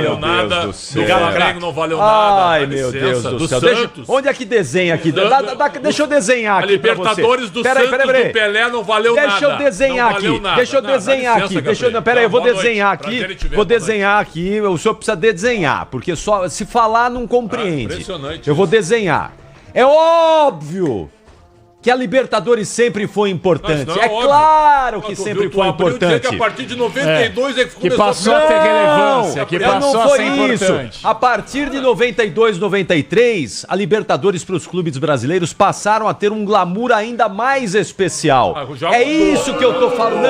valeu nada. Do Flamengo não valeu nada. Ai, meu Deus do céu. Onde é que desenha aqui? Deixa eu desenhar aqui. A Libertadores do Santos do Pelé não valeu nada. Deixa eu desenhar aqui. Deixa eu desenhar aqui. Peraí, eu vou desenhar aqui. Vou desenhar aqui. O senhor precisa desenhar, porque só se falar não compreende. Impressionante. Eu vou desenhar. É óbvio que a Libertadores sempre foi importante. É claro que sempre foi importante. Que a partir de 92 é que passou a ter relevância, que passou a ser importante. A partir de 92, 93, a Libertadores para os clubes brasileiros passaram a ter um glamour ainda mais especial. É isso que eu tô falando.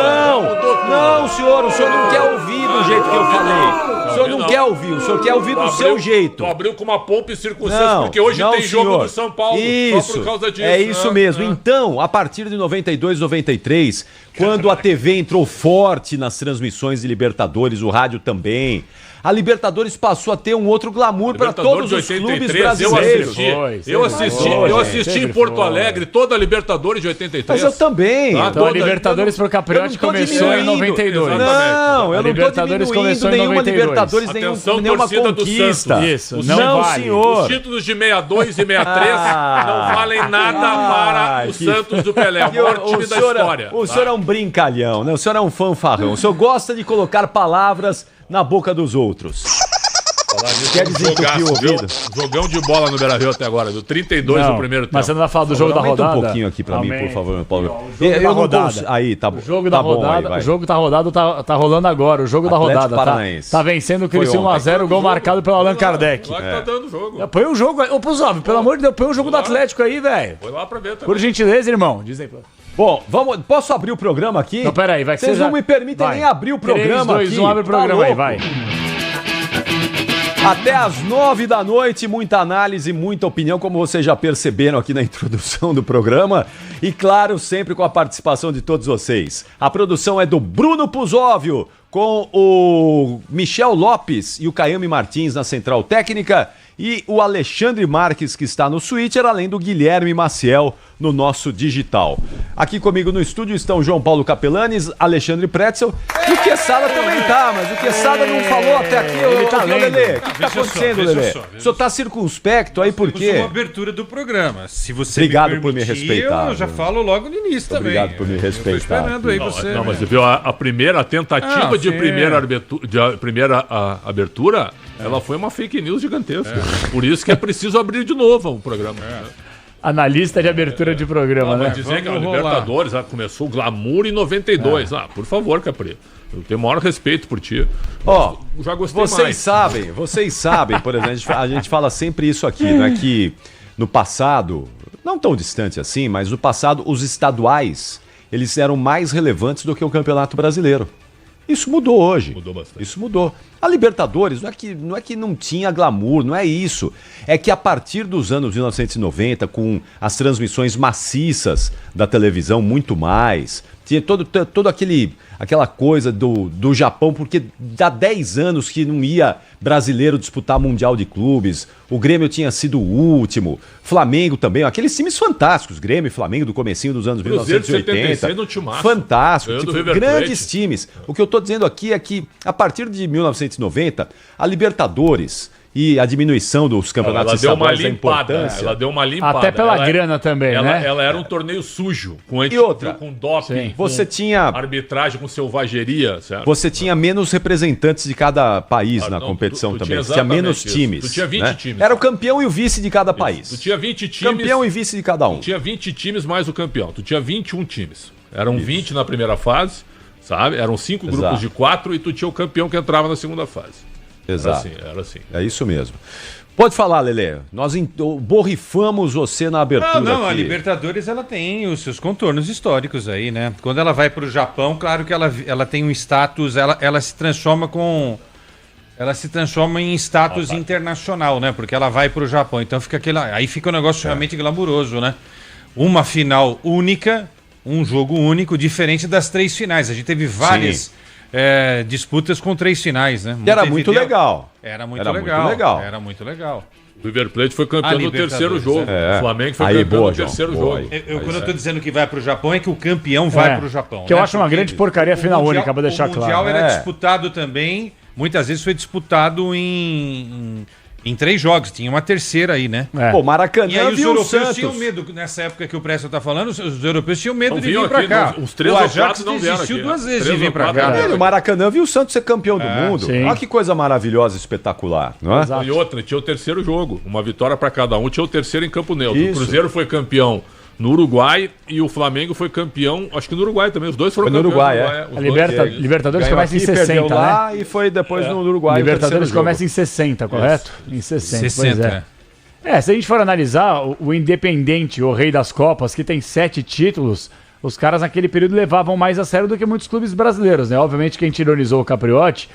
Não, senhor, o senhor não quer ouvir do jeito que eu falei. O senhor não quer ouvir, o senhor quer ouvir do seu jeito. Tu abriu com uma pompa e circunstância, porque hoje tem jogo do São Paulo só por causa disso. É isso mesmo. Então, a partir de 92, 93, quando a TV entrou forte nas transmissões de Libertadores, o rádio também, a Libertadores passou a ter um outro glamour para todos os clubes brasileiros. Eu assisti em Porto Alegre toda a Libertadores de 83. Mas eu também. Então a Libertadores pro Capriotti começou em 92. Não, eu não tô diminuindo nenhuma Libertadores, nenhuma conquista. Isso, não vale. Senhor. Os títulos de 62 e 63 não valem nada para o Santos do Pelé, o maior time da história. O senhor é um brincalhão, né? O senhor é um fanfarrão. O senhor gosta de colocar palavras na boca dos outros. Quer desentupir o ouvido? Jogão de bola no Beira-Rio até agora, viu? 32 no primeiro tempo. Mas você não vai falar do jogo da rodada? Aumenta um pouquinho aqui pra mim, por favor, Paulo. O jogo da rodada. Aí, tá bom. O jogo da rodada, o jogo da rodada tá rolando agora. O jogo da rodada tá vencendo o Criciúma 1-0, gol marcado pelo Allan Kardec. Lá que tá dando o jogo. Põe o jogo aí. Ô, Puzov, pelo amor de Deus, põe o jogo do Atlético aí, velho. Foi lá pra ver também. Por gentileza, irmão. Diz aí, bom, posso abrir o programa aqui? Não, peraí, vai que vocês não me permitem nem abrir o programa 3, 2, 1, abre o programa aí, vai. Até às 9 da noite, muita análise, muita opinião, como vocês já perceberam aqui na introdução do programa. E claro, sempre com a participação de todos vocês. A produção é do Bruno Puzóvio, com o Michel Lopes e o Caiame Martins na Central Técnica. E o Alexandre Marques, que está no Switcher, além do Guilherme Maciel no nosso digital. Aqui comigo no estúdio estão João Paulo Capelanes, Alexandre Pretzel e o Quesada também tá, mas o Quesada não falou até aqui. Ele tá lendo. Lelê, o que tá acontecendo, Lelê? O senhor tá circunspecto aí por quê? Uma abertura do programa. Se você Obrigado por me respeitar. Eu já falo logo no início também. Obrigado por me respeitar. Eu tô esperando aí você. Não, mas você viu a primeira tentativa de primeira abertura, ela foi uma fake news gigantesca. Por isso que é preciso abrir de novo o programa. Analista de abertura de programa, né? Dizer que a Libertadores começou o glamour em 92. Por favor, Capri. Eu tenho o maior respeito por ti. Ó, já gostei vocês sabem, por exemplo, a gente fala sempre isso aqui, né? Que no passado, não tão distante assim, mas no passado os estaduais, eles eram mais relevantes do que o Campeonato Brasileiro. Isso mudou hoje. Mudou bastante. Isso mudou. A Libertadores não é que não tinha glamour, não é isso. É que a partir dos anos 1990, com as transmissões maciças da televisão, muito mais, tinha todo aquela coisa do Japão, porque há 10 anos que não ia brasileiro disputar Mundial de Clubes, o Grêmio tinha sido o último, Flamengo também, aqueles times fantásticos, Grêmio e Flamengo do comecinho dos anos 1980, fantástico, grandes times. O que eu estou dizendo aqui é que a partir de 1990, a Libertadores e a diminuição dos campeonatos estaduais, a importância. Ela deu uma limpada. Até pela grana também, né? Ela era um torneio sujo, com doping, você tinha arbitragem, com selvageria, certo? Você tinha menos representantes de cada país na competição também. Você tinha menos times. Tu tinha 20 times. Era o campeão e o vice de cada país. Tu tinha 20 times. Campeão e vice de cada um. Tu tinha 20 times mais o campeão. Tu tinha 21 times. Eram 20 na primeira fase, sabe? Eram 5 grupos de 4 e tu tinha o campeão que entrava na segunda fase. Exato. Era assim. É isso mesmo. Pode falar, Lelê. Nós borrifamos você na abertura. Não, aqui. A Libertadores ela tem os seus contornos históricos aí, né? Quando ela vai para o Japão, claro que ela tem um status, ela se transforma em status internacional, né? Porque ela vai para o Japão, então aí fica um negócio realmente glamuroso, né? Uma final única, um jogo único, diferente das 3 finais. A gente teve várias disputas com 3 finais, né? Era muito legal. Era muito legal. O River Plate foi campeão no terceiro jogo. O Flamengo foi campeão no terceiro jogo. Quando eu estou dizendo que vai para o Japão, é que o campeão vai para o Japão. Que eu acho uma grande porcaria final única, para deixar claro. O Mundial era disputado também muitas vezes foi disputado em 3 jogos, tinha uma terceira aí, né? Pô, Maracanã, e aí os europeus tinham medo, nessa época que o Preston tá falando, os europeus tinham medo de vir pra cá. Os 3 ou 4 não vieram aqui. 2 vezes de vir pra cá. O Maracanã viu o Santos ser campeão do mundo. Sim. Olha que coisa maravilhosa, espetacular, não é? E outra, tinha o terceiro jogo, uma vitória pra cada um, tinha o terceiro em campo neutro. Isso. O Cruzeiro foi campeão no Uruguai e o Flamengo foi campeão, acho que no Uruguai também. Os dois foram campeões no Uruguai, no Uruguai. A Libertadores começa em aqui, 60, né? lá e foi depois no Uruguai. Libertadores começa em 60, correto? Em 60, 60, pois é. Se a gente for analisar, o Independente, o rei das Copas, que tem 7 títulos, os caras naquele período levavam mais a sério do que muitos clubes brasileiros, né? Obviamente que a gente ironizou o Capriotti,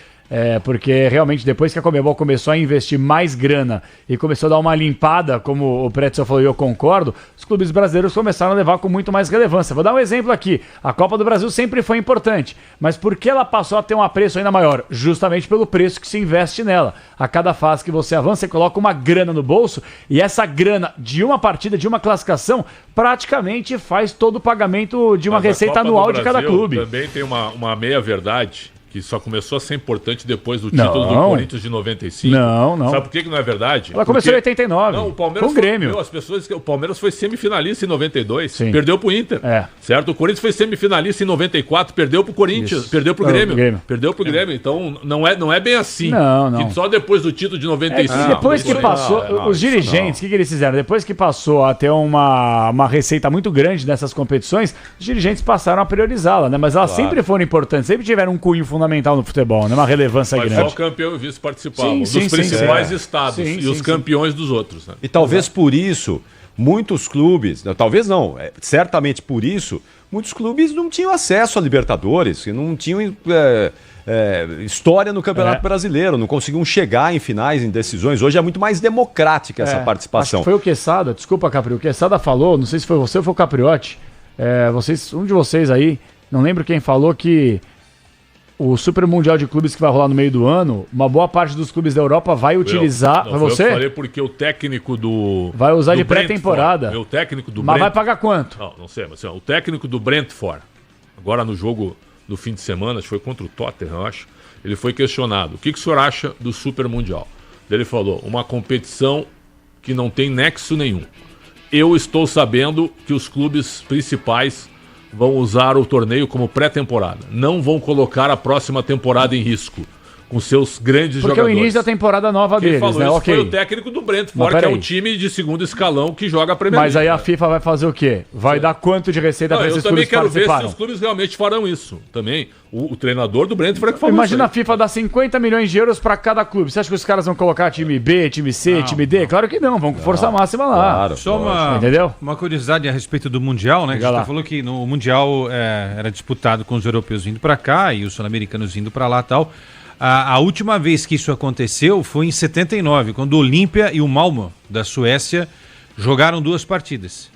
porque realmente depois que a Conmebol começou a investir mais grana e começou a dar uma limpada, como o Pretzel falou e eu concordo, os clubes brasileiros começaram a levar com muito mais relevância. Vou dar um exemplo aqui. A Copa do Brasil sempre foi importante, mas por que ela passou a ter um apreço ainda maior? Justamente pelo preço que se investe nela. A cada fase que você avança, você coloca uma grana no bolso e essa grana de uma partida, de uma classificação, praticamente faz todo o pagamento de uma receita anual de cada clube. Também tem uma meia-verdade que só começou a ser importante depois do título do Corinthians de 95. Não. Sabe por que não é verdade? Ela começou em 89. Não, o Palmeiras com o Grêmio. O Palmeiras foi semifinalista em 92, Sim. perdeu pro Inter. Certo? O Corinthians foi semifinalista em 94, perdeu pro Corinthians, perdeu pro Grêmio. Perdeu pro Grêmio. Então não é bem assim. Não. Que só depois do título de 95. Depois que passou, os dirigentes, o que eles fizeram? Depois que passou a ter uma receita muito grande dessas competições, os dirigentes passaram a priorizá-la, né? Mas elas sempre foram importantes, sempre tiveram um cunho fundamental no futebol, né? Uma relevância grande. Só o campeão e o vice participavam dos principais estados e os campeões dos outros. Né? E talvez por isso, muitos clubes, talvez não, certamente por isso, muitos clubes não tinham acesso a Libertadores, não tinham história no Campeonato Brasileiro, não conseguiam chegar em finais, em decisões. Hoje é muito mais democrática essa participação. Acho que foi o Quesada, desculpa, Capri, o Quesada falou, não sei se foi você ou foi o Capriotti, um de vocês aí, não lembro quem falou que o Super Mundial de Clubes que vai rolar no meio do ano, uma boa parte dos clubes da Europa vai utilizar. Foi você? Eu falei porque o técnico do. Vai usar de pré-temporada. O técnico do Mas vai pagar quanto? Não sei, mas o técnico do Brentford, agora no jogo do fim de semana, foi contra o Tottenham, eu acho. Ele foi questionado: o que o senhor acha do Super Mundial? Ele falou: uma competição que não tem nexo nenhum. Eu estou sabendo que os clubes principais vão usar o torneio como pré-temporada. Não vão colocar a próxima temporada em risco com seus grandes jogadores. Porque é o início da temporada nova deles, falou né? Isso foi o técnico do Brentford, que é o time de segundo escalão que joga a Premier League. Mas aí a FIFA vai fazer o quê? Vai dar quanto de receita para esses clubes participarem? Eu também quero ver se os clubes realmente farão isso. Também, o treinador do Brentford que falou Imagina isso a FIFA dar 50 milhões de euros para cada clube. Você acha que os caras vão colocar time B, time C, time D? Claro que não, vão com força máxima lá. Claro, só uma curiosidade a respeito do Mundial, né? Que a gente falou que no Mundial era disputado com os europeus vindo para cá e os sul-americanos vindo para lá e tal. A última vez que isso aconteceu foi em 79, quando o Olímpia e o Malmö, da Suécia, jogaram 2 partidas.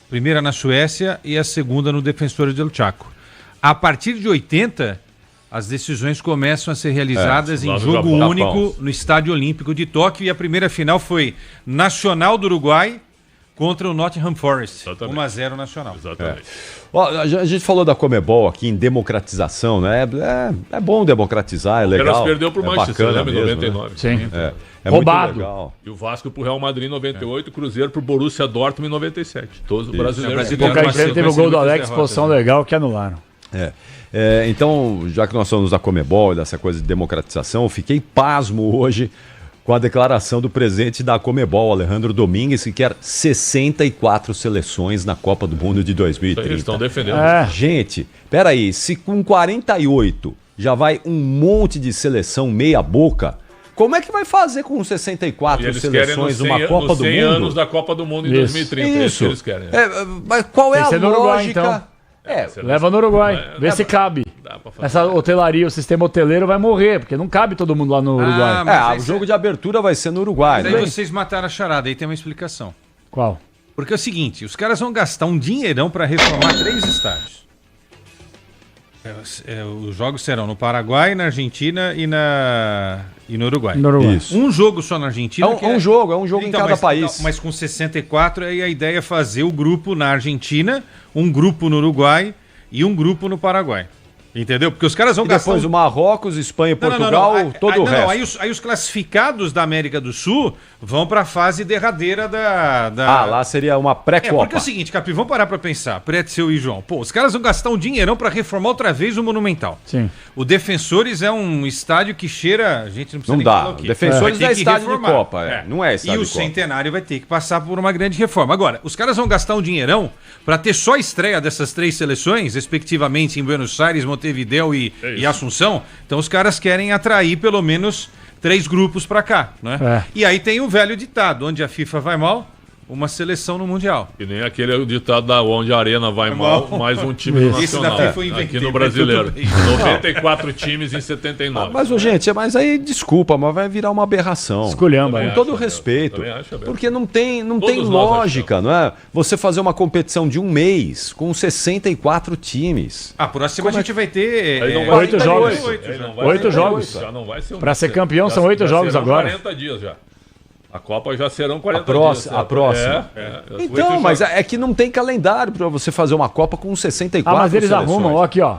A primeira na Suécia e a segunda no Defensores del Chaco. A partir de 80, as decisões começam a ser realizadas em jogo único no Estádio Olímpico de Tóquio, e a primeira final foi Nacional do Uruguai contra o Nottingham Forest. 1-0 Nacional. Exatamente. A gente falou da Conmebol aqui em democratização, né? É bom democratizar, é legal. O Palmeiras perdeu pro Manchester, lembra, em 99. Né? Sim. É roubado. Muito legal. E o Vasco pro Real Madrid em 98, o Cruzeiro pro Borussia Dortmund em 97. Todos os brasileiros. Teve o gol do Alex, posição legal, que anularam. Então, já que nós somos da Conmebol e dessa coisa de democratização, eu fiquei pasmo hoje com a declaração do presidente da Conmebol, Alejandro Domingues, que quer 64 seleções na Copa do Mundo de 2030. Eles estão defendendo. Gente, peraí, se com 48 já vai um monte de seleção meia boca, como é que vai fazer com 64 seleções uma Copa do Mundo? 100 anos da Copa do Mundo em 2030. Isso que eles querem. Mas qual é a lógica? Uruguai, então. Leva no Uruguai, vê se cabe. Essa hotelaria, o sistema hoteleiro vai morrer, porque não cabe todo mundo lá no Uruguai. O jogo de abertura vai ser no Uruguai. Mas aí vocês mataram a charada, aí tem uma explicação. Qual? Porque é o seguinte, os caras vão gastar um dinheirão para reformar 3 estádios. Os jogos serão no Paraguai, na Argentina e no Uruguai. Isso. Um jogo só na Argentina. É um jogo então, em cada país. Mas com 64, aí a ideia é fazer o grupo na Argentina, um grupo no Uruguai e um grupo no Paraguai. Entendeu? Porque os caras vão E gastar... depois o Marrocos, Espanha e Portugal, todo o resto. Aí os classificados da América do Sul vão para a fase derradeira da... Ah, lá seria uma pré-copa. Porque é o seguinte, Capi, vamos parar para pensar, Pretzel e João. Pô, os caras vão gastar um dinheirão para reformar outra vez o Monumental. Sim. O Defensores é um estádio que cheira... A gente não precisa Não nem dá. falar o quê. Defensores Vai é ter que estádio de reformar. Copa, não é estádio E o de Copa. Centenário vai ter que passar por uma grande reforma. Agora, os caras vão gastar um dinheirão para ter só a estreia dessas 3 seleções, respectivamente em Buenos Aires, Montevidéu e Assunção. Então os caras querem atrair pelo menos 3 grupos para cá, né? É. E aí tem o velho ditado, onde a FIFA vai mal, uma seleção no Mundial. E nem aquele ditado da onde a arena vai mal, mais um time no Esse nacional. da FIFA eu inventei, Aqui no mas brasileiro. tudo bem. 94 times em 79. Mas, gente, mas aí, desculpa, mas vai virar uma aberração. Esculhamba, Também né? Com todo acho, respeito. também acho, Abel. Porque não tem Todos nós lógica, não é? Você fazer uma competição de um mês com 64 times. Ah, próximo a gente vai ter... Aí não vai 8 ter jogos. Aí não vai 8 ter jogos. Já não vai ser um Pra ser mês. campeão Já- são 8 já jogos serão agora. 40 dias já. A Copa já serão 40 próxima- dias. a próxima. Então, mas é que não tem calendário pra você fazer uma Copa com 64 Ah, mas eles seleções. arrumam, ó, aqui, ó.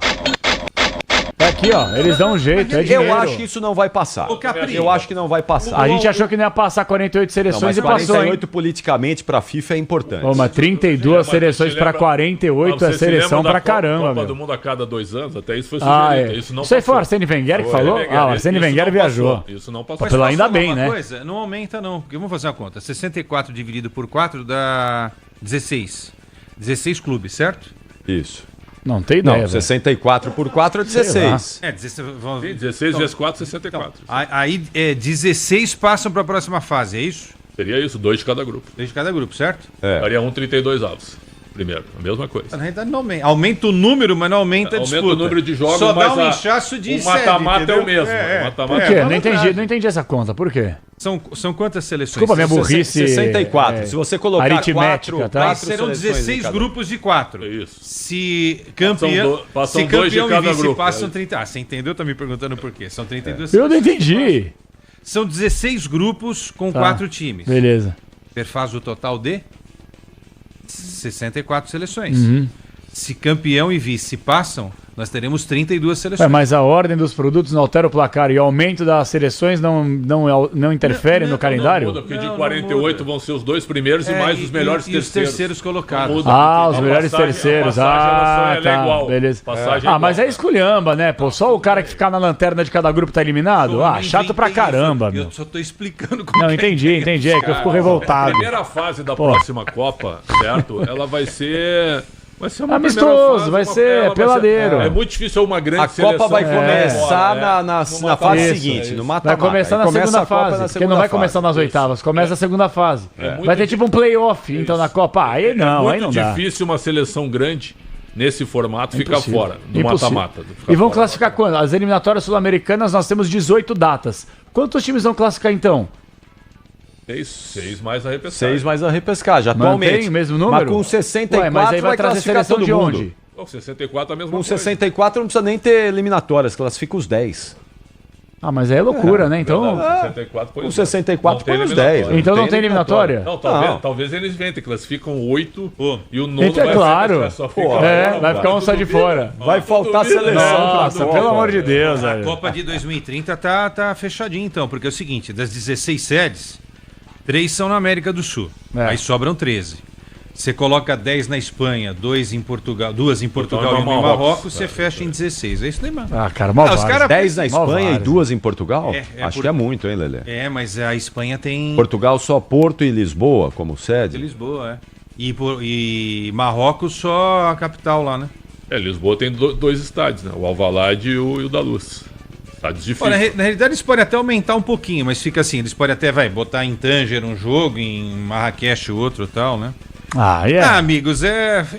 É aqui, ó. Eles dão um jeito, é dinheiro. Eu acho que isso não vai passar. Ô, Capri. Eu acho que não vai passar. A gente achou que não ia passar 48 Não, seleções mas e passou, hein? 48 politicamente pra FIFA é importante. Ô, mas 32 Mas seleções você pra lembra- 48 é Você se seleção lembra pra da caramba, Copa meu. do Mundo a cada 2 anos, até isso foi sugerido. Ah, é. Isso não Isso aí foi o passou. Arsene Wenger que Foi falou? Wenger. Ah, o Arsene Isso Wenger não viajou. passou. Isso não passou. Mas Pelo posso ainda falar bem, uma né? coisa? Não aumenta, não. Porque vamos fazer uma conta. 64 dividido por 4 dá 16. 16 clubes, certo? Isso. Não tem Não, ideia, velho. 64 por 4 é 16. É, 16. Vamos... Sim, 16 vezes 4, 64. Aí 16 passam para a próxima fase, é isso? Seria isso, 2 de cada grupo. Desde cada grupo, certo? É. Daria 32 avos. Primeiro, a mesma coisa. Na realidade não aumenta. Aumenta o número, mas não aumenta a Aumenta disputa. o número de jogos, Só mas dá um a- inchaço de o mata-mata sede, é o entendeu? mesmo. O mata-mata Por quê? é, Não entendi, malandragem. não entendi essa conta. Por quê? São quantas seleções? Desculpa, minha burrice. 64. é, Se você colocar aritmética, 4, tá? Aí serão 16 grupos de 4. Isso. Se campeão, Passam se dois de campeão e cada vice grupo. passam 30. Ah, você entendeu? Tá me perguntando por quê? São 32 Eu não entendi. São 16 grupos com Tá. 4 times. Beleza. Faz o total de 64 seleções. Uhum. Se campeão e vice passam, nós teremos 32 Ué, seleções. mas a ordem dos produtos não altera o placar e o aumento das seleções não interfere no calendário? Não muda, porque Não, de 48 vão ser os 2 primeiros e mais os melhores e os terceiros colocados. Não muda, Ah, porque os a melhores passagem- terceiros. a passagem, Ah, ela é tá. igual. Beleza. Passagem Ah, mas é igual. esculhamba, né? Pô, só o cara que ficar na lanterna de cada grupo tá eliminado? Eu Ah, não chato pra inventei caramba, isso, meu. Eu só tô explicando como Não, que entendi. É que eu fico A revoltado. primeira fase da próxima Copa, certo? Ela vai ser. Vai ser uma Amistoso, primeira fase, vai ser ela peladeiro. É muito difícil uma grande A Copa vai seleção começar fora, na Numa fase isso, seguinte, isso. no Vai mata-mata. começar Aí na começa segunda a Copa fase, na porque segunda não vai fase. começar nas oitavas, começa a segunda fase. muito Vai ter tipo um playoff, então, na Copa. Aí não, É aí não muito dá. difícil uma seleção grande nesse formato ficar Impossível. fora, no Impossível. mata-mata. E vão classificar quando? As eliminatórias sul-americanas nós temos 18 datas. Quantos times vão classificar então? 6 mais a repescagem. 6 mais a repescagem, Mantém atualmente. o mesmo número? Mas com 64 Ué, mas aí vai vai trazer classificar seleção todo de mundo. onde? Pô, 64 é a mesma Com coisa. 64 não precisa nem ter eliminatórias, classifica os 10. Ah, mas aí é loucura, né? Então, Verdade, 64 põe Com os 64 não tem põe os eliminatória. 10. então não tem eliminatória? Não, Não. talvez eles inventem, classificam 8 Pô. e o nono Então, é vai claro. vai só ficar Vai ficar um só de fora. Vai faltar seleção pra Nossa, Copa. pelo amor de Deus, A velho. Copa de 2030 tá fechadinha então, porque é o seguinte, das 16 sedes, 3 são na América do Sul. É. Aí sobram 13. Você coloca 10 na Espanha, 2 em Portugal, 2 em Portugal Então, e uma em Marrocos. Marrocos, você fecha em 16. É isso daí, mano. Ah, cara, mal Ah, os várzea. cara- 10 na Mal Espanha e várzea. 2 em Portugal? É Acho por- que é muito, hein, Lelê? É, mas a Espanha tem Portugal só Porto e Lisboa como de sede? Lisboa, é. E Marrocos só a capital lá, né? Lisboa tem 2 estádios, né? O Alvalade e o da Luz. Estádios Olha, difíceis. na realidade eles podem até aumentar um pouquinho, mas fica assim, eles podem até, botar em Tanger um jogo, em Marrakech outro e tal, né? Ah, Ah, amigos,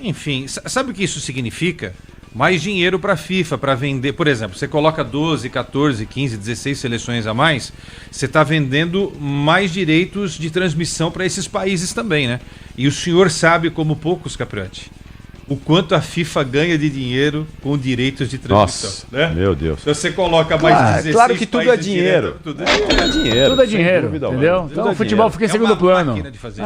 enfim, sabe o que isso significa? Mais dinheiro para a FIFA, para vender. Por exemplo, você coloca 12, 14, 15, 16 seleções a mais, você está vendendo mais direitos de transmissão para esses países também, né? E o senhor sabe, como poucos, Capriotti, o quanto a FIFA ganha de dinheiro com direitos de transmissão. Nossa, meu Deus. Se você coloca mais de 16 claro que tudo é países dinheiro. direto, tudo é dinheiro. Tudo é sem dinheiro, dúvida entendeu? alguma. Então Tudo o é futebol dinheiro. fica em É segundo uma plano. máquina de fazer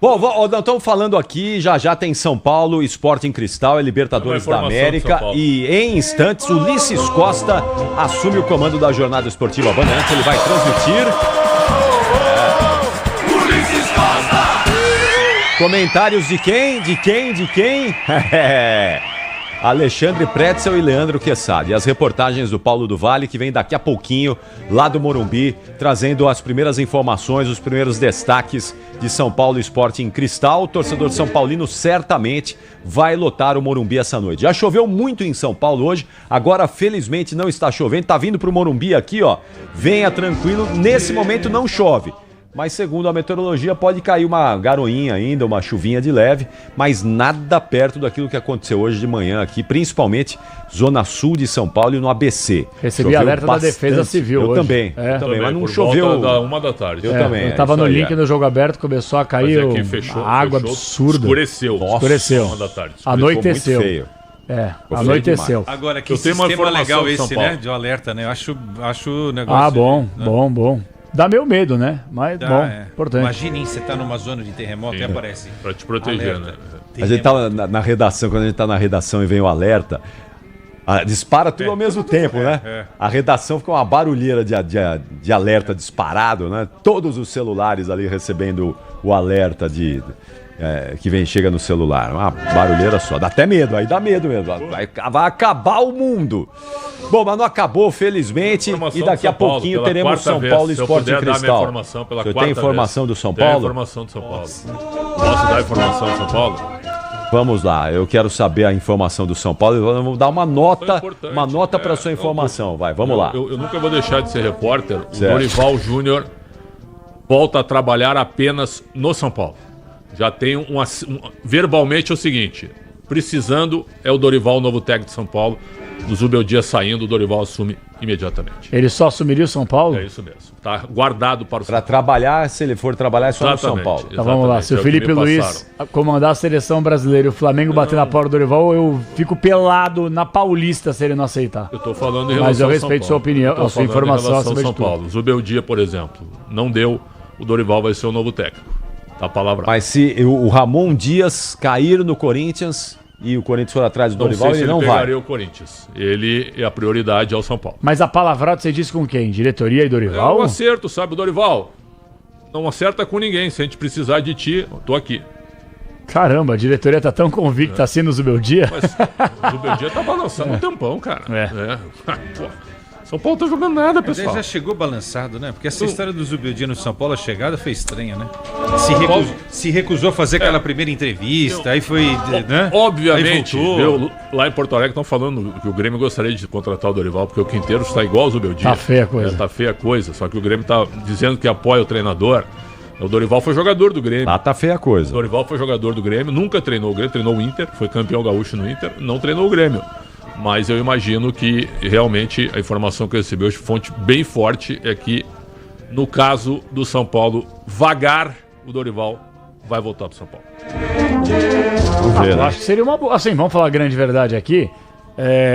Bom, estamos falando aqui, já tem São Paulo, Sporting Cristal, é Libertadores Uma da informação de América São Paulo. e em instantes Ulisses Costa assume o comando da jornada esportiva Bandeirantes, ele vai transmitir. Comentários de quem? Alexandre Pretzel e Leandro Quessada. E as reportagens do Paulo do Vale, que vem daqui a pouquinho, lá do Morumbi, trazendo as primeiras informações, os primeiros destaques de São Paulo Sporting Cristal. O torcedor São Paulino certamente vai lotar o Morumbi essa noite. Já choveu muito em São Paulo hoje, agora felizmente não está chovendo, tá vindo pro Morumbi aqui, ó. Venha tranquilo, nesse momento não chove. Mas segundo a meteorologia pode cair uma garoinha ainda, uma chuvinha de leve, mas nada perto daquilo que aconteceu hoje de manhã aqui, principalmente zona sul de São Paulo e no ABC. Recebi Choveu alerta da Defesa Civil eu hoje. Também, mas não por choveu. volta da 1h. Eu também. Eu tava isso no aí, link no jogo aberto, começou a cair Mas aqui fechou, a água fechou, absurda. Escureceu. Escureceu. 1h. Anoiteceu. Ficou muito feio. É, anoiteceu. Agora, que Eu tenho uma sistema informação legal de São esse, Paulo. né? De alerta, né? Eu acho o negócio... Ah, bom. Dá meio medo, né? Mas bom, importante. Imaginem, você tá numa zona de terremoto e aparece. Pra te proteger, alerta. né? A gente tava na redação, quando a gente tá na redação e vem o alerta, dispara tudo ao mesmo tempo, né? A redação fica uma barulheira de alerta disparado, né? Todos os celulares ali recebendo o alerta que chega no celular. Uma barulheira só. Dá até medo, aí dá medo mesmo. Vai acabar o mundo. Bom, mas não acabou, felizmente. Informação E daqui a de São Paulo, pouquinho pela teremos quarta São vez. Paulo Se eu Sporting puder dar minha Cristal. informação pela Você quarta tem informação vez. do São Tem Paulo? informação do São Paulo. Posso dar a informação do São Paulo? Vamos lá, eu quero saber a informação do São Paulo. Vamos dar uma nota, Importante. para sua informação. Vai, vamos lá. Eu nunca vou deixar de ser repórter. O Certo. Dorival Júnior volta a trabalhar apenas no São Paulo. Já tem verbalmente é o seguinte: precisando, é o Dorival, o novo técnico de São Paulo. O Zubeldia saindo, o Dorival assume imediatamente. Ele só assumiria o São Paulo? É isso mesmo. Tá guardado para o São Para trabalhar, se ele for trabalhar, é só no São Exatamente. Paulo. Então vamos lá, se o É o que Felipe me Luiz passaram. comandar a seleção brasileira e o Flamengo bater na porta do Dorival, eu fico pelado na Paulista se ele não aceitar. Eu estou falando em relação Mas eu ao respeito São sua Paulo. opinião, Eu tô a sua falando em informação relação ao acima de São tudo. Paulo. Zubeldia, por exemplo, não deu. O Dorival vai ser o novo técnico. Tá palavrado. Mas se o Ramon Dias cair no Corinthians e o Corinthians for atrás do Não Dorival, sei se ele ele não pegaria vai. o Corinthians. Ele é a prioridade ao São Paulo. Mas a palavrada você disse com quem? Diretoria e É Dorival? um acerto, sabe, Dorival? Não acerta com ninguém. Se a gente precisar de ti, eu tô aqui. Caramba, a diretoria tá tão convicta assim no Zubeldia. Mas o Zubeldia tá balançando um tempão, cara. É. Pô, São Paulo tá jogando nada, Mas ele pessoal. já chegou balançado, né? Porque essa história do Zubeldia no São Paulo, a chegada foi estranha, né? Paulo- Se recusou a fazer aquela primeira entrevista, aí foi, né? Obviamente, Aí voltou. viu, lá em Porto Alegre estão falando que o Grêmio gostaria de contratar o Dorival, porque o Quinteiro está igual ao Zubeldia. Tá feia a coisa. Tá feia a coisa, só que o Grêmio tá dizendo que apoia o treinador. O Dorival foi jogador do Grêmio. Lá tá feia a O coisa. Dorival foi jogador do Grêmio, nunca treinou o Grêmio, treinou o Inter, foi campeão gaúcho no Inter, não treinou o Grêmio. Mas eu imagino que realmente a informação que eu recebi hoje, fonte bem forte, é que no caso do São Paulo vagar, o Dorival vai voltar para São Paulo. Vamos ver, Eu né? acho que seria uma boa. Assim, vamos falar a grande verdade aqui.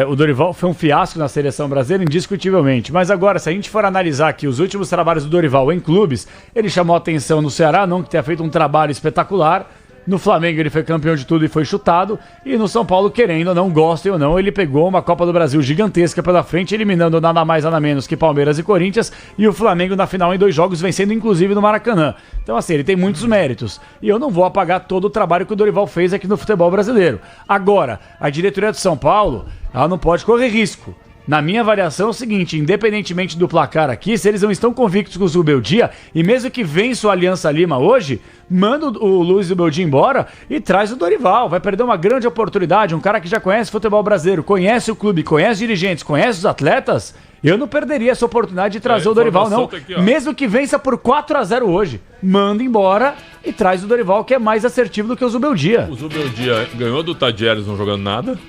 O Dorival foi um fiasco na seleção brasileira, indiscutivelmente. Mas agora, se a gente for analisar aqui os últimos trabalhos do Dorival em clubes, ele chamou atenção no Ceará, não que tenha feito um trabalho espetacular. No Flamengo ele foi campeão de tudo e foi chutado. E no São Paulo, querendo ou não, gostem ou não, ele pegou uma Copa do Brasil gigantesca pela frente, eliminando nada mais nada menos que Palmeiras e Corinthians. E o Flamengo na final em 2 jogos, vencendo inclusive no Maracanã. Então assim, ele tem muitos méritos. E eu não vou apagar todo o trabalho que o Dorival fez aqui no futebol brasileiro. Agora, a diretoria do São Paulo, ela não pode correr risco. Na minha avaliação é o seguinte, independentemente do placar aqui, se eles não estão convictos com o Zubeldia, e mesmo que vença o Aliança Lima hoje, manda o Luiz Zubeldia embora e traz o Dorival. Vai perder uma grande oportunidade, um cara que já conhece futebol brasileiro, conhece o clube, conhece os dirigentes, conhece os atletas. Eu não perderia essa oportunidade de trazer o Dorival, não. Tá aqui, ó. Mesmo que vença por 4-0 hoje, manda embora e traz o Dorival, que é mais assertivo do que o Zubeldia. O Zubeldia ganhou do Tadieres não jogando nada,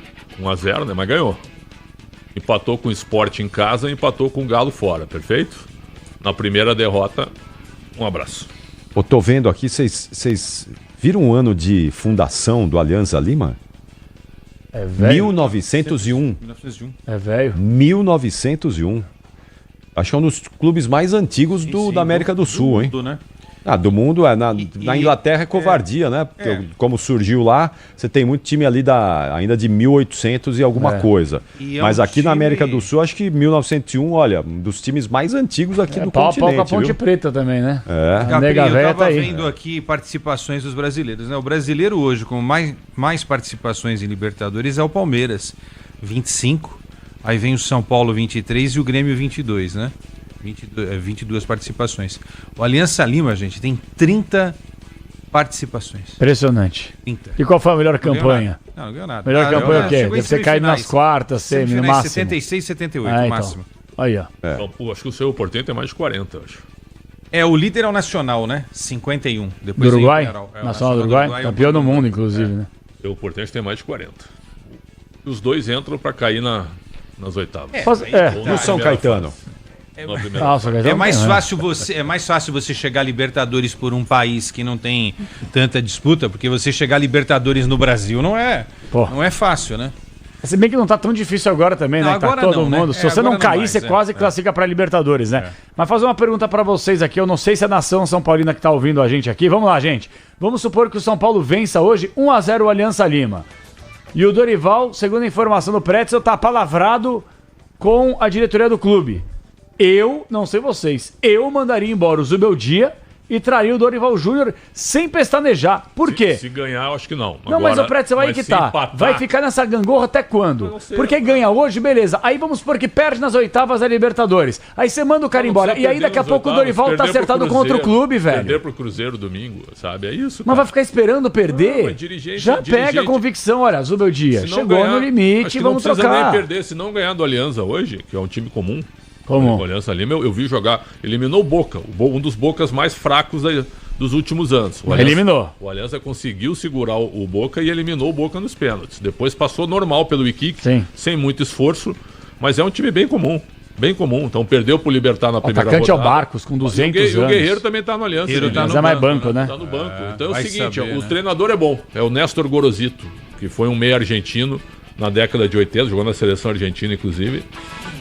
1-0, né? Mas ganhou. Empatou com o Sport em casa e empatou com o Galo fora, perfeito? Na primeira derrota, um abraço. Eu tô vendo aqui, vocês viram um ano de fundação do Alianza Lima? É velho. 1901. 1901. É velho. 1901. Acho que é um dos clubes mais antigos da América do Sul, hein? Mundo, né? Do mundo, na Inglaterra é covardia, né? Porque como surgiu lá, você tem muito time ali ainda de 1800 e alguma coisa. E Mas aqui na time- América do Sul, acho que 1901, olha, um dos times mais antigos aqui do Pau a pau continente, com a Ponte viu? Preta também, né? É. A Nega Eu Véia tava tá aí. vendo aqui participações dos brasileiros, né? O brasileiro hoje com mais participações em Libertadores é o Palmeiras, 25. Aí vem o São Paulo, 23 e o Grêmio, 22, né? 22 participações. O Aliança Lima, gente, tem 30 participações. Impressionante. 30. E qual foi a melhor Não ganhou campanha? nada. Não ganhou nada. Melhor Ganhou campanha nada. o quê? Chegou em Deve ter caído nas semifinais. quartas, semi, no Semifinais, máximo. 76, 78, Ah, no então. máximo. Aí, ó. Então, pô, acho que o seu Portento tem mais de 40, eu acho. O líder é o Nacional, né? 51. Do Depois vem o Uruguai? Penharol. O Nacional do Uruguai? é o Campeão do mundo, inclusive, né? O Portento tem mais de 40. E os dois entram pra cair nas oitavas. E o São Caetano? Na primeira. Nossa, É mais fácil você chegar a Libertadores por um país que não tem tanta disputa, porque você chegar a Libertadores no Brasil não é fácil, né? Se bem que não tá tão difícil agora também, Não, né? Tá agora todo não, né? mundo. Se você agora não cair, mais, você quase classifica pra Libertadores, né? Mas fazer uma pergunta pra vocês aqui. Eu não sei se a nação São Paulina que tá ouvindo a gente aqui. Vamos lá, gente. Vamos supor que o São Paulo vença hoje 1-0 o Aliança Lima. E o Dorival, segundo a informação do Pretzel, tá palavrado com a diretoria do clube. Eu, não sei vocês, eu mandaria embora o Zubeldia e traria o Dorival Júnior sem pestanejar. Por quê? Se ganhar, eu acho que não. Não, mas o Pretzel aí que tá. Vai ficar nessa gangorra até quando? Porque ganha hoje, beleza. Aí vamos supor que perde nas oitavas da Libertadores. Aí você manda o cara embora. E aí daqui a pouco o Dorival tá acertado contra o clube, velho. Perder pro Cruzeiro domingo, sabe? É isso, Mas vai ficar esperando perder? Não, é dirigente, Já pega a convicção, olha, Zubeldia. Se não Chegou ganhar, no acho limite, que vamos não precisa trocar. nem perder. Se não ganhar do Aliança hoje, que é um time comum. Como? O Aliança Lima, eu vi jogar. Eliminou o Boca. Um dos Bocas mais fracos dos últimos anos. Eliminou. O Aliança conseguiu segurar o Boca e eliminou o Boca nos pênaltis. Depois passou normal pelo Iquique, sem muito esforço. Mas é um time bem comum. Bem comum. Então perdeu pro Libertad na primeira rodada. Atacante é o Barcos, com 200 anos. E o Guerreiro também tá no Aliança. Mas é mais banco, né? Tá no banco. Então é o vai seguinte, saber, o né? treinador é bom. É o Néstor Gorosito, que foi um meio argentino na década de 80, jogou na seleção argentina, inclusive.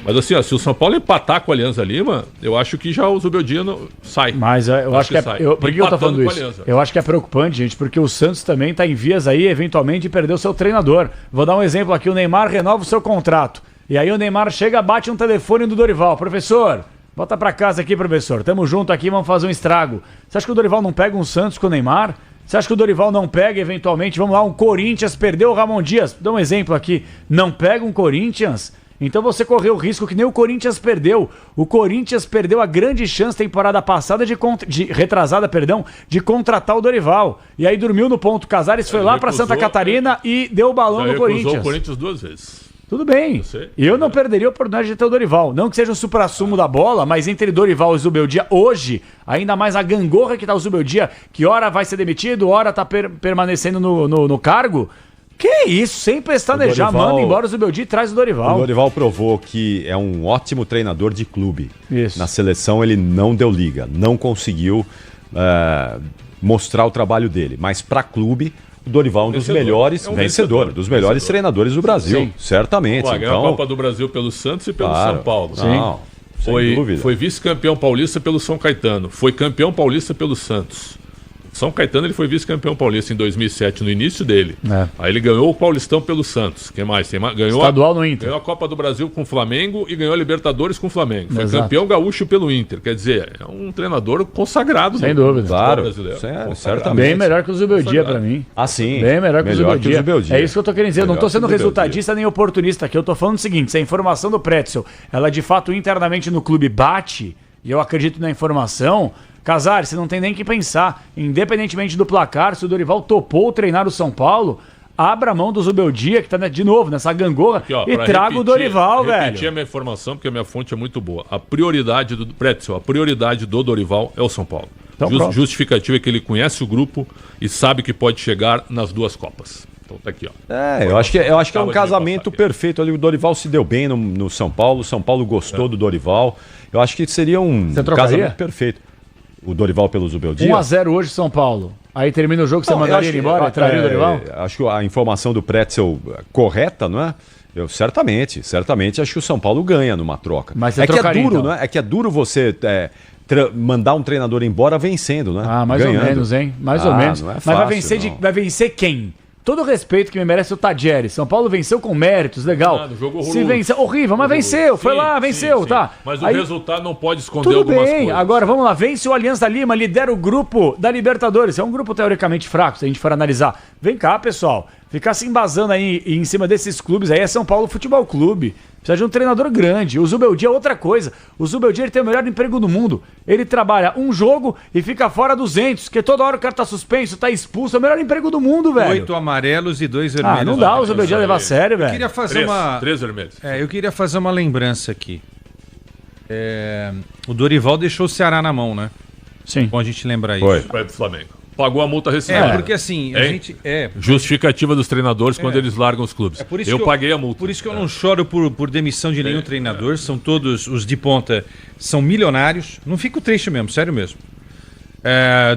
Mas assim, ó, se o São Paulo empatar com a Aliança Lima, eu acho que já o Zubeldia sai. Mas eu acho que é. sai. Por que eu tô falando Empatando com a isso? Aliança. Eu acho que é preocupante, gente, porque o Santos também tá em vias aí, eventualmente, de perder o seu treinador. Vou dar um exemplo aqui: o Neymar renova o seu contrato. E aí o Neymar chega, bate um telefone do Dorival. Professor, bota pra casa aqui, professor. Tamo junto aqui, vamos fazer um estrago. Você acha que o Dorival não pega um Santos com o Neymar? Você acha que o Dorival não pega, eventualmente, vamos lá, um Corinthians, perdeu o Ramon Dias, dá um exemplo aqui, não pega um Corinthians? Então você correu o risco que nem o Corinthians perdeu. O Corinthians perdeu a grande chance temporada passada de contratar o Dorival. E aí dormiu no ponto. Casares foi lá pra Santa Catarina e deu o balão no Corinthians. O Corinthians 2 vezes. Tudo bem. Eu não perderia a oportunidade de ter o Dorival. Não que seja o suprassumo da bola, mas entre Dorival e Zubeldia hoje, ainda mais a gangorra que tá o Zubeldia, que ora vai ser demitido, ora tá permanecendo no cargo. Que isso, sem pestanejar, manda embora o Zubeldia e traz o Dorival. O Dorival provou que é um ótimo treinador de clube. Isso. Na seleção ele não deu liga, não conseguiu mostrar o trabalho dele. Mas para clube, o Dorival é um dos melhores, dos melhores treinadores do Brasil, Sim. certamente. Ganhou a Copa do Brasil pelo Santos e pelo São Paulo. Não, sem dúvida. Foi vice-campeão paulista pelo São Caetano. Foi campeão paulista pelo Santos. São Caetano ele foi vice-campeão paulista em 2007, no início dele. Aí ele ganhou o Paulistão pelo Santos. Quem mais? Ganhou Estadual no Inter. Ganhou a Copa do Brasil com o Flamengo e ganhou a Libertadores com o Flamengo. Foi Exato. campeão gaúcho pelo Inter. Quer dizer, é um treinador consagrado. Sem dúvida. Claro, brasileiro. certamente. Bem melhor que o Zubeldia pra mim. Ah, sim. Bem melhor que o Zubeldia. Zubeldia. É isso que eu tô querendo dizer. Eu não tô Melhor sendo que o Zubeldia. resultadista nem oportunista aqui. Eu tô falando o seguinte: se a informação do Pretzel, ela de fato internamente no clube bate, e eu acredito na informação, Casares, você não tem nem que pensar. Independentemente do placar, se o Dorival topou treinar o São Paulo, abra a mão do Zubeldia, que tá de novo nessa gangorra, Aqui, ó, e pra traga o Dorival, repetir velho. a minha informação, porque a minha fonte é muito boa. A prioridade do Pretzel, a prioridade do Dorival é o São Paulo. Então, pronto. Justificativa é que ele conhece o grupo e sabe que pode chegar nas duas Copas. Então tá aqui, ó. Eu acho que é um de casamento passar aqui. perfeito ali. O Dorival se deu bem no São Paulo, o São Paulo gostou do Dorival. Eu acho que seria um Você trocaria? casamento perfeito. O Dorival pelo Zubeldia? 1-0 hoje, São Paulo. Aí termina o jogo, você Não, eu mandaria acho ele embora? Traria o Dorival? Acho que a informação do Pretzel correta, não é? Eu certamente acho que o São Paulo ganha numa troca. Mas você é que é trocaria, duro, então? não é? É que é duro você mandar um treinador embora vencendo, né? Ah, mais Ganhando. ou menos, hein? Mais ou menos. Não é Mas fácil, vai vencer quem? Todo o respeito que me merece o Tadieri. São Paulo venceu com méritos, legal. Ah, no jogo Se horroroso. venceu, horrível, mas venceu. Foi Sim, lá, venceu, sim, sim. tá? Mas Aí, o resultado não pode esconder tudo algumas bem, coisas. agora vamos lá. Vence o Alianza Lima, lidera o grupo da Libertadores. É um grupo teoricamente fraco, se a gente for analisar. Vem cá, pessoal. Ficar se embasando aí em cima desses clubes aí é São Paulo Futebol Clube. Precisa de um treinador grande. O Zubeldia é outra coisa. O Zubeldia ele tem o melhor emprego do mundo. Ele trabalha um jogo e fica fora 200, porque toda hora o cara tá suspenso, tá expulso. É o melhor emprego do mundo, velho. 8 amarelos e 2 vermelhos. Ah, não dá o Zubeldia levar a sério, Eu velho. queria fazer Três vermelhos. eu queria fazer uma lembrança aqui. O Dorival deixou o Ceará na mão, né? Sim. Bom a gente lembrar isso. Foi. Vai pro Flamengo. Pagou a multa recente. Porque assim, a Hein? gente... Justificativa dos treinadores quando eles largam os clubes. por isso Eu que paguei a multa. Por isso que eu não choro por demissão de nenhum treinador. São todos, os de ponta, são milionários. Não fico triste mesmo, sério mesmo.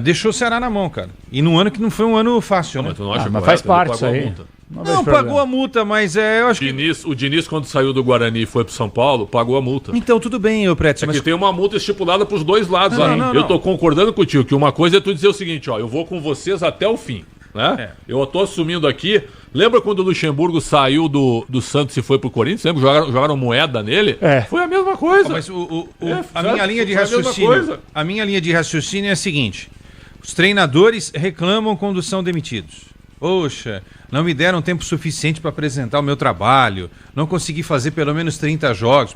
Deixou o Ceará na mão, cara. E num ano que não foi um ano fácil, né? Mas tu não acha Mas correto? faz Ele parte isso pagou a aí. multa. Não, pagou a multa, mas eu acho que... O Diniz, quando saiu do Guarani e foi pro São Paulo, pagou a multa. Então, tudo bem, eu Pretz, Mas tem uma multa estipulada pros dois lados. Não, ó. não, Eu não. tô concordando contigo que uma coisa é tu dizer o seguinte, ó, eu vou com vocês até o fim, né? Eu tô assumindo aqui. Lembra quando o Luxemburgo saiu do Santos e foi pro Corinthians? Lembra? Jogaram moeda nele? Foi a mesma coisa. Mas a certo, minha linha de foi a mesma raciocínio, coisa. a minha linha de raciocínio é a seguinte: os treinadores reclamam quando são demitidos. Poxa, não me deram tempo suficiente para apresentar o meu trabalho, não consegui fazer pelo menos 30 jogos.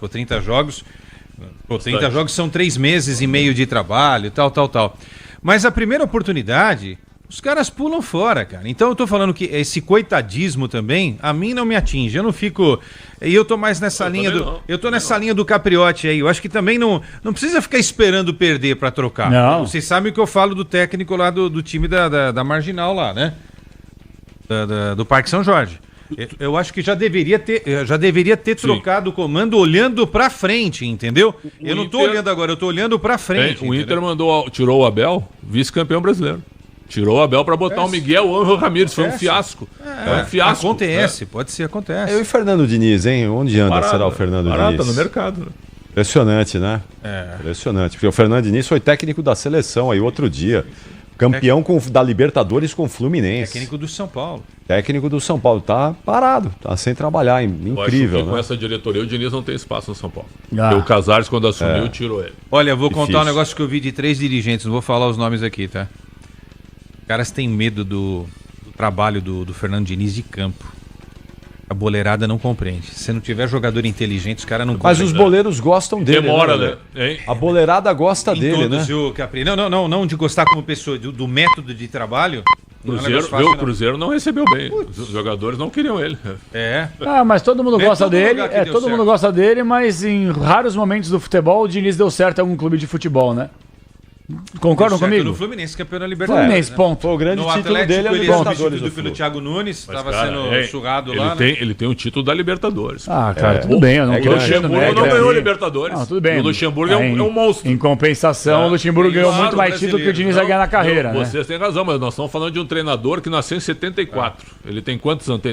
30 jogos são 3 meses e meio de trabalho, tal. Mas a primeira oportunidade, os caras pulam fora, cara. Então eu tô falando que esse coitadismo também, a mim não me atinge. Eu não fico... E eu tô mais nessa linha do... não, Eu tô nessa linha do Capriotti aí. Eu acho que também não precisa ficar esperando perder para trocar. Não. Vocês sabem o que eu falo do técnico lá do time da Marginal lá, né? Do Parque São Jorge. Eu acho que já deveria ter trocado o comando olhando pra frente, entendeu? Eu não tô olhando agora, eu tô olhando pra frente. O Inter entendeu? tirou o Abel, vice-campeão brasileiro. Tirou o Abel pra botar o Miguel Ángel Ramírez. Foi um fiasco. Foi um fiasco. Acontece, pode ser, acontece. E o Fernando Diniz, hein? Onde anda será o Fernando Diniz? Tá no mercado, né? Impressionante, né? Impressionante. Porque o Fernando Diniz foi técnico da seleção aí outro dia. Campeão da Libertadores com o Fluminense. Técnico do São Paulo. Técnico do São Paulo. Tá parado, tá sem trabalhar. Eu acho Incrível, que com né? essa diretoria o Diniz não tem espaço no São Paulo. Ah. Porque o Casares, quando assumiu, tirou ele. Olha, eu vou contar Difícil. um negócio que eu vi de 3 dirigentes, não vou falar os nomes aqui, tá? Os caras têm medo do trabalho do Fernando Diniz de campo. A boleirada não compreende. Se não tiver jogador inteligente, os caras não Mas os boleiros gostam dele. Demora, né? né? Hein? A boleirada gosta Em dele, né? todos, viu, Capri? Não de gostar como pessoa, do método de trabalho. Não é um negócio fácil, O não. Cruzeiro não recebeu bem. Os jogadores não queriam ele. Mas todo mundo Nem gosta todo dele. lugar que deu Todo certo. mundo gosta dele, mas em raros momentos do futebol, o Diniz deu certo em algum clube de futebol, né? Concordam Deu certo comigo? No Fluminense, campeão da Libertadores. Fluminense, né? ponto. Foi o grande No título Atlético, dele, é a ele era Libertadores substituído do pelo Flu. Thiago Nunes, Mas, estava cara, sendo surrado lá, né? ele tem o título da Libertadores. Ah, cara, tudo bem. Eu não É tô grande. achando, Luxemburgo né, não que ganhou ali- Libertadores. Não, tudo bem. O Luxemburgo é um monstro. Em compensação, o Luxemburgo ganhou Claro, muito mais título que o Diniz vai ganhar na carreira, né? Vocês têm razão, mas nós estamos falando de um treinador que nasceu em 74. Ele tem quantos anos?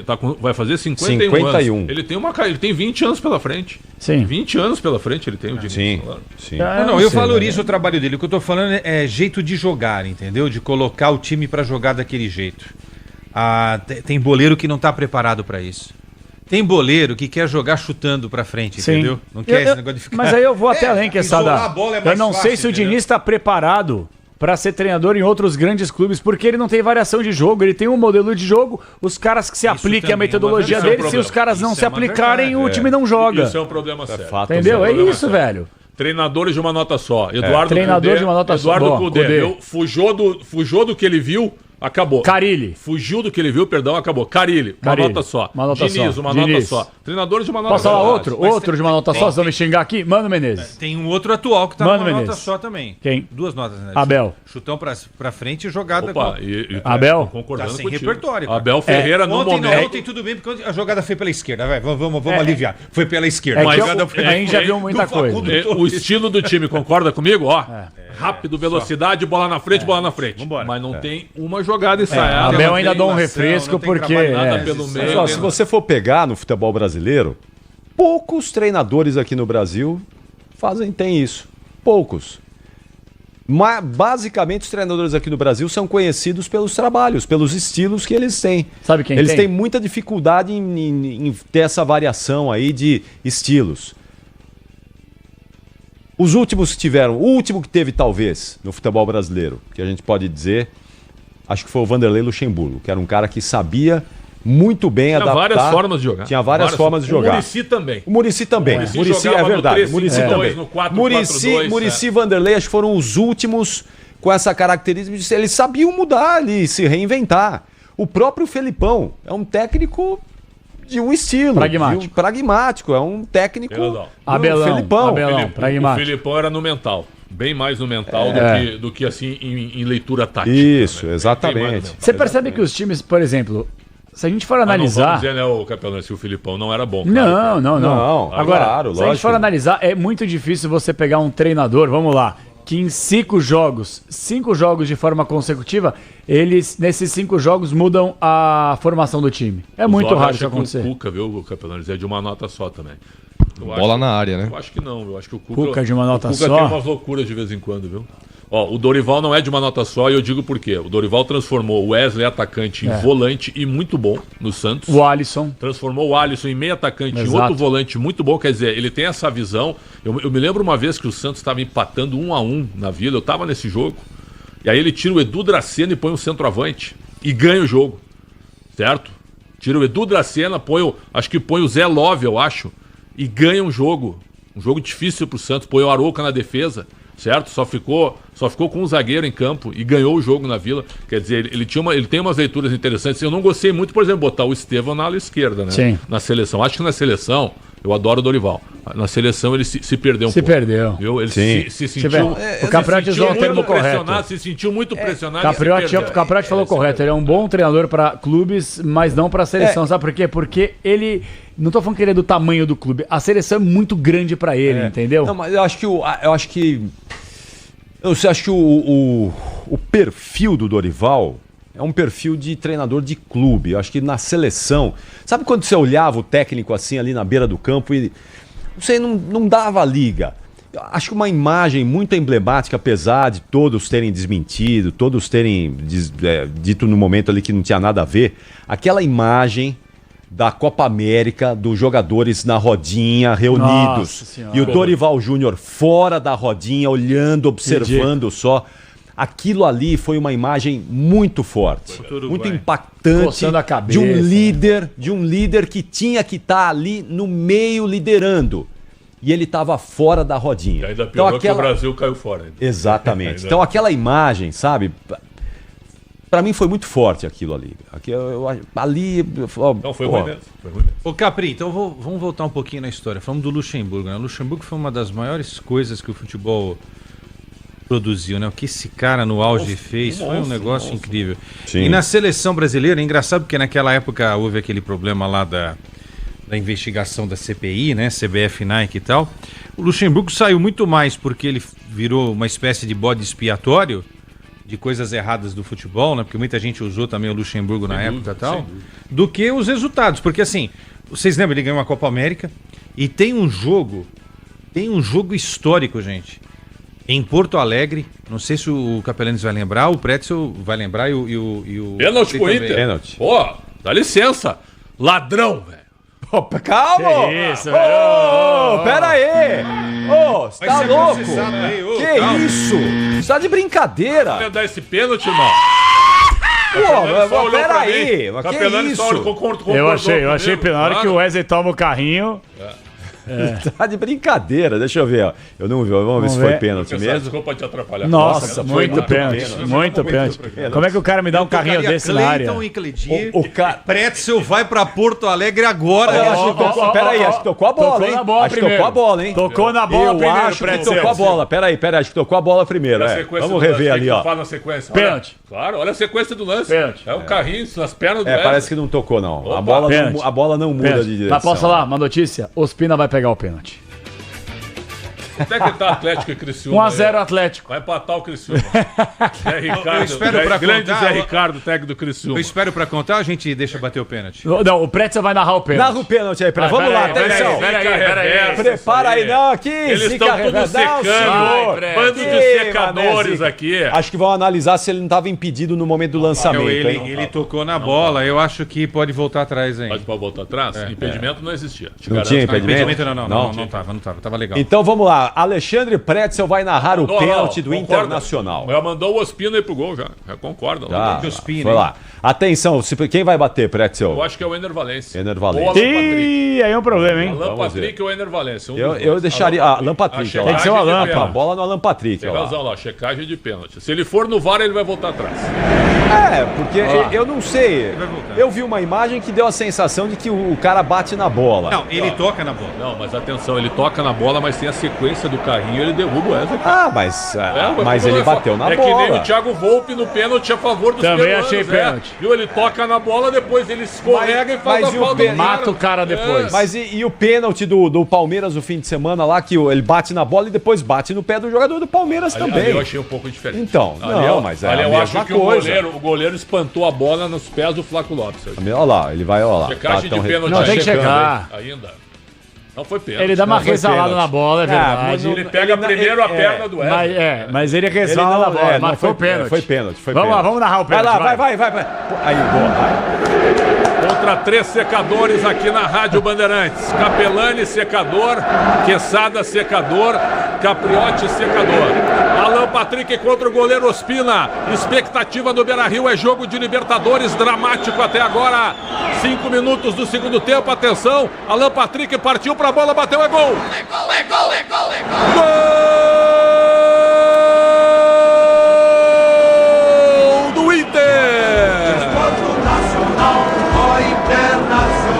Vai fazer 51 51. anos. Ele tem 20 anos pela frente. Sim. 20 anos pela frente ele tem, o Diniz. Sim, Claro. sim. Eu sei, valorizo o trabalho dele. O que eu tô falando é jeito de jogar, entendeu? De colocar o time pra jogar daquele jeito. Tem boleiro que não tá preparado pra isso. Tem boleiro que quer jogar chutando pra frente, Sim. entendeu? Não quer esse negócio de ficar... Mas aí eu vou até além, que isolar a bola é eu mais não sei fácil, se o entendeu? Diniz está preparado para ser treinador em outros grandes clubes, porque ele não tem variação de jogo, ele tem um modelo de jogo, os caras que se apliquem também a metodologia é uma dele, verdade. se os caras não Isso se é uma aplicarem, verdade, o time não joga. Isso é um problema sério. fato. Entendeu? É Zé. isso, velho. Treinadores de uma nota só. Eduardo Treinador Cudê, de uma nota só. Eduardo Boa, Cudê. Cudê. Fujou do que ele viu, Acabou. Carille. Fugiu do que ele viu, perdão, acabou. Carille, uma Carille, nota só. uma nota Diniz, só. uma Diniz. nota só. Treinadores de uma nota Posso só. falar outro de uma nota só? Vocês vão me xingar aqui? Mano Menezes. Tem um outro atual que tá Mano numa nota Menezes. só também. Quem? 2 notas, né? Abel. Chutão pra frente e jogada. Opa, Abel? tô concordando Tá sem contigo. repertório, cara. Abel Ferreira, no Ontem, momento... ontem tudo bem, porque a jogada foi pela esquerda. Vai, vamos aliviar. Foi pela esquerda. É que jogada foi a gente já viu muita coisa. O estilo do time, concorda comigo? Ó, rápido, velocidade, bola na frente, bola na frente. Vambora. Mas não tem uma jogada ensaiada. Abel não ainda tem dá um relação, refresco não tem porque... trabalho, nada é. pelo Mas, meio. ó, se você for pegar no futebol brasileiro, poucos treinadores aqui no Brasil tem isso. Poucos. Mas, basicamente, os treinadores aqui no Brasil são conhecidos pelos trabalhos, pelos estilos que eles têm. Sabe quem eles tem? têm muita dificuldade em ter essa variação aí de estilos. Os últimos que tiveram, o último que teve talvez no futebol brasileiro, que a gente pode dizer, acho que foi o Vanderlei Luxemburgo, que era um cara que sabia muito bem Tinha adaptar. várias formas de jogar. Tinha várias formas de jogar. O Muricy também. O Muricy também. O Muricy Muricy jogava é no verdade. 3-5-2, Muricy também. no 4-4-2, Muricy e Vanderlei acho que foram os últimos com essa característica de eles sabiam mudar ali, se reinventar. O próprio Felipão é um técnico de um estilo. Pragmático. Pragmático. É um técnico Peludão. do Abelão, Felipão. Abelão. pragmático. O Filipão era no mental. Bem mais no mental do que assim em leitura tática. Isso, né? exatamente. Bem mais no mental. Você percebe que os times, por exemplo, se a gente for Mas não analisar... vamos dizer, né, o Capelão, se o Filipão não era bom. Não. Não, Agora, claro, se a gente lógico. for analisar, é muito difícil você pegar um treinador, vamos lá, que em 5 jogos de forma consecutiva, eles, nesses 5 jogos, mudam a formação do time. É muito raro isso acontecer. O Cuca, viu, o Capelão, é de uma nota só também. Bola na área, né? Eu acho que não, eu acho que o Cuca... Cuca de uma nota o Cuca só? tem umas loucuras de vez em quando, viu? Ó, o Dorival não é de uma nota só e eu digo por quê. O Dorival transformou o Wesley atacante em volante e muito bom no Santos. O Alisson. Transformou o Alisson em meio atacante em Exato. outro volante muito bom. Quer dizer, ele tem essa visão. Eu me lembro uma vez que o Santos estava empatando 1-1 na Vila. Eu estava nesse jogo. E aí ele tira o Edu Dracena e põe um centroavante. E ganha o jogo. Certo? Tira o Edu Dracena, acho que põe o Zé Love, eu acho. E ganha um jogo. Um jogo difícil pro Santos. Põe o Arouca na defesa. Certo? Só ficou com um zagueiro em campo e ganhou o jogo na Vila. Quer dizer, ele tem umas leituras interessantes. Eu não gostei muito, por exemplo, botar o Estevão na ala esquerda, né? Sim. Na seleção. Acho que na seleção, eu adoro o Dorival. Na seleção ele se perdeu um pouco. Perdeu. Viu? Ele Sim. se sentiu. O Capriotti usou o termo correto. Se sentiu muito pressionado. e se Capriotti perdeu. falou correto. Ele é um bom treinador para clubes, mas não para a seleção. Sabe por quê? Porque ele... Não tô falando que ele é do tamanho do clube. A seleção é muito grande para ele, entendeu? Não, mas eu acho que o perfil do Dorival é um perfil de treinador de clube. Eu acho que na seleção... Sabe quando você olhava o técnico assim ali na beira do campo e você não dava liga? Eu acho que uma imagem muito emblemática, apesar de todos terem desmentido, todos terem dito no momento ali que não tinha nada a ver, aquela imagem da Copa América, dos jogadores na rodinha, reunidos. Nossa Senhora. E o Dorival Júnior fora da rodinha, olhando, observando só. Aquilo ali foi uma imagem muito forte, muito impactante Coçando a cabeça, de um líder que tinha que estar ali no meio liderando. E ele estava fora da rodinha. E ainda piorou que o Brasil caiu fora. Ainda. Exatamente. Então aquela imagem, sabe? Pra mim foi muito forte aquilo ali. Não, foi ruim mesmo. Ô Capri, então vamos voltar um pouquinho na história. Falamos do Luxemburgo, né? O Luxemburgo foi uma das maiores coisas que o futebol produziu, né? O que esse cara no auge fez foi um negócio incrível. Sim. E na seleção brasileira, é engraçado porque naquela época houve aquele problema lá da investigação da CPI, né? CBF, Nike e tal. O Luxemburgo saiu muito mais porque ele virou uma espécie de bode expiatório de coisas erradas do futebol, né? Porque muita gente usou também o Luxemburgo na época e tal, do que os resultados. Porque assim, vocês lembram, ele ganhou uma Copa América e tem um jogo histórico, gente, em Porto Alegre. Não sei se o Capelanes vai lembrar, o Pretzel vai lembrar e o Pênalti pro Inter. Pênalti. Pô, dá licença. Ladrão, velho. Opa, calma! Que isso, pera aí! Ô, você tá ser louco? processado aí, ô, Que calma. isso? Você tá de brincadeira? Vai dar esse pênalti, irmão. Pô, pera aí! Mas que Capelani isso? só concordou Eu achei comigo. na hora que o Wesley toma o carrinho. Tá de brincadeira, deixa eu ver. Ó. Eu não vi, vamos ver se foi pênalti mesmo. Desculpa te atrapalhar. Nossa, muito pênalti. Muito pênalti. Como é que o cara me dá um carrinho desse na área? Cleiton e Cledir. O cara... Pretzel vai pra Porto Alegre agora. Peraí, acho que tocou a bola, hein? Acho que tocou a bola, hein? Tocou na bola primeiro, acho que tocou a bola. Peraí, acho que tocou a bola primeiro. Vamos rever ali, ó. Fala na sequência. Pênalti. Claro, olha a sequência do lance. Pênalti. É um carrinho nas pernas do Parece que não tocou, não. Opa, a bola não muda de direção. Mas posso falar uma notícia? Ospina vai pegar o pênalti. Até que tá Atlético e Criciúma. 1-0 Atlético. Vai empatar o Criciúma. Zé Ricardo, eu espero pra grande contar, Zé Ricardo, técnico do Criciúma. Eu espero pra contar, a gente deixa bater o pênalti. Não, o Pretzel vai narrar o pênalti. Narra o pênalti aí, vamos lá, atenção. Peraí. Prepara aí, não, aqui. Eles estão tudo secando. Bando de secadores aqui. Acho que vão analisar se ele não estava impedido no momento do lançamento. Ele tocou na bola, eu acho que pode voltar atrás, hein? Pode voltar atrás? Impedimento não existia. Não tinha impedimento? Não tava legal. Então vamos lá, Alexandre Pretzel vai narrar o pênalti do Internacional. Já mandou o Ospina aí pro gol, já concorda. Foi lá. Atenção, quem vai bater, Pretzel? Eu acho que é o Ener Valencia. Ener Valencia. Ih, aí é um problema, hein? Alan Patrick ou Ener Valencia. Eu deixaria... Alan Patrick. Tem que ser o Alan, A bola no Alan Patrick. Tem razão lá, checagem de pênalti. Se ele for no VAR, ele vai voltar atrás. Porque eu não sei. Eu vi uma imagem que deu a sensação de que o cara bate na bola. Não, ele toca na bola. Não, mas atenção, ele toca na bola, mas tem a sequência do carrinho, ele derruba o Wesley. Mas ele bateu na bola. É que nem o Thiago Volpe no pênalti a favor dos Também peruanos, achei pênalti. Viu? Ele toca na bola, depois ele escorrega e faz a falta. Mata o cara depois. Mas e o pênalti do Palmeiras no fim de semana lá, que ele bate na bola e depois bate no pé do jogador do Palmeiras também. Ali eu achei um pouco diferente. Então, mas ali a eu acho mesma que coisa. o goleiro espantou a bola nos pés do Flaco Lopes. Olha lá, ele vai, olha lá. Checagem de pênalti. Não, tem que checar. Ainda. Não foi pênalti. Ele dá uma resalada na bola, é verdade. Ele pega primeiro a perna do Wesley. Mas ele resvala na bola, mas foi pênalti. Foi pênalti. Vamos lá, vamos narrar o pênalti. Vai. Aí, boa, vai. Contra 3 secadores aqui na Rádio Bandeirantes. Capelani, secador. Quesada, secador. Capriotti, secador. Alan Patrick contra o goleiro Ospina. Expectativa do Beira-Rio é jogo de Libertadores dramático até agora. 5 minutos do segundo tempo, atenção. Alan Patrick partiu pra bola, bateu, é gol. Gol do Inter.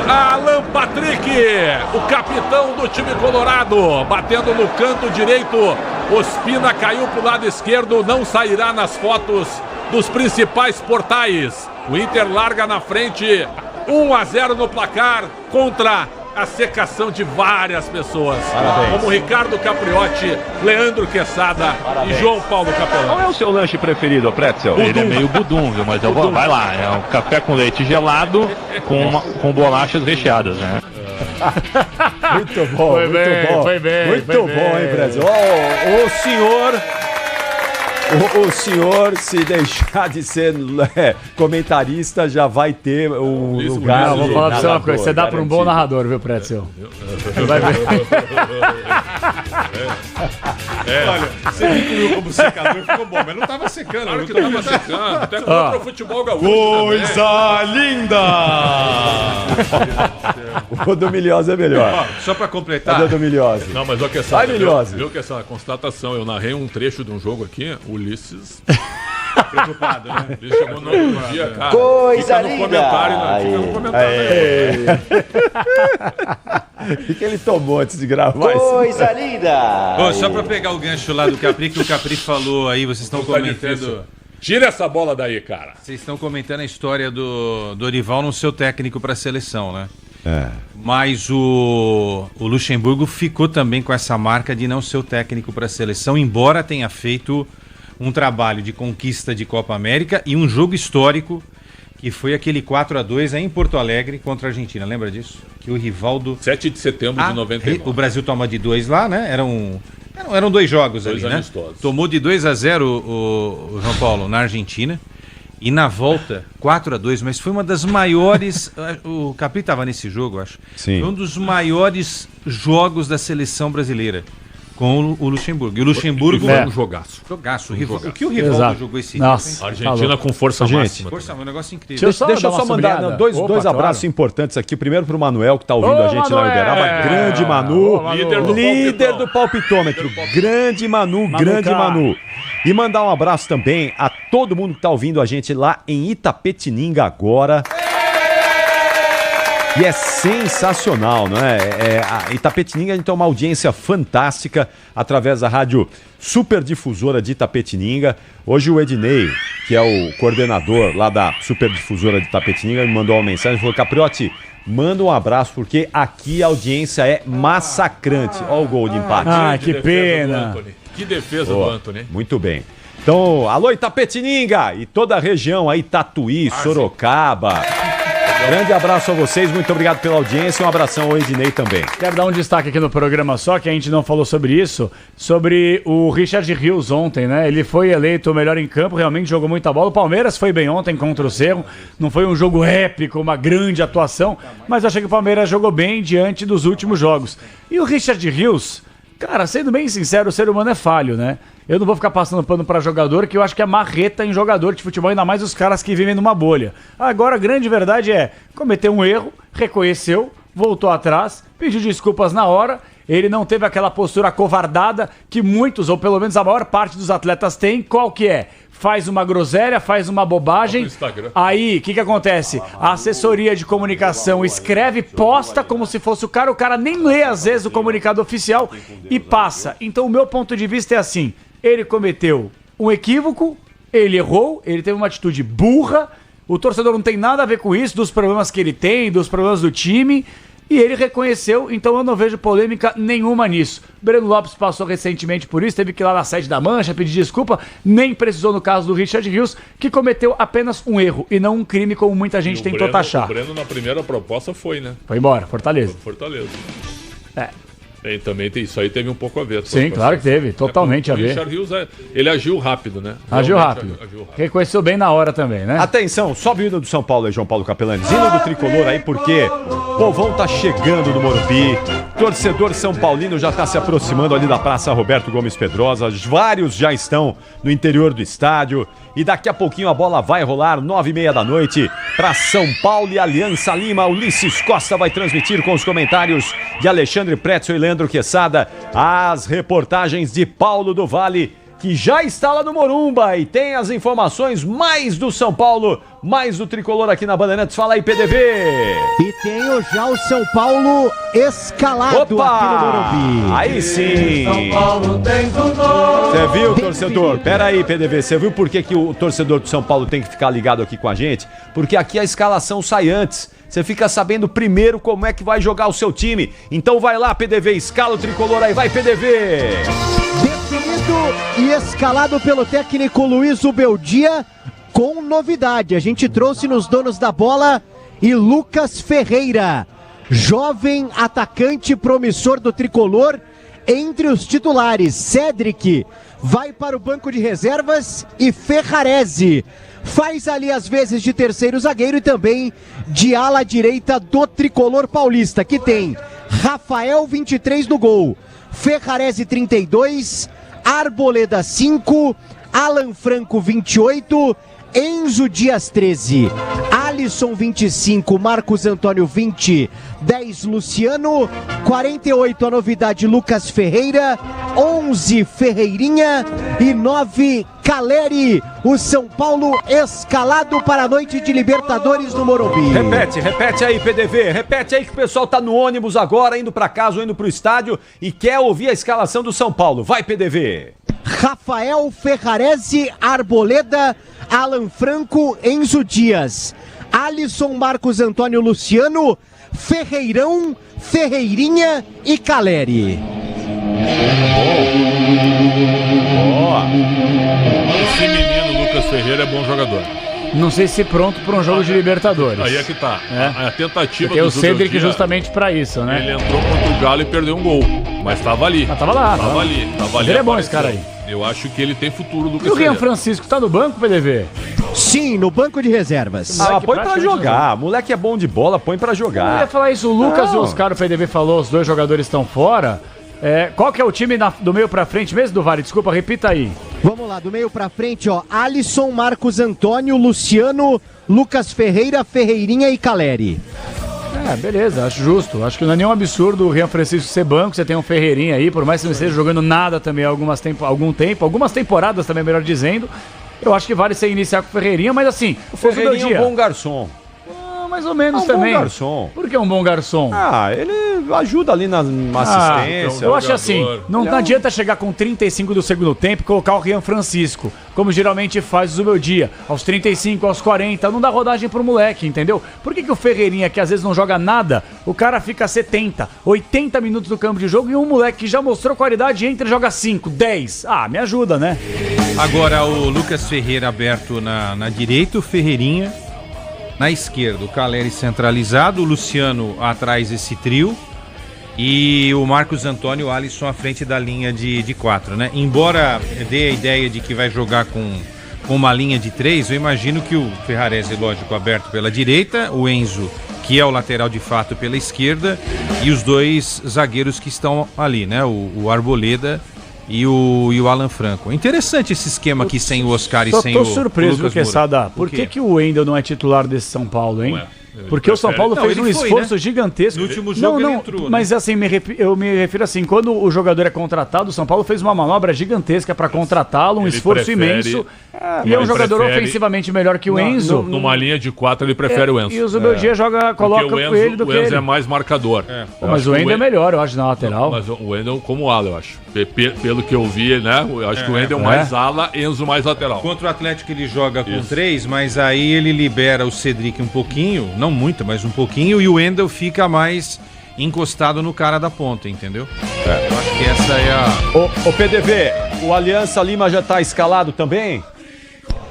Alan Patrick, o capitão do time colorado, batendo no canto direito. Ospina caiu pro lado esquerdo, não sairá nas fotos dos principais portais. O Inter larga na frente, 1-0 no placar contra a secação de várias pessoas. Parabéns. Como Ricardo Capriotti, Leandro Quesada e João Paulo Capelani. Qual é o seu lanche preferido, Pretzel? Ele é meio budum, viu? Mas eu vou, vai lá, é um café com leite gelado com bolachas recheadas, né? Muito bom, Foi bem. Muito bom, hein, Brasil? O senhor, se deixar de ser comentarista, já vai ter o lugar. Não, vou falar pra você uma coisa. Você dá pra um bom narrador, viu, Pretzel? Você vai ver. Olha, você me incluiu como secador, ficou bom, mas não tava secando. Claro que tava secando, até contra o futebol gaúcho. Coisa linda! O do Milhosa é melhor. Só pra completar. Cadê o do Milhosa? Não, mas olha que essa. Vai, Milhosa. Viu que essa constatação? Eu narrei um trecho de um jogo aqui, o Ulisses. Preocupado, né? Ele chegou no outro dia, cara. Coisa fica no linda. comentário, não. Fica no comentário. O que ele tomou antes de gravar Coisa linda! Ô, só pra pegar o gancho lá do Capri, que o Capri falou aí, vocês estão comentando. Tira essa bola daí, cara. Vocês estão comentando a história do Dorival não ser o técnico pra seleção, né? Mas o Luxemburgo ficou também com essa marca de não ser o técnico para a seleção, embora tenha feito um trabalho de conquista de Copa América e um jogo histórico, que foi aquele 4-2 aí em Porto Alegre contra a Argentina. Lembra disso? Que o Rivaldo... 7 de setembro de 99. O Brasil toma de 2 lá, né? Eram 2 jogos ali, né? Amistosos. Tomou de 2-0 o João Paulo na Argentina. E na volta, 4-2, mas foi uma das maiores... O Capri estava nesse jogo, acho. Sim. Foi um dos maiores jogos da seleção brasileira. com o Luxemburgo. E o Luxemburgo foi um jogaço. Jogaço. Jogaço. O que o Rivaldo Exato. jogou esse Nossa. A Argentina com força máxima. Força, um negócio incrível. Deixa eu Deixa eu dar só uma mandar sublinhada. dois Opa, abraços claro. importantes aqui. Primeiro pro Manuel, que tá ouvindo Ô, a gente lá em Uberaba. Manuel! Grande Manu. Ô, Manu. Líder do palpitômetro. Grande Manu, grande cara. Manu. E mandar um abraço também a todo mundo que tá ouvindo a gente lá em Itapetininga agora. E é sensacional, não é? A Itapetininga, a gente tem uma audiência fantástica através da rádio Superdifusora de Itapetininga. Hoje o Ednei, que é o coordenador lá da Superdifusora de Itapetininga, me mandou uma mensagem e falou: Capriotti, manda um abraço porque aqui a audiência é massacrante. Olha o gol de empate. Ah, Que que defesa pena. do Antony. Que defesa do Antony. Muito bem. Então, alô Itapetininga e toda a região aí, Tatuí, Sorocaba. Grande abraço a vocês, muito obrigado pela audiência e um abração ao Ednei também. Quero dar um destaque aqui no programa só, que a gente não falou sobre isso, sobre o Richard Rios ontem, né? Ele foi eleito o melhor em campo, realmente jogou muita bola. O Palmeiras foi bem ontem contra o Cerro, não foi um jogo épico, uma grande atuação, mas eu achei que o Palmeiras jogou bem diante dos últimos jogos. E o Richard Rios, cara, sendo bem sincero, o ser humano é falho, né? Eu não vou ficar passando pano pra jogador, que eu acho que é marreta em jogador de futebol, ainda mais os caras que vivem numa bolha. Agora, a grande verdade é, cometeu um erro, reconheceu, voltou atrás, pediu desculpas na hora, ele não teve aquela postura acovardada que muitos, ou pelo menos a maior parte dos atletas tem. Qual que é? Faz uma groselha, faz uma bobagem, aí, o que acontece? A assessoria de comunicação escreve, posta como se fosse o cara nem lê às vezes o comunicado oficial e passa. Então o meu ponto de vista é assim, ele cometeu um equívoco, ele errou, ele teve uma atitude burra, o torcedor não tem nada a ver com isso, dos problemas que ele tem, dos problemas do time, e ele reconheceu, então eu não vejo polêmica nenhuma nisso. Breno Lopes passou recentemente por isso, teve que ir lá na sede da Mancha pedir desculpa, nem precisou no caso do Richard Rios, que cometeu apenas um erro e não um crime como muita gente tentou taxar. O Breno na primeira proposta foi, né? Foi embora, Fortaleza. Fortaleza. É. E também isso aí teve um pouco a ver. Sim, claro que teve, totalmente a ver. O Richard Rios, ele agiu rápido, né? Agiu Realmente rápido. Reconheceu bem na hora também, né? Atenção, sobe o hino do São Paulo aí, João Paulo Capelani. Hino do Tricolor aí, porque o povão tá chegando no Morumbi. Torcedor São Paulino já tá se aproximando ali da Praça Roberto Gomes Pedrosa. Vários já estão no interior do estádio. E daqui a pouquinho a bola vai rolar, 9h30 da noite, para São Paulo e Aliança Lima. Ulisses Costa vai transmitir com os comentários de Alexandre Pretzel e Leandro Quesada as reportagens de Paulo do Vale, que já está lá no Morumba e tem as informações mais do São Paulo, mais do Tricolor aqui na Bandeirantes. Fala aí, PDV! E tenho já o São Paulo escalado aqui no Morumbi. Aí sim! Você viu, torcedor? Pera aí, PDV, você viu por que o torcedor do São Paulo tem que ficar ligado aqui com a gente? Porque aqui a escalação sai antes. Você fica sabendo primeiro como é que vai jogar o seu time. Então vai lá, PDV, escala o Tricolor aí, vai, PDV! Definido e escalado pelo técnico Luiz Ubeldia, com novidade. A gente trouxe nos donos da bola e Lucas Ferreira, jovem atacante promissor do Tricolor, entre os titulares. Cédric vai para o banco de reservas e Ferrarese faz ali as vezes de terceiro zagueiro e também de ala direita do Tricolor paulista, que tem Rafael 23 no gol, Ferrarese 32, Arboleda 5, Alan Franco 28, Enzo Dias 13, Alisson 25, Marcos Antônio 20, 10 Luciano, 48 a novidade Lucas Ferreira, 11 Ferreirinha e 9 Caleri. O São Paulo escalado para a noite de Libertadores no Morumbi. Repete aí, PDV, repete aí que o pessoal tá no ônibus agora, indo pra casa ou indo pro estádio e quer ouvir a escalação do São Paulo. Vai, PDV! Rafael, Ferrarese, Arboleda, Alan Franco, Enzo Dias, Alisson, Marcos Antônio, Luciano, Ferreirão, Ferreirinha e Caleri. Esse menino Lucas Ferreira é bom jogador. Não sei se pronto para um jogo de Libertadores. Aí é que tá. A tentativa Porque do o Cedric Ubeldia, justamente para isso, né? ele entrou contra o Galo e perdeu um gol. Mas tava ali. Ah, tava lá. Tava ali. Ele é bom, esse cara aí. Eu acho que ele tem futuro, Lucas E o Rian Ferreira. Francisco tá no banco, PDV? Sim, no banco de reservas. Ah, Moleque põe pra praticamente jogar. Moleque é bom de bola, põe pra Eu ia jogar. falar isso, o Lucas Não. e o Oscar, o PDV falou, os dois jogadores estão fora. Qual que é o time do meio pra frente mesmo, do Vale? Desculpa, repita aí. Vamos lá, do meio pra frente, ó. Alisson, Marcos Antônio, Luciano, Lucas Ferreira, Ferreirinha e Caleri. Beleza, acho justo. Acho que não é nenhum absurdo o Rian Francisco ser banco. Você tem um Ferreirinha aí, por mais que não esteja jogando nada também há algumas temporadas também, melhor dizendo. Eu acho que vale você iniciar com o Ferreirinha, mas assim... O Ferreirinha é um bom garçom. Mais ou menos É também. um bom garçom. Por que um bom garçom? Ele ajuda ali na assistência. Eu acho assim, não adianta chegar com 35 do segundo tempo e colocar o Rian Francisco, como geralmente faz o Zubeldia, aos 35, aos 40, não dá rodagem pro moleque, entendeu? Por que o Ferreirinha, que às vezes não joga nada, o cara fica 70, 80 minutos no campo de jogo e um moleque que já mostrou qualidade entra e joga 5, 10? Me ajuda, né? Agora o Lucas Ferreira aberto na direita, o Ferreirinha na esquerda, o Caleri centralizado, o Luciano atrás desse trio e o Marcos Antônio e o Alisson à frente da linha de 4, né? Embora dê a ideia de que vai jogar com uma linha de 3, eu imagino que o Ferrarese, lógico, aberto pela direita, o Enzo, que é o lateral de fato, pela esquerda, e os dois zagueiros que estão ali, né? O Arboleda e o Alan Franco. Interessante esse esquema aqui sem o Oscar e sem o Tô surpreso, Lucas Quesada. Por que o Wendel não é titular desse São Paulo, hein? Porque o São Paulo fez um esforço gigantesco. No último jogo ele entrou, mas né? assim, eu me refiro assim, quando o jogador é contratado, o São Paulo fez uma manobra gigantesca para contratá-lo, um esforço imenso. E é um jogador ofensivamente melhor que o Enzo. Numa linha de 4 ele prefere o Enzo. E o Zubeldia coloca o Enzo, ele do que o Enzo ele. é mais marcador. Mas o Wendel é melhor, eu acho, na lateral. Mas o Wendel como ala, eu acho. Pelo que eu vi, né? Eu acho que o Wendel mais ala, Enzo mais lateral. Contra o Atlético ele joga com 3, mas aí ele libera o Cedric um pouquinho, não muito, mas um pouquinho, e o Wendel fica mais encostado no cara da ponta, entendeu? Eu acho que essa é a... Ô PDV, o Aliança Lima já tá escalado também?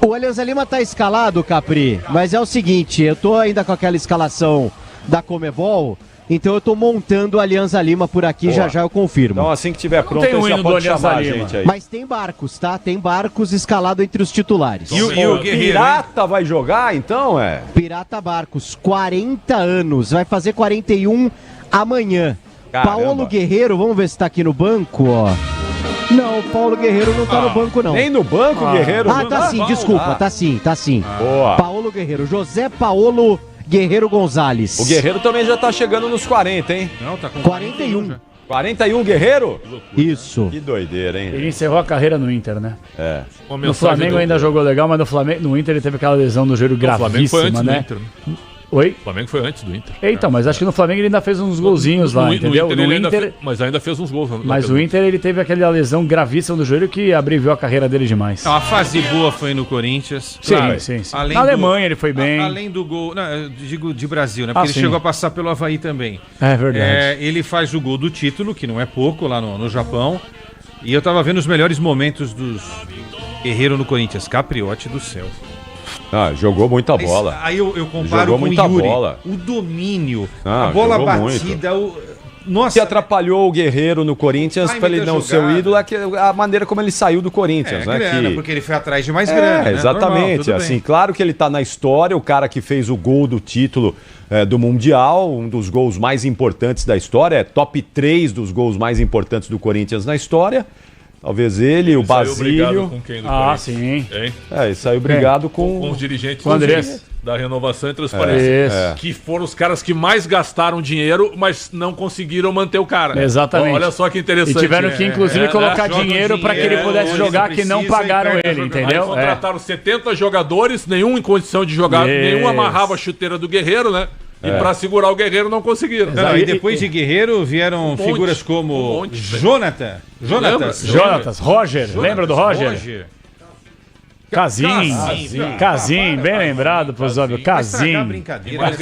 O Alianza Lima tá escalado, Capri, mas é o seguinte, eu tô ainda com aquela escalação da Comebol, então eu tô montando a Alianza Lima por aqui, já eu confirmo. Então assim que tiver pronto, tem um você já hino do pode Alianza chamar a Lima. gente aí. Mas tem barcos, tá? Tem barcos escalado entre os titulares. E o Guerreiro, Pirata vai jogar, então, Pirata Barcos, 40 anos, vai fazer 41 amanhã. Caramba. Paulo Guerreiro, vamos ver se tá aqui no banco, ó. Não, o Paulo Guerreiro não tá no banco, não. Nem no banco, Guerreiro? Tá sim, desculpa, tá sim. Boa. Paulo Guerreiro, José Paulo Guerreiro Gonzalez. O Guerreiro também já tá chegando nos 40, hein? Não, tá com 41. já. 41 Guerreiro? Isso. Que doideira, hein? Ele encerrou a carreira no Inter, né? É. No Flamengo ainda jogou legal, mas no Inter ele teve aquela lesão no joelho O Flamengo foi gravíssima, antes né? do Inter. Oi? O Flamengo foi antes do Inter. Então, mas acho que no Flamengo ele ainda fez uns golzinhos lá, entendeu? No Inter, mas ainda fez uns gols. Mas o Inter ele teve aquela lesão gravíssima no joelho que abreviou a carreira dele demais. Não, a fase boa foi no Corinthians. Sim, Claro, sim. além Na do- Alemanha ele foi bem. Além do gol, não, eu digo de Brasil, né? Porque ele sim. chegou a passar pelo Avaí também. É verdade. Ele faz o gol do título, que não é pouco, lá no Japão. E eu tava vendo os melhores momentos dos Guerreiro no Corinthians. Capriote do céu. Jogou muita bola. Aí eu comparo Jogou com muita o Yuri. bola. O domínio, Ah, a bola jogou batida, Nossa, O que atrapalhou o Guerreiro no Corinthians Ai, para ele muita não ser o jogada. ídolo é que a maneira como ele saiu do Corinthians, né? grana, porque ele foi atrás de mais É, grana, né? exatamente. Normal, tudo Assim, bem. claro que ele tá na história, o cara que fez o gol do título do Mundial, um dos gols mais importantes da história, é top 3 dos gols mais importantes do Corinthians na história. Talvez ele, o Saiu brigado Basílio. com quem do Ah, Corinthians? sim. Hein? Ele saiu brigado Com os dirigentes Com o Andrés. da Renovação e Transparência. Isso. Que foram os caras que mais gastaram dinheiro, mas não conseguiram manter o cara. Exatamente. Olha só que E interessante. tiveram que, inclusive, colocar jogam dinheiro para que ele dinheiro, pudesse onde jogar, se que não precisa, pagaram e pega ele, jogador. Aí entendeu? contrataram 70 jogadores, nenhum em condição de jogar, Isso. nenhum amarrava a chuteira do Guerreiro, né? E pra segurar o Guerreiro não conseguiram. Não, e E- depois de Guerreiro vieram monte, figuras como um monte, velho. Jonatas. Lembra? Jonatas, Roger, lembra do Roger? Casim, bem lembrado, Prosóvio, Vai estragar a Casim. brincadeira. Mais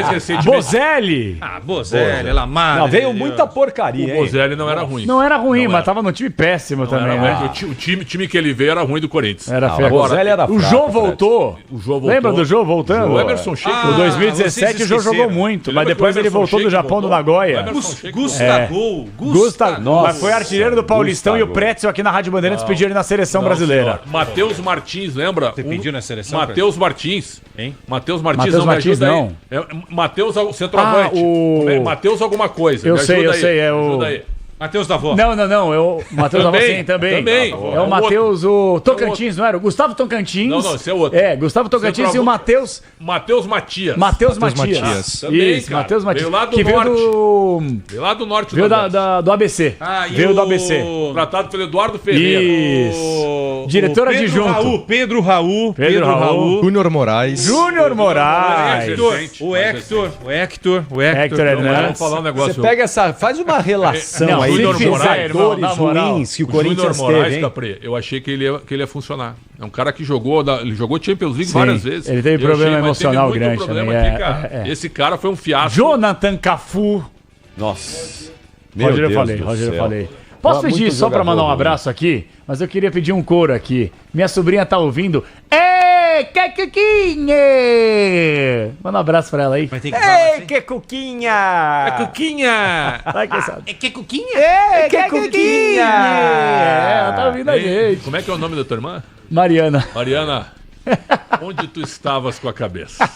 recentemente, Bozelli! Ah, Bozelli, Lamar. Não, veio muita porcaria, o hein? Bozelli não era ruim. Não era ruim, Não mas era. tava no time péssimo Não também, era né? ruim. O time que ele veio era ruim do Corinthians. Era Não, feio. o Bozelli era O fraco, Jô Fred. voltou. O Jô voltou. Lembra do Jô voltando? O Emerson Sheik. O 2017 o vocês Jô jogou esqueceram. muito, Você mas lembra depois que o ele Emerson voltou do Sheik Japão, do voltou? Nagoya. O Emerson Sheik Gustavo. Gustavo, mas foi artilheiro do Paulistão e o Gustavo. Pretzel aqui na Rádio Bandeirantes pediu ele na seleção brasileira. Matheus Martins, lembra? Você pediu na seleção? Matheus Martins. Hein? Matheus Martins, Matheus não me Martins, ajuda não. aí. Matheus, centroavante. Ah, o- Matheus alguma coisa. Eu me sei, ajuda eu aí, sei, é me o... ajuda aí. Matheus Davó. Não. O Matheus Davó, sim, também. É o Matheus, o Tocantins, não era? O Gustavo Tocantins. Não, esse é outro. Gustavo Tocantins e o Matheus... Matheus Matias. Matheus Matias. Também, Isso, cara. Matheus Matias. Veio lá do que norte. Veio lá do norte do ABC. Veio do ABC. Tratado pelo Eduardo Ferreira. Isso. Diretor adjunto. Pedro Raul. Júnior Moraes. O Hector Hernandes. Vamos falar um negócio. Você pega faz uma relação Não, aí se de fizer, jogadores irmão, na moral. ruins que o Júnior Corinthians Moraes, teve, hein? Capri, eu achei que ele ia funcionar. É um cara que ele jogou Champions League Sim, várias vezes. ele teve Eu problema mas emocional teve muito grande problema também, aqui, cara. Esse cara foi um fiasco. Jonathan Cafu. Nossa. Roger, eu falei. Posso pedir só pra mandar um abraço aqui? Mas eu queria pedir um coro aqui. Minha sobrinha tá ouvindo. Ê, que cuquinha! Manda um abraçsso pra ela aí. Vai ter que falar assim. Que cuquinha! Cuquinha! Vai que sabe. Que cuquinha? Que cuquinha! Ela tá ouvindo a gente. Como é que é o nome da tua irmã? Mariana. Mariana, onde tu estavas com a cabeça?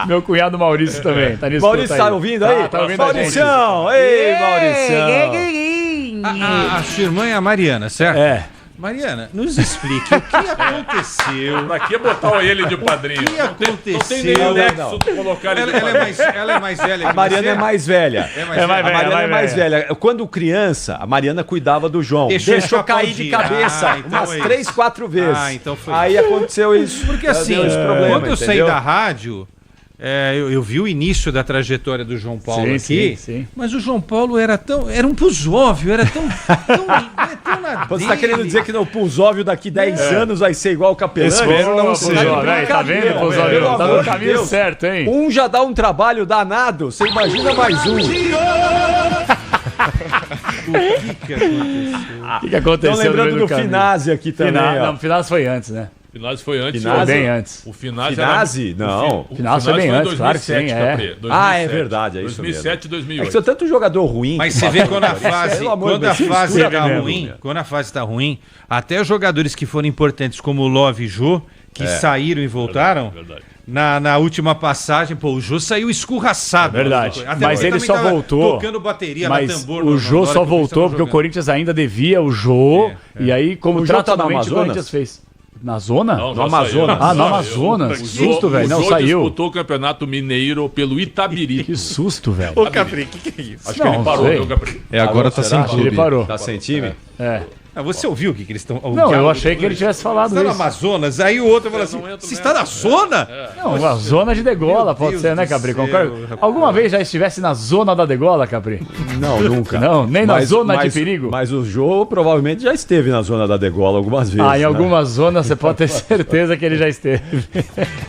Meu cunhado Maurício também. Tá nisso. Maurício tá ouvindo aí? Tá ouvindo a gente. Mauricião! Ei, Mauricião! A sua irmã é a Mariana, certo? É. Mariana, nos explique o que aconteceu. Pra que botar ele de padrinho? O que Não tem aconteceu? nenhum nexo Não. tu colocar ele de Ela padrinho. é mais velha A que Mariana você? é mais velha. É mais É velha. mais A Mariana é mais velha. velha. Quando criança, a Mariana cuidava do João. Deixou Deixou cair de escapar um dia. cabeça Ah, então umas é 3, 4 vezes. Ah, então foi Aí aconteceu isso. Porque assim, Deu esse problema, quando eu saí entendeu? da rádio, eu vi o início da trajetória do João Paulo aqui, sim. mas o João Paulo era um pusóvio, era tão na Você tá dele. querendo dizer que no Pulsóvio daqui 10 anos vai ser igual o Capelani? Espero não Puzóvio, ser. aí, tá vendo, Puzóvio? Pelo Tá amor no de caminho Deus. certo, hein? Um já dá um trabalho danado, você imagina mais um. O que aconteceu? O que aconteceu? Estão lembrando no meio do caminho? Finazzi aqui também. ó. Não, Finazzi foi antes, né? Finazzi foi antes. Finazzi? Foi bem antes. O Finazzi Finazzi? Não. O Finazzi foi bem em antes, claro que sim, 2007, é. Capri, 2007. Ah, é verdade, é isso 2007 e É que 2008. são tanto jogador ruim. Mas que você vê passou quando a por isso. fase, Pelo amor de quando a Deus, você fase mistura tá mesmo, ruim, meu. quando a fase tá ruim, até os jogadores que foram importantes como o Love e Jô, que saíram e voltaram, Verdade. na última passagem, o Jô saiu escorraçado. Verdade. Até Mas porque ele também só tava voltou. tocando bateria Mas na tambor. o Jô só na hora que voltou estavam porque o jogando. Corinthians ainda devia o Jô. E aí, como O Jô tá no tradicionalmente o Amazonas? Corinthians fez. Na zona? Não, No já Amazonas. saiu. Ah, no Saiu. Amazonas. O Que susto, velho. O Não, Jô saiu. disputou o Campeonato Mineiro pelo Itabiri. Que susto, velho. Ô, Capri, o que é isso? Acho que ele Não, parou, sei. viu, Capri? Agora tá sem Acho que clube. ele parou. Tá sem time? É. Ah, você ouviu o que eles estão... Não, eu achei que ele tivesse falado Você tá no isso. Amazonas, aí o outro fala assim, não entra você mesmo. está na zona? Não, a zona de degola pode Deus ser, né, do Capri? céu, Concorda? rapaz. Alguma vez já estivesse na zona da degola, Capri? Não, nunca. Não, nem na zona de perigo? Mas o Jô provavelmente já esteve na zona da degola algumas vezes. Ah, em né? algumas zonas você pode ter certeza que ele já esteve.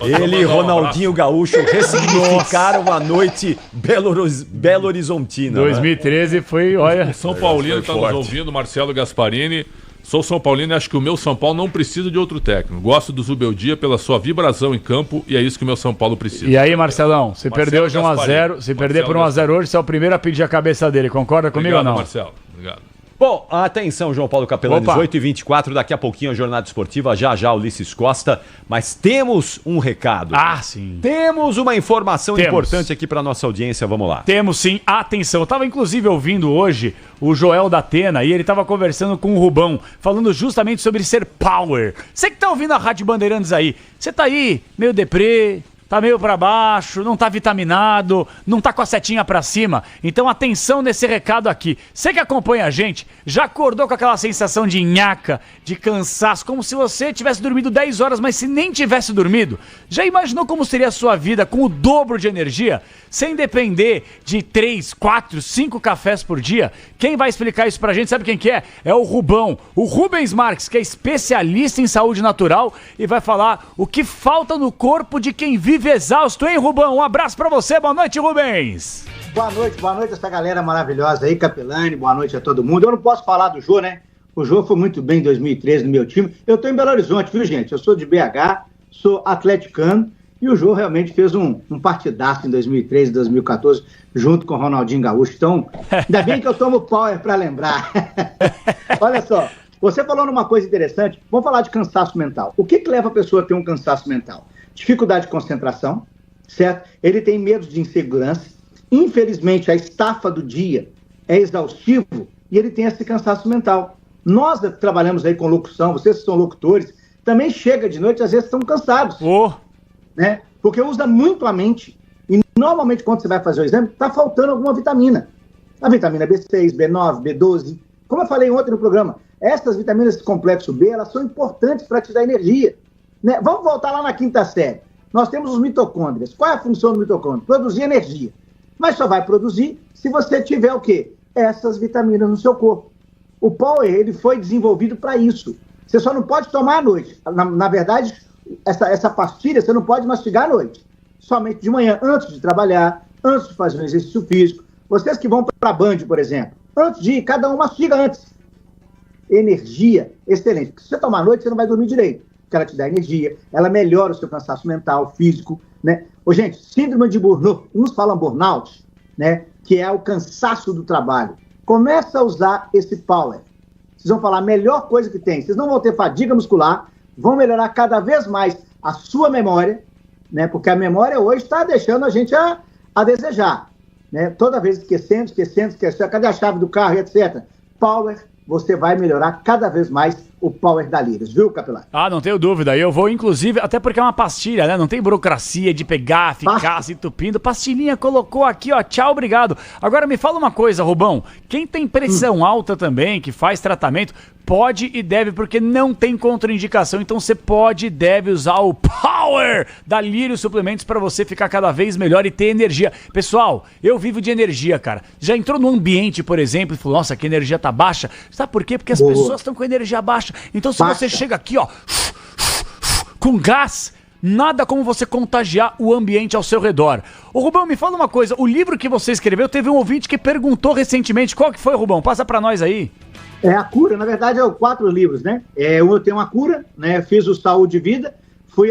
Ele e Ronaldinho Gaúcho ressignificaram a noite Belo Horizontina. né? 2013 foi, olha... São Paulino foi está nos forte. ouvindo, Marcelo Gasparini. Sou São Paulino e acho que o meu São Paulo não precisa de outro técnico. Gosto do Zubeldia pela sua vibração em campo e é isso que o meu São Paulo precisa. E aí, Marcelão, se Marcelo perdeu de 1 a 0, Gasparini. se perder por Marcelo 1 a 0 hoje, você é o primeiro a pedir a cabeça dele. Concorda comigo Obrigado, ou não? Marcelo. Obrigado. Bom, atenção, João Paulo Capelani, Opa. 18h24, daqui a pouquinho a Jornada Esportiva, já Ulisses Costa, mas temos um recado. Ah, sim. Temos uma informação Temos. importante aqui para nossa audiência, vamos lá. Temos sim, atenção. Eu tava inclusive ouvindo hoje o Joel da Atena e ele tava conversando com o Rubão, falando justamente sobre ser power. Você que tá ouvindo a Rádio Bandeirantes aí, você tá aí meio deprê, tá meio pra baixo, não tá vitaminado, não tá com a setinha pra cima. Então atenção nesse recado aqui. Você que acompanha a gente, já acordou com aquela sensação de nhaca, de cansaço, como se você tivesse dormido 10 horas, mas se nem tivesse dormido? Já imaginou como seria a sua vida com o dobro de energia? Sem depender de 3, 4, 5 cafés por dia? Quem vai explicar isso pra gente, sabe quem que é? É o Rubão, o Rubens Marques, que é especialista em saúde natural e vai falar o que falta no corpo de quem vive exausto, hein, Rubão? Um abraço pra você, boa noite, Rubens! Boa noite essa galera maravilhosa aí, Capelani, boa noite a todo mundo. Eu não posso falar do Jô, né? O Jô foi muito bem em 2013 no meu time. Eu tô em Belo Horizonte, viu, gente? Eu sou de BH, sou atleticano, e o Jô realmente fez um partidaço em 2013 e 2014, junto com o Ronaldinho Gaúcho. Então, ainda bem que eu tomo power para lembrar. Olha só, você falou numa coisa interessante, vamos falar de cansaço mental. O que leva a pessoa a ter um cansaço mental? Dificuldade de concentração, certo? Ele tem medo de insegurança. Infelizmente, a estafa do dia é exaustivo e ele tem esse cansaço mental. Nós trabalhamos aí com locução, vocês que são locutores, também chega de noite, às vezes estão cansados. Né? Porque usa muito a mente. E normalmente quando você vai fazer o exame, está faltando alguma vitamina. A vitamina B6, B9, B12. Como eu falei ontem no programa, essas vitaminas do complexo B, elas são importantes para te dar energia. Né? Vamos voltar lá na 5ª série. Nós temos os mitocôndrias. Qual é a função do mitocôndrio? Produzir energia. Mas só vai produzir se você tiver o quê? Essas vitaminas no seu corpo. O Power, ele foi desenvolvido para isso. Você só não pode tomar à noite. Na verdade, essa pastilha você não pode mastigar à noite. Somente de manhã, antes de trabalhar, antes de fazer um exercício físico. Vocês que vão para a Band, por exemplo, antes de ir, cada um mastiga antes. Energia, excelente. Porque se você tomar à noite, você não vai dormir direito. Porque ela te dá energia, ela melhora o seu cansaço mental, físico, né? Ô, gente, síndrome de burnout, uns falam burnout, né? Que é o cansaço do trabalho. Começa a usar esse Power. Vocês vão falar a melhor coisa que tem. Vocês não vão ter fadiga muscular, vão melhorar cada vez mais a sua memória, né? Porque a memória hoje está deixando a gente a desejar, né? Toda vez esquecendo, cadê a chave do carro e etc. Power, você vai melhorar cada vez mais o Power da Lírios, viu, Capelani? Ah, não tenho dúvida. Eu vou, inclusive, até porque é uma pastilha, né? Não tem burocracia de pegar, ficar se entupindo. Pastilhinha, colocou aqui, ó. Tchau, obrigado. Agora me fala uma coisa, Rubão. Quem tem pressão alta também, que faz tratamento, pode e deve, porque não tem contraindicação. Então você pode e deve usar o Power da Lírios Suplementos para você ficar cada vez melhor e ter energia. Pessoal, eu vivo de energia, cara. Já entrou no ambiente, por exemplo, e falou, nossa, que energia tá baixa. Sabe por quê? Porque as pessoas estão com energia baixa. Então se você chega aqui, ó, com gás, nada como você contagiar o ambiente ao seu redor. Ô Rubão, me fala uma coisa, o livro que você escreveu, teve um ouvinte que perguntou recentemente, qual que foi, Rubão? Passa pra nós aí. É a cura, na verdade, é 4 livros, né? Eu tenho uma cura, né? Fiz o Saúde e Vida,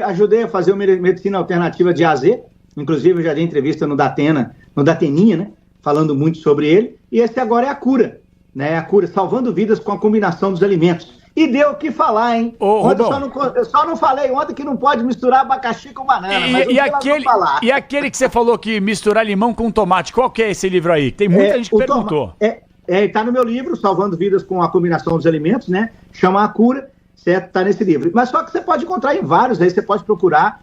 ajudei a fazer uma medicina alternativa de A a Z, inclusive eu já dei entrevista no Dateninha, né? Falando muito sobre ele, e esse agora é a cura, né? A cura, salvando vidas com a combinação dos alimentos. E deu o que falar, hein? Eu só não falei ontem que não pode misturar abacaxi com banana. E aquele que você falou que misturar limão com tomate, qual que é esse livro aí? Tem muita gente que perguntou. Tá no meu livro, Salvando Vidas com a Combinação dos Alimentos, né? Chama A Cura, certo? Tá nesse livro. Mas só que você pode encontrar em vários, aí você pode procurar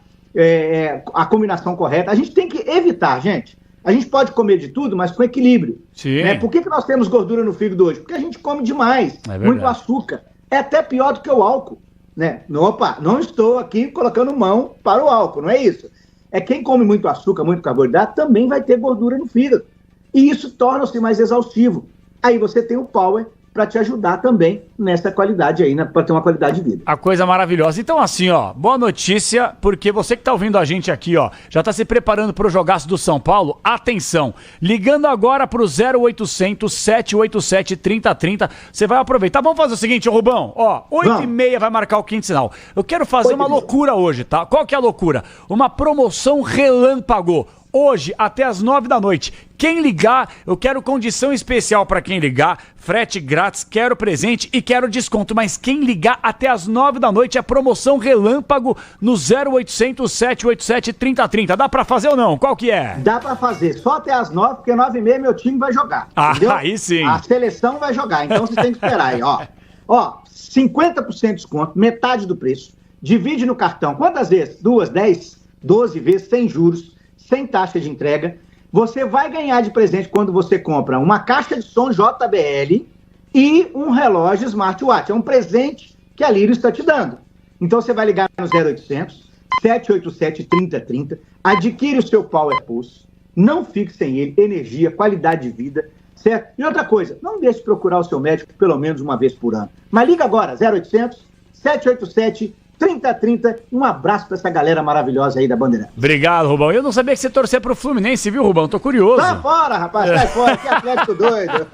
a combinação correta. A gente tem que evitar, gente. A gente pode comer de tudo, mas com equilíbrio. Sim. Né? Por que nós temos gordura no fígado hoje? Porque a gente come demais, muito açúcar. É até pior do que o álcool, né? Opa, não estou aqui colocando mão para o álcool, não é isso. É quem come muito açúcar, muito carboidrato, também vai ter gordura no fígado. E isso torna-se mais exaustivo. Aí você tem o Power para te ajudar também nessa qualidade aí, né? Para ter uma qualidade de vida. A coisa maravilhosa. Então assim, ó, boa notícia, porque você que tá ouvindo a gente aqui, ó, já tá se preparando pro jogaço do São Paulo, atenção, ligando agora pro 0800 787 3030, você vai aproveitar. Vamos fazer o seguinte, Rubão, ó, 8h30 vai marcar o quinto sinal. Eu quero fazer uma loucura hoje, tá? Qual que é a loucura? Uma promoção relâmpago. Hoje, até as 9 da noite. Quem ligar, eu quero condição especial para quem ligar, frete grátis, quero presente e quero desconto. Mas quem ligar até as 9 da noite é promoção relâmpago no 0800 787 3030. Dá para fazer ou não? Qual que é? Dá para fazer, só até as 9, porque 9h30 meu time vai jogar. Entendeu? Aí sim. A seleção vai jogar, então você tem que esperar aí, ó. Ó, 50% de desconto, metade do preço. Divide no cartão. Quantas vezes? 2, 10, 12 vezes, sem juros, sem taxa de entrega. Você vai ganhar de presente quando você compra uma caixa de som JBL e um relógio smartwatch. É um presente que a Lírios está te dando. Então você vai ligar no 0800 787 3030, adquire o seu Power Pulse, não fique sem ele, energia, qualidade de vida, certo? E outra coisa, não deixe de procurar o seu médico pelo menos uma vez por ano. Mas liga agora, 0800 787 3030, um abraço pra essa galera maravilhosa aí da Bandeirante. Obrigado, Rubão. Eu não sabia que você torcia pro Fluminense, viu, Rubão? Tô curioso. Sai fora, rapaz, sai fora, que Atlético doido.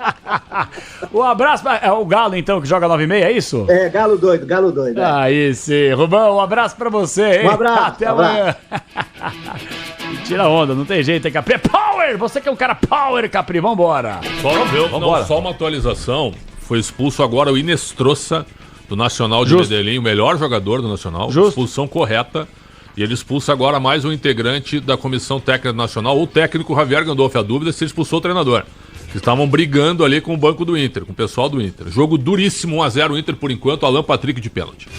Um abraço pra... É o Galo, então, que joga 9h30, é isso? É, Galo doido. Aí sim. Rubão, um abraço pra você, hein? Um abraço. Até amanhã. Tira onda, não tem jeito, hein, Capri? Power! Você que é um cara power, Capri, vambora. Só uma atualização. Foi expulso agora o Inestrosa do Nacional de Medellín, o melhor jogador do Nacional. Expulsão correta. E ele expulsa agora mais um integrante da Comissão Técnica Nacional, o técnico Javier Gandolfi. A dúvida é se ele expulsou o treinador. que estavam brigando ali com o banco do Inter, com o pessoal do Inter. Jogo duríssimo, 1-0 Inter por enquanto, Alan Patrick de pênalti.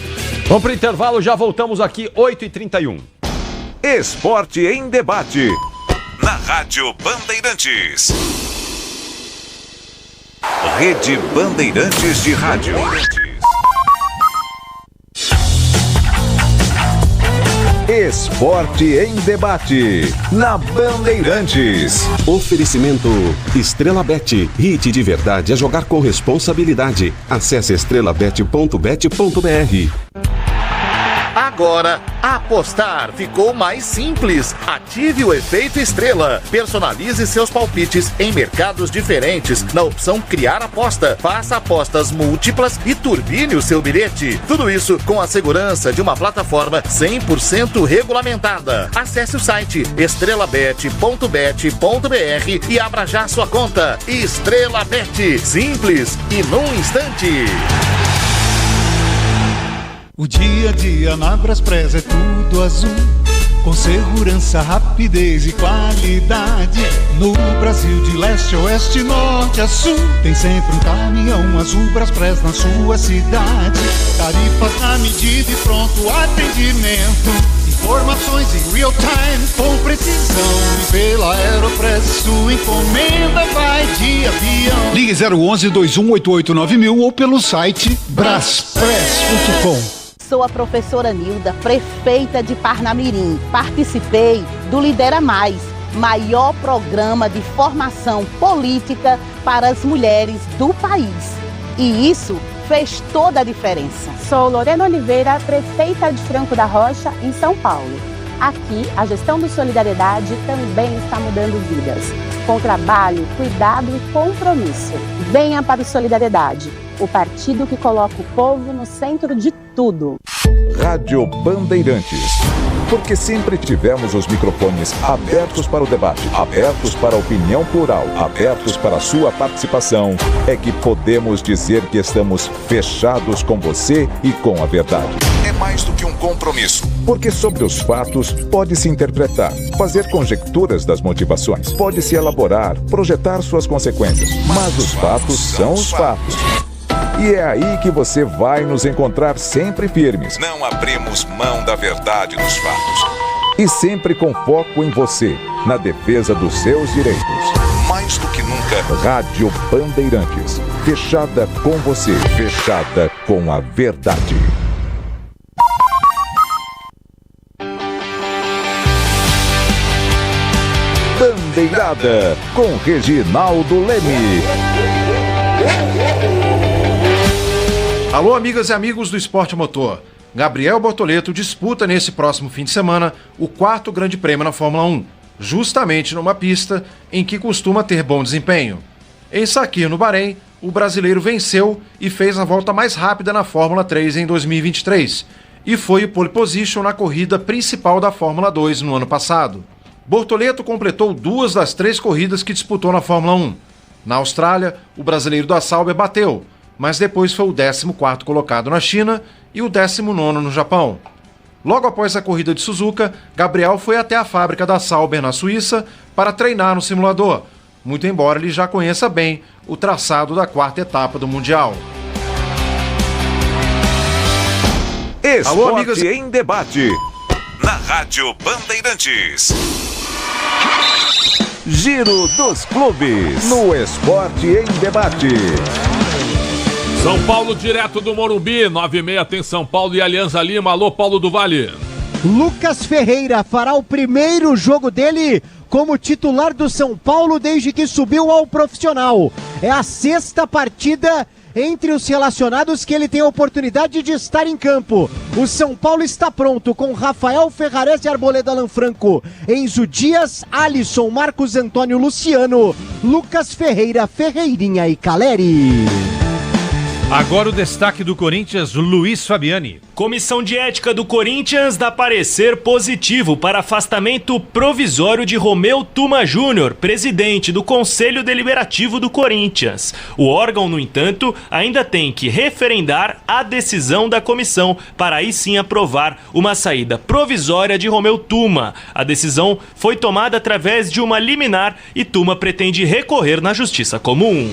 Vamos pro intervalo, já voltamos aqui, 8h31. Esporte em debate. Na Rádio Bandeirantes. Rede Bandeirantes de Rádio. Esporte em debate. Na Bandeirantes. Oferecimento Estrela Bet. Hit de verdade é jogar com responsabilidade. Acesse estrelabet.bet.br. Agora, apostar ficou mais simples. Ative o efeito estrela. Personalize seus palpites em mercados diferentes na opção Criar Aposta. Faça apostas múltiplas e turbine o seu bilhete. Tudo isso com a segurança de uma plataforma 100% regulamentada. Acesse o site estrelabet.bet.br e abra já sua conta. Estrela Bet. Simples e num instante. O dia a dia na Braspress é tudo azul, com segurança, rapidez e qualidade. No Brasil de leste a oeste, norte a sul, tem sempre um caminhão azul Braspress na sua cidade. Tarifas na medida e pronto atendimento. Informações em real time com precisão. E pela Aeropress sua encomenda vai de avião. Ligue 011-2188-9000 ou pelo site braspress.com. Sou a professora Nilda, prefeita de Parnamirim. Participei do Lidera Mais, maior programa de formação política para as mulheres do país. E isso fez toda a diferença. Sou Lorena Oliveira, prefeita de Franco da Rocha, em São Paulo. Aqui, a gestão do Solidariedade também está mudando vidas. Com trabalho, cuidado e compromisso. Venha para o Solidariedade, o partido que coloca o povo no centro de tudo. Rádio Bandeirantes. Porque sempre tivemos os microfones abertos para o debate, abertos para a opinião plural, abertos para a sua participação, é que podemos dizer que estamos fechados com você e com a verdade. É mais do que um compromisso. Porque sobre os fatos pode-se interpretar, fazer conjecturas das motivações, pode-se elaborar, projetar suas consequências. Mas os fatos são os fatos. E é aí que você vai nos encontrar sempre firmes. Não abrimos mão da verdade dos fatos. E sempre com foco em você, na defesa dos seus direitos. Mais do que nunca, Rádio Bandeirantes. Fechada com você, fechada com a verdade. Bandeirada, com Reginaldo Leme. Alô, amigas e amigos do Esporte Motor. Gabriel Bortoleto disputa nesse próximo fim de semana o 4º Grande Prêmio na Fórmula 1, justamente numa pista em que costuma ter bom desempenho. Em Sakhir, no Bahrein, o brasileiro venceu e fez a volta mais rápida na Fórmula 3 em 2023 e foi o pole position na corrida principal da Fórmula 2 no ano passado. Bortoleto completou 2 das 3 corridas que disputou na Fórmula 1. Na Austrália, o brasileiro da Sauber bateu, mas depois foi o 14º colocado na China e o 19º no Japão. Logo após a corrida de Suzuka, Gabriel foi até a fábrica da Sauber na Suíça para treinar no simulador, muito embora ele já conheça bem o traçado da 4ª etapa do Mundial. Esporte Alô, amigas... em debate, na Rádio Bandeirantes. Giro dos Clubes, no Esporte em Debate. São Paulo, direto do Morumbi, 9h30 tem São Paulo e Alianza Lima. Alô, Paulo do Vale. Lucas Ferreira fará o primeiro jogo dele como titular do São Paulo desde que subiu ao profissional. É a 6ª partida entre os relacionados que ele tem a oportunidade de estar em campo. O São Paulo está pronto com Rafael Ferrarese, Arboleda, Alan Franco, Enzo Dias, Alisson, Marcos Antônio, Luciano, Lucas Ferreira, Ferreirinha e Caleri. Agora o destaque do Corinthians, Luiz Fabiani. Comissão de Ética do Corinthians dá parecer positivo para afastamento provisório de Romeu Tuma Júnior, presidente do Conselho Deliberativo do Corinthians. O órgão, no entanto, ainda tem que referendar a decisão da comissão para aí sim aprovar uma saída provisória de Romeu Tuma. A decisão foi tomada através de uma liminar e Tuma pretende recorrer na Justiça Comum.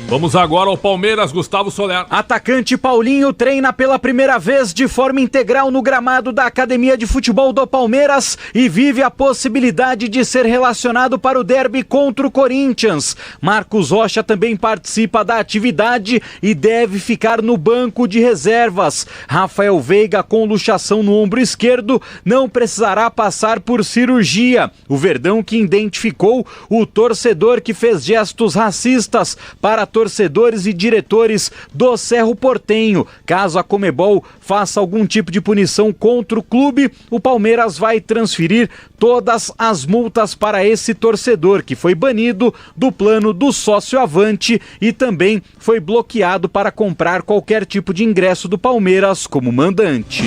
Vamos agora ao Palmeiras, Gustavo Soler. Atacante Paulinho treina pela primeira vez de forma integral no gramado da Academia de Futebol do Palmeiras e vive a possibilidade de ser relacionado para o derby contra o Corinthians. Marcos Rocha também participa da atividade e deve ficar no banco de reservas. Rafael Veiga, com luxação no ombro esquerdo, não precisará passar por cirurgia. O Verdão que identificou o torcedor que fez gestos racistas para torcedores e diretores do Cerro Porteño. Caso a Conmebol faça algum tipo de punição contra o clube, o Palmeiras vai transferir todas as multas para esse torcedor, que foi banido do plano do sócio avante e também foi bloqueado para comprar qualquer tipo de ingresso do Palmeiras como mandante.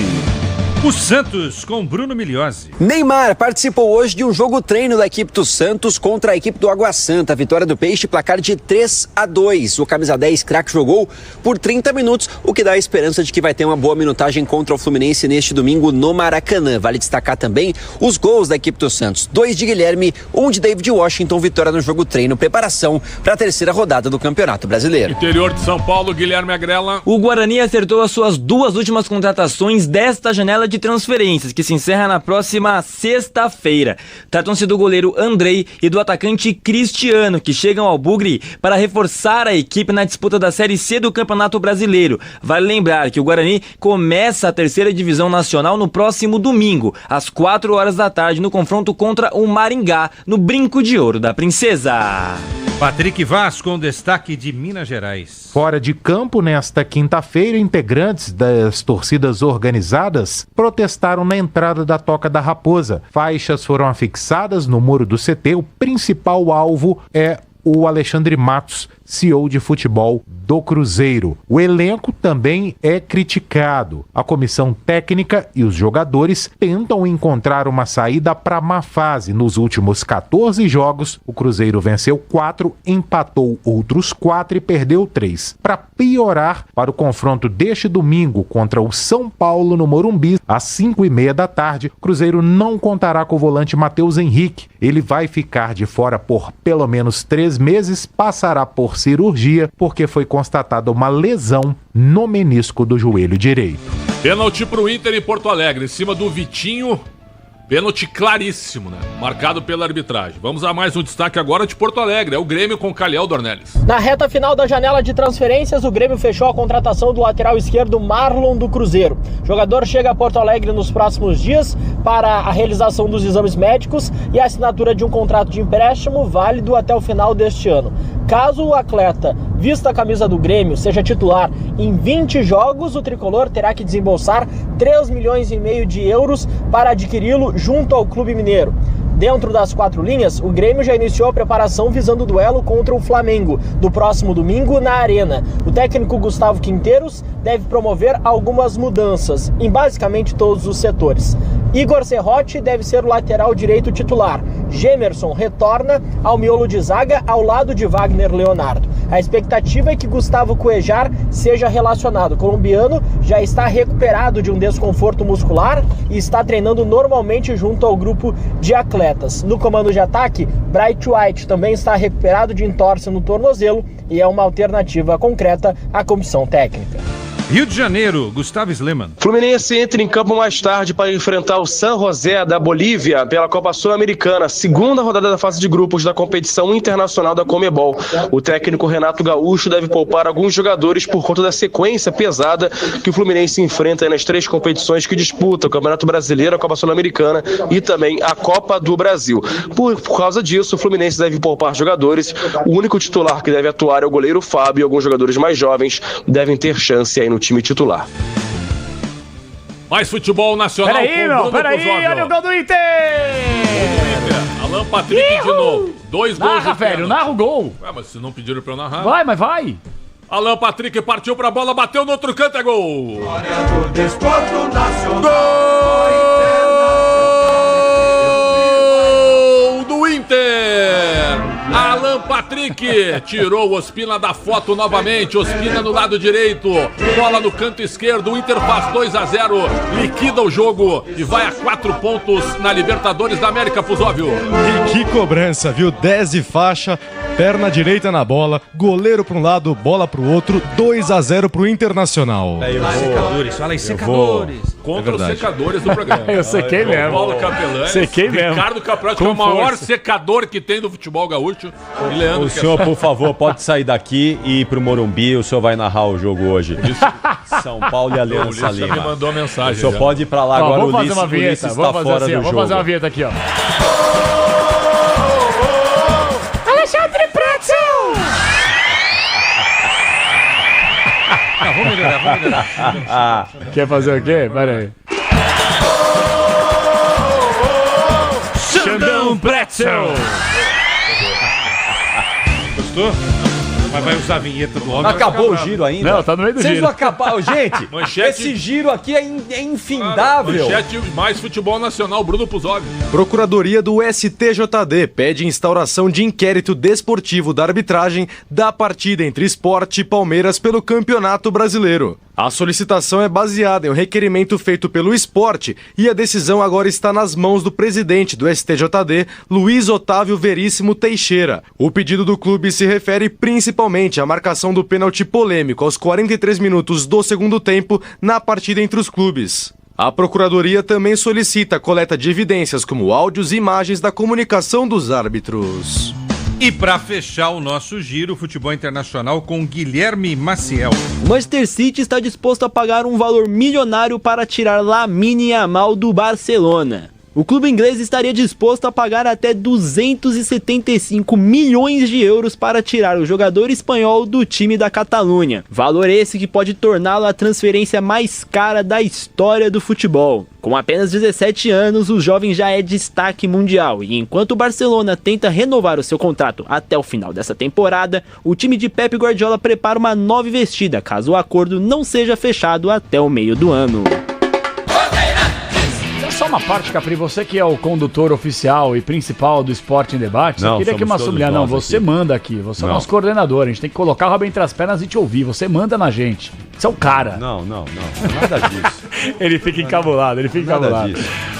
O Santos com Bruno Migliozzi. Neymar participou hoje de um jogo treino da equipe do Santos contra a equipe do Água Santa. Vitória do Peixe, placar de 3-2. O camisa 10 craque jogou por 30 minutos, o que dá a esperança de que vai ter uma boa minutagem contra o Fluminense neste domingo no Maracanã. Vale destacar também os gols da equipe do Santos. 2 de Guilherme, 1 de David Washington. Vitória no jogo treino, preparação para a terceira rodada do Campeonato Brasileiro. Interior de São Paulo, Guilherme Agrela. O Guarani acertou as suas 2 últimas contratações desta janela de transferências, que se encerra na próxima sexta-feira. Tratam-se do goleiro Andrei e do atacante Cristiano, que chegam ao Bugre para reforçar a equipe na disputa da Série C do Campeonato Brasileiro. Vale lembrar que o Guarani começa a terceira divisão nacional no próximo domingo, às 4 horas da tarde, no confronto contra o Maringá, no Brinco de Ouro da Princesa. Patrick Vaz com destaque de Minas Gerais. Fora de campo, nesta quinta-feira, integrantes das torcidas organizadas protestaram na entrada da Toca da Raposa. Faixas foram afixadas no muro do CT. O principal alvo é o Alexandre Matos, CEO de futebol do Cruzeiro. O elenco também é criticado. A comissão técnica e os jogadores tentam encontrar uma saída para a má fase. Nos últimos 14 jogos, o Cruzeiro venceu 4, empatou outros 4 e perdeu 3. Para piorar, para o confronto deste domingo contra o São Paulo no Morumbi, às 5h30 da tarde, o Cruzeiro não contará com o volante Matheus Henrique. Ele vai ficar de fora por pelo menos 3 meses, passará por cirurgia porque foi constatada uma lesão no menisco do joelho direito. Pênalti pro Inter em Porto Alegre, em cima do Vitinho. Pênalti claríssimo, né? Marcado pela arbitragem. Vamos a mais um destaque agora de Porto Alegre. É o Grêmio com Calhau Dornelles. Na reta final da janela de transferências, o Grêmio fechou a contratação do lateral esquerdo Marlon do Cruzeiro. O jogador chega a Porto Alegre nos próximos dias para a realização dos exames médicos e a assinatura de um contrato de empréstimo válido até o final deste ano. Caso o atleta vista a camisa do Grêmio, seja titular em 20 jogos, o tricolor terá que desembolsar 3,5 milhões de euros para adquiri-lo junto ao Clube Mineiro. Dentro das 4 linhas, o Grêmio já iniciou a preparação visando o duelo contra o Flamengo, do próximo domingo na Arena. O técnico Gustavo Quinteiros deve promover algumas mudanças em basicamente todos os setores. Igor Serrotti deve ser o lateral direito titular. Gemerson retorna ao miolo de zaga ao lado de Wagner Leonardo. A expectativa é que Gustavo Cuejar seja relacionado. O colombiano já está recuperado de um desconforto muscular e está treinando normalmente junto ao grupo de atletas. No comando de ataque, Bright White também está recuperado de entorse no tornozelo e é uma alternativa concreta à comissão técnica. Rio de Janeiro, Gustavo Sleman. Fluminense entra em campo mais tarde para enfrentar o San José da Bolívia pela Copa Sul-Americana, segunda rodada da fase de grupos da competição internacional da Conmebol. O técnico Renato Gaúcho deve poupar alguns jogadores por conta da sequência pesada que o Fluminense enfrenta nas 3 competições que disputa, o Campeonato Brasileiro, a Copa Sul-Americana e também a Copa do Brasil. Por causa disso, o Fluminense deve poupar jogadores. O único titular que deve atuar é o goleiro Fábio e alguns jogadores mais jovens devem ter chance aí no time titular. Mais futebol nacional. Peraí, olha o gol do Inter! Alan Patrick de novo. 2 gols. Narra, velho, narra o gol. Ué, mas vocês não pediram pra eu narrar. Vai, mas vai. Alan Patrick partiu pra bola, bateu no outro canto, é gol! Gol do Inter! Alan Patrick tirou o Ospina da foto novamente. Ospina no lado direito, bola no canto esquerdo. O Inter faz 2-0, liquida o jogo e vai a 4 pontos na Libertadores da América, Fusóvio. E que cobrança, viu? 10 de faixa, perna direita na bola, goleiro para um lado, bola para o outro, 2-0 pro Internacional. Fala aí, secadores. Contra os secadores do programa. Eu sequei mesmo. Paulo Capelani, Sequei mesmo. Ricardo Capelani, que é o maior secador que tem do futebol gaúcho. E Leandro, O senhor, por favor, pode sair daqui e ir pro Morumbi. O senhor vai narrar o jogo hoje. São Paulo e Aliança Ulisses Lima. me mandou mensagem. O senhor já pode ir pra lá agora. Vamos fazer uma Ulisses vinheta. está Vamos fazer fora assim, do vamos jogo. fazer uma vinheta aqui, ó. Alexandre Pretzel! Não, vamos melhorar. Quer fazer o quê? Pera aí. Xandão Pretzel! Gostou? Mas vai usar a vinheta do homem. Não acabou o giro ainda? Não, tá no meio do Vocês giro. não acabaram. Gente, esse giro aqui é infindável. Manchete mais futebol nacional, Bruno Puzov. Procuradoria do STJD pede instauração de inquérito desportivo da arbitragem da partida entre Sport e Palmeiras pelo Campeonato Brasileiro. A solicitação é baseada em um requerimento feito pelo Sport e a decisão agora está nas mãos do presidente do STJD, Luiz Otávio Veríssimo Teixeira. O pedido do clube se refere principalmente à marcação do pênalti polêmico aos 43 minutos do segundo tempo na partida entre os clubes. A Procuradoria também solicita a coleta de evidências como áudios e imagens da comunicação dos árbitros. E para fechar o nosso giro, futebol internacional com Guilherme Maciel. O Manchester City está disposto a pagar um valor milionário para tirar Lamine Yamal do Barcelona. O clube inglês estaria disposto a pagar até 275 milhões de euros para tirar o jogador espanhol do time da Catalunha. Valor esse que pode torná-lo a transferência mais cara da história do futebol. Com apenas 17 anos, o jovem já é destaque mundial e enquanto o Barcelona tenta renovar o seu contrato até o final dessa temporada, o time de Pep Guardiola prepara uma nova investida caso o acordo não seja fechado até o meio do ano. Só uma parte, Capri, você que é o condutor oficial e principal do Esporte em Debate, Não, você queria que uma mulher. Não, você aqui manda aqui, você é o nosso coordenador, a gente tem que colocar o rabo entre as pernas e te ouvir, você manda na gente. Você é o cara. Não, nada disso. Ele fica encabulado,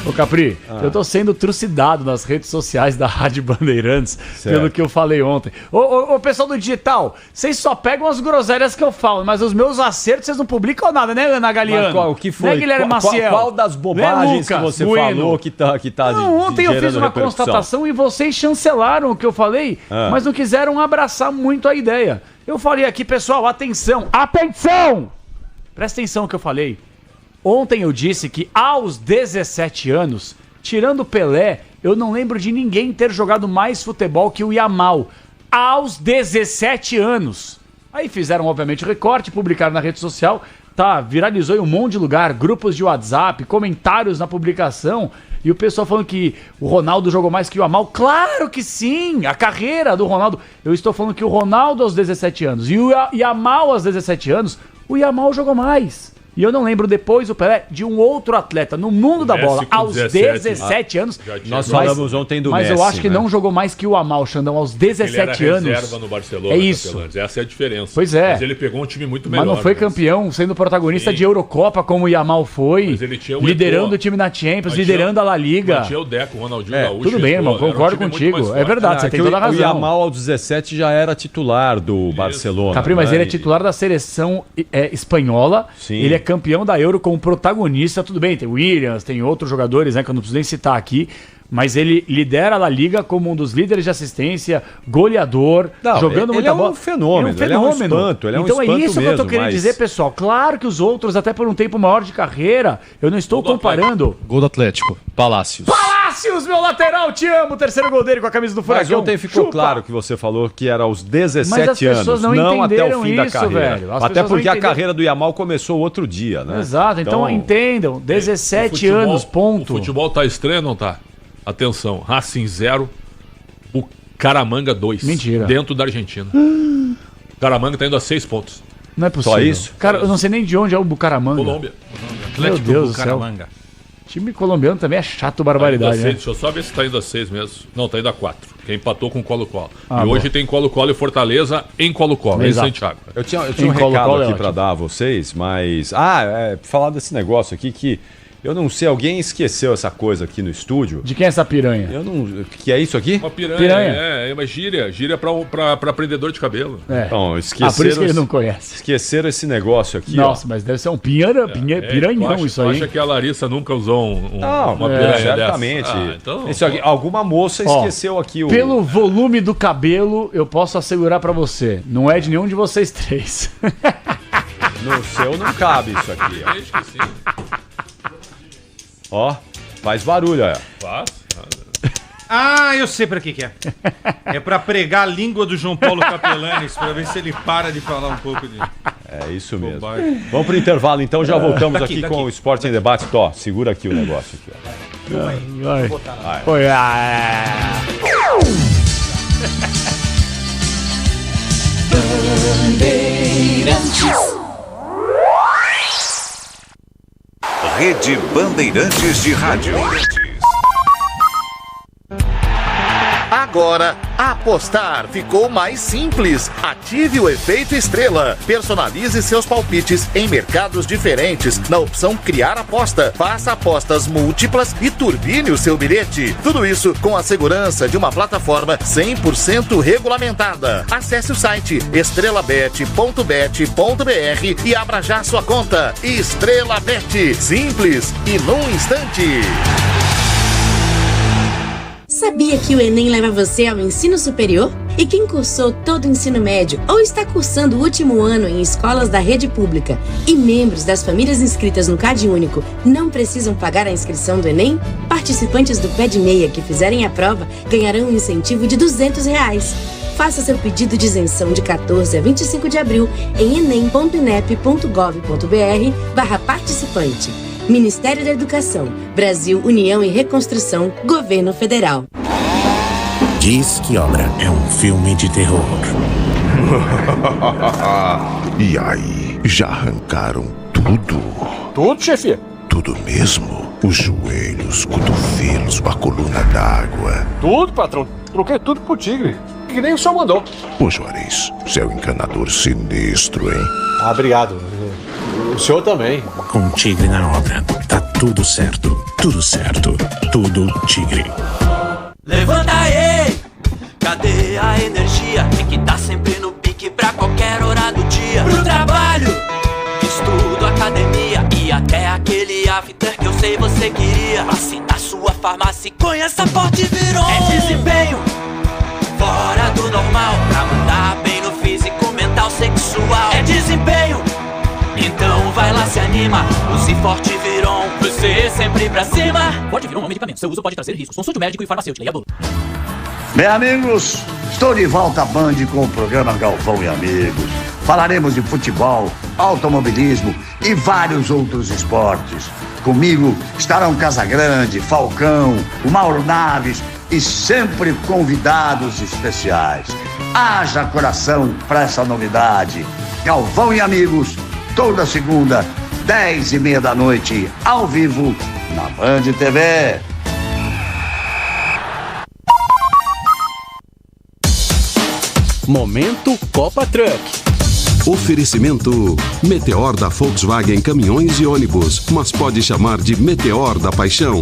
Ô Capri, eu tô sendo trucidado nas redes sociais da Rádio Bandeirantes pelo que eu falei ontem. Ô pessoal do digital, vocês só pegam as groselhas que eu falo, mas os meus acertos vocês não publicam nada, né, Ana Galiano? O que foi? Né, Guilherme Maciel? Qual das bobagens que você falou que tá não, ontem eu fiz uma constatação e vocês chancelaram o que eu falei, mas não quiseram abraçar muito a ideia. Eu falei aqui, pessoal, atenção! Presta atenção no que eu falei. Ontem eu disse que aos 17 anos, tirando o Pelé, eu não lembro de ninguém ter jogado mais futebol que o Yamal. Aos 17 anos. Aí fizeram, obviamente, o recorte, publicaram na rede social, viralizou em um monte de lugar, grupos de WhatsApp, comentários na publicação, e o pessoal falando que o Ronaldo jogou mais que o Yamal. Claro que sim! A carreira do Ronaldo. Eu estou falando que o Ronaldo aos 17 anos e o Yamal aos 17 anos, o Yamal jogou mais. E eu não lembro depois o Pelé de um outro atleta no mundo da bola aos 17 anos. Nós falamos ontem do Messi. Mas eu acho que não jogou mais que o Yamal, Xandão, aos 17 anos. Ele era reserva no Barcelona. É isso. Capelães. Essa é a diferença. Pois é. Mas ele pegou um time muito melhor. Mas não foi campeão, sendo protagonista de Eurocopa como o Yamal foi. Mas ele tinha o liderando o time na Champions, liderando a La Liga. Mas tinha o Deco, o Ronaldinho Gaúcho. Tudo bem, irmão, concordo contigo. É verdade, você tem toda a razão. O Yamal aos 17 já era titular do Barcelona. Capri, mas ele é titular da seleção espanhola. Sim. Ele é campeão da Euro como protagonista, tudo bem, tem Williams, tem outros jogadores, né, que eu não preciso nem citar aqui, mas ele lidera a La Liga como um dos líderes de assistência, goleador, jogando muita bola. Ele é um fenômeno, ele é um espanto, Então é isso que eu tô querendo dizer, pessoal. Claro que os outros, até por um tempo maior de carreira, eu não estou comparando. Gol do Atlético, Palácios. Palácios, meu lateral, te amo! Terceiro gol dele com a camisa do Furacão. Mas ontem ficou claro que você falou que era aos 17 anos, não até o fim da isso, carreira. velho. Até porque a carreira do Yamal começou outro dia, né? Exato, então entendam, 17 anos, ponto. O futebol tá estranho ou não tá? Atenção, Racing 0, o Caramanga 2. Mentira. Dentro da Argentina. Caramanga tá indo a 6 pontos. Não é possível. Só isso? Cara, eu não sei nem de onde é o Bucaramanga. Colômbia. Meu Deus do céu. Time colombiano também é chato, barbaridade, né? Deixa eu só ver se tá indo a 6 mesmo. Não, tá indo a 4. Que empatou com o Colo-Colo. Ah, e bom. hoje tem Colo-Colo e Fortaleza em Colo-Colo, em Santiago. Eu tinha um recado aqui pra dar a vocês, mas... falar desse negócio aqui que... Eu não sei, alguém esqueceu essa coisa aqui no estúdio. De quem é essa piranha? Eu não... Que é isso aqui? Uma piranha. É uma gíria. Gíria pra prendedor de cabelo. É. Então, esqueceram... por isso que ele não conhece. Esqueceram esse negócio aqui, Nossa, mas deve ser um piranhão isso aí. Acha que a Larissa nunca usou não, uma piranha certamente. dessa? Então, isso aqui, alguma moça esqueceu aqui o... Pelo volume do cabelo, eu posso assegurar pra você. Não é de nenhum de vocês três. No seu não cabe isso aqui, ó. Acho que sim. Ó, faz barulho, ó. Faz. Ah, eu sei pra que é. É pra pregar a língua do João Paulo Capelanes, pra ver se ele para de falar um pouco de... É isso mesmo. Vamos pro intervalo, então. Já voltamos aqui com o Esporte em Debate. Tó, segura aqui o negócio. Aqui, ó. Foi. Rede Bandeirantes de Rádio. Agora, apostar ficou mais simples. Ative o efeito estrela. Personalize seus palpites em mercados diferentes na opção Criar Aposta. Faça apostas múltiplas e turbine o seu bilhete. Tudo isso com a segurança de uma plataforma 100% regulamentada. Acesse o site estrelabet.bet.br e abra já sua conta. Estrela Bet. Simples e num instante. Sabia que o Enem leva você ao ensino superior? E quem cursou todo o ensino médio ou está cursando o último ano em escolas da rede pública e membros das famílias inscritas no CadÚnico não precisam pagar a inscrição do Enem? Participantes do Pé de Meia que fizerem a prova ganharão um incentivo de R$200. Faça seu pedido de isenção de 14 a 25 de abril em enem.inep.gov.br/participante. Ministério da Educação, Brasil, União e Reconstrução, Governo Federal. Diz que Obra é um filme de terror. E aí, já arrancaram tudo? Tudo, chefia? Tudo mesmo? Os joelhos, cotovelos, a coluna d'água. Tudo, patrão. Troquei tudo pro Tigre. Que nem o senhor mandou. Ô Juarez, você é um encanador sinistro, hein? Ah, obrigado. O senhor também. Com o Tigre na obra, tá tudo certo. Tudo certo. Tudo Tigre. Levanta aí! Cadê a energia? Tem que tá sempre no pique pra qualquer hora do dia. Pro trabalho, estudo, academia e até aquele after que eu sei você queria. Passe na sua farmácia e conheça a Forte Viron. É desempenho fora do normal pra mandar bem no físico, mental, sexual. É desempenho, então vai lá, se anima. Use Forte Viron, você sempre pra cima. Forte Viron é um medicamento, seu uso pode trazer riscos. Consulte o médico e farmacêutico. Leia a bula. Bem, amigos, estou de volta à Band com o programa Galvão e Amigos. Falaremos de futebol, automobilismo e vários outros esportes. Comigo estarão Casagrande, Falcão, o Mauro Naves e sempre convidados especiais. Haja coração para essa novidade. Galvão e Amigos, toda segunda, 10h30 da noite, ao vivo, na Band TV. Momento Copa Truck. Oferecimento Meteor da Volkswagen Caminhões e Ônibus, mas pode chamar de Meteor da Paixão.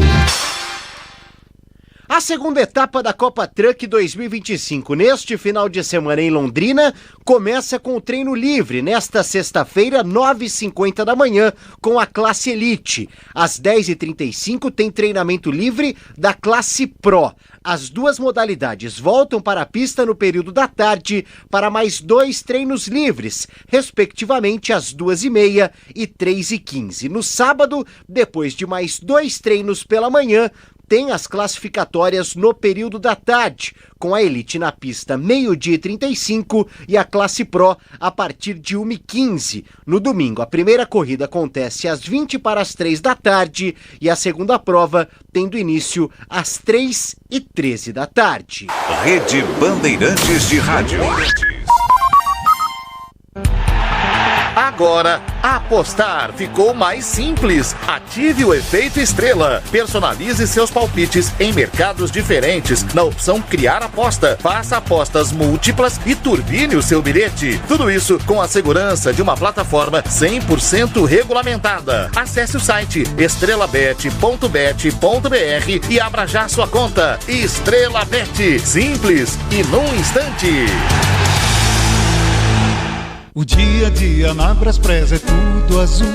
A segunda etapa da Copa Truck 2025, neste final de semana em Londrina, começa com o treino livre, nesta sexta-feira, 9h50 da manhã, com a classe Elite. Às 10h35 tem treinamento livre da classe Pro. As duas modalidades voltam para a pista no período da tarde para mais 2 treinos livres, respectivamente às 2h30 e 3h15. No sábado, depois de mais 2 treinos pela manhã, tem as classificatórias no período da tarde, com a Elite na pista 12h35 e a classe Pro a partir de 1h15. No domingo, a primeira corrida acontece às 3 da tarde e a segunda prova tendo início às 3h13 da tarde. Rede Bandeirantes de Rádio. Agora, apostar ficou mais simples. Ative o Efeito Estrela. Personalize seus palpites em mercados diferentes na opção Criar Aposta. Faça apostas múltiplas e turbine o seu bilhete. Tudo isso com a segurança de uma plataforma 100% regulamentada. Acesse o site estrelabet.bet.br e abra já sua conta. Estrela Bet. Simples e num instante. O dia a dia na Braspress é tudo azul,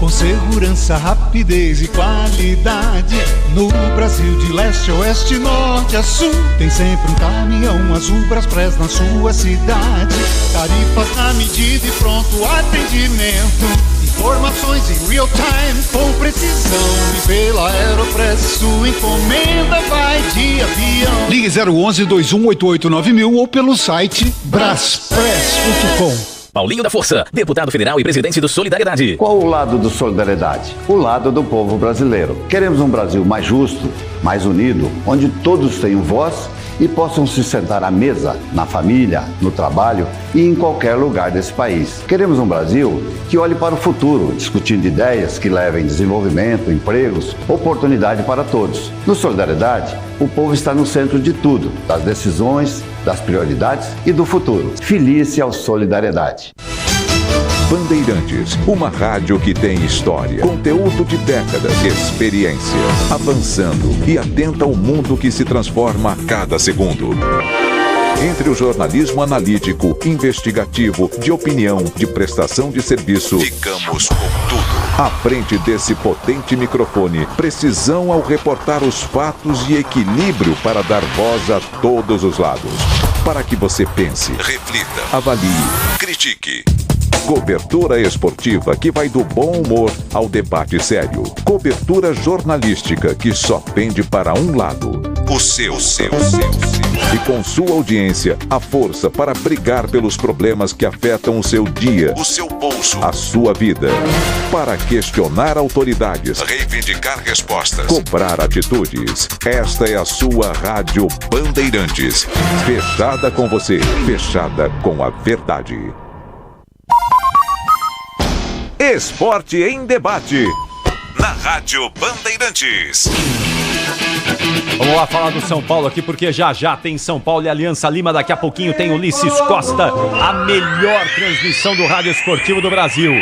com segurança, rapidez e qualidade. No Brasil de leste a oeste, norte a sul, tem sempre um caminhão azul Braspress na sua cidade. Tarifas na medida e pronto atendimento, informações em real time com precisão. E pela Aeropress sua encomenda vai de avião. Ligue 011-2188-9000 ou pelo site braspress.com. Paulinho da Força, deputado federal e presidente do Solidariedade. Qual o lado do Solidariedade? O lado do povo brasileiro. Queremos um Brasil mais justo, mais unido, onde todos tenham voz e possam se sentar à mesa, na família, no trabalho e em qualquer lugar desse país. Queremos um Brasil que olhe para o futuro, discutindo ideias que levem desenvolvimento, empregos, oportunidade para todos. No Solidariedade, o povo está no centro de tudo, das decisões, das prioridades e do futuro. Filie-se ao Solidariedade. Bandeirantes, uma rádio que tem história, conteúdo de décadas, experiência, avançando e atenta ao mundo que se transforma a cada segundo. Entre o jornalismo analítico, investigativo, de opinião, de prestação de serviço, ficamos com tudo. À frente desse potente microfone, precisão ao reportar os fatos e equilíbrio para dar voz a todos os lados. Para que você pense, reflita, avalie, critique. Cobertura esportiva que vai do bom humor ao debate sério. Cobertura jornalística que só pende para um lado. O seu. E com sua audiência, a força para brigar pelos problemas que afetam o seu dia, o seu bolso, a sua vida. Para questionar autoridades, reivindicar respostas, cobrar atitudes. Esta é a sua Rádio Bandeirantes. Fechada com você, fechada com a verdade. Esporte em Debate, na Rádio Bandeirantes. Vamos lá falar do São Paulo aqui, porque já tem São Paulo e Aliança Lima. Daqui a pouquinho tem Ulisses Costa, a melhor transmissão do rádio esportivo do Brasil.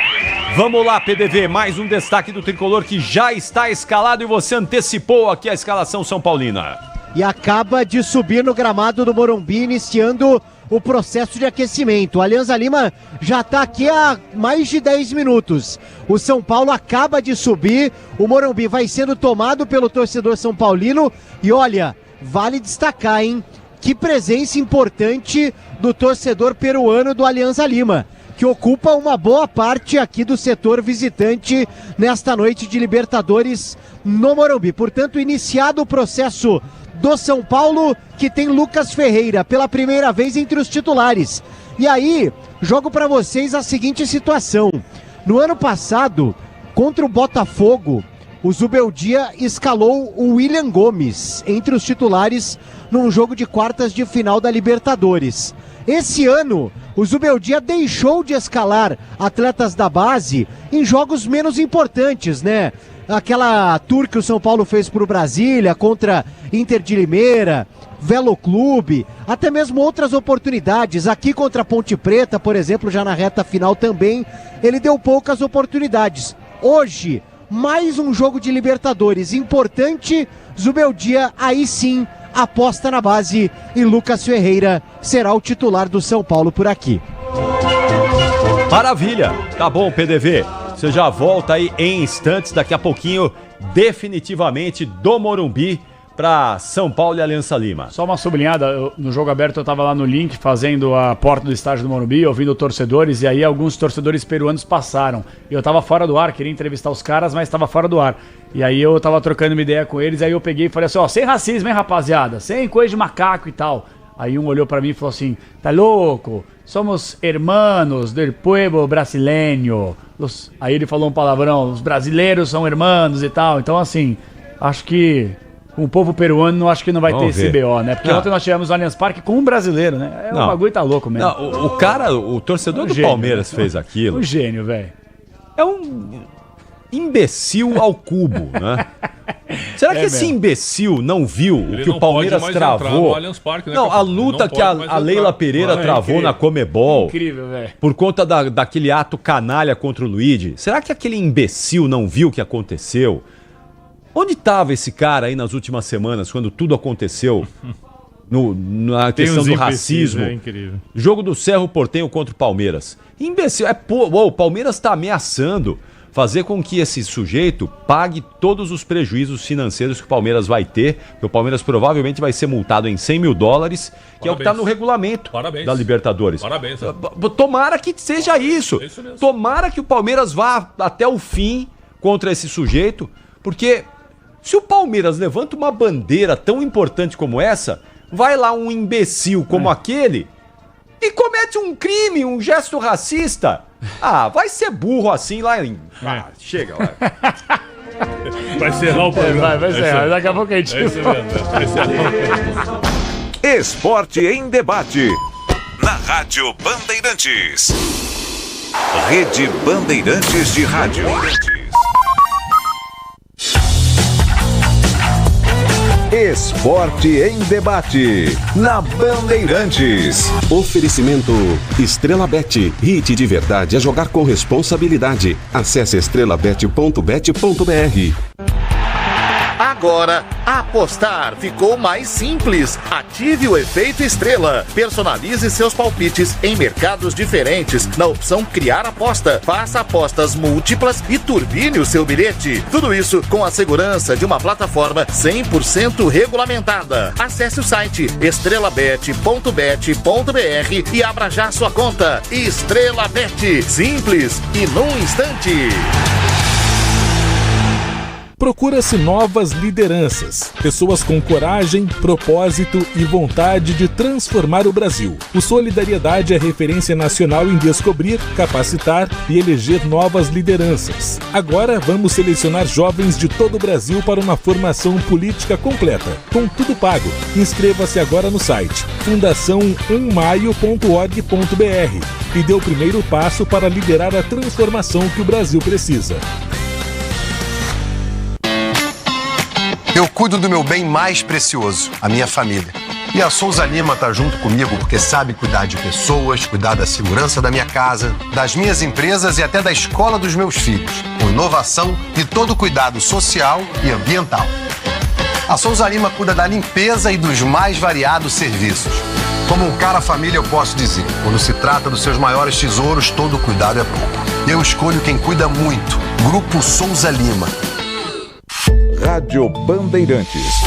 Vamos lá, PDV, mais um destaque do Tricolor que já está escalado e você antecipou aqui a escalação São Paulina. E acaba de subir no gramado do Morumbi, iniciando o processo de aquecimento. A Aliança Lima já está aqui há mais de 10 minutos. O São Paulo acaba de subir, o Morumbi vai sendo tomado pelo torcedor são paulino e olha, vale destacar, hein? Que presença importante do torcedor peruano do Aliança Lima, que ocupa uma boa parte aqui do setor visitante nesta noite de Libertadores no Morumbi. Portanto, iniciado o processo do São Paulo, que tem Lucas Ferreira pela primeira vez entre os titulares. E aí, jogo para vocês a seguinte situação. No ano passado, contra o Botafogo, o Zubeldia escalou o William Gomes entre os titulares num jogo de quartas de final da Libertadores. Esse ano, o Zubeldia deixou de escalar atletas da base em jogos menos importantes, né? Aquela tour que o São Paulo fez para o Brasília contra Inter de Limeira, Velo Clube, até mesmo outras oportunidades. Aqui contra a Ponte Preta, por exemplo, já na reta final também, ele deu poucas oportunidades. Hoje, mais um jogo de Libertadores importante, Zubeldia aí sim aposta na base e Lucas Ferreira será o titular do São Paulo por aqui. Maravilha, tá bom, PDV. Você já volta aí em instantes, daqui a pouquinho, definitivamente do Morumbi para São Paulo e Aliança Lima. Só uma sublinhada, no jogo aberto eu estava lá no link fazendo a porta do estádio do Morumbi, ouvindo torcedores, e aí alguns torcedores peruanos passaram. Eu estava fora do ar, queria entrevistar os caras, mas estava fora do ar. E aí eu estava trocando uma ideia com eles, aí eu peguei e falei assim, ó, sem racismo, hein, rapaziada? Sem coisa de macaco e tal. Aí um olhou pra mim e falou assim, tá louco? Somos hermanos del pueblo brasileño. Aí ele falou um palavrão, os brasileiros são hermanos e tal. Então assim, acho que com o povo peruano, não acho que não vai Vamos ter esse ver. BO, né? Porque ontem nós tivemos o Allianz Parque com um brasileiro, né? O bagulho tá louco mesmo. Não, o torcedor do gênio, Palmeiras fez aquilo. Um gênio, velho. É um imbecil ao cubo, né? Será que esse imbecil não viu o que o Palmeiras travou? Não, a luta que a Leila Pereira travou na Comebol. Incrível, velho. Por conta daquele ato canalha contra o Luigi. Será que aquele imbecil não viu o que aconteceu? Onde estava esse cara aí nas últimas semanas, quando tudo aconteceu? Na questão do racismo. É incrível. Jogo do Cerro Porteño contra o Palmeiras. Imbecil. O Palmeiras está ameaçando fazer com que esse sujeito pague todos os prejuízos financeiros que o Palmeiras vai ter, que o Palmeiras provavelmente vai ser multado em $100 mil, que é o que está no regulamento da Libertadores. Parabéns. Tomara que seja isso. É isso mesmo. Tomara que o Palmeiras vá até o fim contra esse sujeito, porque se o Palmeiras levanta uma bandeira tão importante como essa, vai lá um imbecil como aquele e comete um crime, um gesto racista. Ah, vai ser burro assim lá em... Ah, chega lá. Vai ser lá o programa. Vai ser. Daqui a pouco a gente... Esporte em debate. Na Rádio Bandeirantes. Rede Bandeirantes de Rádio. Esporte em debate. Na Bandeirantes. Oferecimento Estrela Bet. Hit de verdade a jogar com responsabilidade. Acesse estrelabet.bet.br. Agora, apostar ficou mais simples. Ative o efeito estrela. Personalize seus palpites em mercados diferentes na opção Criar Aposta. Faça apostas múltiplas e turbine o seu bilhete. Tudo isso com a segurança de uma plataforma 100% regulamentada. Acesse o site estrelabet.bet.br e abra já sua conta. Estrela Bet. Simples e num instante. Procura-se novas lideranças, pessoas com coragem, propósito e vontade de transformar o Brasil. O Solidariedade é referência nacional em descobrir, capacitar e eleger novas lideranças. Agora vamos selecionar jovens de todo o Brasil para uma formação política completa, com tudo pago. Inscreva-se agora no site fundação1maio.org.br e dê o primeiro passo para liderar a transformação que o Brasil precisa. Eu cuido do meu bem mais precioso, a minha família. E a Souza Lima está junto comigo porque sabe cuidar de pessoas, cuidar da segurança da minha casa, das minhas empresas e até da escola dos meus filhos, com inovação e todo cuidado social e ambiental. A Souza Lima cuida da limpeza e dos mais variados serviços. Como um cara família, eu posso dizer, quando se trata dos seus maiores tesouros, todo cuidado é pouco. Eu escolho quem cuida muito, Grupo Souza Lima. Rádio Bandeirantes.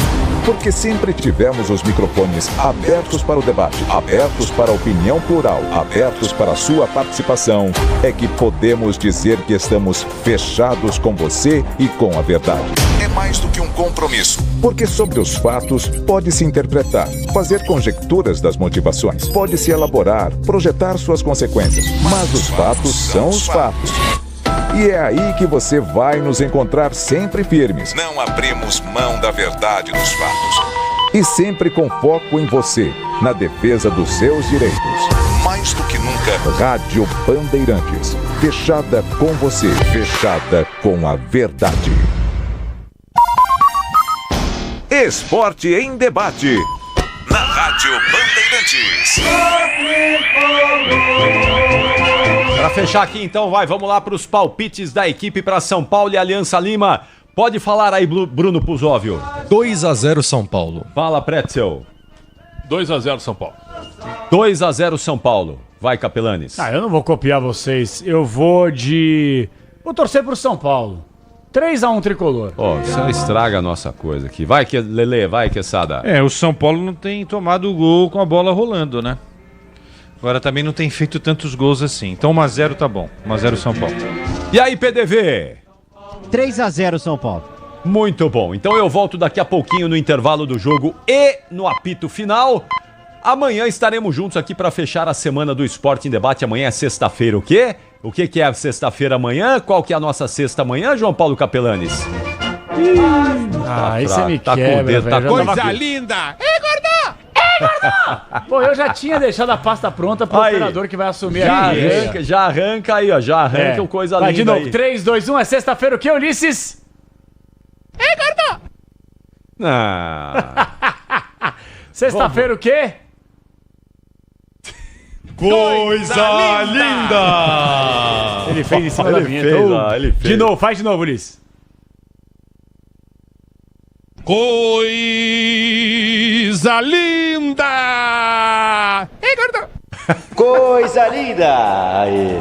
Porque sempre tivemos os microfones abertos para o debate, abertos para a opinião plural, abertos para a sua participação, é que podemos dizer que estamos fechados com você e com a verdade. É mais do que um compromisso. Porque sobre os fatos pode-se interpretar, fazer conjecturas das motivações, pode-se elaborar, projetar suas consequências. Mas os fatos são os fatos. E é aí que você vai nos encontrar sempre firmes. Não abrimos mão da verdade dos fatos. E sempre com foco em você, na defesa dos seus direitos. Mais do que nunca, Rádio Bandeirantes. Fechada com você, fechada com a verdade. Esporte em debate. Na Rádio Bandeirantes. Para fechar aqui então, vamos lá para os palpites da equipe para São Paulo e Aliança Lima. Pode falar aí, Bruno Puzóvio. 2-0 São Paulo. Fala, Pretzel. 2-0 São Paulo. 2-0 São Paulo. Vai, Capelanes. Eu não vou copiar vocês. Eu vou torcer pro São Paulo. 3-1 tricolor. Você estraga a nossa coisa aqui. Vai, Lelê, vai, Quesada. O São Paulo não tem tomado o gol com a bola rolando, né? Agora também não tem feito tantos gols assim. Então 1-0 tá bom. 1-0 São Paulo. E aí, PDV? 3-0 São Paulo. Muito bom. Então eu volto daqui a pouquinho no intervalo do jogo e no apito final. Amanhã estaremos juntos aqui para fechar a semana do Esporte em Debate. Amanhã é sexta-feira, o quê? O que é sexta-feira amanhã? Qual que é a nossa sexta amanhã, João Paulo Capelanes? Aí você me tá com quebra, o dedo, velho. tá com- Coisa linda! Pô, eu já tinha deixado a pasta pronta pro Aí. operador que vai assumir Já aqui. arranca, já arranca aí, ó. Já arranca o coisa Vai linda de novo. aí. 3, 2, 1. É sexta-feira o quê, Ulisses? Ah. Sexta-feira o quê? Coisa linda! Ele fez em cima da Ele vinheta. fez, ó, ele fez. De novo, faz de novo, Ulisses. Coisa linda! Ei, gordo! Coisa linda! Aí.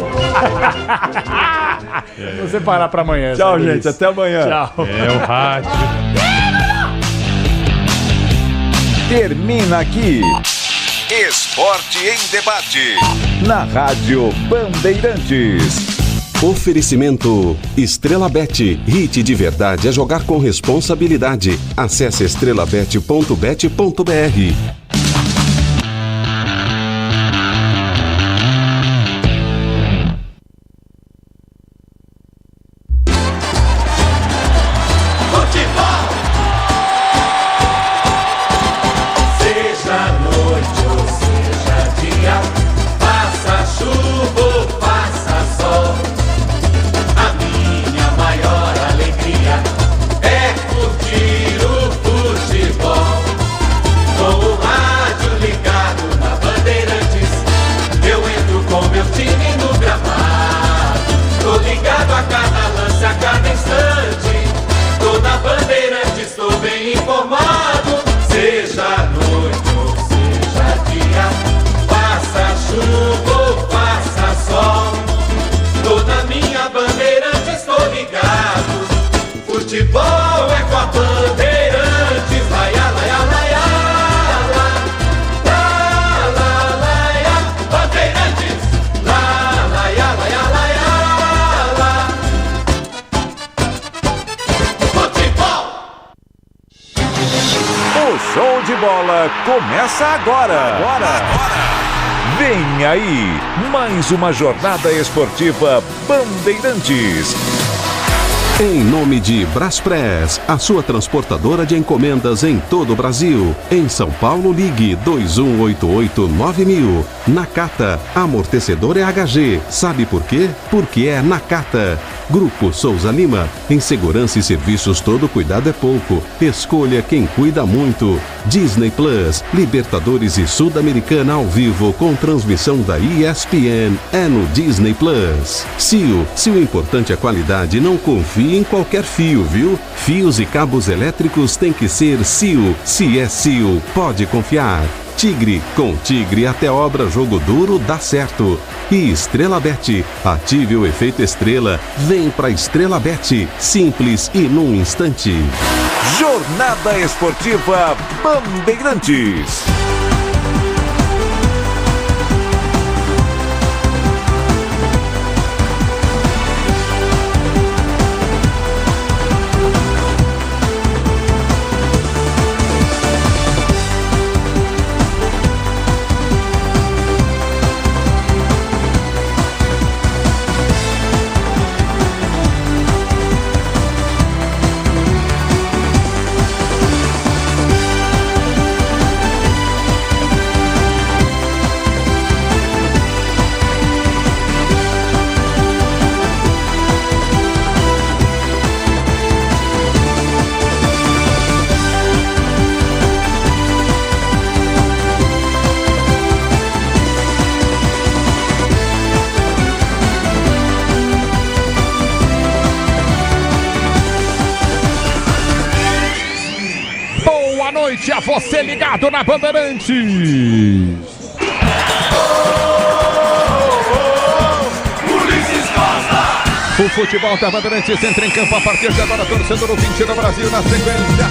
Vou separar pra amanhã. Tchau, sabe, gente. Ulisses? Até amanhã. Tchau. É o rádio. Termina aqui. Esporte em debate. Na Rádio Bandeirantes. Oferecimento Estrela Bet. Hit de verdade é jogar com responsabilidade. Acesse estrelabet.bet.br. Seja noite ou seja dia, faça chuva ou faça sol, a minha maior alegria é curtir o futebol. Com o rádio ligado na Bandeirantes, eu entro com meu time no gramado. Tô ligado a cada lance, a cada instante, tô na Bandeirantes, tô bem informado. Seja noite ou seja dia, faça chuva ou faça sol, tô na minha Bandeirantes, tô ligado. Futebol é com a Bandeirantes, laia, laia, laia, lá, lá, lá, laia, Bandeirantes, lá, laia, laia, laia, lá. Futebol! O show de bola começa agora. Vem aí, mais uma jornada esportiva Bandeirantes. Em nome de Braspress, a sua transportadora de encomendas em todo o Brasil. Em São Paulo, ligue 2188-9000. Nakata, amortecedor é HG. Sabe por quê? Porque é Nakata. Grupo Souza Lima, em segurança e serviços todo cuidado é pouco. Escolha quem cuida muito. Disney Plus, Libertadores e Sul-Americana ao vivo com transmissão da ESPN. É no Disney Plus. Cio, se o importante é qualidade, não confie em qualquer fio, viu? Fios e cabos elétricos tem que ser Cio. Se é Cio, pode confiar. Tigre, com Tigre até obra jogo duro dá certo. E Estrela Bet, ative o efeito estrela, vem pra Estrela Bet, simples e num instante. Jornada esportiva Bandeirantes. Boa noite a você ligado na Bandeirantes. Ulisses Costa! O futebol da Bandeirantes entra em campo a partir de agora, torcedor ouvinte do Brasil, na sequência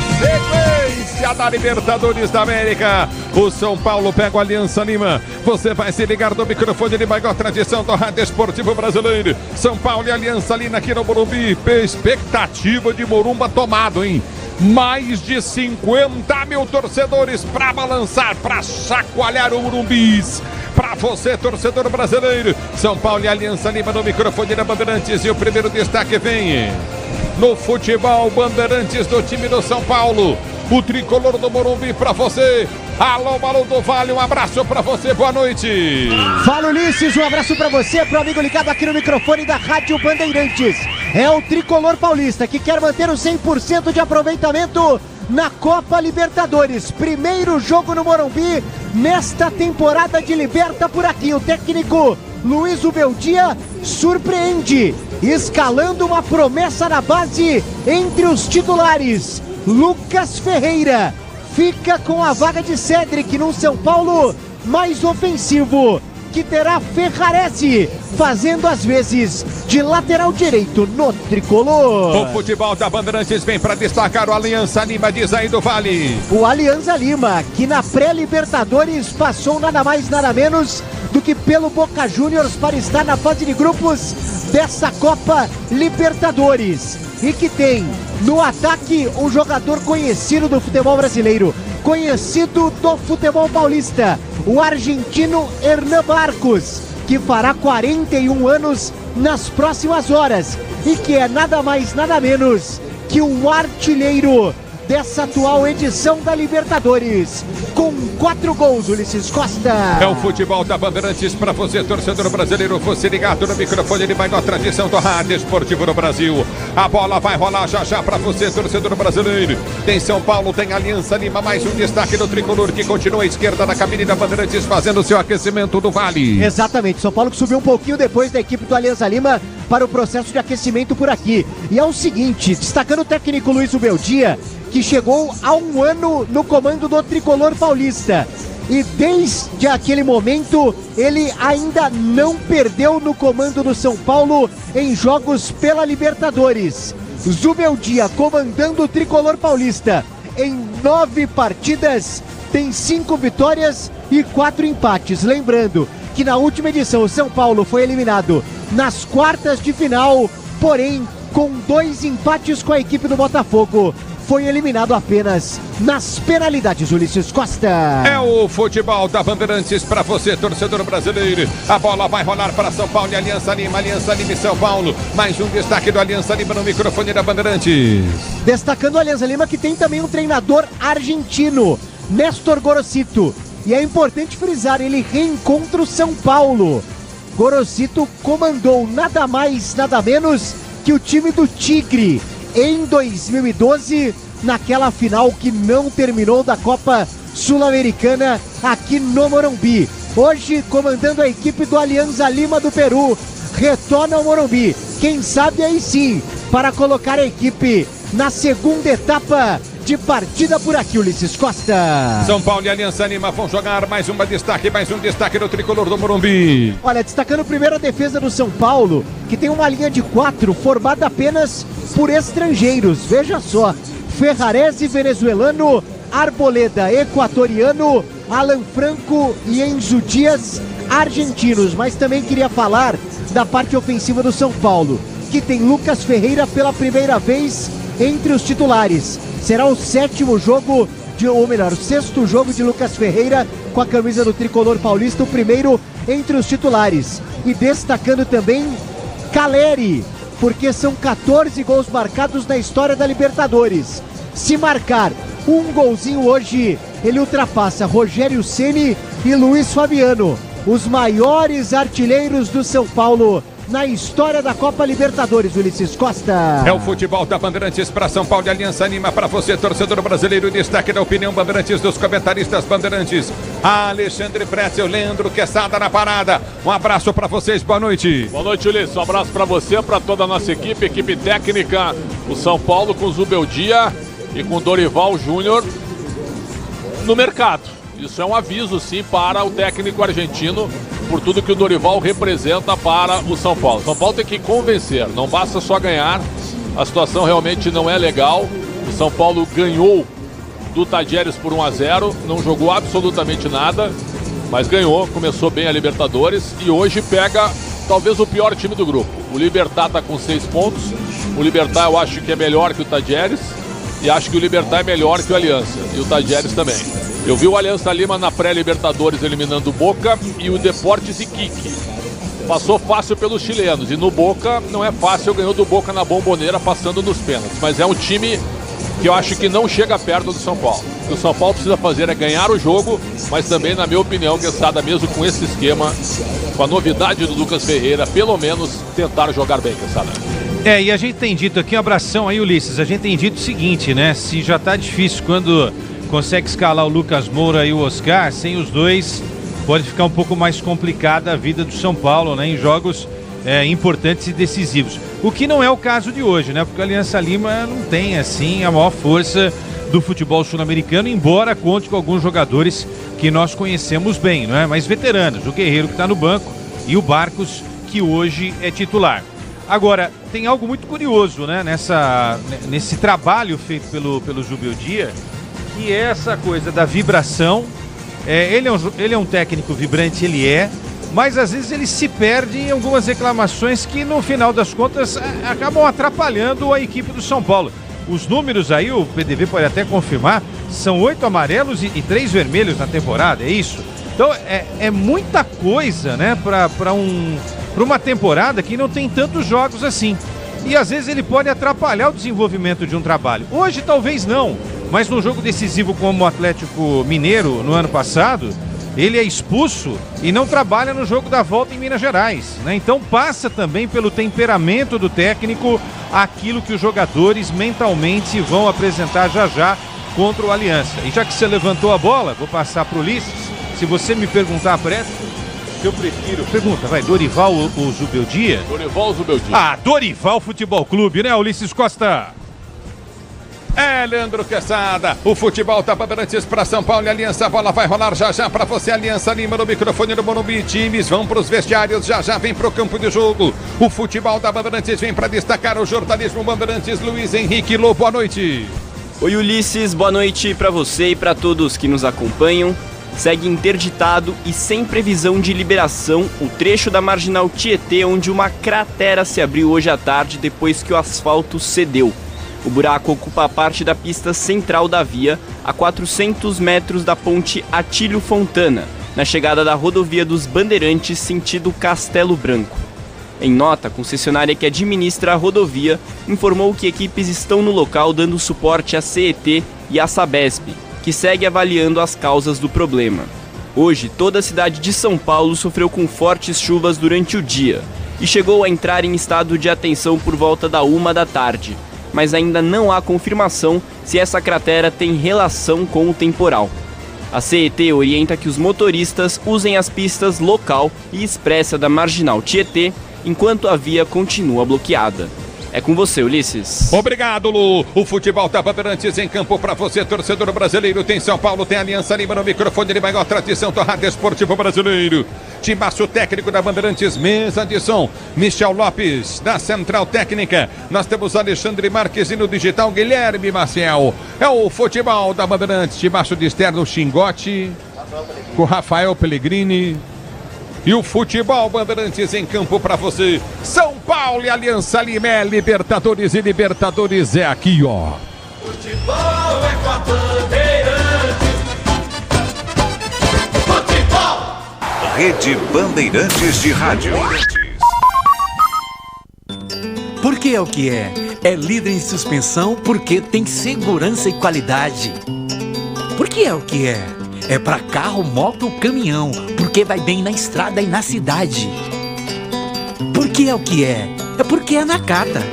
da Libertadores da América. O São Paulo pega o Aliança Lima. Você vai se ligar do microfone de maior tradição do rádio esportivo brasileiro. São Paulo e Aliança Lima aqui no Morumbi. Expectativa de Morumba tomado, hein? Mais de 50 mil torcedores para balançar, para chacoalhar o Morumbis. Para você, torcedor brasileiro, São Paulo e Aliança Lima no microfone da Bandeirantes. E o primeiro destaque vem no futebol Bandeirantes do time do São Paulo. O tricolor do Morumbi pra você. Alô, Malu do Vale, um abraço pra você, boa noite. Fala, Ulisses, um abraço pra você, pro amigo ligado aqui no microfone da Rádio Bandeirantes. É o tricolor paulista que quer manter o 100% de aproveitamento na Copa Libertadores. Primeiro jogo no Morumbi nesta temporada de Liberta por aqui. O técnico Luiz Ubeldia surpreende, escalando uma promessa na base entre os titulares. Lucas Ferreira fica com a vaga de Cedric num São Paulo mais ofensivo, que terá Ferrarese fazendo as vezes de lateral direito no tricolor. O futebol da Bandeirantes vem para destacar o Alianza Lima, diz aí do Vale. O Alianza Lima, que na pré-Libertadores passou nada mais nada menos do que pelo Boca Juniors para estar na fase de grupos dessa Copa Libertadores. E que tem no ataque um jogador conhecido do futebol brasileiro, conhecido do futebol paulista, o argentino Hernan Barcos, que fará 41 anos nas próximas horas e que é nada mais nada menos que um artilheiro dessa atual edição da Libertadores, com 4 gols, Ulisses Costa. É o futebol da Bandeirantes para você, torcedor brasileiro. Você ligado no microfone, ele vai na tradição do rádio esportivo no Brasil. A bola vai rolar já já para você, torcedor brasileiro. Tem São Paulo, tem Alianza Lima, mais um destaque do tricolor que continua à esquerda na cabine da Bandeirantes fazendo o seu aquecimento do Vale. Exatamente, São Paulo que subiu um pouquinho depois da equipe do Alianza Lima para o processo de aquecimento por aqui. E é o seguinte, destacando o técnico Luiz Ubeldia, que chegou há um ano no comando do tricolor paulista. E desde aquele momento, ele ainda não perdeu no comando do São Paulo em jogos pela Libertadores. Zubeldia comandando o tricolor paulista em 9 partidas, tem 5 vitórias e 4 empates. Lembrando que na última edição o São Paulo foi eliminado nas quartas de final, porém com 2 empates com a equipe do Botafogo. Foi eliminado apenas nas penalidades, Ulisses Costa. É o futebol da Bandeirantes para você, torcedor brasileiro. A bola vai rolar para São Paulo e Alianza Lima e São Paulo. Mais um destaque do Alianza Lima no microfone da Bandeirantes. Destacando o Alianza Lima, que tem também um treinador argentino, Néstor Gorosito. E é importante frisar, ele reencontra o São Paulo. Gorosito comandou nada mais, nada menos que o time do Tigre em 2012, naquela final que não terminou da Copa Sul-Americana aqui no Morumbi. Hoje, comandando a equipe do Alianza Lima do Peru, retorna ao Morumbi. Quem sabe aí sim, para colocar a equipe na segunda etapa de partida por aqui, Ulisses Costa. São Paulo e Alianza Lima vão jogar mais um destaque do tricolor do Morumbi. Olha, destacando primeiro a defesa do São Paulo, que tem uma linha de 4 formada apenas por estrangeiros. Veja só, Ferrarese, venezuelano, Arboleda, equatoriano, Alan Franco e Enzo Dias, argentinos. Mas também queria falar da parte ofensiva do São Paulo, que tem Lucas Ferreira pela primeira vez entre os titulares. Será o 7º jogo, ou melhor, o 6º jogo de Lucas Ferreira com a camisa do tricolor paulista, o primeiro entre os titulares. E destacando também Caleri, porque são 14 gols marcados na história da Libertadores. Se marcar um golzinho hoje, ele ultrapassa Rogério Ceni e Luiz Fabiano, os maiores artilheiros do São Paulo na história da Copa Libertadores, Ulisses Costa. É o futebol da Bandeirantes para São Paulo e Alianza Lima para você, torcedor brasileiro. Destaque da opinião Bandeirantes dos comentaristas Bandeirantes. Alexandre Pretzel, Leandro Quesada na parada. Um abraço para vocês, boa noite. Boa noite, Ulisses. Um abraço para você, para toda a nossa equipe técnica. O São Paulo com Zubeldia e com Dorival Júnior no mercado. Isso é um aviso, sim, para o técnico argentino, por tudo que o Dorival representa para o São Paulo. São Paulo tem que convencer, não basta só ganhar, a situação realmente não é legal. O São Paulo ganhou do Tajeres por 1-0, não jogou absolutamente nada, mas ganhou, começou bem a Libertadores e hoje pega talvez o pior time do grupo. O Libertad está com 6 pontos, o Libertad eu acho que é melhor que o Tajeres e acho que o Libertad é melhor que o Aliança e o Tajeres também. Eu vi o Alianza Lima na pré-Libertadores eliminando o Boca e o Deportes Iquique. passou fácil pelos chilenos. E no Boca não é fácil, ganhou do Boca na Bombonera passando nos pênaltis. Mas é um time que eu acho que não chega perto do São Paulo. O que o São Paulo precisa fazer é ganhar o jogo, mas também, na minha opinião, Quesada, mesmo com esse esquema, com a novidade do Lucas Ferreira, pelo menos tentar jogar bem, Quesada. E a gente tem dito aqui, um abração aí, Ulisses, a gente tem dito o seguinte, né? Se já tá difícil quando consegue escalar o Lucas Moura e o Oscar, sem os dois pode ficar um pouco mais complicada a vida do São Paulo, né? Em jogos importantes e decisivos. O que não é o caso de hoje, né? Porque a Aliança Lima não tem, assim, a maior força do futebol sul-americano, embora conte com alguns jogadores que nós conhecemos bem, não é? Mas veteranos, o Guerreiro que está no banco e o Barcos, que hoje é titular. Agora, tem algo muito curioso, né? Nesse trabalho feito pelo Zubeldia, que é essa coisa da vibração. Ele é um técnico vibrante, mas às vezes ele se perde em algumas reclamações que no final das contas acabam atrapalhando a equipe do São Paulo. Os números aí, o PDV pode até confirmar, são 8 amarelos e 3 vermelhos na temporada, é isso? Então é muita coisa, né, para uma temporada que não tem tantos jogos assim. E às vezes ele pode atrapalhar o desenvolvimento de um trabalho. Hoje talvez não, mas no jogo decisivo como o Atlético Mineiro no ano passado, ele é expulso e não trabalha no jogo da volta em Minas Gerais, né? Então passa também pelo temperamento do técnico aquilo que os jogadores mentalmente vão apresentar já contra o Aliança. E já que você levantou a bola, vou passar para o Ulisses. Se você me perguntar eu prefiro. Pergunta, vai, Dorival ou Zubeldia? Dorival ou Zubeldia? Ah, Dorival Futebol Clube, né, Ulisses Costa? Leandro Quesada, o futebol tá Bandeirantes para São Paulo e Aliança, a bola vai rolar já para você, Aliança Lima no microfone do Morumbi, times vão pros vestiários, já vem pro campo de jogo, o futebol da Bandeirantes vem para destacar o jornalismo Bandeirantes, Luiz Henrique Lô, boa noite. Oi Ulisses, boa noite para você e para todos que nos acompanham. Segue interditado e sem previsão de liberação o trecho da Marginal Tietê, onde uma cratera se abriu hoje à tarde depois que o asfalto cedeu. O buraco ocupa a parte da pista central da via, a 400 metros da ponte Atílio Fontana, na chegada da rodovia dos Bandeirantes, sentido Castelo Branco. Em nota, a concessionária que administra a rodovia informou que equipes estão no local dando suporte à CET e à Sabesp, que segue avaliando as causas do problema. Hoje, toda a cidade de São Paulo sofreu com fortes chuvas durante o dia e chegou a entrar em estado de atenção por volta da 1 da tarde, mas ainda não há confirmação se essa cratera tem relação com o temporal. A CET orienta que os motoristas usem as pistas local e expressa da Marginal Tietê, enquanto a via continua bloqueada. É com você, Ulisses. Obrigado, Lu. O futebol tá Bandeirantes em campo para você, torcedor brasileiro. Tem São Paulo, tem Aliança Lima no microfone de maior tradição do rádio esportivo brasileiro. Timaço técnico da Bandeirantes, mesa de som. Michel Lopes, da Central Técnica. Nós temos Alexandre Marques e no digital Guilherme Maciel. É o futebol da Bandeirantes. Timaço de externo Xingote, com Rafael Pellegrini. E o futebol Bandeirantes em campo para você. São Paulo e Aliança Lima é Libertadores, e Libertadores é aqui, ó. Futebol é com a Bandeirantes. Futebol. Rede Bandeirantes de Rádio. Porque é o que é. É líder em suspensão porque tem segurança e qualidade. Porque é o que é. É para carro, moto ou caminhão, porque vai bem na estrada e na cidade. Porque é o que é. É porque é Nakata.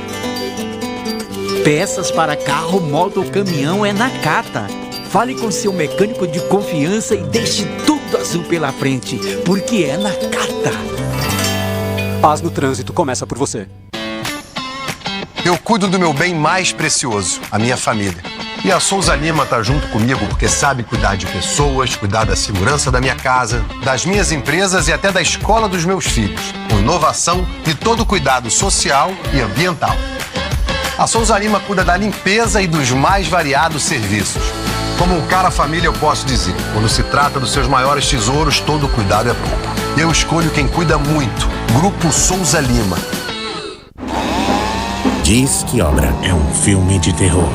Peças para carro, moto ou caminhão é Nakata. Fale com seu mecânico de confiança e deixe tudo azul pela frente, porque é Nakata. Paz no trânsito começa por você. Eu cuido do meu bem mais precioso, a minha família. E a Souza Lima tá junto comigo porque sabe cuidar de pessoas, cuidar da segurança da minha casa, das minhas empresas e até da escola dos meus filhos, com inovação e todo cuidado social e ambiental. A Souza Lima cuida da limpeza e dos mais variados serviços. Como um cara família, eu posso dizer, quando se trata dos seus maiores tesouros, todo cuidado é bom. Eu escolho quem cuida muito, Grupo Souza Lima. Diz que Obra é um filme de terror.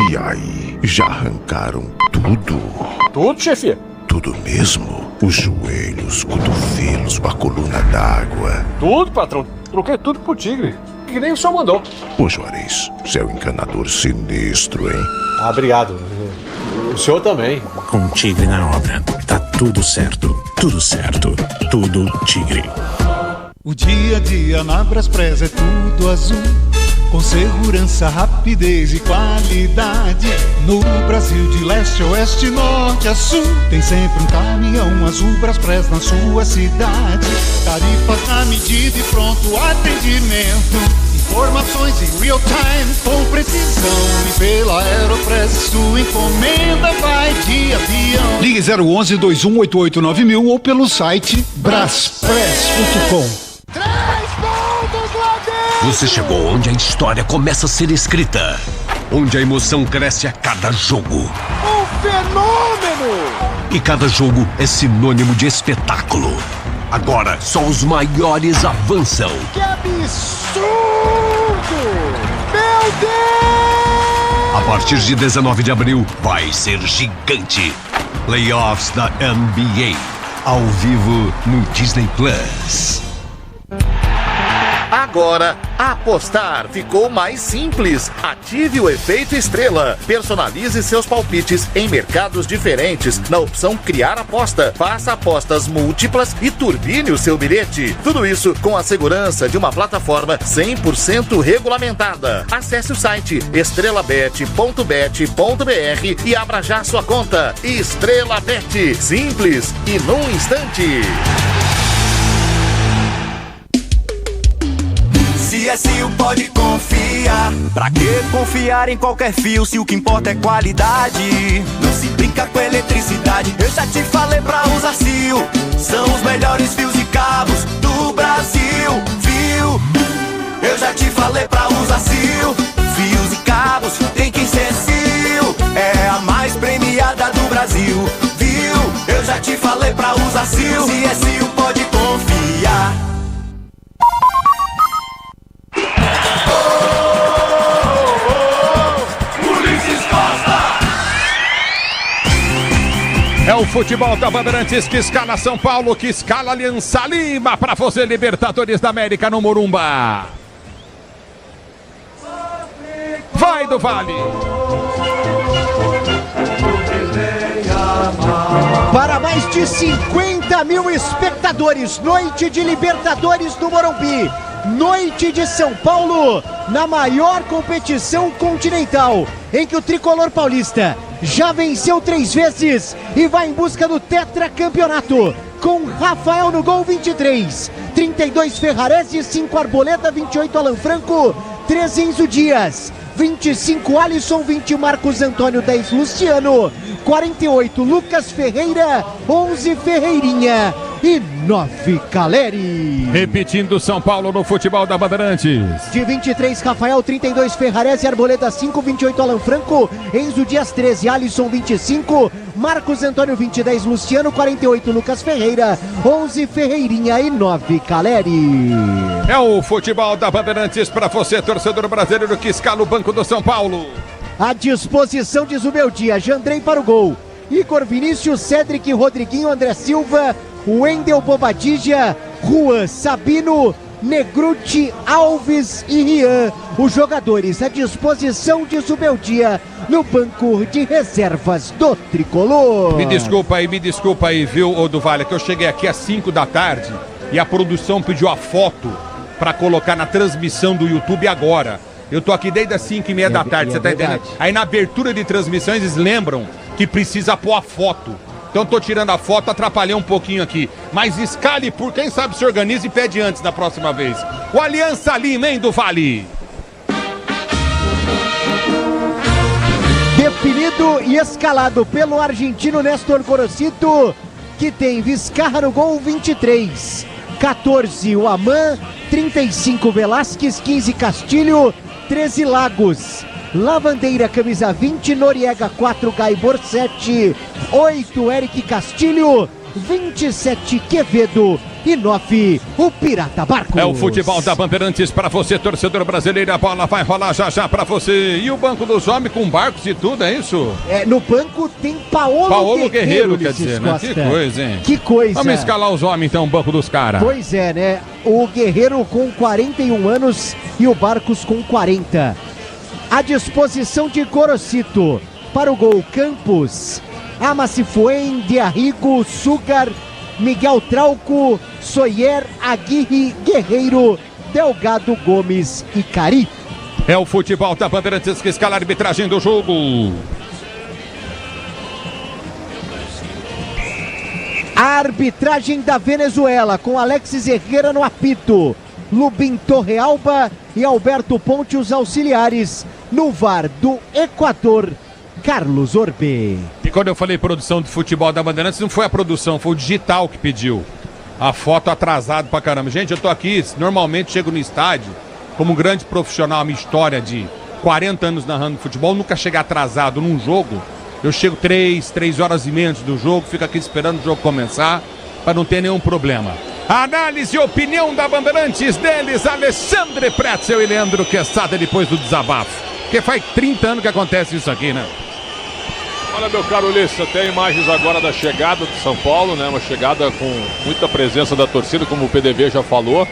E aí, já arrancaram tudo? Tudo, chefe? Tudo mesmo? os joelhos, cotovelos, a coluna d'água. Tudo, patrão. Troquei tudo pro Tigre. Que nem o senhor mandou. Ô Juarez, você é um encanador sinistro, hein? Ah, obrigado. O senhor também. Com o Tigre na obra, tá tudo certo. Tudo certo. Tudo Tigre. O dia a dia na Braspress é tudo azul, com segurança, rapidez e qualidade. No Brasil de leste a oeste, norte a sul, tem sempre um caminhão azul Braspress na sua cidade. Tarifas na medida e pronto atendimento. Informações em real time com precisão. E pela Aeropress sua encomenda vai de avião. Ligue 011-2188-9000 ou pelo site braspress.com. Você chegou onde a história começa a ser escrita, onde a emoção cresce a cada jogo. Um fenômeno! E cada jogo é sinônimo de espetáculo. Agora, só os maiores avançam. Que absurdo! Meu Deus! A partir de 19 de abril, vai ser gigante. Playoffs da NBA, ao vivo no Disney Plus. Agora, apostar ficou mais simples. Ative o efeito estrela. Personalize seus palpites em mercados diferentes na opção Criar Aposta. Faça apostas múltiplas e turbine o seu bilhete. Tudo isso com a segurança de uma plataforma 100% regulamentada. Acesse o site estrelabet.bet.br e abra já sua conta. Estrela Bet. Simples e num instante. CSU pode confiar. Pra que confiar em qualquer fio se o que importa é qualidade? Não se brinca com eletricidade. Eu já te falei pra usar CSU. São os melhores fios e cabos do Brasil. Fio. Eu já te falei pra usar CSU. Fios e cabos tem que ser CSU. É a mais premiada do Brasil. Viu? Eu já te falei pra usar CSU. CSU pode confiar. É o futebol da Bandeirantes que escala São Paulo, que escala Aliança Lima para você, Libertadores da América no Morumba. Vai do Vale. Para mais de 50 mil espectadores, noite de Libertadores no Morumbi. Noite de São Paulo, na maior competição continental, em que o tricolor paulista já venceu 3 vezes e vai em busca do tetracampeonato. Com Rafael no gol, 23, 32 Ferrarese, 5 Arboleda, 28 Alan Franco, 13 Enzo Dias, 25 Alisson, 20 Marcos Antônio, 10 Luciano, 48 Lucas Ferreira, 11 Ferreirinha e 9 Caleri. Repetindo São Paulo no futebol da Bandeirantes. De 23 Rafael, 32 Ferrarese, Arboleda 5, 28 Alan Franco, Enzo Dias 13, Alisson 25, Marcos Antônio 20, 10 Luciano, 48 Lucas Ferreira, 11 Ferreirinha e 9 Caleri. É o futebol da Bandeirantes para você, torcedor brasileiro que escala o Banco do São Paulo. À disposição de Zubeldia, Jandrei para o gol, Igor Vinícius, Cedric, Rodriguinho, André Silva, Wendel Bobadilla, Juan Sabino, Negruti, Alves e Rian, os jogadores à disposição de Zubeldia no banco de reservas do Tricolor. Me desculpa aí, viu, ô do Vale, que eu cheguei aqui às 5 da tarde e a produção pediu a foto para colocar na transmissão do YouTube agora. Eu tô aqui desde as 5:30 da tarde, você tá entendendo? Aí na abertura de transmissões eles lembram que precisa pôr a foto. Então tô tirando a foto, atrapalhei um pouquinho aqui. Mas escale por quem sabe se organiza e pede antes da próxima vez. O Aliança Lima, hein, do Vale? Definido e escalado pelo argentino Néstor Gorosito, que tem Vizcarra no gol, 23. 14 o Aman, 35 Velasquez, 15 Castilho, 13 Lagos. Lavandeira, camisa 20, Noriega 4, Gaibor 7, 8 Eric Castilho 27 Quevedo e 9 o Pirata Barcos. É o futebol da Bandeirantes para você, torcedor brasileiro. A bola vai rolar já para você. E o banco dos homens com barcos e tudo, é isso? No banco tem Paolo Guerreiro, quer dizer, né? Que coisa, hein? Que coisa. Vamos escalar os homens então, o banco dos caras. Pois é, né? O Guerreiro com 41 anos e o Barcos com 40. À disposição de Gorosito. Para o gol, Campos, Amasifuen, Diarrigo, Sugar, Miguel Trauco, Soyer, Aguirre, Guerreiro, Delgado, Gomes e Cari. É o futebol da Bandeirantes que escala a arbitragem do jogo. A arbitragem da Venezuela com Alexis Herrera no apito, Lubin Torrealba e Alberto Ponte os auxiliares. No VAR do Equador, Carlos Orbe. E quando eu falei produção de futebol da Bandeirantes, não foi a produção, foi o digital que pediu. A foto atrasado pra caramba. Gente, eu tô aqui, normalmente chego no estádio, como um grande profissional, a minha história de 40 anos narrando futebol, nunca cheguei atrasado num jogo. Eu chego 3 horas e meia antes do jogo, fico aqui esperando o jogo começar, para não ter nenhum problema. Análise e opinião da Bandeirantes deles, Alexandre Pretzel e Leandro Quesada, depois do desabafo. Porque faz 30 anos que acontece isso aqui, né? Olha, meu caro Ulisses, tem imagens agora da chegada de São Paulo, né? Uma chegada com muita presença da torcida, como o PDV já falou.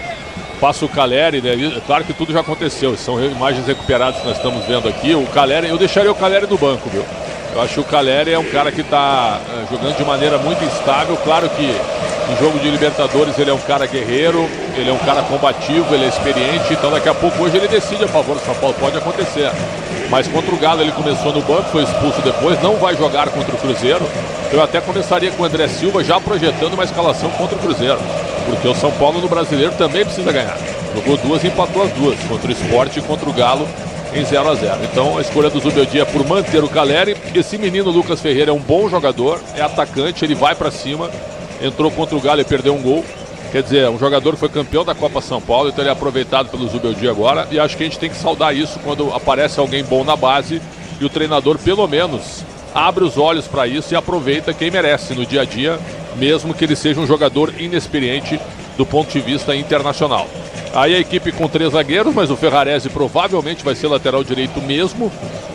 Passa o Caleri, né? Claro que tudo já aconteceu, são imagens recuperadas que nós estamos vendo aqui. O Caleri, eu deixaria o Caleri no banco, viu? Eu acho que o Caleri é um cara que está jogando de maneira muito instável. Claro que em jogo de Libertadores ele é um cara guerreiro, ele é um cara combativo, ele é experiente. Então daqui a pouco hoje ele decide a favor do São Paulo, pode acontecer. Mas contra o Galo ele começou no banco, foi expulso depois, não vai jogar contra o Cruzeiro. Eu até começaria com o André Silva já projetando uma escalação contra o Cruzeiro. Porque o São Paulo no Brasileiro também precisa ganhar. Jogou 2 e empatou as 2, contra o Sport e contra o Galo em 0-0. Então a escolha do Zubeldia é por manter o Caleri. Esse menino Lucas Ferreira é um bom jogador, é atacante, ele vai pra cima. Entrou contra o Galo e perdeu um gol. Quer dizer, um jogador que foi campeão da Copa São Paulo, então ele é aproveitado pelo Zubeldia agora. E acho que a gente tem que saudar isso quando aparece alguém bom na base e o treinador pelo menos abre os olhos para isso e aproveita quem merece no dia a dia, mesmo que ele seja um jogador inexperiente do ponto de vista internacional. Aí a equipe com 3 zagueiros, mas o Ferrarese provavelmente vai ser lateral direito mesmo,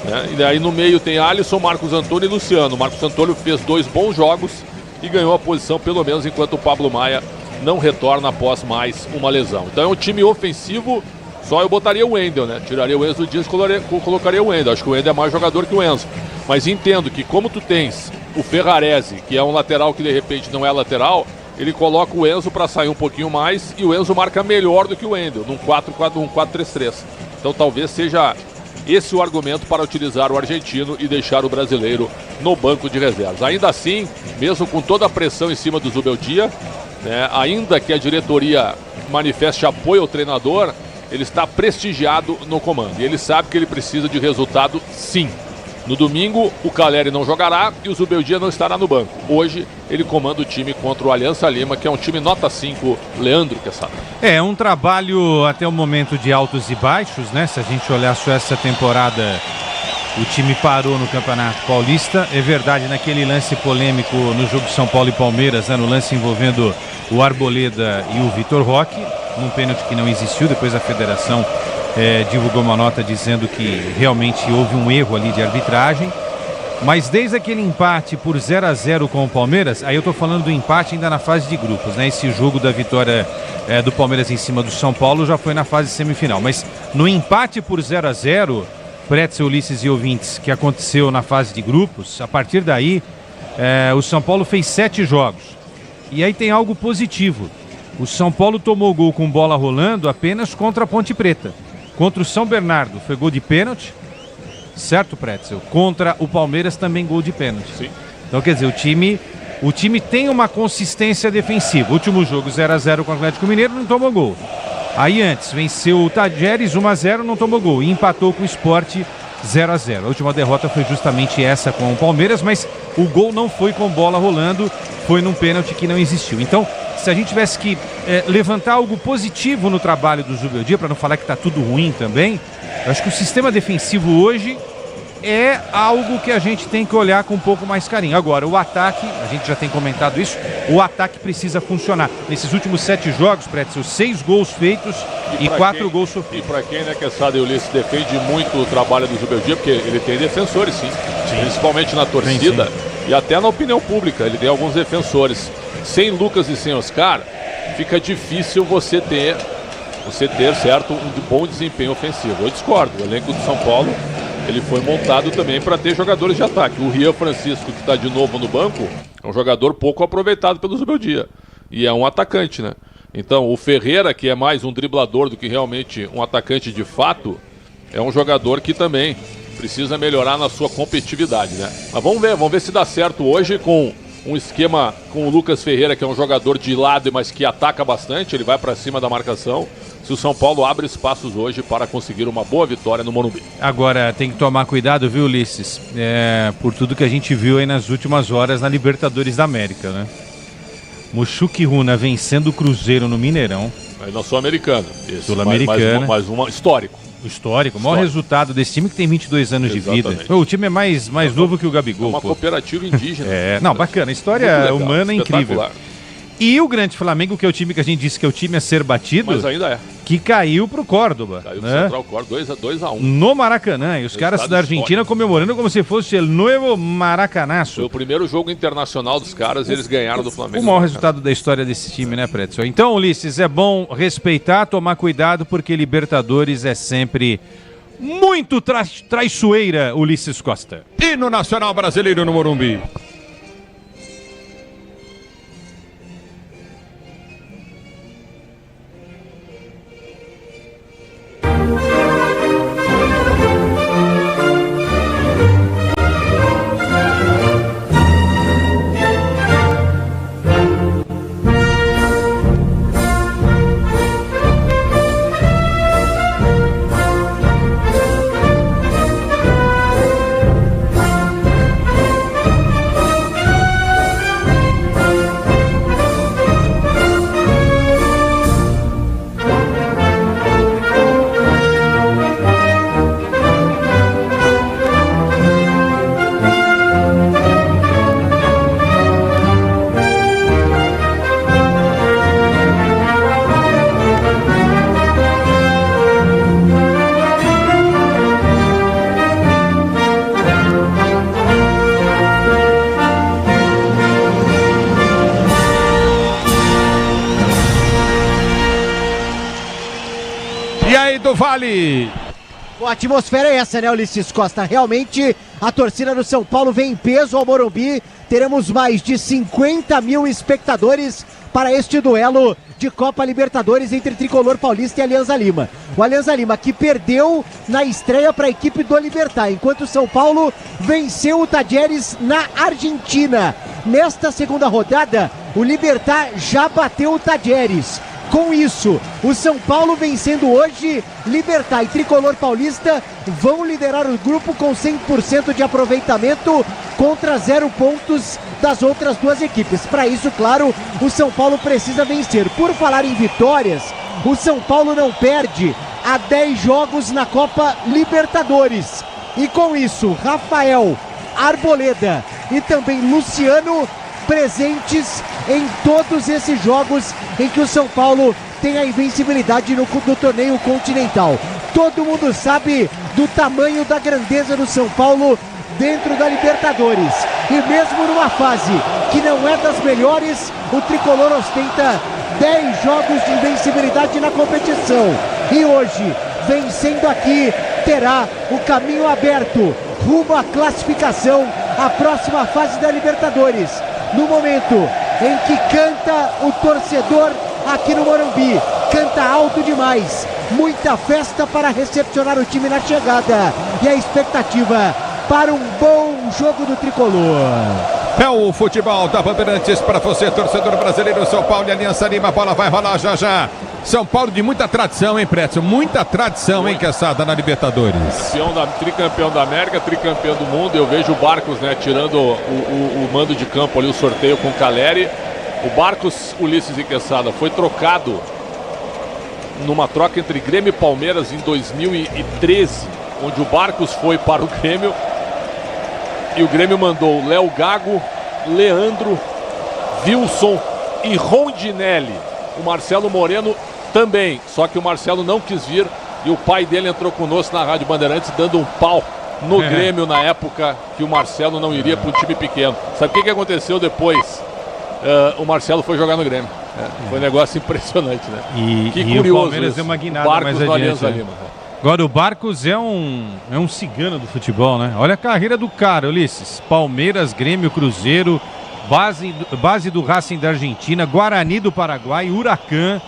né? E aí no meio tem Alisson, Marcos Antônio e Luciano. Marcos Antônio fez 2 bons jogos e ganhou a posição pelo menos enquanto o Pablo Maia não retorna após mais uma lesão. Então é um time ofensivo, só eu botaria o Wendel, né? Tiraria o Enzo do Dias e colocaria o Wendel. Acho que o Wendel é mais jogador que o Enzo. Mas entendo que como tu tens o Ferrarese, que é um lateral que de repente não é lateral, ele coloca o Enzo para sair um pouquinho mais e o Enzo marca melhor do que o Wendel, num 4-4-1, 4-3-3. Então talvez seja esse o argumento para utilizar o argentino e deixar o brasileiro no banco de reservas. Ainda assim, mesmo com toda a pressão em cima do Zubeldia, né, ainda que a diretoria manifeste apoio ao treinador, ele está prestigiado no comando. E ele sabe que ele precisa de resultado sim. No domingo, o Caleri não jogará e o Zubeldia não estará no banco. Hoje, ele comanda o time contra o Aliança Lima, que é um time nota 5, Leandro Quesada. É um trabalho até o momento de altos e baixos, né? Se a gente olhar só essa temporada, o time parou no Campeonato Paulista. É verdade, naquele lance polêmico no jogo de São Paulo e Palmeiras, né? No lance envolvendo o Arboleda e o Vitor Roque, num pênalti que não existiu, depois a federação divulgou uma nota dizendo que realmente houve um erro ali de arbitragem. Mas desde aquele empate por 0-0 com o Palmeiras, aí eu tô falando do empate ainda na fase de grupos, né? Esse jogo da vitória do Palmeiras em cima do São Paulo já foi na fase semifinal. Mas no empate por 0-0, Pretzel, Ulisses e ouvintes, que aconteceu na fase de grupos, a partir daí o São Paulo fez 7 jogos. E aí tem algo positivo. O São Paulo tomou gol com bola rolando apenas contra a Ponte Preta. Contra o São Bernardo foi gol de pênalti, certo, Pretzel? Contra o Palmeiras também gol de pênalti. Sim. Então quer dizer, o time tem uma consistência defensiva. Último jogo 0-0 com o Atlético Mineiro, não tomou gol. Aí antes venceu o Tajeres 1-0, não tomou gol. E empatou com o Sport 0-0. A última derrota foi justamente essa com o Palmeiras, mas o gol não foi com bola rolando, foi num pênalti que não existiu. Então, se a gente tivesse que levantar algo positivo no trabalho do Zubeldia, para não falar que está tudo ruim também, eu acho que o sistema defensivo hoje é algo que a gente tem que olhar com um pouco mais carinho. Agora, o ataque, a gente já tem comentado isso, o ataque precisa funcionar. Nesses últimos 7 jogos, Pretzel, 6 gols feitos e 4 gols sofridos. E para quem, né, Quesada e Ulisses defende muito o trabalho do Zubeldia, porque ele tem defensores, sim. Principalmente na torcida e até na opinião pública, ele tem alguns defensores. Sem Lucas e sem Oscar, fica difícil você ter, certo, um bom desempenho ofensivo. Eu discordo, o elenco do São Paulo, ele foi montado também para ter jogadores de ataque. O Rian Francisco, que está de novo no banco, é um jogador pouco aproveitado pelo Zubeldia. E é um atacante, né? Então, o Ferreira, que é mais um driblador do que realmente um atacante de fato, é um jogador que também precisa melhorar na sua competitividade, né? Mas vamos ver se dá certo hoje com um esquema com o Lucas Ferreira, que é um jogador de lado, mas que ataca bastante, ele vai para cima da marcação. Se o São Paulo abre espaços hoje para conseguir uma boa vitória no Morumbi. Agora, tem que tomar cuidado, viu, Ulisses? Por tudo que a gente viu aí nas últimas horas na Libertadores da América, né? Mushuki Runa vencendo o Cruzeiro no Mineirão. Aí na Sul-Americana. Sul-Americana. Mais uma histórico. O maior resultado desse time, que tem 22 anos de vida. O time é mais novo que o Gabigol. É uma cooperativa indígena. Não, bacana. A história humana é incrível. E o Grande Flamengo, que é o time que a gente disse que é o time a ser batido. Mas ainda é. Que caiu pro Córdoba. Caiu pro Central Córdoba 2-1. No Maracanã. E os caras da Argentina comemorando como se fosse o novo Maracanaço. Foi o primeiro jogo internacional dos caras e eles ganharam do Flamengo. O maior resultado da história desse time, né, Pretzel? Então, Ulisses, é bom respeitar, tomar cuidado, porque Libertadores é sempre muito traiçoeira, Ulisses Costa. E no Nacional Brasileiro no Morumbi. do Vale. A atmosfera é essa, né, Ulisses Costa? Realmente a torcida do São Paulo vem em peso ao Morumbi. Teremos mais de 50 mil espectadores para este duelo de Copa Libertadores entre Tricolor Paulista e Alianza Lima. O Alianza Lima que perdeu na estreia para a equipe do Libertad, enquanto o São Paulo venceu o Talleres na Argentina. Nesta segunda rodada, o Libertad já bateu o Talleres. Com isso, o São Paulo vencendo hoje, Libertad e Tricolor Paulista vão liderar o grupo com 100% de aproveitamento contra 0 pontos das outras duas equipes. Para isso, claro, o São Paulo precisa vencer. Por falar em vitórias, o São Paulo não perde há 10 jogos na Copa Libertadores. E com isso, Rafael, Arboleda e também Luciano presentes em todos esses jogos em que o São Paulo tem a invencibilidade no torneio continental. Todo mundo sabe do tamanho da grandeza do São Paulo dentro da Libertadores. E mesmo numa fase que não é das melhores, o Tricolor ostenta 10 jogos de invencibilidade na competição. E hoje, vencendo aqui, terá o caminho aberto rumo à classificação à próxima fase da Libertadores. No momento em que canta o torcedor aqui no Morumbi, canta alto demais, muita festa para recepcionar o time na chegada e a expectativa para um bom jogo do Tricolor. É o futebol da Bandeirantes para você, torcedor brasileiro. São Paulo e Alianza Lima, a bola vai rolar já já. São Paulo de muita tradição, hein, Prédio? Muita tradição, hein, Quesada, na Libertadores. Tricampeão da América, tricampeão do mundo. Eu vejo o Barcos, né, tirando o mando de campo ali, o sorteio com o Caleri. O Barcos, Ulisses e Quesada, foi trocado numa troca entre Grêmio e Palmeiras em 2013, onde o Barcos foi para o Grêmio E o Grêmio mandou Léo Gago, Leandro, Wilson e Rondinelli. O Marcelo Moreno também, só que o Marcelo não quis vir e o pai dele entrou conosco na Rádio Bandeirantes dando um pau no Grêmio na época que o Marcelo não iria para um time pequeno. Sabe o que aconteceu depois? O Marcelo foi jogar no Grêmio. Foi um negócio impressionante, né? Que curioso. O Palmeiras deu uma guinada mais adiante. Agora o Barcos é um cigano do futebol, né? Olha a carreira do cara, Ulisses. Palmeiras, Grêmio, Cruzeiro, base do Racing da Argentina, Guarani do Paraguai, Huracan,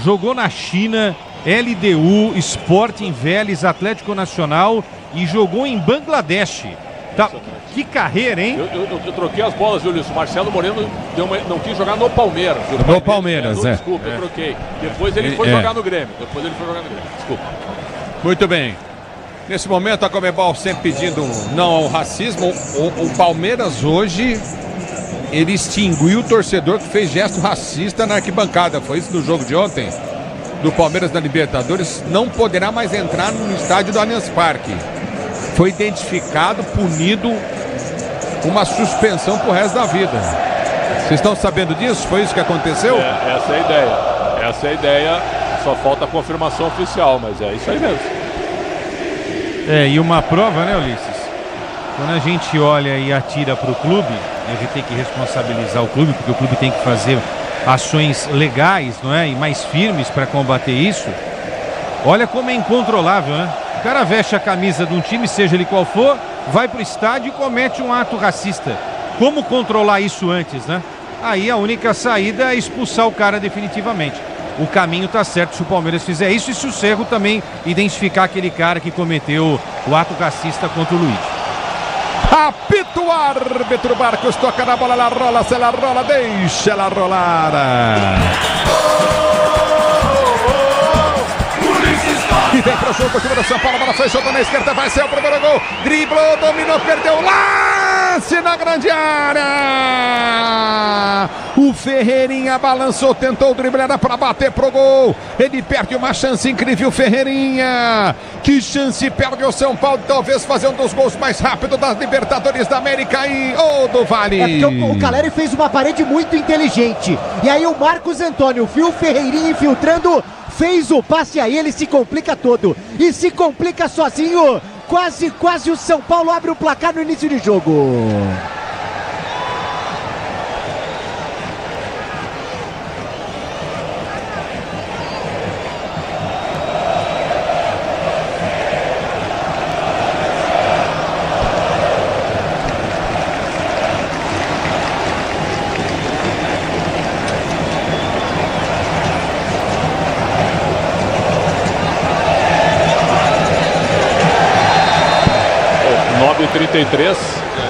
jogou na China, LDU, Sporting Vélez, Atlético Nacional e jogou em Bangladesh. Tá, que carreira, hein? Eu troquei as bolas, viu, Ulisses? O Marcelo Moreno não quis jogar no Palmeiras. No Palmeiras, Desculpa, eu troquei. Depois ele foi jogar no Grêmio. Desculpa. Muito bem. Nesse momento a Conmebol sempre pedindo não ao racismo. O Palmeiras hoje, ele extinguiu o torcedor que fez gesto racista na arquibancada. Foi isso no jogo de ontem do Palmeiras na Libertadores. Não poderá mais entrar no estádio do Allianz Parque. Foi identificado, punido, uma suspensão pro resto da vida. Vocês estão sabendo disso? Foi isso que aconteceu? Essa é a ideia. Só falta a confirmação oficial, mas é isso aí mesmo. E uma prova, né, Ulisses? Quando a gente olha e atira pro clube, a gente tem que responsabilizar o clube, porque o clube tem que fazer ações legais, não é? E mais firmes para combater isso. Olha como é incontrolável, né? O cara veste a camisa de um time, seja ele qual for, vai pro estádio e comete um ato racista. Como controlar isso antes, né? Aí a única saída é expulsar o cara definitivamente. O caminho tá certo se o Palmeiras fizer isso e se o Cerro também identificar aquele cara que cometeu o ato racista contra o Luiz. Apita o árbitro, Barcos toca na bola, ela rola, se ela rola, deixa ela rolar. E vem pro jogo, o time do São Paulo, a bola foi solta na esquerda, vai ser o primeiro gol, driblou, dominou, perdeu, lance na grande área. O Ferreirinha balançou, tentou o drible, era pra bater pro gol. Ele perde uma chance incrível, Ferreirinha. Que chance perde o São Paulo, talvez fazer um dos gols mais rápidos das Libertadores da América e do Vale. Porque o Caleri fez uma parede muito inteligente. E aí o Marcos Antônio viu o Ferreirinha infiltrando, fez o passe, aí ele se complica todo. E se complica sozinho. Quase o São Paulo abre o placar no início de jogo.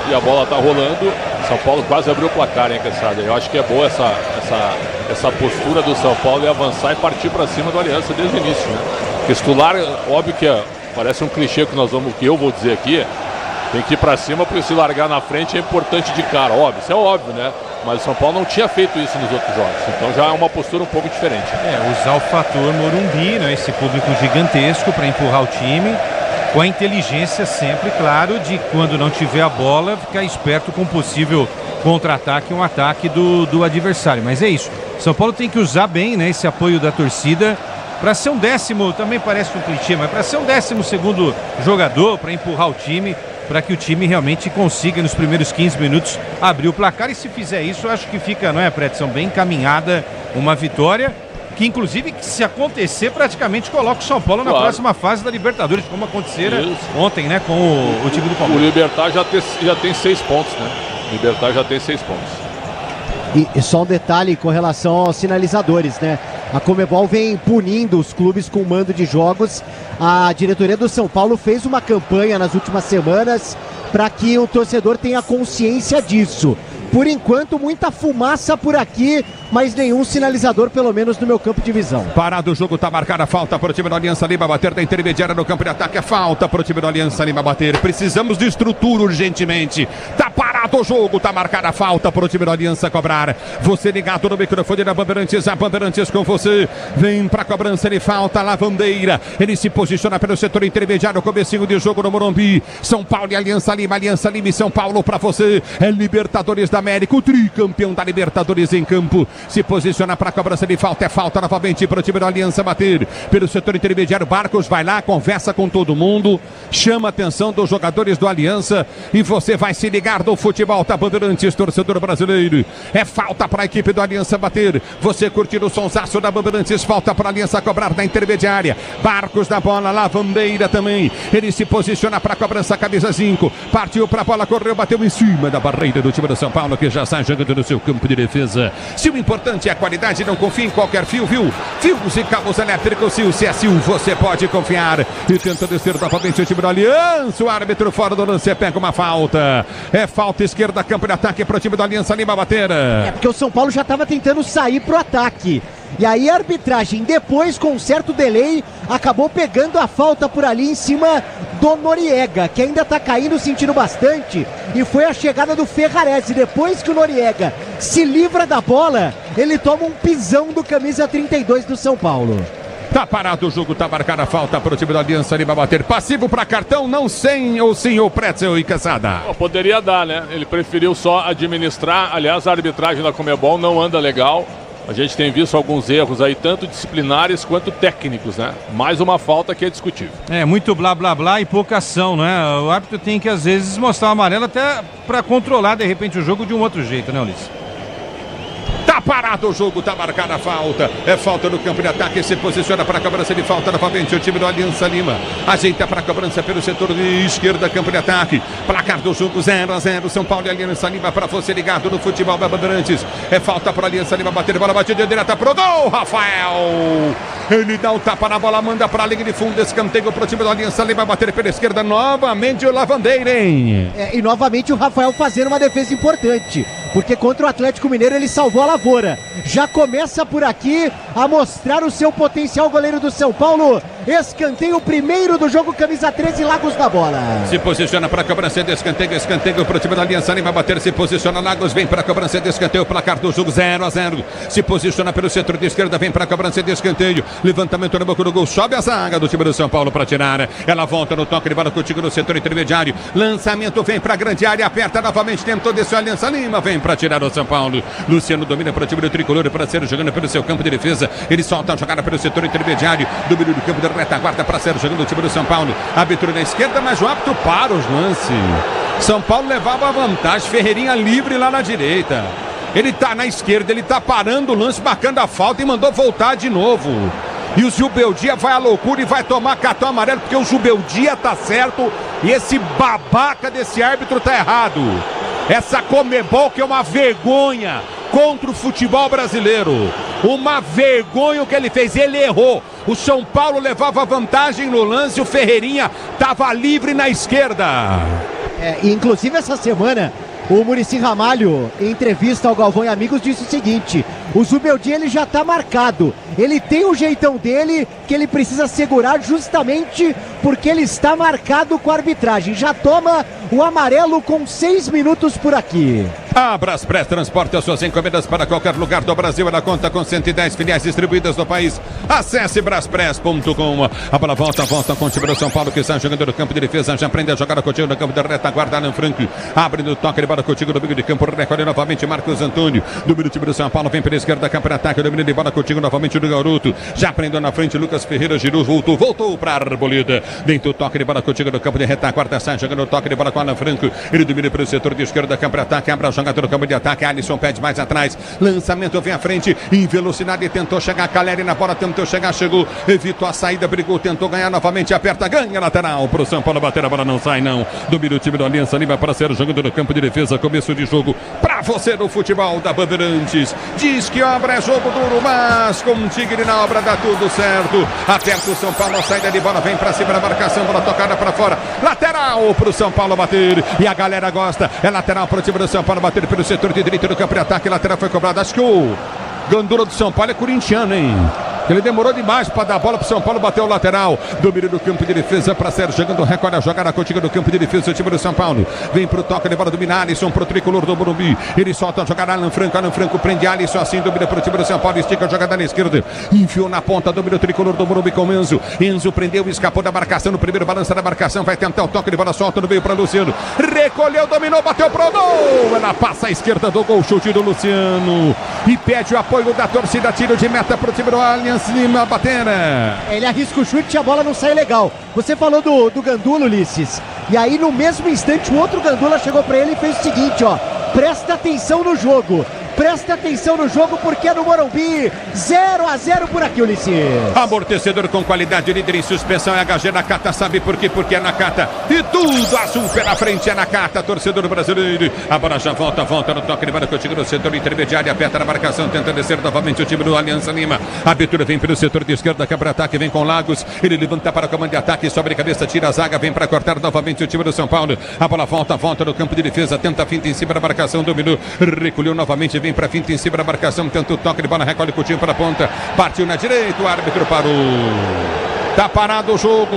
E a bola tá rolando. São Paulo quase abriu o placar, hein, cansado. Eu acho que é boa essa postura do São Paulo e avançar e partir para cima do Aliança desde o início, né? Porque titular, óbvio que parece um clichê que eu vou dizer aqui, tem que ir para cima, porque se largar na frente é importante de cara, óbvio, isso é óbvio, né? Mas o São Paulo não tinha feito isso nos outros jogos, então já é uma postura um pouco diferente. Usar o fator Morumbi, né? Esse público gigantesco para empurrar o time. Com a inteligência sempre, claro, de quando não tiver a bola, ficar esperto com um possível contra-ataque, um ataque do adversário. Mas é isso. São Paulo tem que usar bem, né, esse apoio da torcida para ser um décimo, também parece um clichê, mas para ser um 12º jogador, para empurrar o time, para que o time realmente consiga nos primeiros 15 minutos abrir o placar. E se fizer isso, eu acho que fica, não é, Predson, bem encaminhada uma vitória. Que inclusive, se acontecer, praticamente coloca o São Paulo na próxima fase da Libertadores, como acontecera ontem, né, com o time do Palmeiras. O Libertad já tem 6 pontos, né? O Libertad já tem 6 pontos. E só um detalhe com relação aos sinalizadores, né? A Conmebol vem punindo os clubes com mando de jogos. A diretoria do São Paulo fez uma campanha nas últimas semanas para que o torcedor tenha consciência disso. Por enquanto, muita fumaça por aqui, mas nenhum sinalizador, pelo menos no meu campo de visão. Parado o jogo, tá marcada a falta para o time do Aliança Lima bater da intermediária no campo de ataque. É falta para o time do Aliança Lima bater. Precisamos de estrutura urgentemente. Tá parado parado o jogo, tá marcada a falta pro time do Aliança cobrar. Você ligado no microfone da Bandeirantes, a Bandeirantes com você. Vem pra cobrança de falta, Lavandeira. Ele se posiciona pelo setor intermediário, comecinho de jogo no Morumbi. São Paulo e Aliança Lima e São Paulo pra você. É Libertadores da América, o tricampeão da Libertadores em campo. Se posiciona pra cobrança de falta, é falta novamente pro time do Aliança bater. Pelo setor intermediário, Barcos vai lá, conversa com todo mundo, chama a atenção dos jogadores do Aliança e você vai se ligar no futebol da Bandeirantes, torcedor brasileiro. É falta para a equipe do Aliança bater. Você curtir o sonsaço da Bandeirantes, falta para a Aliança cobrar na intermediária. Barcos da bola, Lavandeira também. Ele se posiciona para a cobrança, camisa 5. Partiu para a bola, correu, bateu em cima da barreira do time do São Paulo, que já sai jogando no seu campo de defesa. Se o importante é a qualidade, não confie em qualquer fio, viu? Fios e cabos elétricos, se é Sil, você pode confiar. E tenta descer novamente o time do Aliança. O árbitro fora do lance, pega uma falta. É falta esquerda, campo de ataque para o time do Aliança Lima bater. É porque o São Paulo já estava tentando sair pro ataque. E aí a arbitragem, depois, com um certo delay, acabou pegando a falta por ali em cima do Noriega, que ainda tá caindo, sentindo bastante. E foi a chegada do Ferrarese. Depois que o Noriega se livra da bola, ele toma um pisão do camisa 32 do São Paulo. Tá parado o jogo, tá marcada a falta pro time da Aliança Lima bater. Passivo para cartão, não sem ou sim o Pretzel e Caçada. Poderia dar, né? Ele preferiu só administrar. Aliás, a arbitragem da Conmebol não anda legal. A gente tem visto alguns erros aí, tanto disciplinares quanto técnicos, né? Mais uma falta que é discutível. É, muito blá blá blá e pouca ação, né? O árbitro tem que às vezes mostrar o amarelo até para controlar de repente o jogo de um outro jeito, né, Ulisses? Tá parado o jogo, tá marcada a falta. É falta no campo de ataque, se posiciona para a cobrança de falta novamente o time do Aliança Lima. Ajeita para a cobrança pelo setor de esquerda, campo de ataque. Placar do jogo 0-0, São Paulo e Aliança Lima para você ligado no futebol da Bandeirantes. É falta para a Aliança Lima bater, bola batida direta pro gol, Rafael. Ele dá um tapa na bola, manda para a linha de fundo, escanteio pro time do Aliança Lima bater pela esquerda, novamente o Lavandeira, hein? E novamente o Rafael fazendo uma defesa importante, porque contra o Atlético Mineiro ele salvou a lavoura. Já começa por aqui a mostrar o seu potencial, goleiro do São Paulo. Escanteio primeiro do jogo, camisa 13, Lagos da bola. Se posiciona para a cobrança de escanteio, escanteio para o time da Aliança Lima bater, se posiciona Lagos, vem para a cobrança de escanteio, placar do jogo 0-0. Se posiciona pelo setor de esquerda, vem para a cobrança de escanteio. Levantamento no boca do gol, sobe a zaga do time do São Paulo para tirar. Ela volta no toque de bola contigo no setor intermediário. Lançamento, vem para a grande área, aperta novamente, tentou descer a Aliança Lima, vem para tirar o São Paulo. Luciano domina para o time do tricolor, para ser jogando pelo seu campo de defesa. Ele solta a jogada pelo setor intermediário, domínio do campo da retaguarda para ser jogando o time do São Paulo. Árbitro na esquerda, mas o árbitro para os lances. São Paulo levava a vantagem, Ferreirinha livre lá na direita. Ele tá na esquerda, ele tá parando o lance, marcando a falta e mandou voltar de novo. E o Zubeldia vai à loucura e vai tomar cartão amarelo, porque o Zubeldia tá certo e esse babaca desse árbitro tá errado. Essa Conmebol que é uma vergonha contra o futebol brasileiro. Uma vergonha o que ele fez, ele errou. O São Paulo levava vantagem no lance, o Ferreirinha tava livre na esquerda. Inclusive essa semana o Muricy Ramalho, em entrevista ao Galvão e Amigos, disse o seguinte: o Zubeldia ele já tá marcado, ele tem o jeitão dele que ele precisa segurar justamente porque ele está marcado com a arbitragem. Já toma o amarelo com 6 minutos por aqui. A Braspress transporta suas encomendas para qualquer lugar do Brasil. Ela conta com 110 filiais distribuídas no país. Acesse braspress.com. A bola volta com o time do São Paulo, que está jogando no campo de defesa. Já aprende a jogar contigo no campo da retaguarda. Alan Franco abre no toque de bola contigo no meio de campo. Recolhe novamente Marcos Antônio. Domínio do time do São Paulo, vem pela esquerda, campo de ataque. Domínio de bola contigo novamente do Garoto. Já aprendeu na frente Lucas Ferreira, girou, voltou para a Arboleda. Dentro do toque de bola contigo no campo de retaguarda. Sai jogando o toque de bola com Alan Franco. Ele domina pelo setor de esquerda, campo de ataque. Abre a jogada no campo de ataque. Alisson pede mais atrás. Lançamento vem à frente. Em velocidade tentou chegar. Caleri na bola tentou chegar. Chegou. Evitou a saída. Brigou. Tentou ganhar novamente. Aperta. Ganha lateral. Pro São Paulo bater. A bola não sai não. Domina o time do Aliança Lima para ser jogando no campo de defesa. Começo de jogo para você no futebol da Bandeirantes. Diz que obra é jogo duro, mas com o Tigre na obra dá tudo certo. Aperta o São Paulo. A saída de bola vem para cima da marcação. Bola tocada para fora. Lateral pro São Paulo bater. E a galera gosta. É lateral pro time do São Paulo bater pelo setor de direita do campo de ataque. Lateral foi cobrado. Acho que o Gandula do São Paulo é corintiano, hein? Ele demorou demais para dar a bola pro São Paulo, bateu o lateral. Domínio do campo de defesa para Sérgio, jogando recolhe a jogada contigo do campo de defesa, o time do São Paulo. Vem pro toque, de bola domina Alisson pro tricolor do Morumbi. Ele solta a jogada, Alan Franco prende Alisson, assim domina pro time do São Paulo, estica a jogada na esquerda, enfiou na ponta, domina o tricolor do Morumbi com Enzo. Enzo prendeu, escapou da marcação, no primeiro balança da marcação, vai tentar o toque de bola, solta no meio para Luciano. Recolheu, dominou, bateu pro gol. Ela passa à esquerda do gol, chute do Luciano. E pede o apoio da torcida, tiro de meta pro time do Allianz Lima, batera. Ele arrisca o chute e a bola não sai legal. Você falou do Gandula, Ulisses. E aí no mesmo instante o outro Gandula chegou pra ele e fez o seguinte, ó. Presta atenção no jogo. Presta atenção no jogo porque é no Morumbi. 0-0 por aqui, Ulisses. Amortecedor com qualidade, líder em suspensão é HG Nakata, sabe por quê? Porque é Nakata. E tudo azul pela frente é Nakata, torcedor brasileiro. A bola já volta no toque de bola que eu tiro no setor intermediário, aperta na marcação, tenta descer novamente o time do Aliança Lima. A abertura vem pelo setor de esquerda, quebra ataque, vem com Lagos. Ele levanta para o comando de ataque, sobre a cabeça, tira a zaga, vem para cortar novamente o time do São Paulo. A bola volta no campo de defesa, tenta a finta em cima da marcação, dominou, recolheu novamente, vem para finta em cima da marcação, tenta o toque de bola, recolhe Coutinho para a ponta, partiu na direita, o árbitro parou. Tá parado o jogo.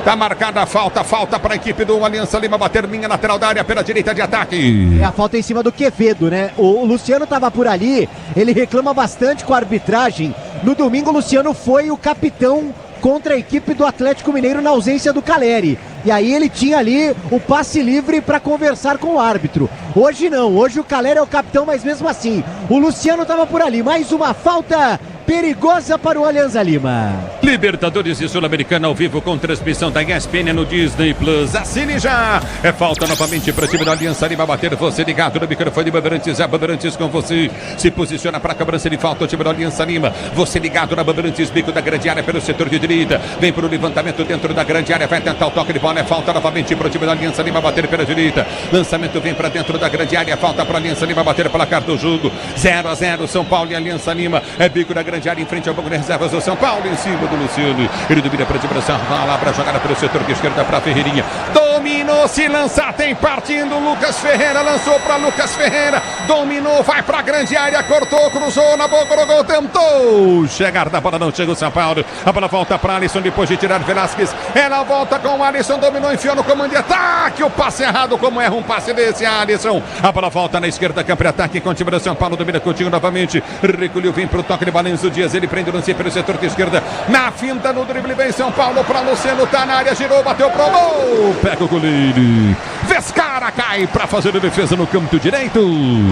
Tá marcada a falta para a equipe do Aliança Lima bater linha lateral da área pela direita de ataque. É a falta em cima do Quevedo, né? O Luciano tava por ali, ele reclama bastante com a arbitragem. No domingo o Luciano foi o capitão contra a equipe do Atlético Mineiro na ausência do Caleri. E aí ele tinha ali o passe livre para conversar com o árbitro. Hoje não, hoje o Caleri é o capitão, mas mesmo assim, o Luciano estava por ali. Mais uma falta perigosa para o Alianza Lima. Libertadores e Sul-Americana ao vivo com transmissão da ESPN no Disney Plus. Assine já! É falta novamente para o time do Alianza Lima bater. Você ligado no microfone Bandeirantes, a Bandeirantes com você. Se posiciona para a cobrança de falta o time do Alianza Lima. Você ligado na Bandeirantes, bico da grande área pelo setor de direita. Vem para o levantamento dentro da grande área, vai tentar o toque de bola. É falta novamente para o time do Alianza Lima bater pela direita. Lançamento vem para dentro da grande área, falta para o Alianza Lima bater pela carta do jogo. 0-0 São Paulo e Alianza Lima. É bico da grande área em frente ao banco de reservas do São Paulo, em cima do Luciano. Ele domina para a direção, vai lá para a jogada pelo setor de esquerda para Ferreirinha. Dominou, se lançar, tem partindo Lucas Ferreira, lançou para Lucas Ferreira, dominou, vai para a grande área, cortou, cruzou na boca do gol, tentou chegar da bola, não chega o São Paulo. A bola volta para Alisson depois de tirar Velasquez. Ela volta com o Alisson, dominou, enfiou no comando de ataque. O passe errado, como erra um passe desse, Alisson. A bola volta na esquerda, campo de ataque com o time do São Paulo, domina Coutinho novamente. Recolheu, vem para o toque de Balanço Dias. Ele prende o lance pelo setor de esquerda. Na finta, no drible, vem São Paulo para Luciano. Tá na área, girou, bateu pro gol. Pega o goleiro. Vescara cai para fazer a defesa no canto direito.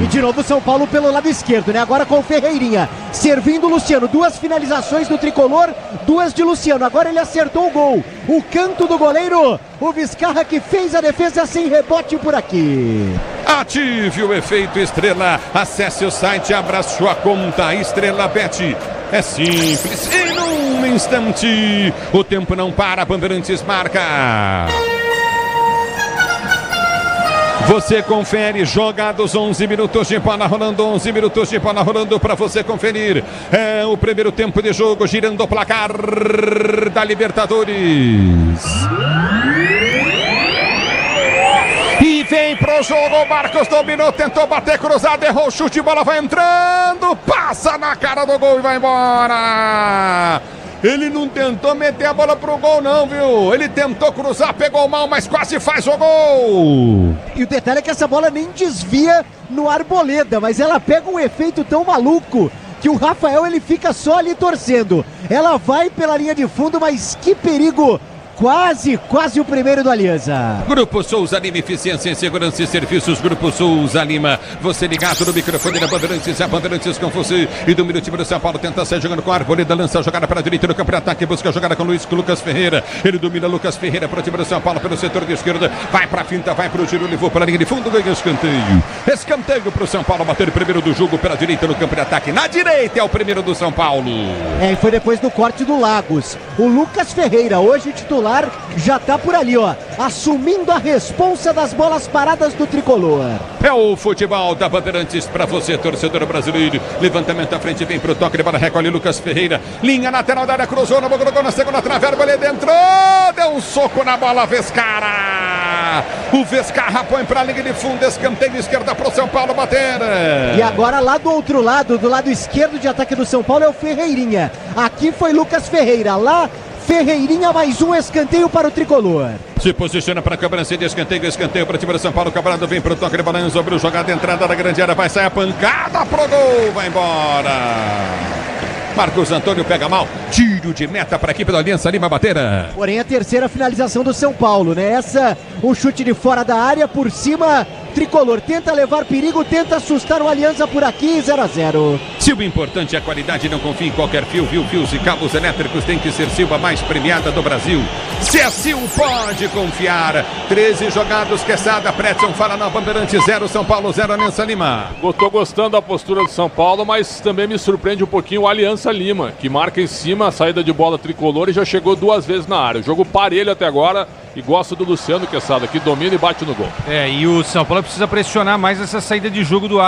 E de novo São Paulo pelo lado esquerdo, né? Agora com o Ferreirinha. Servindo o Luciano. 2 finalizações do tricolor, 2 de Luciano. Agora ele acertou o gol. O canto do goleiro. O Vizcarra que fez a defesa sem rebote por aqui. Ative o efeito Estrela. Acesse o site, abra sua conta Estrela Bet. É simples, em um instante. O tempo não para, Bandeirantes marca. Você confere, jogados 11 minutos de bola rolando, 11 minutos de bola rolando para você conferir. É o primeiro tempo de jogo, girando o placar da Libertadores. E vem pro jogo, o Marcos dominou, tentou bater cruzado, errou o chute, bola vai entrando, passa na cara do gol e vai embora. Ele não tentou meter a bola pro gol não, viu? Ele tentou cruzar, pegou mal, mas quase faz o gol. E o detalhe é que essa bola nem desvia no Arboleda, mas ela pega um efeito tão maluco que o Rafael ele fica só ali torcendo. Ela vai pela linha de fundo, mas que perigo. Quase o primeiro do Alianza. Grupo Souza Lima, eficiência em segurança e serviços. Grupo Souza Lima, você ligado no microfone da Bandeirantes, a Bandeirantes com você. E domina o time do São Paulo, tenta sair jogando com a Arboleda, lança a jogada para a direita no campo de ataque, busca a jogada com Lucas Ferreira. Ele domina Lucas Ferreira para o time do São Paulo pelo setor de esquerda, vai para a finta, vai para o giro, levou para a linha de fundo, ganha escanteio. Escanteio para o São Paulo, bater o primeiro do jogo pela direita no campo de ataque. Na direita é o primeiro do São Paulo. E foi depois do corte do Lagos. O Lucas Ferreira, hoje titular, já tá por ali, ó, assumindo a responsa das bolas paradas do tricolor. É o futebol da Bandeirantes para você, torcedor brasileiro. Levantamento à frente, vem pro toque de bola, recolhe Lucas Ferreira. Linha lateral da área, cruzou no boca do gol, na segunda trave, ele entrou, deu um soco na bola, Vescara. O Vescarra põe pra linha de fundo, escanteio esquerda pro São Paulo bater. E agora lá do outro lado, do lado esquerdo de ataque do São Paulo é o Ferreirinha. Aqui foi Lucas Ferreira, lá Ferreirinha, mais um escanteio para o tricolor. Se posiciona para a cobrança de escanteio para o time do São Paulo. Cobrado vem para o toque de balanço, abriu jogada, entrada da grande área, vai sair a pancada pro gol, vai embora. Marcos Antônio pega mal, tiro de meta para a equipe da Aliança Lima bater. Porém a terceira finalização do São Paulo, né? Essa, um chute de fora da área, por cima, tricolor tenta levar perigo, tenta assustar o Aliança por aqui, 0-0. Silva, importante é a qualidade, não confie em qualquer fio, fios e cabos elétricos, tem que ser Silva, mais premiada do Brasil. Se é Silva, pode confiar. 13 jogados, Quesada, Pretson, fala na Bandeirante, 0 São Paulo, 0 Aliança Lima. Eu tô gostando da postura do São Paulo, mas também me surpreende um pouquinho o Aliança Lima, que marca em cima a saída de bola tricolor e já chegou 2 vezes na área. O jogo parelho até agora e gosto do Luciano Quesada, que domina e bate no gol. E o São Paulo precisa pressionar mais essa saída de jogo do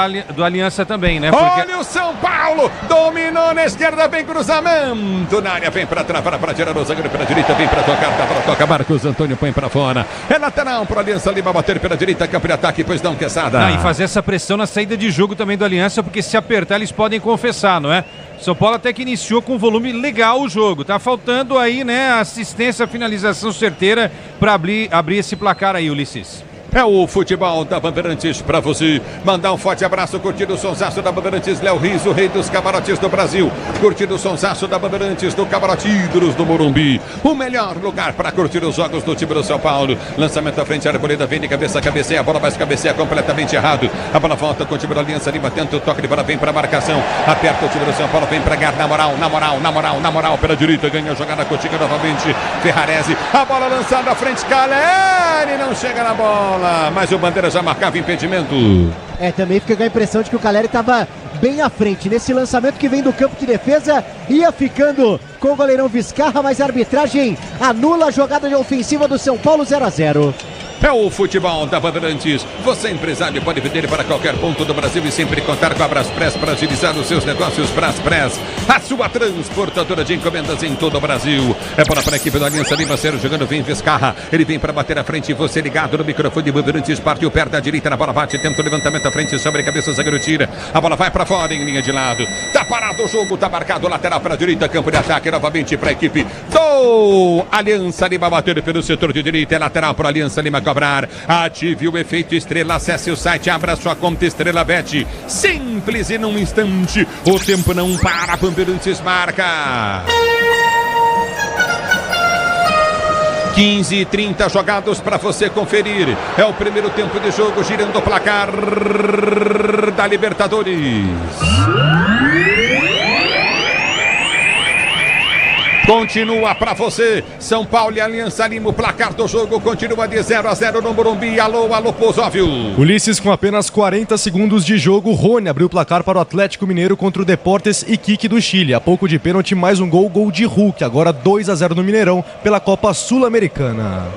Aliança também, né? Porque... Olha o São Paulo, dominou na esquerda, vem cruzamento na área, vem para travar, para tirar o zagueiro pela direita, vem para tocar, toca, Marcos Antônio põe para fora. É lateral para Aliança Lima bater pela direita, campo de ataque, pois não, Quesada. E fazer essa pressão na saída de jogo também do Aliança, porque se apertar eles podem confessar, não é? São Paulo até que iniciou com volume legal o jogo. Tá faltando aí, né, assistência, finalização certeira para abrir esse placar aí, Ulisses. É o futebol da Bandeirantes para você. Mandar um forte abraço, curtindo o sonsaço da Bandeirantes, Léo Riso, rei dos camarotes do Brasil. Curtindo o sonsaço da Bandeirantes do Camarote Ídolos do Morumbi. O melhor lugar para curtir os jogos do time do São Paulo. Lançamento à frente, Arboleda vem de cabeça, cabeceia, a bola vai cabeceia completamente errado. A bola volta com o time da Aliança Lima, tenta o toque de bola, vem para a marcação. Aperta o time do São Paulo, vem para ganhar na moral, pela direita, ganha a jogada contigo novamente. Ferrarese, a bola lançada à frente, Caleri não chega na bola. Mas o Bandeira já marcava impedimento. Também fica com a impressão de que o Caleri estava bem à frente. Nesse lançamento que vem do campo de defesa, ia ficando com o goleirão Viscarra, mas a arbitragem anula a jogada de ofensiva do São Paulo, 0-0. É o futebol da Bandeirantes. Você, empresário, pode vender para qualquer ponto do Brasil e sempre contar com a Braspress para agilizar os seus negócios. Braspress, a sua transportadora de encomendas em todo o Brasil. É bola para a equipe da Aliança Lima, Sérgio jogando, vem Vescarra. Ele vem para bater à frente, você ligado no microfone. Bandeirantes partiu perto da direita, na bola bate, tenta o levantamento à frente, sobre a cabeça, o zagueiro tira. A bola vai para fora em linha de lado. Tá parado o jogo, tá marcado, lateral para a direita, campo de ataque novamente para a equipe do Aliança Lima, bater pelo setor de direita, é lateral para a Aliança Lima cobrar. Ative o efeito Estrela, acesse o site, abra sua conta Estrela Bet. Simples e num instante, o tempo não para, Bandeirantes marca. 15h30 jogados para você conferir. É o primeiro tempo de jogo, girando o placar da Libertadores. Continua para você, São Paulo e Aliança Lima, o placar do jogo continua de 0-0 no Morumbi. Alô, Pozóvio. Ulisses, com apenas 40 segundos de jogo, Rony abriu o placar para o Atlético Mineiro contra o Deportes Iquique do Chile. A pouco de pênalti, mais um gol de Hulk, agora 2-0 no Mineirão pela Copa Sul-Americana.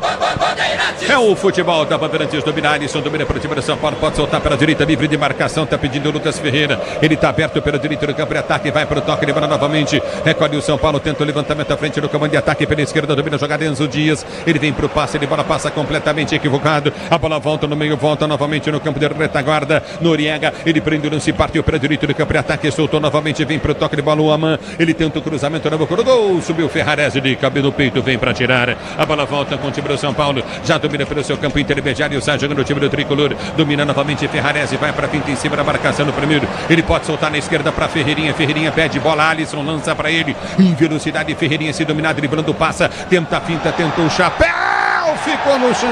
É o futebol da Bandeirantes, domina Alisson, domina para o time do São Paulo, pode soltar pela direita, livre de marcação, tá pedindo o Lucas Ferreira, ele tá aberto pela direita no campo de ataque, vai para o toque, levando novamente, recolhe o São Paulo, tenta o levantamento à frente do comando de ataque pela esquerda, domina a jogada Enzo Dias, ele vem para o passe, ele bola passa completamente equivocado, a bola volta no meio, volta novamente no campo de retaguarda, Noriega, ele prende o lance, partiu pela direita do campo de ataque, soltou novamente, vem para o toque de bola, o Aman, ele tenta o cruzamento na boca do gol, subiu Ferrarese de cabelo no peito, vem para tirar, a bola volta com o time do São Paulo, já domina pelo seu campo intermediário, sai jogando o time do tricolor, domina novamente Ferrarese, vai para a finta em cima da marcação no primeiro, ele pode soltar na esquerda para Ferreirinha, Ferreirinha pede bola, Alisson lança para ele, em velocidade, Ferreirinha se dominar, driblando, passa, tenta a finta, tenta um chapéu, ficou no chão,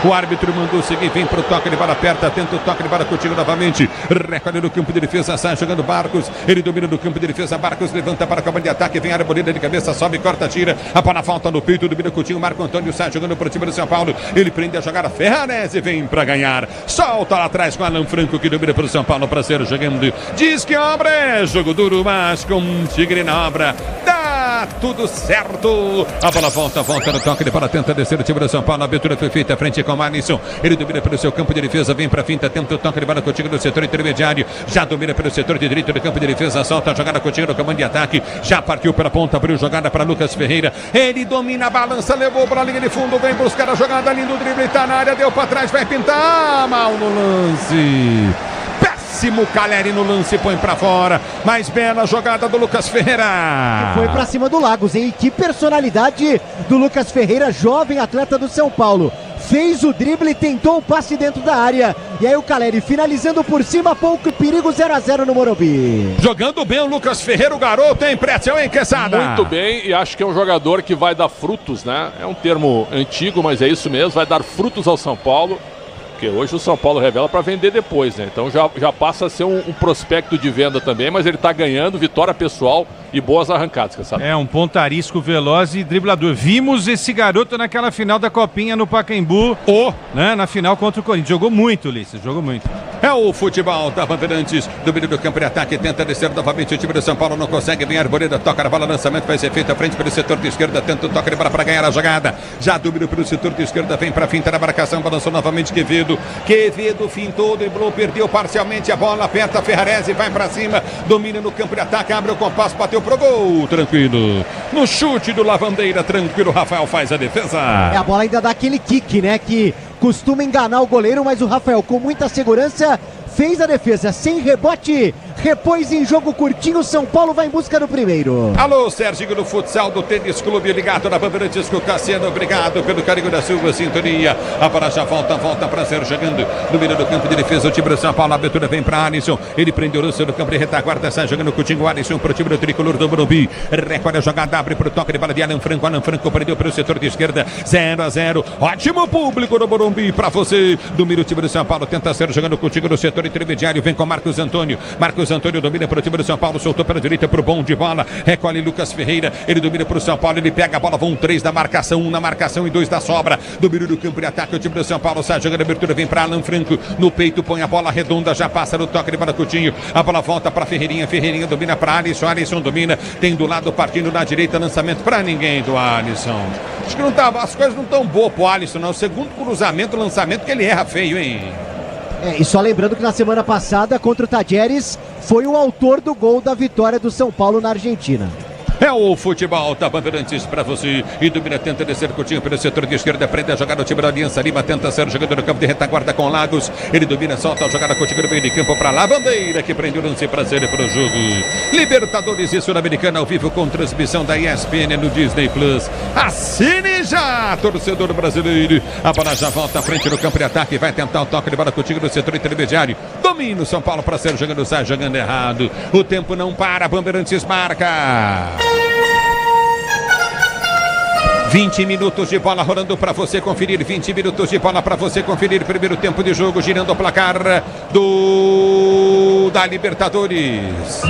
o árbitro mandou seguir, vem pro toque de bola, aperta, tenta o toque de bola contigo novamente, recolhe no campo de defesa, sai jogando Barcos, ele domina no campo de defesa, Barcos levanta para a cama de ataque, vem a Arboleda de cabeça, sobe, corta, tira, a bola falta no peito, domina Coutinho, Marco Antônio sai jogando pro time do São Paulo, ele prende a jogada, Ferrarese vem para ganhar, solta lá atrás com Alan Franco que domina pro São Paulo para ser jogando, diz que obra é jogo duro, mas com Tigre na obra, dá Tá tudo certo. A bola volta no toque de bola, tenta descer o time do São Paulo. A abertura foi feita à frente com o Alisson. Ele domina pelo seu campo de defesa, vem pra finta, tenta o toque de bola contigo no setor intermediário. Já domina pelo setor de direito do campo de defesa, solta a jogada contigo no comando de ataque. Já partiu pela ponta, abriu jogada para Lucas Ferreira. Ele domina a balança, levou para a linha de fundo, vem buscar a jogada, lindo drible, tá na área, deu pra trás, vai pintar, mal no lance. Péssimo Caleri no lance, põe pra fora. Mais bela jogada do Lucas Ferreira. Foi pra cima do Lagos, hein? Que personalidade do Lucas Ferreira, jovem atleta do São Paulo. Fez o drible, tentou o passe dentro da área. E aí o Caleri finalizando por cima, pouco perigo, 0-0 no Morumbi. Jogando bem o Lucas Ferreira, o garoto, hein, Précio, hein, Quesada? Muito bem, e acho que é um jogador que vai dar frutos, né? É um termo antigo, mas é isso mesmo, vai dar frutos ao São Paulo. Porque hoje o São Paulo revela para vender depois, né? Então já passa a ser um prospecto de venda também, mas ele está ganhando vitória pessoal e boas arrancadas, sabe? É um pontarisco veloz e driblador. Vimos esse garoto naquela final da Copinha no Pacaembu, né? Na final contra o Corinthians. Jogou muito, Ulisses, jogou muito. É o futebol da Bandeirantes, domínio do campo de ataque, tenta descer novamente o time do São Paulo, não consegue, vem a Arboleda, toca na bola, lançamento vai ser feito à frente pelo setor de esquerda, tenta o toque de bola para ganhar a jogada, já domínio pelo setor de esquerda, vem para finta na marcação, balançou novamente Quevedo fintou, driblou, perdeu parcialmente a bola, aperta Ferrarese, vai para cima, domínio no campo de ataque, abre o compasso, bateu pro gol, tranquilo, no chute do Lavandeira, tranquilo, Rafael faz a defesa. A bola ainda dá aquele kick, né, que costuma enganar o goleiro, mas o Rafael com muita segurança fez a defesa, sem rebote, repôs em jogo curtinho, São Paulo vai em busca do primeiro. Alô, Sérgio do futsal do Tênis Clube, ligado na Bandeirantes com o Cassiano, obrigado pelo carinho da sua sintonia. A bola já volta para ser jogando no meio do campo de defesa, o time do São Paulo, a abertura vem para Alisson, ele prendeu o lance no campo de retaguarda, sai jogando com o Tingo Alisson para o time do tricolor do Morumbi, recolhe a jogada, abre para o toque de bola de Alan Franco prendeu pelo setor de esquerda, 0-0, ótimo público do Morumbi para você, domina o time do São Paulo, tenta ser jogando contigo no setor intermediário, vem com Marcos Antônio domina para o time do São Paulo, soltou para a direita para o bom de bola, recolhe Lucas Ferreira, ele domina para o São Paulo, ele pega a bola, vão 3 da marcação, 1 na marcação e 2 da sobra, domínio do campo de ataque, o time do São Paulo sai jogando a abertura, vem para Alan Franco, no peito põe a bola redonda, já passa no toque de bola Coutinho, a bola volta para Ferreirinha domina para Alisson domina, tem do lado partindo na direita, lançamento para ninguém do Alisson. Acho que as coisas não estão boas pro Alisson, não, o segundo cruzamento, lançamento que ele erra feio, hein? E só lembrando que na semana passada, contra o Tajeres, foi o autor do gol da vitória do São Paulo na Argentina. É o futebol da Bandeirantes para você. E domina, tenta descer Coutinho pelo setor de esquerda, prende a jogada, o time da Aliança Lima, tenta ser jogador no campo de retaguarda com Lagos. Ele domina, solta a jogada, Coutinho no meio de campo para Lavandeira, que prende o lance para ser para o jogo. Libertadores e Sul-Americana ao vivo com transmissão da ESPN no Disney Plus. Assine já, torcedor brasileiro. A bola já volta à frente no campo de ataque, vai tentar o toque de bola Coutinho no setor intermediário. Domina o São Paulo para ser jogando, sai jogando errado. O tempo não para, Bandeirantes marca. 20 minutos de bola rolando para você conferir, 20 minutos de bola para você conferir, primeiro tempo de jogo, girando o placar da Libertadores.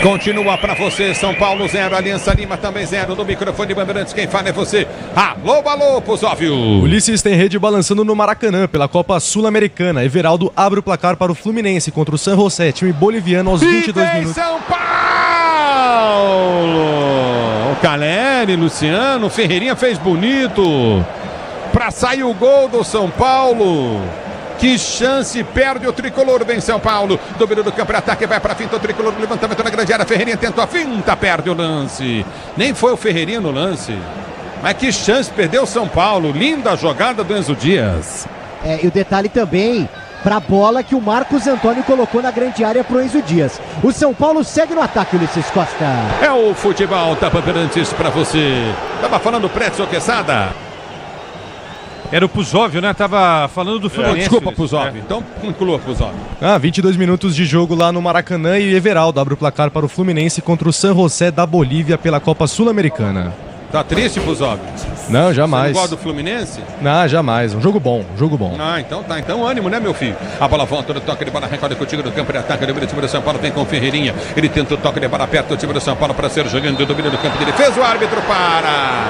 Continua para você, São Paulo 0, Aliança Lima também 0, no microfone Bandeirantes, quem fala é você. Alô, Pusóvio. Ulisses tem rede balançando no Maracanã pela Copa Sul-Americana. Everaldo abre o placar para o Fluminense contra o San José, time boliviano aos 22 minutos. São Paulo! O Caleri, Luciano, Ferreirinha fez bonito para sair o gol do São Paulo. Que chance, perde o tricolor, vem São Paulo, domínio do campo de ataque, vai para a finta, o tricolor, levantamento na grande área, Ferreirinha tentou a finta, perde o lance, nem foi o Ferreirinha no lance, mas que chance, perdeu o São Paulo, linda jogada do Enzo Dias. E o detalhe também, para a bola que o Marcos Antônio colocou na grande área pro Enzo Dias. O São Paulo segue no ataque, Ulisses Costa. É o futebol da Bandeirantes para você. Tava falando Prédio Quesada. Era o Pusóvio, né? Tava falando do Fluminense. Desculpa, Pusóvio. Então, conclua, Pusóvio. 22 minutos de jogo lá no Maracanã e Everaldo abre o placar para o Fluminense contra o San José da Bolívia pela Copa Sul-Americana. Tá triste, Pusóvio? Não, jamais. Você não gosta do Fluminense? Não, jamais. Um jogo bom, Então tá. Então ânimo, né, meu filho? A bola volta no toque de bola, recolhe contigo no campo de ataque, domina o time do São Paulo, vem com o Ferreirinha. Ele tenta o toque de bola perto do time do São Paulo para ser jogando, domina no campo de defesa, o árbitro para.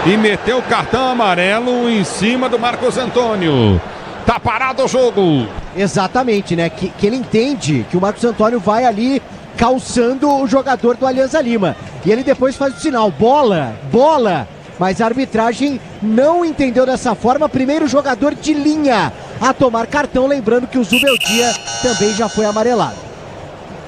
E meteu o cartão amarelo em cima do Marcos Antônio. Tá parado o jogo. Exatamente, né? Que ele entende que o Marcos Antônio vai ali calçando o jogador do Alianza Lima. E ele depois faz o sinal, bola, mas a arbitragem não entendeu dessa forma. Primeiro jogador de linha a tomar cartão, lembrando que o Zubeldia também já foi amarelado.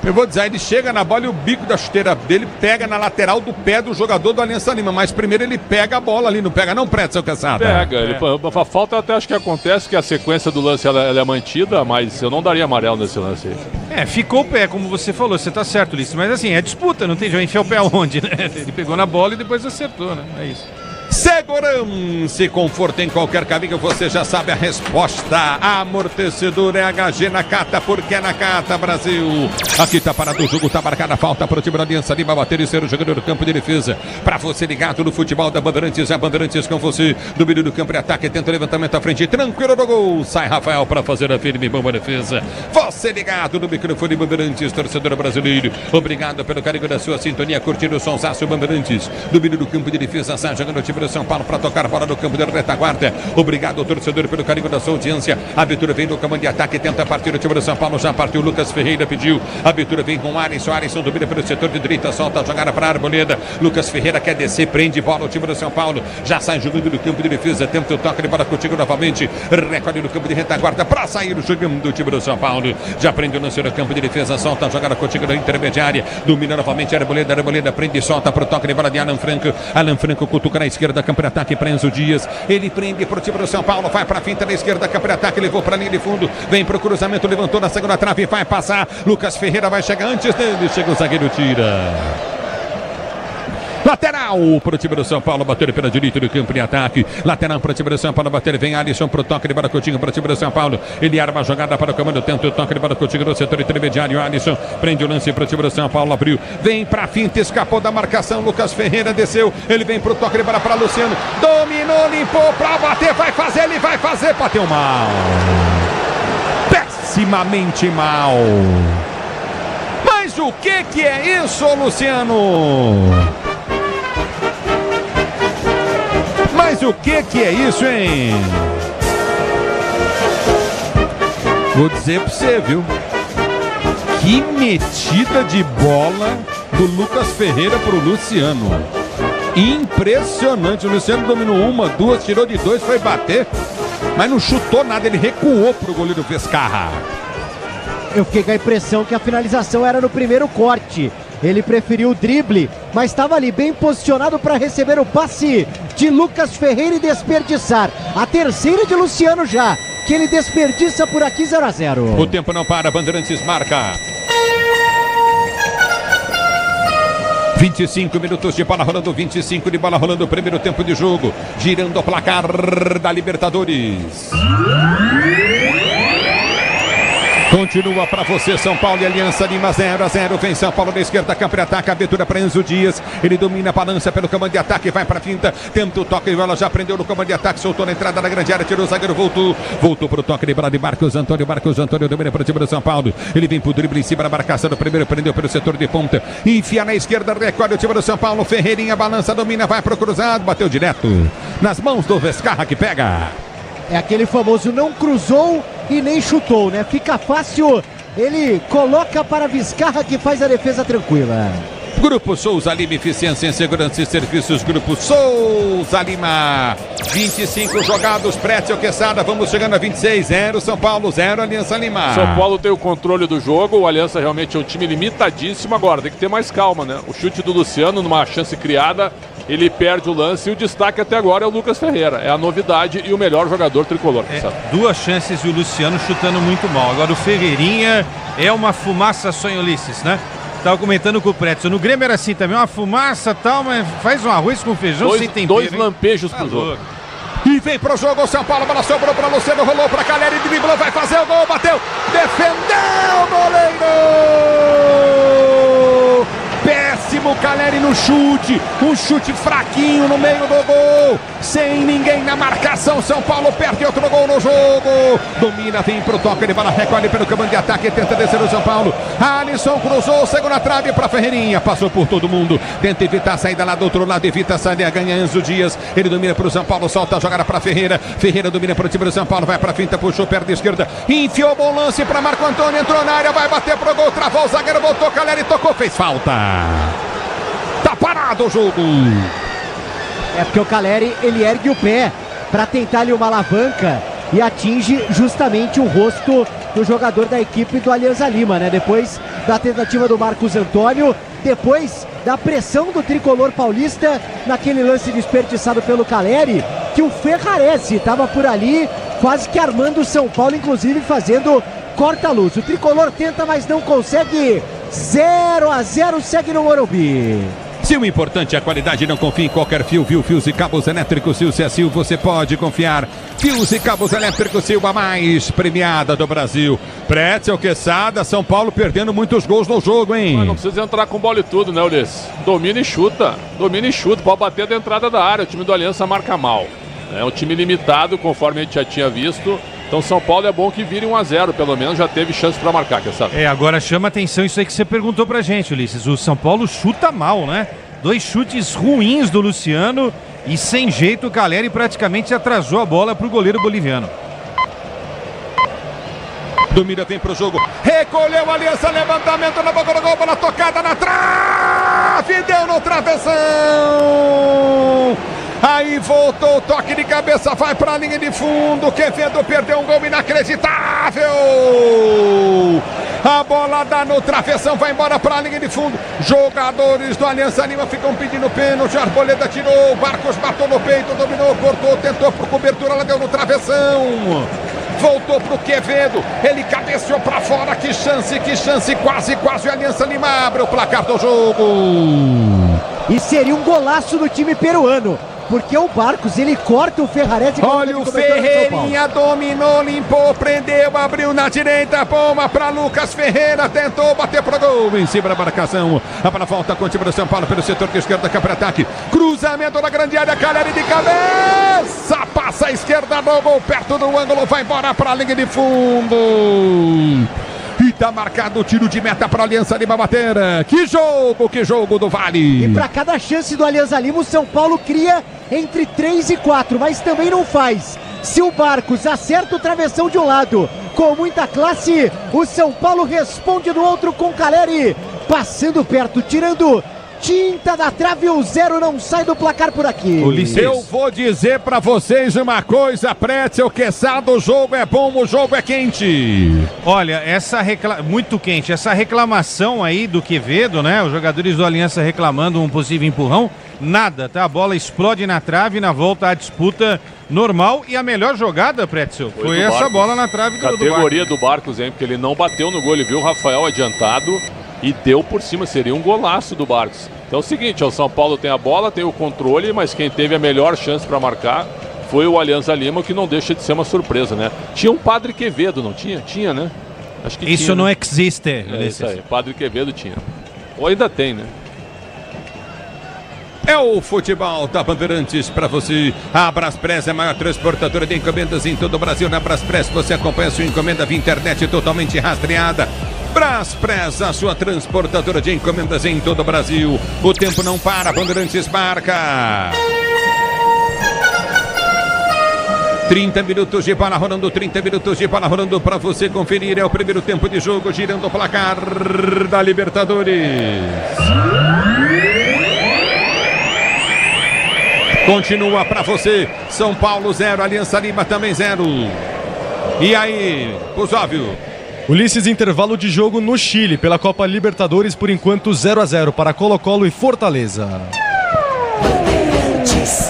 Eu vou dizer, ele chega na bola e o bico da chuteira dele pega na lateral do pé do jogador do Alianza Lima, mas primeiro ele pega a bola ali, não pega não, Pretzel Caçada? Pega, a falta até acho que acontece, que a sequência do lance ela é mantida, mas eu não daria amarelo nesse lance aí. Ficou o pé, como você falou, você tá certo, Ulisses, mas assim, é disputa, não tem, já enfiar o pé aonde, né? Ele pegou na bola e depois acertou, né? É isso. Segurança e conforto em qualquer caminho, você já sabe a resposta. Amortecedor é HG Nakata, porque é Nakata, Brasil. Aqui tá parado o jogo, tá marcada a falta para o time da Alianza Lima bater e ser o jogador do campo de defesa. Para você ligado no futebol da Bandeirantes, a Bandeirantes com você. Do meio do campo de ataque, tenta o levantamento à frente, tranquilo no gol. Sai Rafael para fazer a firme e boa defesa. Você ligado no microfone Bandeirantes, torcedor brasileiro. Obrigado pelo carinho da sua sintonia, curtindo o sonsaço Bandeirantes. Do meio do campo de defesa, sai jogando o time do São Paulo para tocar bola no campo de retaguarda. Obrigado, torcedor, pelo carinho da sua audiência. A abertura vem no comando de ataque, tenta partir o time do São Paulo, já partiu. Lucas Ferreira pediu. A abertura vem com Alisson domina pelo setor de direita, solta a jogada para a Arboleda. Lucas Ferreira quer descer, prende bola o time do São Paulo. Já sai jogando no campo de defesa, tenta o toque de bola contigo novamente. Recolhe no campo de retaguarda para sair o jogando do time do São Paulo. Já prende o lance no campo de defesa, solta a jogada contigo na intermediária. Domina novamente a Arboleda prende e solta para o toque de bola de Alan Franco. Alan Franco cutuca na esquerda, campo de ataque, Prenzo Dias. Ele prende para o time do São Paulo, vai para a finta na esquerda, campo de ataque, levou para a linha de fundo, vem para o cruzamento, levantou na segunda trave, vai passar. Lucas Ferreira vai chegar antes dele, chega o zagueiro, tira. Lateral para o time do São Paulo, bater pela direita do campo de ataque. Lateral para o time do São Paulo, bater, vem Alisson para o toque de bola contigo para o time do São Paulo. Ele arma a jogada para o comando, tenta o toque de bola contigo no setor intermediário. Alisson prende o lance para o time do São Paulo, abriu, vem para a finta, escapou da marcação. Lucas Ferreira desceu, ele vem para o toque de bola para Luciano, dominou, limpou para bater, vai fazer, ele vai fazer, bateu mal, pessimamente mal. Mas o que é isso, Luciano? Mas o que é isso, hein? Vou dizer pra você, viu? Que metida de bola do Lucas Ferreira pro Luciano. Impressionante. O Luciano dominou uma, duas, tirou de dois, foi bater, mas não chutou nada, ele recuou pro goleiro Vescarra. Eu fiquei com a impressão que a finalização era no primeiro corte. Ele preferiu o drible, mas estava ali bem posicionado para receber o passe de Lucas Ferreira e desperdiçar. A terceira de Luciano já, que ele desperdiça por aqui, 0-0. O tempo não para, Bandeirantes marca. 25 minutos de bola rolando, 25 de bola rolando, primeiro tempo de jogo, girando o placar da Libertadores. Continua para você, São Paulo e Alianza Lima, 0-0. Vem São Paulo da esquerda, campo de ataque, abertura para Enzo Dias. Ele domina, balança pelo comando de ataque, vai para a finta, tenta o toque, ela já prendeu no comando de ataque, soltou na entrada da grande área, tirou o zagueiro, voltou para o toque de bola de Marcos Antônio domina para o time do São Paulo. Ele vem para o drible em cima da marcação do primeiro, prendeu pelo setor de ponta, enfia na esquerda, recolhe o time do São Paulo. Ferreirinha balança, domina, vai para o cruzado, bateu direto nas mãos do Vescarra, que pega. É aquele famoso não cruzou e nem chutou, né? Fica fácil, ele coloca para Vescarra, que faz a defesa tranquila. Grupo Souza Lima, eficiência em segurança e serviços. Grupo Souza Lima, 25 jogados, Pretzel Quesada, vamos chegando a 26, 0 São Paulo, 0 Alianza Lima. São Paulo tem o controle do jogo, o Aliança realmente é um time limitadíssimo agora, tem que ter mais calma, né? O chute do Luciano, numa chance criada, ele perde o lance e o destaque até agora é o Lucas Ferreira. É a novidade e o melhor jogador tricolor. Duas chances e o Luciano chutando muito mal. Agora o Ferreirinha é uma fumaça só em Ulisses, né? Tava comentando com o Pretzel. No Grêmio era assim também, uma fumaça e tal, mas faz um arroz com feijão sem tempero. Dois lampejos pro jogo. E vem pro jogo o São Paulo, bola sobrou para Luciano, rolou para Caleri, driblou, vai fazer o gol, bateu, defendeu o goleiro! Péssimo Caleri no chute, um chute fraquinho no meio do gol, sem ninguém na marcação, São Paulo perde outro gol no jogo. Domina, vem pro toque de bola, recolhe pelo campo de ataque, tenta descer o São Paulo. Alisson cruzou, segunda trave para Ferreirinha, passou por todo mundo, tenta evitar a saída lá do outro lado, evita a saída, ganha Enzo Dias. Ele domina pro São Paulo, solta a jogada para Ferreira. Ferreira domina pro time do São Paulo, vai pra finta, puxou perna esquerda, enfiou bom lance para Marco Antônio, entrou na área, vai bater pro gol, travou o zagueiro, voltou, Caleri tocou, fez falta. Tá parado o jogo. É porque o Caleri, ele ergue o pé para tentar ali uma alavanca e atinge justamente o rosto do jogador da equipe do Alianza Lima, né? Depois da tentativa do Marcos Antônio, depois da pressão do tricolor paulista naquele lance desperdiçado pelo Caleri, que o Ferrarese estava por ali, quase que armando o São Paulo, inclusive fazendo corta-luz. O tricolor tenta, mas não consegue. 0-0, segue no Morumbi. Se o importante é a qualidade, não confie em qualquer fio, viu? Fios e cabos elétricos Sil, se é Sil, você pode confiar. Fios e cabos elétricos Sil, a mais premiada do Brasil. Pretzel, Quesada, São Paulo perdendo muitos gols no jogo, hein? Mas não precisa entrar com bola e tudo, né, Ulisses? Domina e chuta, pode bater da entrada da área. O time do Aliança marca mal. É um time limitado, conforme a gente já tinha visto. Então São Paulo é bom que vire 1-0, pelo menos já teve chance para marcar, Quesada. Agora chama atenção isso aí que você perguntou pra gente, Ulisses. O São Paulo chuta mal, né? 2 chutes ruins do Luciano e sem jeito o Caleri praticamente atrasou a bola pro goleiro boliviano. Domina, vem pro jogo, recolheu a Aliança, levantamento na boca do gol, bola tocada na trave, deu no travessão. Aí voltou o toque de cabeça, vai para a linha de fundo. Quevedo perdeu um gol inacreditável. A bola dá no travessão, vai embora para a linha de fundo. Jogadores do Alianza Lima ficam pedindo pênalti. Arboleda tirou, Barcos matou no peito, dominou, cortou, tentou por cobertura, ela deu no travessão. Voltou pro Quevedo, ele cabeceou para fora. Que chance, quase o Alianza Lima abre o placar do jogo. E seria um golaço do time peruano, porque o Barcos, ele corta o Ferrarese. Olha o Ferreirinha, dominou, limpou, prendeu, abriu na direita, bomba para Lucas Ferreira, tentou bater pro gol, em cima da marcação, a bola volta com o time do São Paulo pelo setor de esquerda, que é para ataque, cruzamento na grande área, Caleri de cabeça, passa a esquerda no gol, perto do ângulo, vai embora para a linha de fundo. E tá marcado o tiro de meta para a Alianza Lima bater. Que jogo do Vale. E para cada chance do Alianza Lima, o São Paulo cria entre 3 e 4, mas também não faz. Se o Barcos acerta o travessão de um lado, com muita classe, o São Paulo responde do outro com Caleri, passando perto, tirando tinta da trave, o 0 não sai do placar por aqui. Eu vou dizer pra vocês uma coisa, Pretzel, Quesada, o jogo é bom, o jogo é quente. Olha, muito quente, essa reclamação aí do Quevedo, né? Os jogadores do Aliança reclamando um possível empurrão, nada, tá? A bola explode na trave, na volta à disputa normal, e a melhor jogada, Pretzel, foi essa Barcos. Bola na trave do Categoria do Barcos, hein? Porque ele não bateu no gol, ele viu o Rafael adiantado e deu por cima, seria um golaço do Barcos. Então é o seguinte, o São Paulo tem a bola, tem o controle, mas quem teve a melhor chance para marcar foi o Alianza Lima, que não deixa de ser uma surpresa, né? Tinha um Padre Quevedo, não tinha? Tinha, né? Acho que isso tinha, não né? existe. É isso aí, Padre Quevedo tinha. Ou ainda tem, né? É o futebol da Bandeirantes para você. A Braspress é a maior transportadora de encomendas em todo o Brasil. Na Braspress você acompanha sua encomenda via internet totalmente rastreada. Braspress, a sua transportadora de encomendas em todo o Brasil. O tempo não para, Bandeirantes marca. 30 minutos de bola rolando, 30 minutos de bola rolando para você conferir. É o primeiro tempo de jogo, girando o placar da Libertadores. Continua para você, São Paulo 0, Alianza Lima também 0. E aí, Pusóvio? Ulisses, intervalo de jogo no Chile, pela Copa Libertadores, por enquanto 0-0 para Colo-Colo e Fortaleza.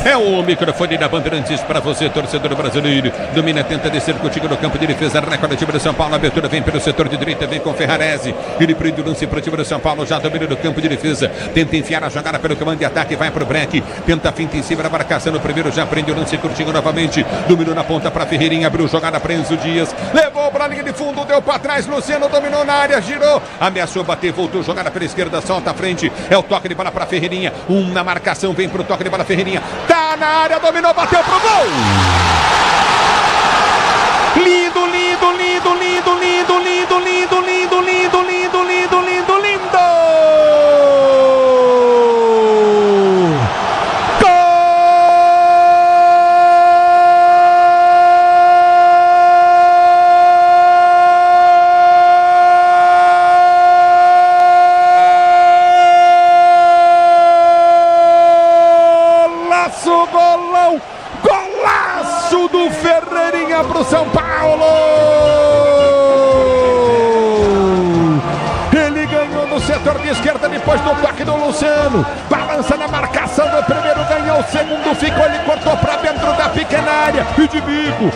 É o microfone da Bandeirantes para você, torcedor brasileiro. Domina, tenta descer contigo no campo de defesa. Recorda o time do São Paulo. A abertura vem pelo setor de direita, vem com Ferrarese. Ele prende o lance para o time do São Paulo. Já domina no campo de defesa. Tenta enfiar a jogada pelo comando de ataque. Vai para o break. Tenta a finta em cima da marcação. No primeiro já prende o lance curtinho novamente. Dominou na ponta para Ferreirinha. Abriu jogada para Enzo Dias. Levou para a linha de fundo. Deu para trás. Luciano dominou na área. Girou. Ameaçou bater. Voltou. Jogada pela esquerda. Solta a frente. É o toque de bola para Ferreirinha. Na marcação. Vem para o toque de bola Ferreirinha. Tá na área, dominou, bateu pro gol! Gol do Ferreirinha pro São Paulo! Ele ganhou no setor de esquerda depois do toque do Luciano. Balança na marcação do primeiro, ganhou o segundo, ficou, ele cortou pra dentro da pequena área. E de bico,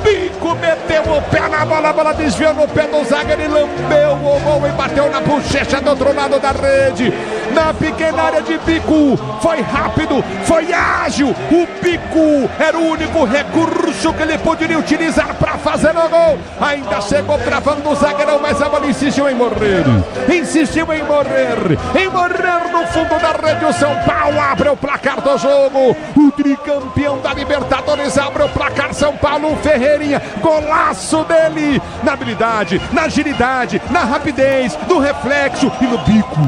bico, meteu o pé na bola, a bola desviou no pé do zagueiro e lambeu o gol e bateu na bochecha do outro lado da rede. Na pequena área de bico, foi rápido, foi ágil. O bico era o único recurso que ele poderia utilizar para fazer o gol. Ainda chegou travando o zagueirão, mas a bola insistiu em morrer. Em morrer no fundo da rede. O São Paulo abre o placar do jogo. O tricampeão da Libertadores abre o placar. São Paulo, o Ferreirinha, golaço dele, na habilidade, na agilidade, na rapidez, no reflexo e no bico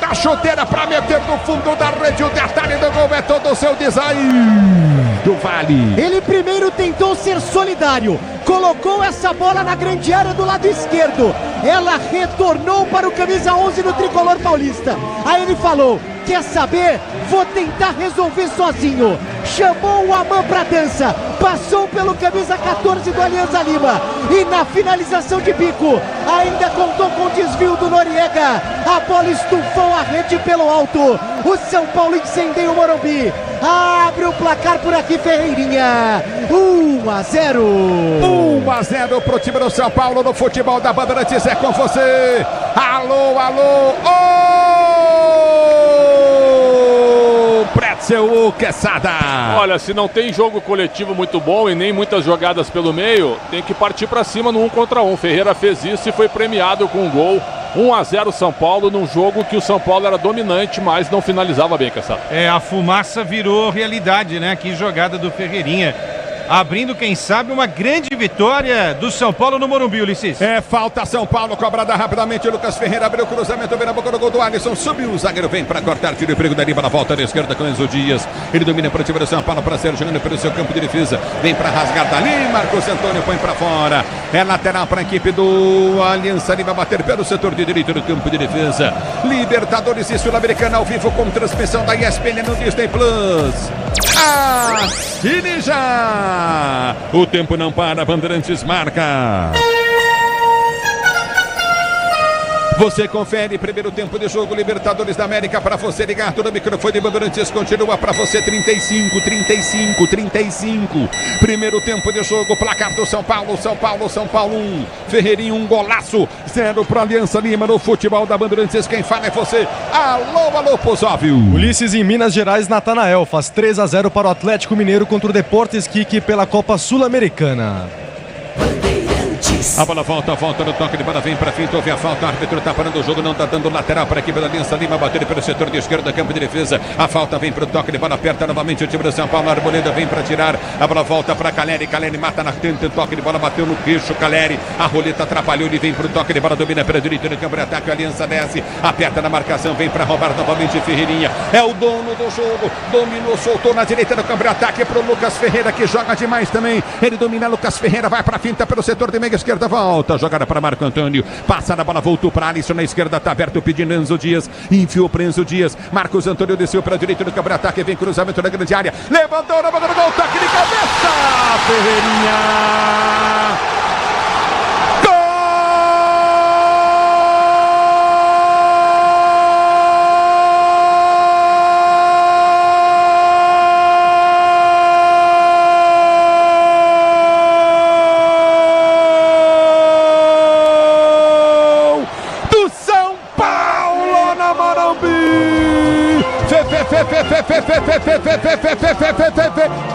da chuteira para meter no fundo da rede. O detalhe do gol é todo o seu design do Vale. Ele primeiro tentou ser solidário, colocou essa bola na grande área do lado esquerdo, ela retornou para o camisa 11 do tricolor paulista. Aí ele falou: quer saber? Vou tentar resolver sozinho. Chamou o Aman pra dança, passou pelo camisa 14 do Alianza Lima e na finalização de bico ainda contou com o desvio do Noriega. A bola estufou a rede pelo alto. O São Paulo incendeia o Morumbi. Abre o placar por aqui, Ferreirinha. 1-0. 1-0 pro time do São Paulo no futebol da Bandeirantes. É com você. Alô, Pretzel Quesada. Olha, se não tem jogo coletivo muito bom e nem muitas jogadas pelo meio, tem que partir pra cima no 1 contra 1. Ferreira fez isso e foi premiado com um gol. 1-0 São Paulo, num jogo que o São Paulo era dominante, mas não finalizava bem, Quesada. A fumaça virou realidade, né? Que jogada do Ferreirinha. Abrindo, quem sabe, uma grande vitória do São Paulo no Morumbi, Ulisses. Falta São Paulo, cobrada rapidamente. O Lucas Ferreira abriu o cruzamento, vem na boca do gol do Alisson, subiu o zagueiro, vem para cortar, tiro e perigo da Lima na volta da esquerda com Enzo Dias. Ele domina para o time do São Paulo, para ser jogando pelo seu campo de defesa. Vem para rasgar dali, Marcos Antônio põe para fora. É lateral para a equipe do Aliança Lima, bater pelo setor de direito do campo de defesa. Libertadores e Sul-Americana ao vivo com transmissão da ESPN no Disney Plus. Assine já! O tempo não para, Bandeirantes marca. Você confere, primeiro tempo de jogo, Libertadores da América, para você ligar todo o microfone de Bandeirantes, continua para você, 35. Primeiro tempo de jogo, placar do São Paulo 1, Ferreirinho, um golaço, 0 para Aliança Lima no futebol da Bandeirantes. Quem fala é você. Alô, Pozóvio. Ulisses, em Minas Gerais, Natanael faz 3-0 para o Atlético Mineiro contra o Deportes Quito pela Copa Sul-Americana. A bola volta no toque de bola, vem para fim, houve a falta, o árbitro está parando o jogo, não está dando lateral para a equipe da Aliança Lima, bater pelo setor de esquerda, campo de defesa, a falta vem para o toque de bola, aperta novamente o time do São Paulo, Arboleda vem para tirar, a bola volta para Caleri mata na tenta, o toque de bola, bateu no queixo, Caleri, a roleta atrapalhou, ele vem para o toque de bola, domina pela direita no campo de ataque, a Aliança desce, aperta na marcação, vem para roubar novamente Ferreirinha, é o dono do jogo, dominou, soltou na direita do campo de ataque para o Lucas Ferreira, que joga demais também, ele domina, Lucas Ferreira, vai para a finta pelo setor de meia esquerda, volta, jogada para Marco Antônio, passa na bola, voltou para Alisson na esquerda, tá aberto pedindo Enzo Dias, enfiou para Enzo Dias, Marcos Antônio desceu para a direita do campo de ataque, vem cruzamento na grande área, levantou na bola do gol, toque de cabeça, Ferreirinha!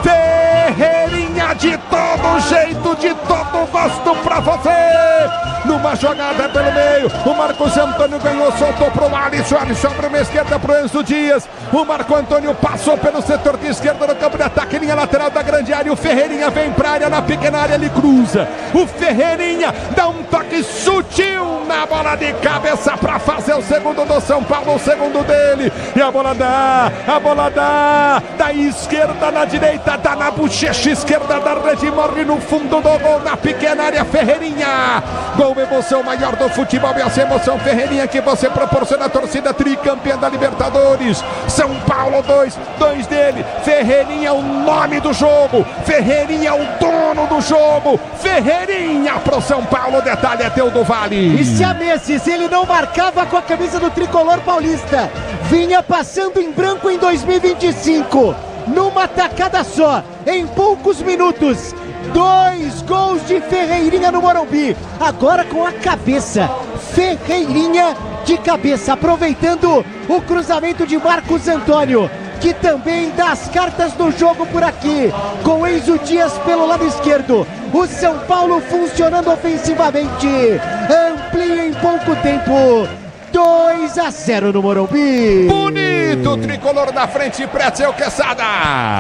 Ferreirinha de todo jeito, de todo gosto pra você. Numa jogada pelo meio, o Marcos Antônio ganhou, soltou pro Alisson, Alisson abriu uma esquerda pro Enzo Dias. O Marco Antônio passou pelo setor de esquerda no campo de ataque, linha lateral da grande área. O Ferreirinha vem pra área, na pequena área ele cruza. O Ferreirinha dá um toque sutil na bola de cabeça pra fazer o segundo do São Paulo, o segundo dele. E a bola dá da esquerda na direita, dá na bochecha esquerda da rede, morre no fundo do gol, na pequena área, Ferreirinha. Gol emoção maior do futebol e essa emoção Ferreirinha que você proporciona a torcida tricampeã da Libertadores. São Paulo 2 dele. Ferreirinha é o nome do jogo. Ferreirinha é o dono do jogo. Ferreirinha pro São Paulo, detalhe é teu do Vale. E se a Messi, ele não marcava com a camisa do tricolor paulista, vinha passando em branco em 2025, numa tacada só, em poucos minutos. 2 gols de Ferreirinha no Morumbi, agora com a cabeça, Ferreirinha de cabeça, aproveitando o cruzamento de Marcos Antônio, que também dá as cartas do jogo por aqui, com Enzo Dias pelo lado esquerdo. O São Paulo funcionando ofensivamente, amplia em pouco tempo. 2-0 no Morumbi. Bonito, tricolor na frente, Pretzel Quesada.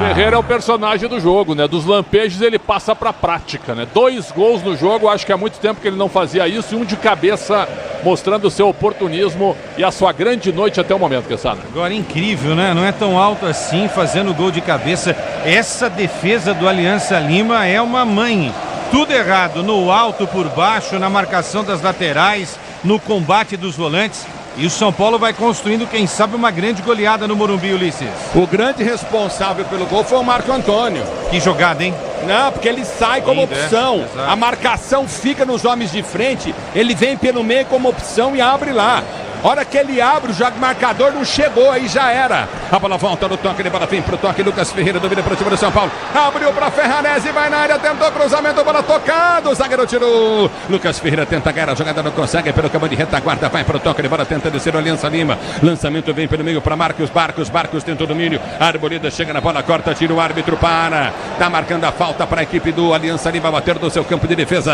Ferreira é o personagem do jogo, né? Dos lampejos ele passa pra prática, né? 2 gols no jogo, acho que há muito tempo que ele não fazia isso, e um de cabeça, mostrando o seu oportunismo e a sua grande noite até o momento, Quesada. Agora incrível, né? Não é tão alto assim, fazendo gol de cabeça. Essa defesa do Aliança Lima é uma mãe. Tudo errado, no alto, por baixo, na marcação das laterais, no combate dos volantes. E o São Paulo vai construindo, quem sabe, uma grande goleada no Morumbi, Ulisses. O grande responsável pelo gol foi o Marco Antônio. Que jogada, hein? Não, porque ele sai como opção. A marcação fica nos homens de frente. Ele vem pelo meio como opção e abre lá. Hora que ele abre, o marcador não chegou, aí já era. A bola volta no toque, de bola vem pro toque. Lucas Ferreira domina para o time do São Paulo. Abriu para Ferrarese, vai na área, tentou cruzamento, bola tocada. O zagueiro tirou. Lucas Ferreira tenta ganhar a jogada, não consegue. Pelo campo de retaguarda, vai pro toque, de bola tenta descer o Aliança Lima. Lançamento vem pelo meio para Marcos Barcos tenta o domínio. Arboleda chega na bola, corta, tira o árbitro, para. Tá marcando a falta para a equipe do Aliança Lima bater do seu campo de defesa.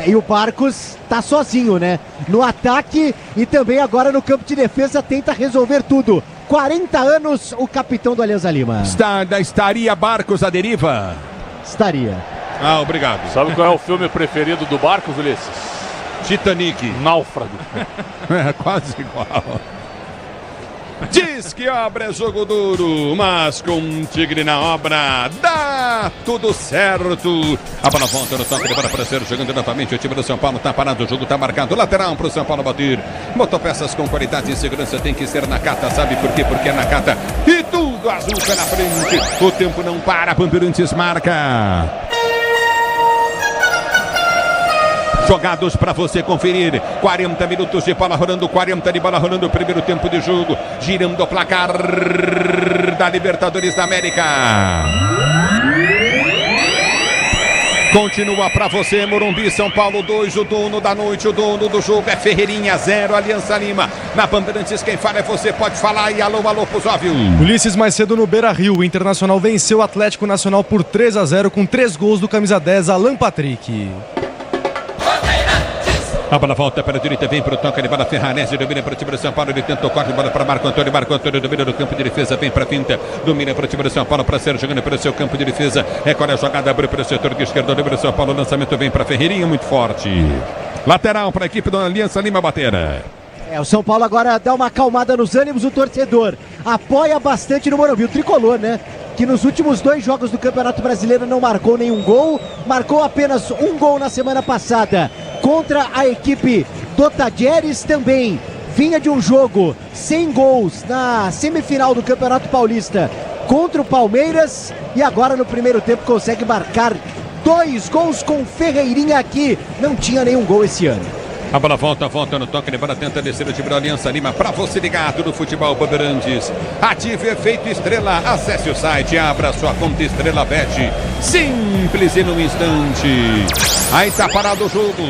E o Barcos tá sozinho, né? No ataque e também agora no campo de defesa, tenta resolver tudo. 40 anos, o capitão do Aliança Lima. Estaria Barcos à deriva? Estaria. Ah, obrigado. Sabe qual é o filme preferido do Barcos, Ulisses? Titanic. Náufrago. É quase igual. Diz que obra é jogo duro, mas com um tigre na obra dá tudo certo. A bola volta no toque de bola para ser jogando novamente. O time do São Paulo tá parado, o jogo tá marcado. Lateral para o São Paulo bater. Motopeças com qualidade e segurança tem que ser Nakata. Sabe por quê? Porque é Nakata. E tudo azul pela frente. O tempo não para, Bandeirantes marca. Jogados para você conferir. 40 minutos de bola rolando, 40 de bola rolando. Primeiro tempo de jogo. Girando o placar da Libertadores da América. Continua para você, Morumbi, São Paulo 2, o dono da noite, o dono do jogo é Ferreirinha 0, Aliança Lima. Na Bandeirantes, quem fala é você, pode falar. E alô, Pusóvio. Ulisses, mais cedo no Beira-Rio, o Internacional venceu o Atlético Nacional por 3-0 com 3 gols do camisa 10, Alan Patrick. A bola volta para a direita, vem para o toque de bola. Ferrarese domina para o time do São Paulo. Ele tenta o corte de bola para Marco Antônio. Marco Antônio domina no campo de defesa, vem para a finta. Domina para o time do São Paulo para ser jogando pelo seu campo de defesa. Recolhe a jogada, abre para o setor de esquerda. Domina o São Paulo. O lançamento vem para Ferreirinha, muito forte. Lateral para a equipe do Aliança Lima bater. O São Paulo agora dá uma acalmada nos ânimos. O torcedor apoia bastante no Morumbi. O tricolor, né? Que nos últimos 2 jogos do Campeonato Brasileiro não marcou nenhum gol. Marcou apenas 1 gol na semana passada contra a equipe do Tadieres. Também vinha de um jogo sem gols na semifinal do Campeonato Paulista contra o Palmeiras. E agora no primeiro tempo consegue marcar 2 gols com Ferreirinha, aqui não tinha nenhum gol esse ano. A bola volta no toque de bola, tenta descer o time da Aliança Lima. Para você ligado no futebol Bandeirantes. Ative o efeito Estrela. Acesse o site, abra sua conta Estrela Bet. Simples e num instante. Aí tá parado o jogo.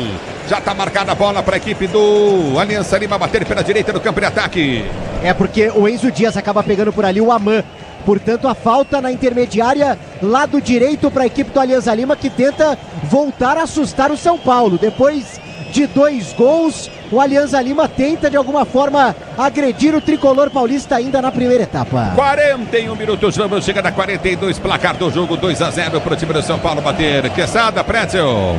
Já tá marcada a bola para a equipe do Aliança Lima bater pela direita do campo de ataque. É porque o Enzo Dias acaba pegando por ali o Aman. Portanto, a falta na intermediária, lado direito para a equipe do Aliança Lima, que tenta voltar a assustar o São Paulo. Depois de 2 gols, o Aliança Lima tenta de alguma forma agredir o tricolor paulista ainda na primeira etapa. 41 minutos, vamos chegar a 42, placar do jogo 2-0 para o time do São Paulo bater. Quesada, Pretzel.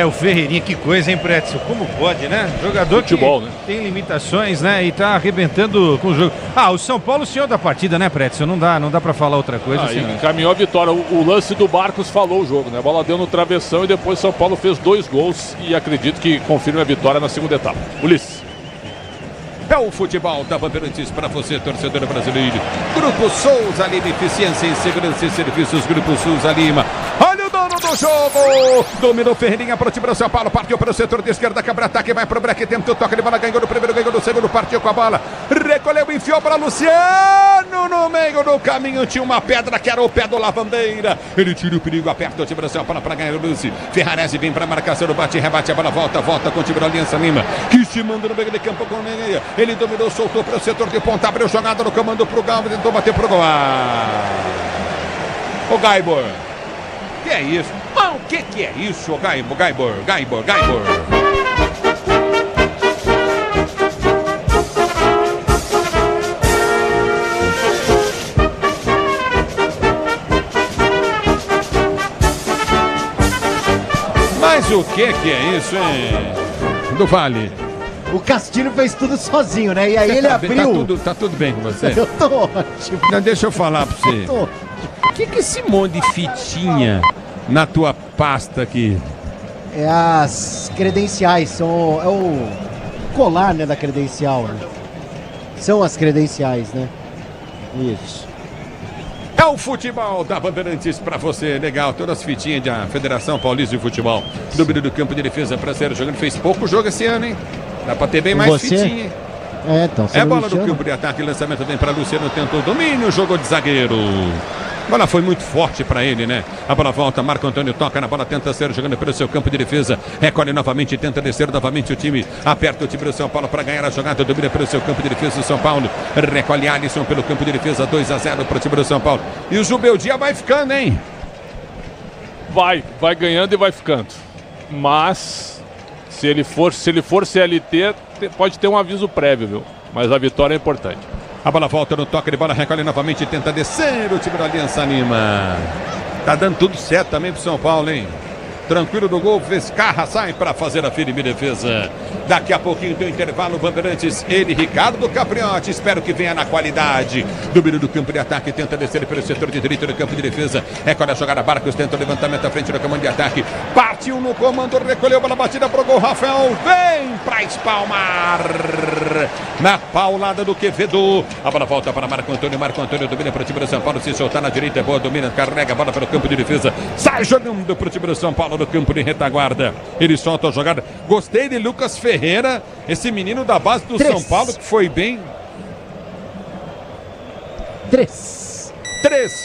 O Ferreirinha, que coisa, hein, Pretzel? Como pode, né? Jogador futebol, que né? tem limitações, né? E tá arrebentando com o jogo. O São Paulo, o senhor da partida, né, Pretzel? Não dá pra falar outra coisa. Assim, encaminhou a vitória. O lance do Barcos falou o jogo, né? A bola deu no travessão e depois São Paulo fez 2 gols e acredito que confirma a vitória na segunda etapa. Ulisses. É o futebol da Bandeirantes para você, torcedor brasileiro. Grupo Souza Lima, eficiência em segurança e serviços. Grupo Souza Lima. Olha o dono do jogo. Dominou Ferreirinha para o time do São Paulo. Partiu para o setor de esquerda. Cabra-ataque, vai para o break. Tempo, toca de bola. Ganhou no primeiro, ganhou no segundo. Partiu com a bola. Recolheu, enfiou para Luciano. No meio do caminho tinha uma pedra que era o pé do Lavandeira. Ele tira o perigo, aperta o time do São Paulo para ganhar o lance. Ferrarese vem para a marcação. Bate, rebate, a bola volta com o time da Aliança Lima. Que se manda no meio de campo com o meia. Ele dominou, soltou para o setor de ponta, abriu jogada no comando pro Galvez, tentou bater pro gol. O Gaibor. Que é isso? O que é isso, o Gaibor? Mas o que é isso, hein? Do Vale. O Castilho fez tudo sozinho, né? E aí ele abriu. Tá tudo bem com você? Eu tô ótimo. Não, deixa eu falar pra você. O que é esse monte de fitinha na tua pasta aqui? É as credenciais, é o colar, né, da credencial. Né? São as credenciais, né? Isso. É o futebol da Bandeirantes pra você, legal. Todas as fitinhas da Federação Paulista de Futebol. Dúvida do campo de defesa pra ser jogando. Fez pouco jogo esse ano, hein? Dá pra ter bem mais fitinha. Então. Bola no campo de ataque, lançamento vem para Luciano, tentou domínio, jogou de zagueiro. A bola foi muito forte para ele, né? A bola volta, Marco Antônio toca na bola, tenta ser jogando pelo seu campo de defesa. Recolhe novamente, tenta descer novamente o time. Aperta o time do São Paulo para ganhar a jogada, domina pelo seu campo de defesa o São Paulo. Recolhe Alisson pelo campo de defesa, 2-0 para o time do São Paulo. E o Zubeldia vai ficando, hein? Vai ganhando e vai ficando. Mas se ele for CLT, pode ter um aviso prévio, viu? Mas a vitória é importante. A bola volta no toque de bola, recolhe novamente, tenta descer o time da Aliança Lima. Tá dando tudo certo também pro São Paulo, hein? Tranquilo do gol, Vescarra sai para fazer a firme defesa. Daqui a pouquinho tem o intervalo, Bandeirantes, ele, Ricardo do Capriotti, espero que venha na qualidade. Domínio do campo de ataque, tenta descer pelo setor de direito do campo de defesa. Recolhe a jogada, Barcos tenta o levantamento à frente do comando de ataque. Partiu no comando, recolheu bola batida pro gol, Rafael vem pra espalmar. Na paulada do Quevedo. A bola volta para Marco Antônio domina para o time do São Paulo, se soltar na direita, é boa, domina, carrega a bola pelo campo de defesa. Sai jogando para o time do São Paulo no campo de retaguarda. Ele solta a jogada. Gostei de Lucas Ferreira, esse menino da base do São Paulo que foi bem. 3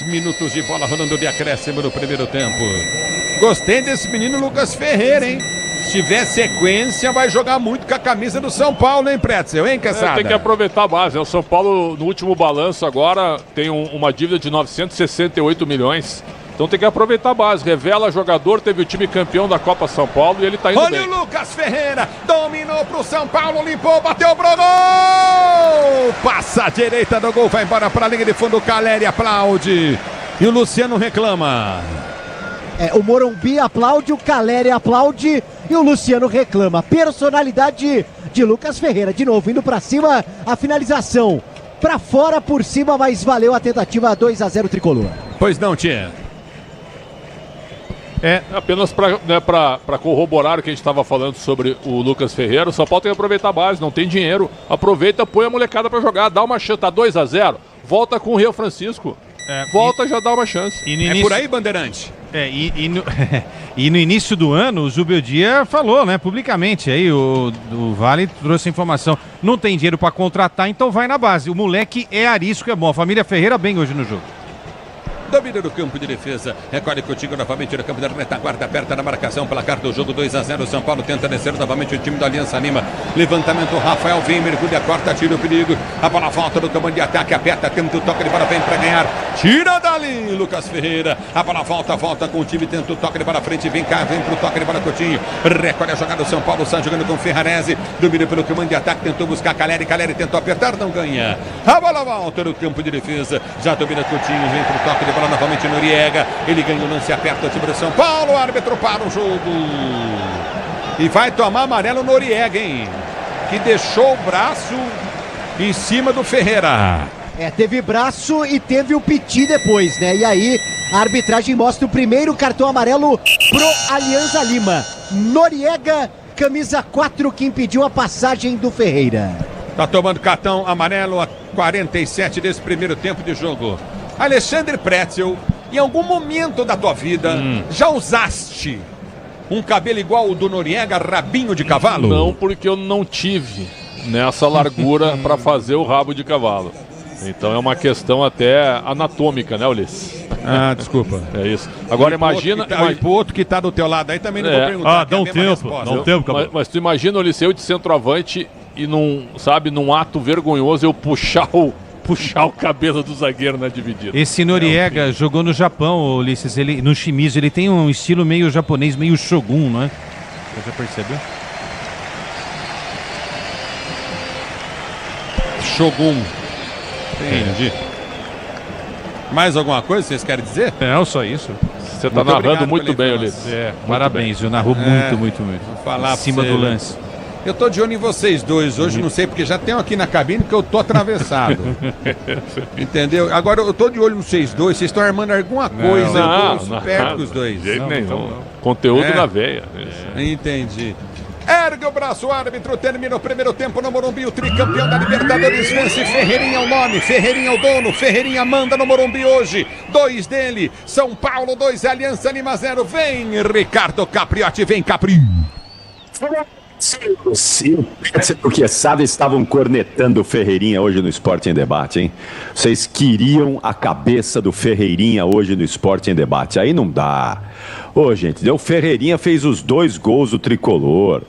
minutos de bola rolando de acréscimo no primeiro tempo. Gostei desse menino Lucas Ferreira, hein? Se tiver sequência, vai jogar muito com a camisa do São Paulo, hein, Pretzel, hein, Caçada? Tem que aproveitar a base, né? O São Paulo, no último balanço agora, tem uma dívida de 968 milhões. Então tem que aproveitar a base. Revela jogador, teve o time campeão da Copa São Paulo e ele tá indo bem. Olha o Lucas Ferreira, dominou pro São Paulo, limpou, bateu pro gol! Passa a direita do gol, vai embora pra linha de fundo, o Caleri aplaude. E o Luciano reclama. O Morumbi aplaude, o Caleri aplaude e o Luciano reclama. Personalidade de Lucas Ferreira, de novo, indo pra cima, a finalização. Pra fora, por cima, mas valeu a tentativa, 2-0 tricolor. Pois não, Tia. Apenas para corroborar o que a gente estava falando sobre o Lucas Ferreira, o São Paulo tem que aproveitar a base, não tem dinheiro. Aproveita, põe a molecada para jogar, dá uma chance, tá 2-0, volta com o Rio Francisco. Volta, já dá uma chance. Por aí, Bandeirante. E no início do ano, o Zubeldia falou, né, publicamente, aí o Vale trouxe a informação, não tem dinheiro para contratar, então vai na base. O moleque é arisco, é bom. A família Ferreira bem hoje no jogo. Domina no campo de defesa, recolhe contigo novamente no campo da retaguarda, aperta na marcação, placar do jogo 2-0, São Paulo tenta descer novamente o time da Aliança Lima, levantamento, Rafael vem, mergulha, corta, tira o perigo, a bola volta no comando de ataque, aperta, tenta o toque de bola, vem pra ganhar, tira dali, Lucas Ferreira, a bola volta com o time, tenta o toque de bola frente, vem cá, vem pro toque de bola, Coutinho, recolhe a jogada do São Paulo, sai jogando com Ferrarese, domina pelo comando de ataque, tentou buscar Caleri tentou apertar, não ganha, a bola volta no campo de defesa, já domina Coutinho, vem pro toque de bola, bola novamente Noriega. Ele ganha o lance, aperta o time do São Paulo. O árbitro para o jogo. E vai tomar amarelo Noriega, hein? Que deixou o braço em cima do Ferreira. Teve braço e teve o piti depois, né? E aí a arbitragem mostra o primeiro cartão amarelo pro Alianza Lima. Noriega, camisa 4, que impediu a passagem do Ferreira. Tá tomando cartão amarelo a 47 desse primeiro tempo de jogo. Alexandre Pretzel, em algum momento da tua vida, já usaste um cabelo igual o do Noriega, rabinho de cavalo? Não, porque eu não tive nessa largura para fazer o rabo de cavalo. Então é uma questão até anatômica, né, Ulisses? Ah, desculpa. É isso. Agora imagina... E pro outro que tá do teu lado aí também não vou perguntar. Dá um tempo, mas tu imagina, Ulisses, eu de centroavante e num ato vergonhoso eu puxar o cabelo do zagueiro na dividida. Esse Noriega jogou no Japão, Ulisses, no Shimizu. Ele tem um estilo meio japonês, meio shogun, não é? Você já percebeu? Shogun. Entendi. Mais alguma coisa que vocês querem dizer? Não, só isso. Você tá narrando muito bem, Ulisses. Parabéns, eu narrou muito. Vou falar em cima do lance. Eu tô de olho em vocês dois hoje, não sei, porque já tem um aqui na cabine que eu tô atravessado. Entendeu? Agora eu tô de olho nos vocês dois, vocês estão armando alguma coisa, eu tô perto dos dois. De jeito nenhum. Conteúdo na veia. Entendi. Ergue o braço, o árbitro termina o primeiro tempo no Morumbi, o tricampeão da Libertadores vence. Ferreirinha é o nome, Ferreirinha é o dono, Ferreirinha manda no Morumbi hoje. 2 dele, São Paulo 2, Alianza Lima 0. Vem Ricardo Capriotti, vem Capri. O Quesada estavam cornetando o Ferreirinha hoje no Esporte em Debate, hein? Vocês queriam a cabeça do Ferreirinha hoje no Esporte em Debate. Aí não dá. Ô, gente, o Ferreirinha fez os 2 gols do tricolor.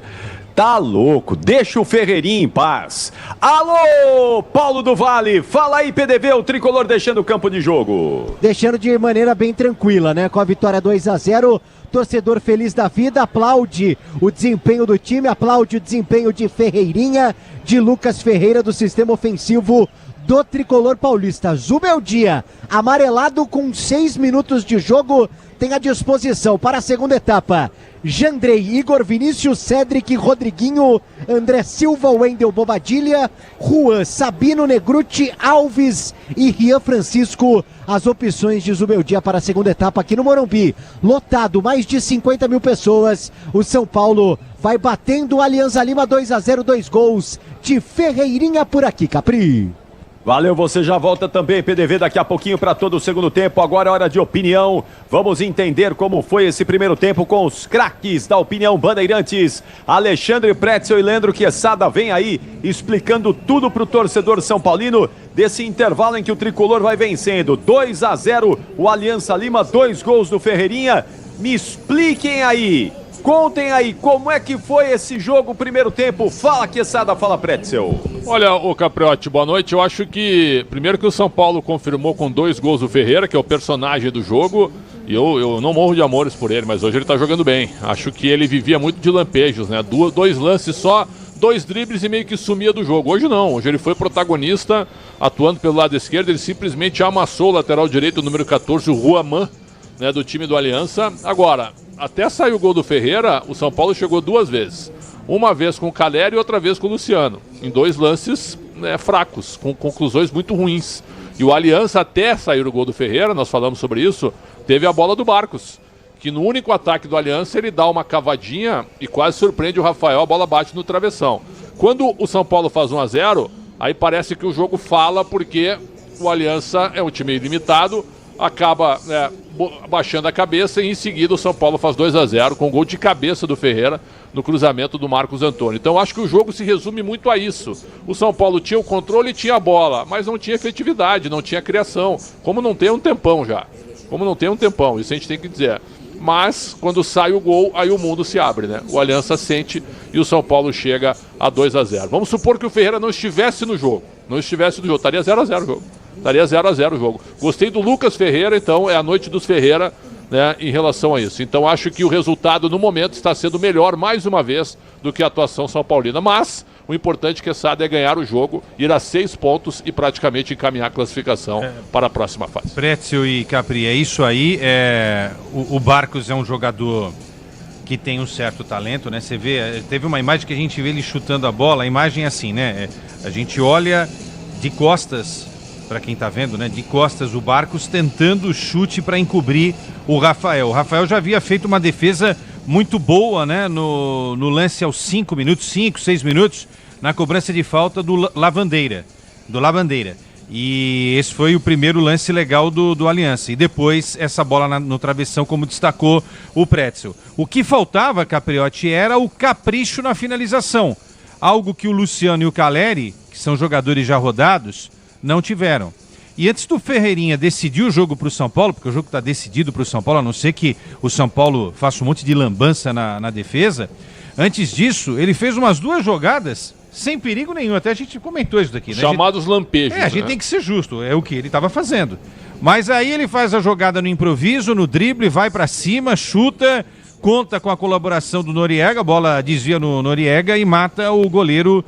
Tá louco, deixa o Ferreirinha em paz. Alô, Paulo do Vale, fala aí, PDV, o tricolor deixando o campo de jogo. Deixando de maneira bem tranquila, né? Com a vitória 2-0, torcedor feliz da vida, aplaude o desempenho do time, aplaude o desempenho de Ferreirinha, de Lucas Ferreira, do sistema ofensivo do tricolor paulista. Zubeldia, amarelado com 6 minutos de jogo, tem à disposição para a segunda etapa Jandrei, Igor, Vinícius, Cedric, Rodriguinho, André Silva, Wendel, Bobadilha, Juan, Sabino, Negruti, Alves e Rian Francisco. As opções de Zubeldia para a segunda etapa aqui no Morumbi. Lotado, mais de 50 mil pessoas. O São Paulo vai batendo o Alianza Lima 2-0, 2 gols de Ferreirinha por aqui, Capri. Valeu, você já volta também, PDV, daqui a pouquinho para todo o segundo tempo. Agora é hora de opinião. Vamos entender como foi esse primeiro tempo com os craques da opinião Bandeirantes. Alexandre Pretzel e Leandro Quesada vem aí explicando tudo pro torcedor são paulino desse intervalo em que o tricolor vai vencendo. 2-0 o Alianza Lima, 2 gols do Ferreirinha. Me expliquem aí. Contem aí, como é que foi esse jogo, o primeiro tempo? Fala, Quesada, fala, Pretzel. Olha, ô Capriotti, boa noite. Eu acho que, primeiro que o São Paulo confirmou com 2 gols do Ferreira, que é o personagem do jogo, e eu não morro de amores por ele, mas hoje ele tá jogando bem. Acho que ele vivia muito de lampejos, né? 2 lances só, 2 dribles e meio que sumia do jogo. Hoje não, hoje ele foi protagonista, atuando pelo lado esquerdo, ele simplesmente amassou o lateral direito, o número 14, o Ruaman, né, do time do Aliança. Agora, até sair o gol do Ferreira, o São Paulo chegou 2 vezes. Uma vez com o Caleri e outra vez com o Luciano. Em 2 lances fracos, com conclusões muito ruins. E o Aliança, até sair o gol do Ferreira, nós falamos sobre isso, teve a bola do Barcos, que no único ataque do Aliança ele dá uma cavadinha e quase surpreende o Rafael, a bola bate no travessão. Quando o São Paulo faz 1-0, aí parece que o jogo fala, porque o Aliança é um time ilimitado, acaba baixando a cabeça e em seguida o São Paulo faz 2-0 com gol de cabeça do Ferreira no cruzamento do Marcos Antônio. Então acho que o jogo se resume muito a isso. O São Paulo tinha o controle e tinha a bola, mas não tinha efetividade, não tinha criação, como não tem um tempão já. Isso a gente tem que dizer. Mas quando sai o gol, aí o mundo se abre, né? O Aliança sente e o São Paulo chega a 2-0. Vamos supor que o Ferreira não estivesse no jogo. Estaria 0-0 o jogo. Estaria 0-0 o jogo. Gostei do Lucas Ferreira, então é a noite dos Ferreira, né, em relação a isso. Então acho que o resultado no momento está sendo melhor, mais uma vez, do que a atuação são paulina. Mas O importante que é ganhar o jogo, ir a 6 pontos e praticamente encaminhar a classificação para a próxima fase. Pretzel e Capri, é isso aí. O Barcos é um jogador que tem um certo talento, né? Você vê, teve uma imagem que a gente vê ele chutando a bola, a imagem é assim, né? A gente olha de costas, para quem tá vendo, né? De costas o Barcos tentando o chute para encobrir o Rafael. O Rafael já havia feito uma defesa muito boa, né? No lance aos 5, 6 minutos, na cobrança de falta do Lavandeira. E esse foi o primeiro lance legal do Aliança. E depois essa bola no travessão, como destacou o Pretzel. O que faltava, Capriotti, era o capricho na finalização. Algo que o Luciano e o Caleri, que são jogadores já rodados, não tiveram. E antes do Ferreirinha decidir o jogo para o São Paulo, porque o jogo está decidido para o São Paulo, a não ser que o São Paulo faça um monte de lambança na defesa, antes disso, ele fez umas 2 jogadas sem perigo nenhum. Até a gente comentou isso daqui, né? Chamados lampejos. A gente tem que ser justo, é o que ele estava fazendo. Mas aí ele faz a jogada no improviso, no drible, vai para cima, chuta, conta com a colaboração do Noriega, a bola desvia no Noriega e mata o goleiro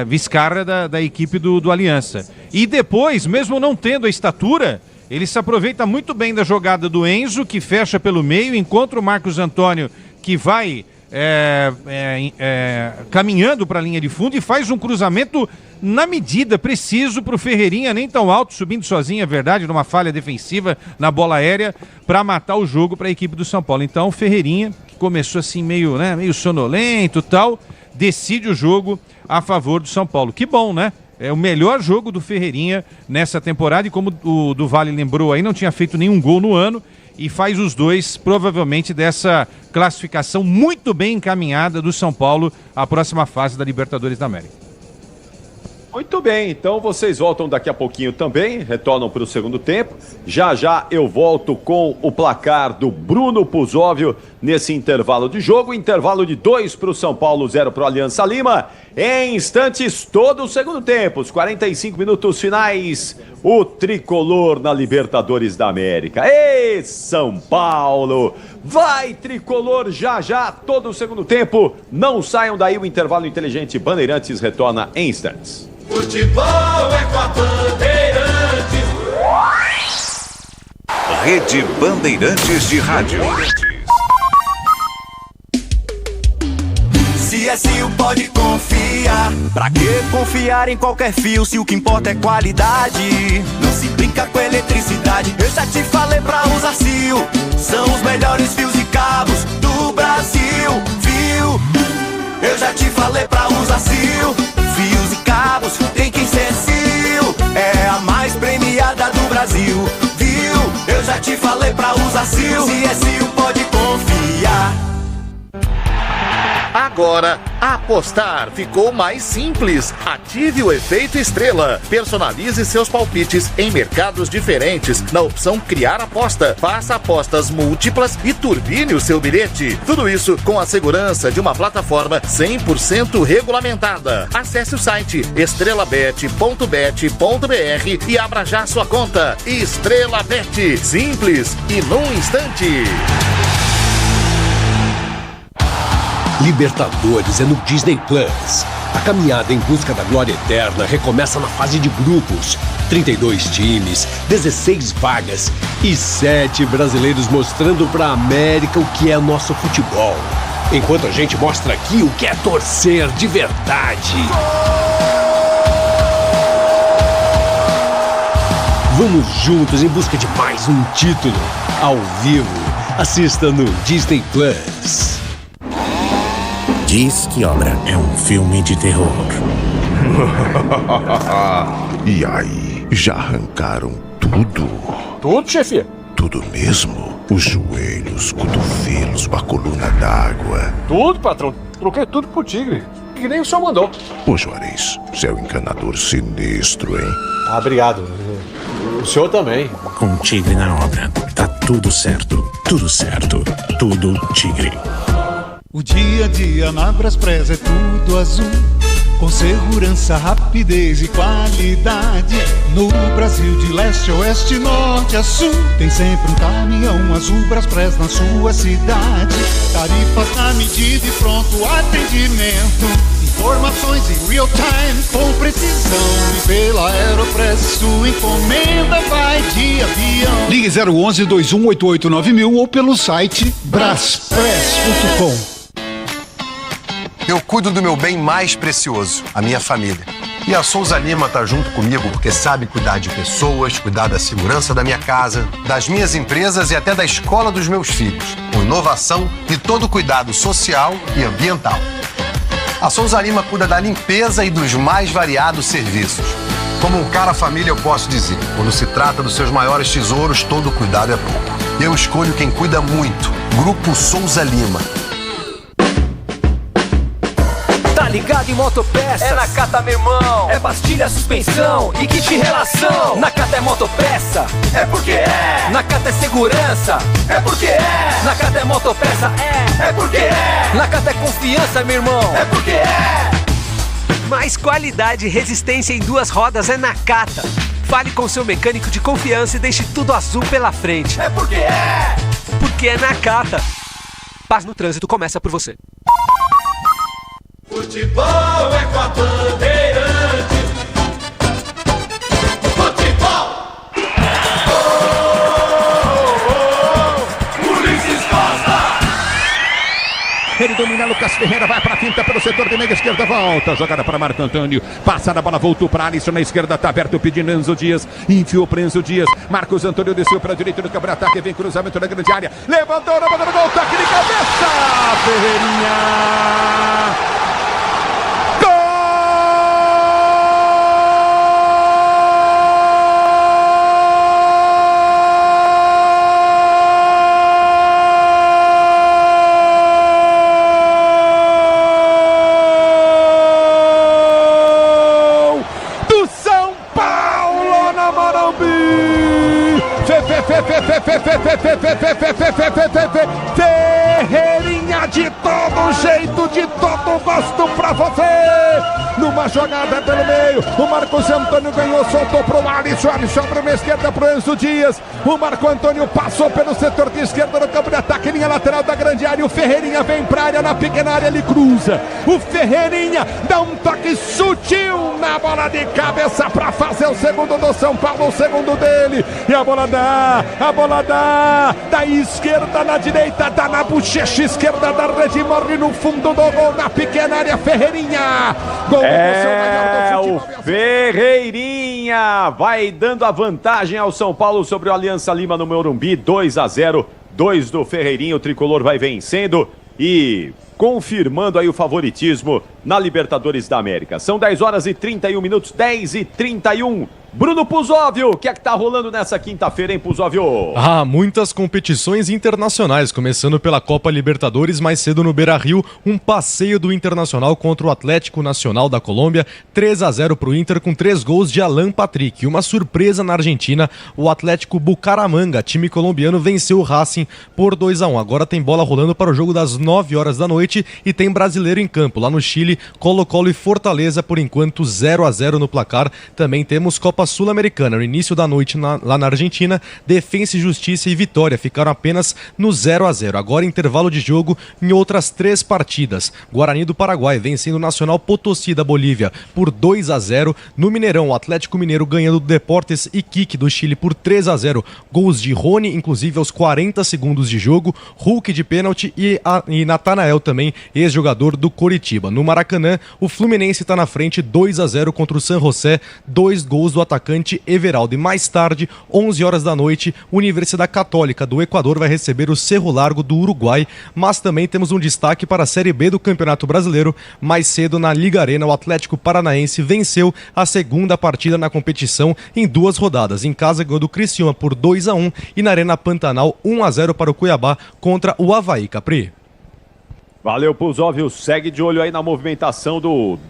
Vizcarra da equipe do Aliança. E depois, mesmo não tendo a estatura, ele se aproveita muito bem da jogada do Enzo, que fecha pelo meio, encontra o Marcos Antônio, que vai caminhando para a linha de fundo e faz um cruzamento na medida, preciso para o Ferreirinha, nem tão alto, subindo sozinho, é verdade, numa falha defensiva na bola aérea, para matar o jogo para a equipe do São Paulo. Então o Ferreirinha, que começou assim meio sonolento e tal, decide o jogo a favor do São Paulo. Que bom, né? É o melhor jogo do Ferreirinha nessa temporada, e como o do Vale lembrou aí, não tinha feito nenhum gol no ano, e faz os 2, provavelmente, dessa classificação muito bem encaminhada do São Paulo à próxima fase da Libertadores da América. Muito bem, então vocês voltam daqui a pouquinho também, retornam para o segundo tempo. Já já eu volto com o placar do Bruno Puzóvio nesse intervalo de jogo. Intervalo de 2 para o São Paulo, 0 para o Aliança Lima. Em instantes, todo o segundo tempo, os 45 minutos finais, o tricolor na Libertadores da América. Ê, São Paulo! Vai, tricolor, já já, todo o segundo tempo. Não saiam daí, o intervalo inteligente Bandeirantes retorna em instantes. Futebol é com a Bandeirantes. Rede Bandeirantes de Rádio. CSU pode confiar. Pra que confiar em qualquer fio se o que importa é qualidade? Não se brinca com eletricidade. Eu já te falei pra usar Sil. São os melhores fios e cabos do Brasil. Viu? Eu já te falei pra usar Sil. Fios e cabos tem que ser Sil. É a mais premiada do Brasil. Viu? Eu já te falei pra usar Sil. CSU pode confiar. Agora, apostar ficou mais simples. Ative o efeito estrela. Personalize seus palpites em mercados diferentes na opção Criar Aposta. Faça apostas múltiplas e turbine o seu bilhete. Tudo isso com a segurança de uma plataforma 100% regulamentada. Acesse o site estrelabet.bet.br e abra já sua conta. Estrela Bet. Simples e num instante. Libertadores é no Disney Plus. A caminhada em busca da glória eterna recomeça na fase de grupos. 32 times, 16 vagas e 7 brasileiros mostrando pra América o que é nosso futebol. Enquanto a gente mostra aqui o que é torcer de verdade. Vamos juntos em busca de mais um título. Ao vivo, assista no Disney Plus. Diz que Obra é um filme de terror. E aí, já arrancaram tudo? Tudo, chefe? Tudo mesmo? Os joelhos, cotovelos, a coluna d'água. Tudo, patrão. Troquei tudo pro Tigre. Que nem o senhor mandou. Ô, Juarez, você é um encanador sinistro, hein? Ah, obrigado. O senhor também. Com Tigre na obra, tá tudo certo. Tudo certo. Tudo Tigre. O dia a dia na Braspress é tudo azul, com segurança, rapidez e qualidade. No Brasil de leste a oeste, norte a sul, tem sempre um caminhão azul Braspress na sua cidade. Tarifas na medida e pronto atendimento. Informações em real time com precisão. E pela Aeropress sua encomenda vai de avião. Ligue 011 2188 9000 ou pelo site braspress.com. Eu cuido do meu bem mais precioso, a minha família. E a Souza Lima tá junto comigo porque sabe cuidar de pessoas, cuidar da segurança da minha casa, das minhas empresas e até da escola dos meus filhos, com inovação e todo cuidado social e ambiental. A Souza Lima cuida da limpeza e dos mais variados serviços. Como um cara família eu posso dizer, quando se trata dos seus maiores tesouros, todo cuidado é pouco. Eu escolho quem cuida muito, Grupo Souza Lima. Tá ligado em motopeças? É na Cata, meu irmão. É pastilha, suspensão e kit relação. Na Cata é motopeça, é porque é. Na Cata é segurança, é porque é. Na Cata é motopeça, é porque é. Na Cata é confiança, meu irmão, é porque é. Mais qualidade e resistência em duas rodas é na Cata. Fale com seu mecânico de confiança e deixe tudo azul pela frente. É porque é. Porque é na Cata. Paz no trânsito começa por você. Futebol é com a Bandeirantes. Futebol! Ulisses Costa! Ele domina, Lucas Ferreira vai para a finta pelo setor de meia esquerda, volta, jogada para Marco Antônio, passa a bola, voltou para Alisson na esquerda, tá aberto pedindo Enzo Dias, enfiou para Enzo Dias, Marcos Antônio desceu para a direita do contra-ataque, vem cruzamento na grande área, levantou na bola do gol, toque de cabeça, Ferreirinha! Ferreirinha de todo jeito, de todo gosto pra você. Numa jogada pelo meio, o Marcos Antônio ganhou, soltou pro Alisson, Alisson para a esquerda pro Enzo Dias. O Marco Antônio passou pelo setor de esquerda no campo de ataque, linha lateral da grande área. O Ferreirinha vem pra área, na pequena área ele cruza. O Ferreirinha dá um toque sutil na bola de cabeça pra fazer o segundo do São Paulo, o segundo dele. E a bola dá da esquerda na direita, dá na bochecha esquerda da rede, morre no fundo do gol, na pequena área, Ferreirinha. Gol o Ferreirinha vai dando a vantagem ao São Paulo sobre o Aliança Lima no Morumbi, 2-0, 2 do Ferreirinha, o tricolor vai vencendo e confirmando aí o favoritismo na Libertadores da América. São 10 horas e 31 minutos, 10h31. Bruno Puzóvio, o que é que tá rolando nessa quinta-feira, hein, Puzóvio? Muitas competições internacionais, começando pela Copa Libertadores, mais cedo no Beira-Rio, um passeio do Internacional contra o Atlético Nacional da Colômbia, 3-0 pro Inter com 3 gols de Alan Patrick. Uma surpresa na Argentina, o Atlético Bucaramanga, time colombiano, venceu o Racing por 2-1. Agora tem bola rolando para o jogo das 9 horas da noite e tem brasileiro em campo. Lá no Chile, Colo-Colo e Fortaleza, por enquanto 0-0 no placar. Também temos Copa Sul-Americana. No início da noite lá na Argentina, Defensa e Justiça e Vitória ficaram apenas no 0-0. Agora intervalo de jogo em outras 3 partidas. Guarani do Paraguai vencendo o Nacional Potosí da Bolívia por 2-0. No Mineirão, o Atlético Mineiro ganhando do Deportes Iquique do Chile por 3-0. Gols de Rony, inclusive aos 40 segundos de jogo, Hulk de pênalti e Natanael também, ex-jogador do Coritiba. No Maracanã, o Fluminense está na frente 2-0 contra o San José, 2 gols do atacante Everaldo. E mais tarde, 11 horas da noite, Universidade Católica do Equador vai receber o Cerro Largo do Uruguai, mas também temos um destaque para a Série B do Campeonato Brasileiro. Mais cedo na Liga Arena, o Atlético Paranaense venceu a segunda partida na competição em 2 rodadas. Em casa ganhou do Criciúma por 2-1 e na Arena Pantanal 1-0 para o Cuiabá contra o Avaí. Capri. Valeu, Puzóvio. Segue de olho aí na movimentação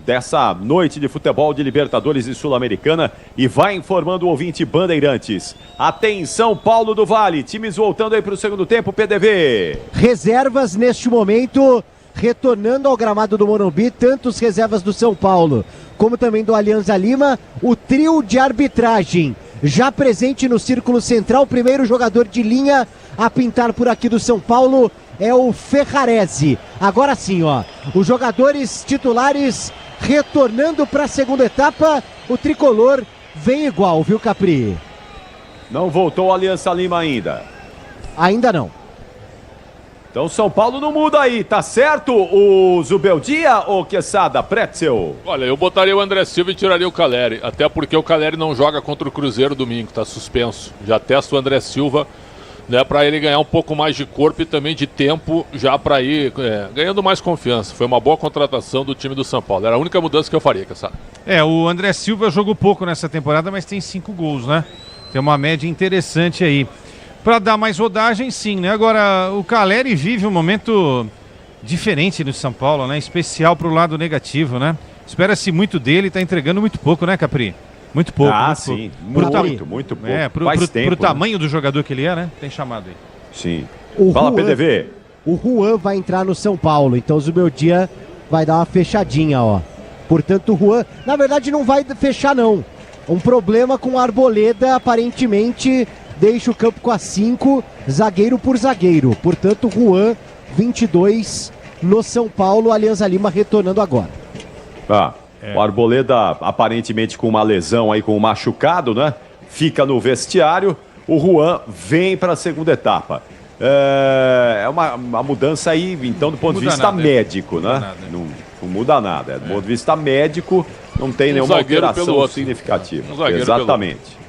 dessa noite de futebol de Libertadores e Sul-Americana e vai informando o ouvinte Bandeirantes. Atenção, Paulo do Vale, times voltando aí para o segundo tempo, PDV. Reservas neste momento, retornando ao gramado do Morumbi, tanto as reservas do São Paulo como também do Alianza Lima, o trio de arbitragem. Já presente no círculo central, primeiro jogador de linha a pintar por aqui do São Paulo é o Ferrarese. Agora sim, ó, os jogadores titulares retornando para a segunda etapa, o tricolor vem igual, viu, Capri? Não voltou a Aliança Lima ainda. Ainda não. Então São Paulo não muda aí, tá certo o Zubeldia ou Quesada, Pretzel? Olha, eu botaria o André Silva e tiraria o Caleri, até porque o Caleri não joga contra o Cruzeiro domingo, tá suspenso. Já testa o André Silva, né, para ele ganhar um pouco mais de corpo e também de tempo, já para ir ganhando mais confiança. Foi uma boa contratação do time do São Paulo, era a única mudança que eu faria, Quesada. O André Silva jogou pouco nessa temporada, mas tem 5 gols, né? Tem uma média interessante aí. Para dar mais rodagem, sim, né? Agora, o Caleri vive um momento diferente no São Paulo, né? Especial para o lado negativo, né? Espera-se muito dele, tá entregando muito pouco, né, Capri? Muito pouco. Ah, muito sim. Pouco. Muito pouco. Pro tamanho do jogador que ele é, né? Tem chamado aí. Sim. Fala, Juan, PDV. O Juan vai entrar no São Paulo, então o Zubeldia vai dar uma fechadinha, ó. Portanto, o Juan, na verdade, não vai fechar, não. Um problema com a Arboleda, aparentemente, deixa o campo com a 5, zagueiro por zagueiro. Portanto, Juan, 22 no São Paulo, Alianza Lima retornando agora. O Arboleda, aparentemente com uma lesão aí, com um machucado, né? Fica no vestiário. O Juan vem para a segunda etapa. É uma mudança aí, então, do ponto de vista médico, né? Não muda nada. Do ponto de vista médico, não tem nenhuma alteração significativa. Exatamente.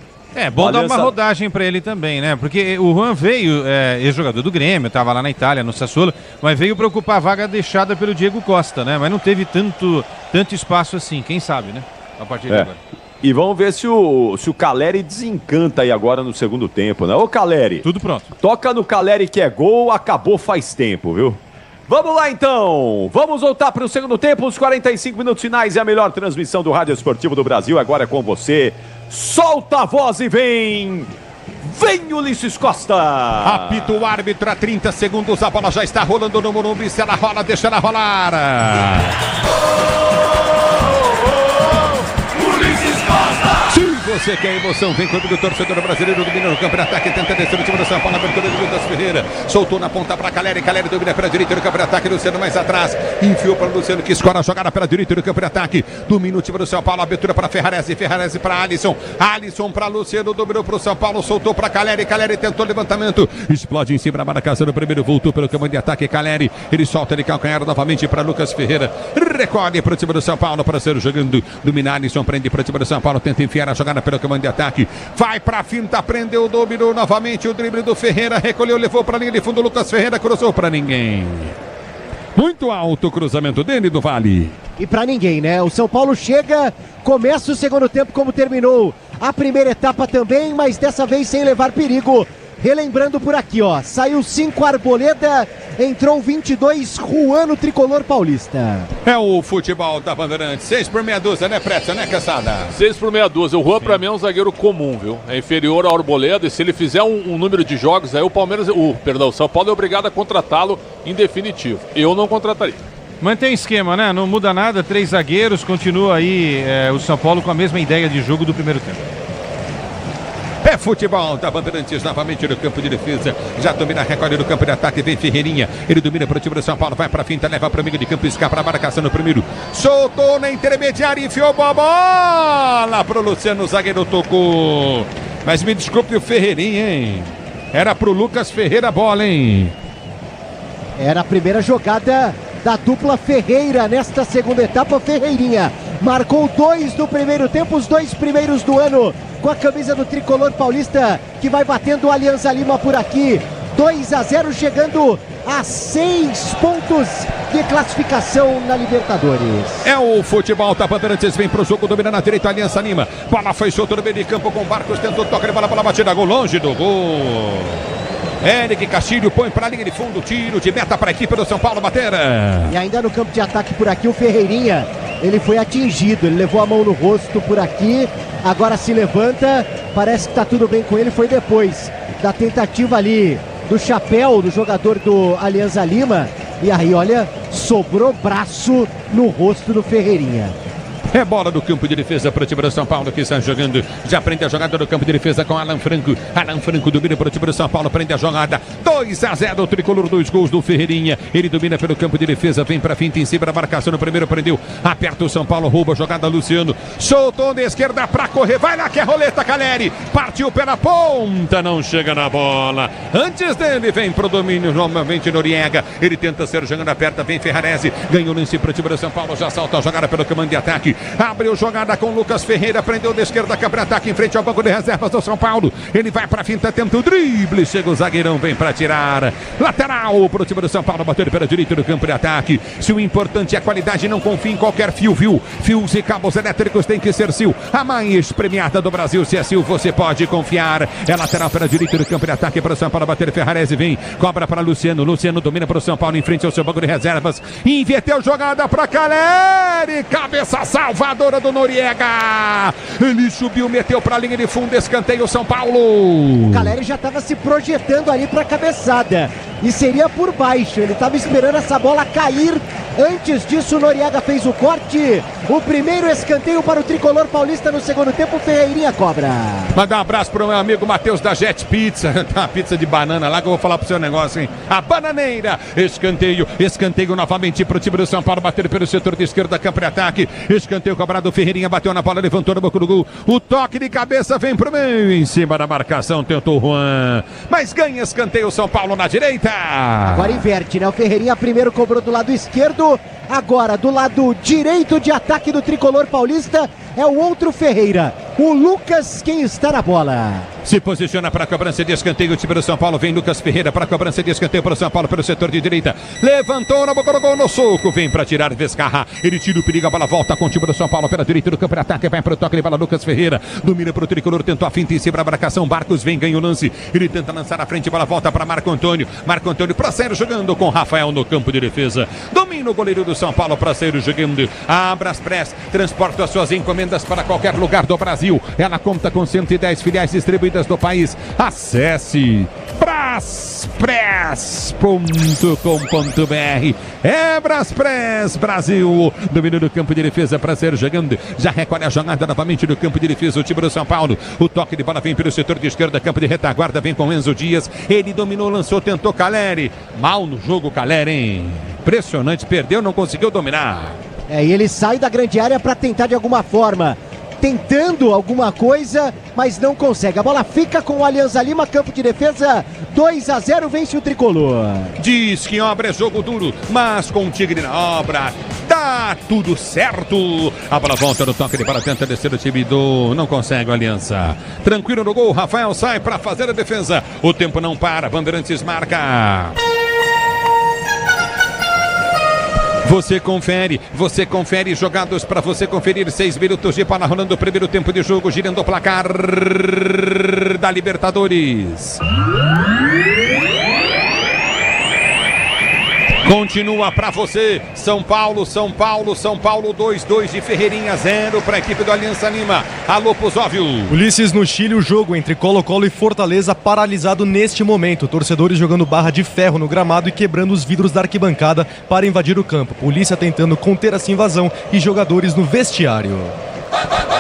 Bom dar uma rodagem para ele também, né? Porque o Juan veio, ex-jogador do Grêmio, estava lá na Itália, no Sassuolo, mas veio para ocupar a vaga deixada pelo Diego Costa, né? Mas não teve tanto espaço assim, quem sabe, né? A partir de agora. E vamos ver se o Caleri desencanta aí agora no segundo tempo, né? Ô, Caleri. Tudo pronto. Toca no Caleri que é gol, acabou faz tempo, viu? Vamos lá então, vamos voltar para o segundo tempo, os 45 minutos finais e a melhor transmissão do Rádio Esportivo do Brasil, agora é com você. Solta a voz e vem Ulisses Costa. Apita o árbitro a 30 segundos, a bola já está rolando no Morumbi, se ela rola, deixa ela rolar. Ulisses Costa. Você quer emoção, vem comigo, torcedor brasileiro, domina no campo de ataque, tenta descer o time do São Paulo, abertura de Lucas Ferreira, soltou na ponta para Caleri, Caleri domina pela direita no campo de ataque, Luciano mais atrás, enfiou para o Luciano, que escora a jogada pela direita no campo de ataque, domina o time do São Paulo, abertura para Ferrarese para Alisson para Luciano, dominou para o São Paulo, soltou para Caleri, Caleri tentou levantamento, explode em cima da marcação do primeiro, voltou pelo campo de ataque, Caleri, ele solta de calcanhar novamente para Lucas Ferreira, recolhe para o time do São Paulo, para ser jogando, domina Alisson, prende para o time do São Paulo, tenta enfiar a jogada pelo comando de ataque, vai pra finta, prendeu, dominou novamente o drible do Ferreira, recolheu, levou pra linha de fundo, Lucas Ferreira cruzou pra ninguém. Muito alto o cruzamento dele do Vale. E pra ninguém, né? O São Paulo chega, começa o segundo tempo como terminou a primeira etapa também, mas dessa vez sem levar perigo. Relembrando por aqui, ó, saiu 5 Arboleda, entrou 22 Juan no tricolor paulista. É o futebol da Bandeirantes, 6 por meia dúzia, né, Pressa, né, Caçada? 6 por meia dúzia, o Juan pra mim é um zagueiro comum, viu? É inferior ao Arboleda e se ele fizer um número de jogos, aí o São Paulo é obrigado a contratá-lo em definitivo. Eu não contrataria. Mantém esquema, né? Não muda nada, 3 zagueiros, continua aí o São Paulo com a mesma ideia de jogo do primeiro tempo. É futebol da Bandeirantes, novamente no campo de defesa. Já domina, recolhe no campo de ataque, vem Ferreirinha. Ele domina para o time do São Paulo, vai para a finta, leva para o meio de campo, escapa a marcação no primeiro. Soltou na intermediária, enfiou a bola para o Luciano, o zagueiro tocou. Mas me desculpe o Ferreirinha, hein? Era para o Lucas Ferreira a bola, hein? Era a primeira jogada da dupla Ferreira nesta segunda etapa. Ferreirinha marcou 2 do primeiro tempo, os 2 primeiros do ano, com a camisa do tricolor paulista, que vai batendo o Alianza Lima por aqui. 2-0, chegando a 6 pontos de classificação na Libertadores. É o futebol da Bandeirantes, vem pro jogo, domina na direita, Alianza Lima. Bola foi solta no meio de campo com Barcos, tentou tocar de bola batida, gol longe do gol. Eric Castilho põe para a linha de fundo, tiro de meta para a equipe do São Paulo bater. E ainda no campo de ataque por aqui, o Ferreirinha, ele foi atingido, ele levou a mão no rosto por aqui, agora se levanta, parece que está tudo bem com ele, foi depois da tentativa ali do chapéu do jogador do Alianza Lima, e aí olha, sobrou braço no rosto do Ferreirinha. É bola do campo de defesa para o time do São Paulo que está jogando. Já prende a jogada do campo de defesa com Alan Franco. Alan Franco domina para o time do São Paulo, prende a jogada. 2-0 o tricolor, 2 gols do Ferreirinha. Ele domina pelo campo de defesa, vem para finta em cima da marcação no primeiro, prendeu. Aperta o São Paulo, rouba a jogada Luciano. Soltou na esquerda para correr. Vai lá que é roleta, Caleri. Partiu pela ponta, não chega na bola. Antes dele vem pro domínio novamente Noriega. Ele tenta ser jogando aperta, vem Ferrarese. Ganhou lance para o time do São Paulo, já salta a jogada pelo comando de ataque. Abriu jogada com Lucas Ferreira, prendeu da esquerda, contra-ataque em frente ao banco de reservas do São Paulo. Ele vai pra finta, tenta o drible, chega o zagueirão, vem pra tirar. Lateral pro time do São Paulo, bateu pela direita do campo de ataque. Se o importante é a qualidade, não confie em qualquer fio, viu? Fios e cabos elétricos tem que ser Sil, a mais premiada do Brasil. Se é Sil, você pode confiar. É lateral pela direita do campo de ataque para o São Paulo, bater Ferrarese, vem, cobra para Luciano. Luciano domina para o São Paulo em frente ao seu banco de reservas. Inverteu jogada para Caleri, cabeça salvadora do Noriega. Ele subiu, meteu para a linha de fundo, escanteio São Paulo. O Caleri já estava se projetando ali para a cabeçada e seria por baixo. Ele estava esperando essa bola cair. Antes disso, o Noriega fez o corte. O primeiro escanteio para o tricolor paulista no segundo tempo. Ferreirinha cobra. Mandar um abraço para o meu amigo Matheus da Jet Pizza. Tem uma pizza de banana lá que eu vou falar pro seu negócio, hein? A bananeira. Escanteio novamente para o time do São Paulo. Bater pelo setor de esquerda, campo de ataque. Escanteio cobrado. Ferreirinha bateu na bola, levantou no banco do gol. O toque de cabeça vem pro meio. Em cima da marcação, tentou o Juan. Mas ganha escanteio São Paulo na direita. Agora inverte, né? O Ferreirinha primeiro cobrou do lado esquerdo. Agora do lado direito de ataque do tricolor paulista é o outro Ferreira, o Lucas, quem está na bola. Se posiciona para a cobrança de escanteio. O time do São Paulo vem Lucas Ferreira para a cobrança de escanteio para o São Paulo pelo setor de direita. Levantou na boca do gol, no soco. Vem para tirar Vescarra. Ele tira o perigo, a bola volta com o time do São Paulo pela direita do campo de ataque. Vai para o toque de bola Lucas Ferreira. Domina para o tricolor, tentou a finta em cima da marcação. Barcos vem, ganha o lance. Ele tenta lançar à frente, bola volta para Marco Antônio. Marco Antônio para sair jogando com Rafael no campo de defesa. Domina o goleiro do São Paulo para sair jogando. A Braspress transporta as suas encomendas para qualquer lugar do Brasil. Ela conta com 110 filiais distribuídas do país. Acesse braspress.com.br. É Braspress Brasil. Domínio do campo de defesa para ser jogando. Já recolhe a jogada novamente do campo de defesa. O time do São Paulo. O toque de bola vem pelo setor de esquerda. Campo de retaguarda vem com Enzo Dias. Ele dominou, lançou, tentou Caleri. Mal no jogo Caleri, hein? Impressionante, perdeu, não conseguiu dominar. E ele sai da grande área para tentar de alguma forma, tentando alguma coisa, mas não consegue. A bola fica com o Alianza Lima, campo de defesa, 2-0, vence o tricolor. Diz que obra é jogo duro, mas com o Tigre na obra, dá tudo certo. A bola volta no toque de bola, tenta descer o time do... Não consegue o Aliança. Tranquilo no gol, Rafael sai para fazer a defesa. O tempo não para, Bandeirantes marca. Você confere jogados para você conferir. 6 minutos de bola rolando o primeiro tempo de jogo, girando o placar da Libertadores. Continua para você, São Paulo 2-2 de Ferreirinha, 0 para a equipe do Alianza Lima. Alô, Pozóvio. Ulisses, no Chile, o jogo entre Colo-Colo e Fortaleza paralisado neste momento. Torcedores jogando barra de ferro no gramado e quebrando os vidros da arquibancada para invadir o campo. Polícia tentando conter essa invasão e jogadores no vestiário.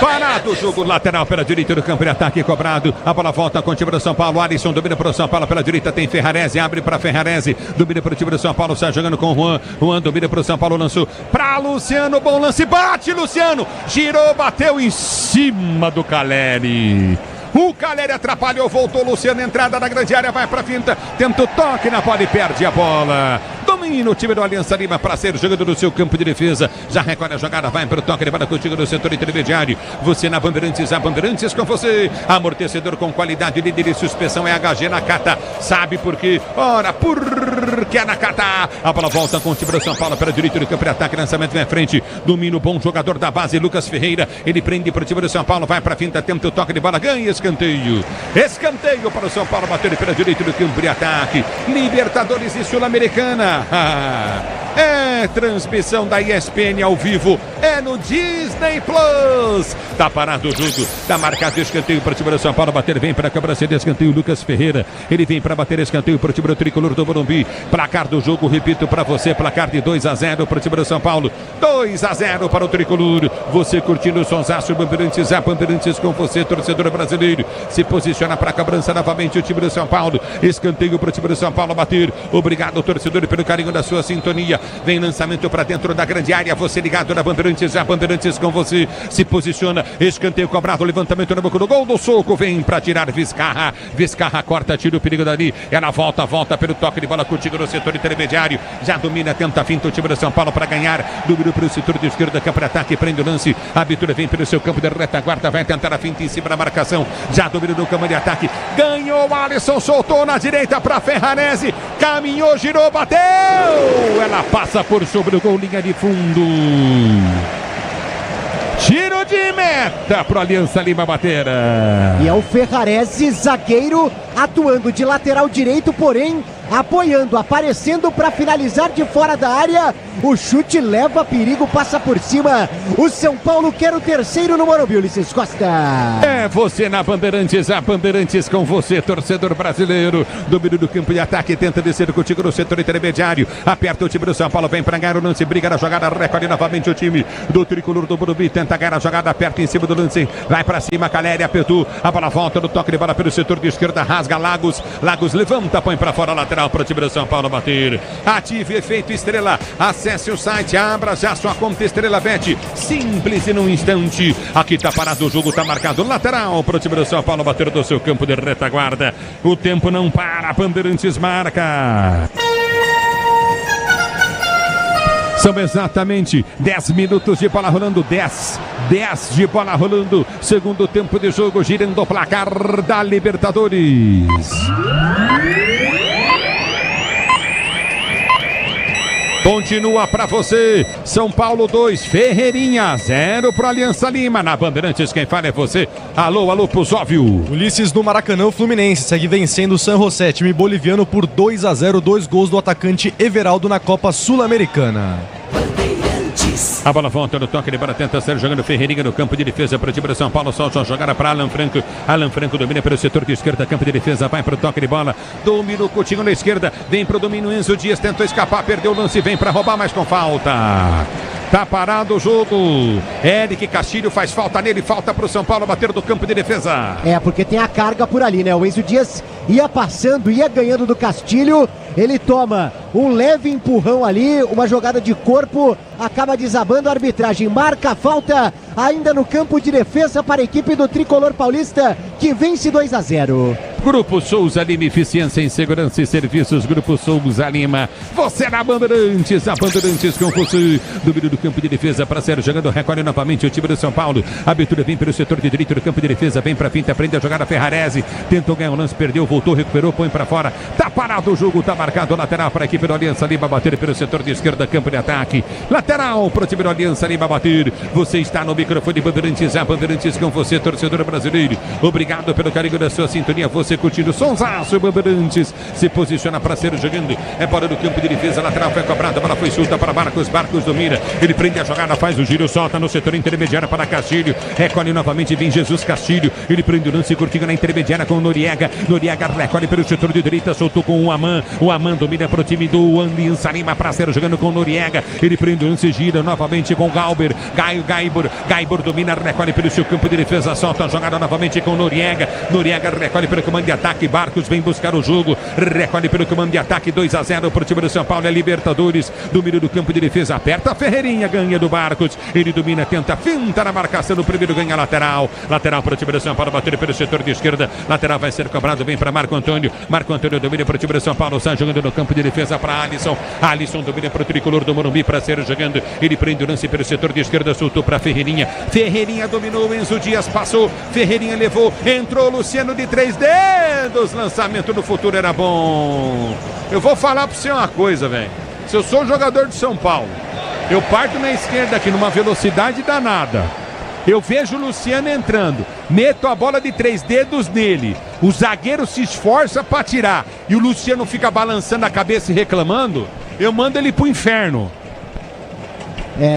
Parado o jogo, lateral pela direita do campo de ataque cobrado. A bola volta com o time do São Paulo. Alisson domina para o São Paulo pela direita. Tem Ferrarese, abre para Ferrarese. Domina para o time do São Paulo. Sai jogando com o Juan. Juan domina para o São Paulo. Lançou para Luciano. Bom lance. Bate, Luciano. Girou, bateu em cima do Caleri. O Caleri atrapalhou, voltou Luciano, entrada na grande área, vai pra finta, tenta o toque na bola e perde a bola. Domina o time do Alianza Lima para ser jogando no seu campo de defesa. Já recolhe a jogada, vai para o toque de bola contigo no setor intermediário. Você na Bandeirantes, a Bandeirantes com você. Amortecedor com qualidade, líder de suspensão é HG Nakata. Sabe por quê? Ora, porque é Nakata. A bola volta com o time do São Paulo para direito do campo de ataque, lançamento vem à frente. Domina o bom jogador da base, Lucas Ferreira. Ele prende para o time do São Paulo, vai para a finta, tenta o toque de bola, ganha escanteio. Escanteio para o São Paulo, bater pela direita do campo de ataque. Libertadores e Sul-Americana. É transmissão da ESPN ao vivo, é no Disney Plus. Tá parado o jogo, tá marcado escanteio para o time do São Paulo, bater, vem para a cobrança de escanteio, Lucas Ferreira, ele vem para bater escanteio para o time do tricolor do Morumbi. Placar do jogo, repito para você, placar de 2-0 para o time do São Paulo, 2-0 para o tricolor. Você curtindo o sonsaço, Bandeirantes, a Bandeirantes com você, torcedor brasileiro. Se posiciona para a cobrança novamente o time do São Paulo, escanteio para o time do São Paulo bater. Obrigado, torcedor, pelo carinho da sua sintonia. Vem lançamento para dentro da grande área, você ligado na Bandeirantes, a Bandeirantes com você, se posiciona, escanteio cobrado, levantamento no boca do gol do Soco, vem para tirar Vizcarra, Vizcarra corta, tira o perigo dali, ela volta pelo toque de bola contigo no setor intermediário, já domina, tenta finta o time do São Paulo para ganhar, domina para o setor de esquerda, campo de ataque, prende o lance, a abertura vem pelo seu campo de retaguarda, vai tentar a finta em cima da marcação, já domina no campo de ataque, ganhou o Alisson, soltou na direita para Ferrarese, caminhou, girou, bateu, ela passa por sobre o gol, linha de fundo. Tiro de meta pro Aliança Lima bater. E é o Ferrarese, zagueiro, atuando de lateral direito, porém apoiando, aparecendo para finalizar de fora da área. O chute leva perigo, passa por cima. O São Paulo quer o terceiro no Morumbi, Ulisses Costa. É você na Bandeirantes, a Bandeirantes com você, torcedor brasileiro. Domínio do campo de ataque, tenta descer contigo no setor intermediário. Aperta o time do São Paulo, vem para ganhar o lance, briga na jogada, recolhe novamente o time do tricolor do Morumbi, tenta ganhar a jogada, aperta em cima do lance, vai para cima, Caleri apertou, a bola volta no toque de bola pelo setor de esquerda, rasga Lagos levanta, põe para fora, lateral para o time do São Paulo bater. Ative efeito Estrela, acesse o site, abra já sua conta Estrela Bet, simples e num instante. Aqui tá parado o jogo, tá marcado lateral para o time do São Paulo bater do seu campo de retaguarda. O tempo não para, Bandeirantes marca. São exatamente 10 minutos de bola rolando, 10 de bola rolando, segundo tempo de jogo, girando o placar da Libertadores. Continua para você, São Paulo 2, Ferreirinha 0 para Aliança Lima. Na Bandeirantes, quem fala é você. Alô, Pusóvio. Ulisses, no Maracanã, o Fluminense segue vencendo o San José, time boliviano, por 2-0, 2 gols do atacante Everaldo na Copa Sul-Americana. A bola volta no toque de bola, tenta ser jogando Ferreirinha no campo de defesa para o time de São Paulo, solta a jogada para Alan Franco. Alan Franco domina pelo setor de esquerda, campo de defesa, vai para o toque de bola, domina o Coutinho na esquerda, vem para o domínio, Enzo Dias tentou escapar, perdeu o lance, vem para roubar, mas com falta. Tá parado o jogo. Eric Castilho faz falta nele, falta pro São Paulo bater do campo de defesa. É, porque tem a carga por ali, né? O Enzo Dias ia passando, ia ganhando do Castilho. Ele toma um leve empurrão ali, uma jogada de corpo, acaba desabando, a arbitragem marca a falta ainda no campo de defesa para a equipe do Tricolor Paulista, que vence 2-0. Grupo Souza Lima, eficiência em segurança e serviços. Grupo Souza Lima, você na Bandeirantes, a Bandeirantes com você. Domínio do campo de defesa para ser jogando, recolhe novamente o time do São Paulo. A abertura vem pelo setor de direito do campo de defesa, vem para finta, aprende a jogada Ferrarese, tentou ganhar o lance, perdeu, voltou, recuperou, põe para fora. Tá parado o jogo, tá marcado lateral para a equipe do Aliança Lima bater pelo setor de esquerda, campo de ataque. Lateral para o time do Aliança Lima bater. Você está no microfone Bandeirantes, a Bandeirantes com você, torcedor brasileiro. Obrigado pelo carinho da sua sintonia. Você curtindo o sonsaço, Bandeirantes se posiciona para ser jogando. É bola do campo de defesa, lateral foi cobrada, a bola foi solta para Marcos domina. Ele prende a jogada, faz o giro, solta no setor intermediário para Castilho. Recolhe novamente, vem Jesus Castilho. Ele prende o lance, curtindo na intermediária com o Noriega. Noriega recolhe pelo setor de direita, soltou com o Aman. O Aman domina para o time do Aliança Lima para ser jogando com o Noriega. Ele prende o lance, gira novamente com o Galber. Gaibor domina, recolhe pelo seu campo de defesa, solta a jogada novamente com o Noriega. Noriega recolhe pelo comando de ataque, Barcos vem buscar o jogo, recolhe pelo comando de ataque, 2-0 para o time do São Paulo, é Libertadores, domínio do campo de defesa, aperta a Ferreirinha, ganha do Barcos, ele domina, tenta, finta na marcação, no primeiro ganha lateral para o time do São Paulo, bater pelo setor de esquerda, lateral vai ser cobrado, vem para Marco Antônio domina para o time do São Paulo, sai jogando no campo de defesa para Alisson domina para o tricolor do Morumbi para ser jogando, ele prende o lance pelo setor de esquerda, soltou para Ferreirinha dominou, Enzo Dias passou, Ferreirinha levou, entrou Luciano de 3 dedos, lançamento no futuro era bom. Eu vou falar pra você uma coisa, velho. Se eu sou jogador de São Paulo, eu parto na esquerda aqui numa velocidade danada, eu vejo o Luciano entrando, meto a bola de 3 dedos nele, o zagueiro se esforça pra tirar e o Luciano fica balançando a cabeça e reclamando, eu mando ele pro inferno.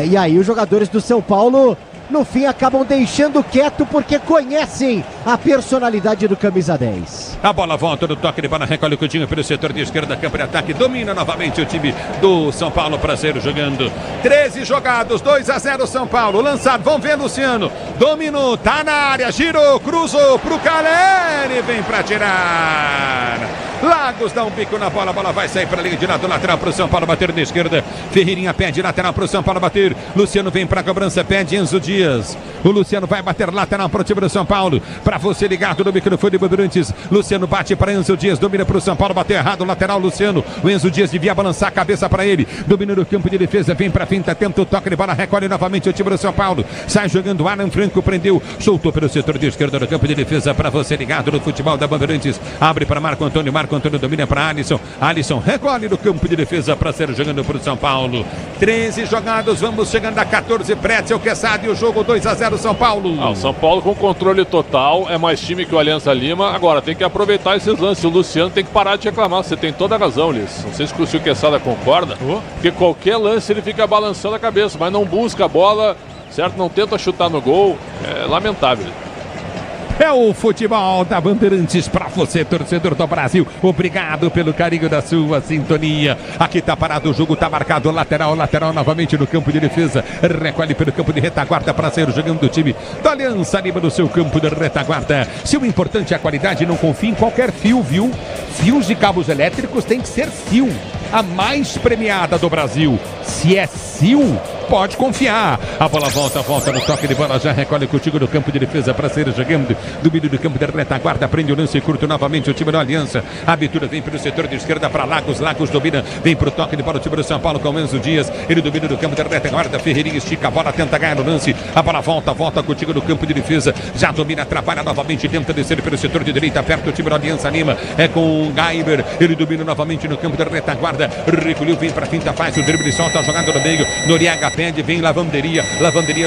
E aí os jogadores do São Paulo, no fim, acabam deixando quieto porque conhecem a personalidade do camisa 10. A bola volta do toque de bola, recolhe o Coutinho pelo setor de esquerda, campo de ataque, domina novamente o time do São Paulo, Prazeiro jogando. 13 jogados, 2-0 São Paulo, lançado, vamos ver Luciano, dominou, tá na área, girou, cruzou pro Caleri, vem pra tirar. Lagos dá um bico na bola, a bola vai sair para a linha de lado lateral para o São Paulo bater na esquerda. Ferreirinha pede lateral para o São Paulo bater. Luciano vem para a cobrança, pede Enzo Dias. O Luciano vai bater lateral para o time do São Paulo. Para você ligado no microfone de Bandeirantes. Luciano bate para Enzo Dias, domina para o São Paulo, bateu errado, lateral Luciano. O Enzo Dias devia balançar a cabeça para ele. Domina no campo de defesa, vem para a finta, tenta o toque de bola, recolhe novamente o time do São Paulo. Sai jogando, Alan Franco prendeu, soltou pelo setor de esquerda no campo de defesa. Para você ligado no futebol da Bandeirantes. Abre para Marco Antônio domina para Alisson. Alisson recolhe no campo de defesa para ser jogando para o São Paulo. 13 jogados, vamos chegando a 14. Pretzel, Quesada e o jogo 2-0 São Paulo. O São Paulo com controle total, é mais time que o Aliança Lima. Agora tem que aproveitar esses lances. O Luciano tem que parar de reclamar. Você tem toda a razão, Liz. Não sei se o Quesada concorda, porque qualquer lance ele fica balançando a cabeça, mas não busca a bola, certo? Não tenta chutar no gol. É lamentável. É o futebol da Bandeirantes para você, torcedor do Brasil. Obrigado pelo carinho da sua sintonia. Aqui tá parado o jogo, tá marcado lateral novamente no campo de defesa. Recolhe pelo campo de retaguarda para ser jogando do time da Aliança Lima no seu campo de retaguarda. Se o importante é a qualidade, não confie em qualquer fio, viu? Fios e cabos elétricos tem que ser fio. A mais premiada do Brasil. Se é fio, pode confiar. A bola volta no toque de bola, já recolhe contigo no campo de defesa para ser jogando. Domínio do campo de retaguarda, prende o lance curto novamente o time da Aliança. A abertura vem pelo setor de esquerda para Lagos domina, vem pro toque de bola o time do São Paulo com o Enzo Dias. Ele domina do campo de retaguarda, Ferreirinha estica a bola, tenta ganhar no lance. A bola volta contigo no campo de defesa, já domina, trabalha novamente, tenta descer pelo setor de direita, perto o time da Aliança Lima. É com o Gaiber, ele domina novamente no campo de retaguarda, recolheu, vem pra finta, faz o drible, solta a jogada no meio. Noriega pede, vem Lavanderia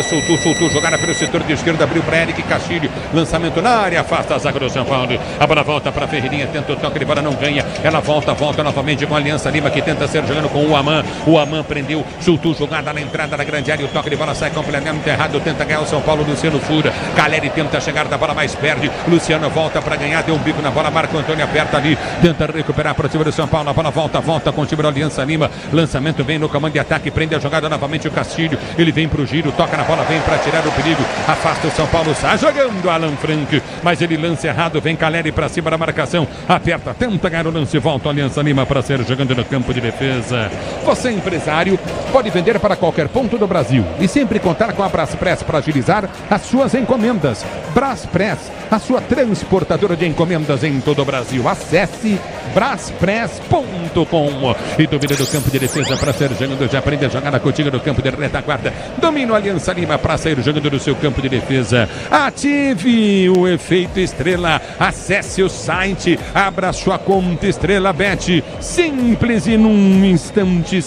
soltou, jogada pelo setor de esquerda, abriu para Eric Castilho, lançamento na área, afasta a zaga do São Paulo. A bola volta para Ferreirinha, tenta o toque de bola, não ganha. Ela volta novamente com a Aliança Lima, que tenta ser jogando com o Aman. O Aman prendeu, soltou jogada na entrada da grande área, o toque de bola sai completamente errado, tenta ganhar o São Paulo, Luciano fura. Caleri tenta chegar da bola, mais perde. Luciano volta para ganhar, deu um bico na bola, Marco Antônio aperta ali, tenta recuperar para o time do São Paulo. A bola volta com o time da Aliança Lima. Lançamento vem no comando de ataque, prende a jogada novamente o Castilho. Ele vem pro giro, toca na bola, vem para tirar o perigo, afasta o São Paulo, sai jogando Alan Franco, mas ele lança errado, vem Caleri para cima da marcação, aperta, tenta ganhar o lance, volta a Aliança Lima para ser jogando no campo de defesa. Você, empresário, pode vender para qualquer ponto do Brasil e sempre contar com a Braspress para agilizar as suas encomendas. Braspress, a sua transportadora de encomendas em todo o Brasil. Acesse braspress.com e domina do campo de defesa para ser jogando, já aprende a jogada contigo no campo de retaguarda, domina o Aliança Lima para sair jogando no seu campo de defesa. Ative o efeito Estrela, acesse o site, abra sua conta Estrela Bet, simples e num instante,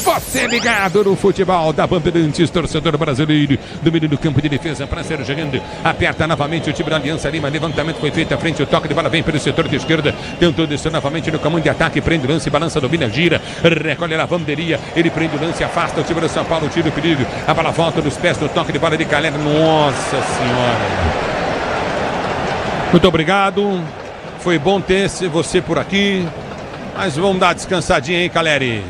você ligado no futebol da Bandeirantes, torcedor brasileiro, domina do campo de defesa para ser jogando, aperta novamente o time da Aliança Lima, levantamento foi feito à frente, o toque de bola vem pelo setor de esquerda, tentou descer novamente no comando de ataque, prende o lance, balança, domina, gira, recolhe a Lavanderia, ele prende o lance, afasta o time do São Paulo, tira o perigo, a bola volta dos pés do toque de bola de Caleri. Nossa Senhora, muito obrigado, foi bom ter você por aqui, mas vamos dar uma descansadinha, hein, Caleri?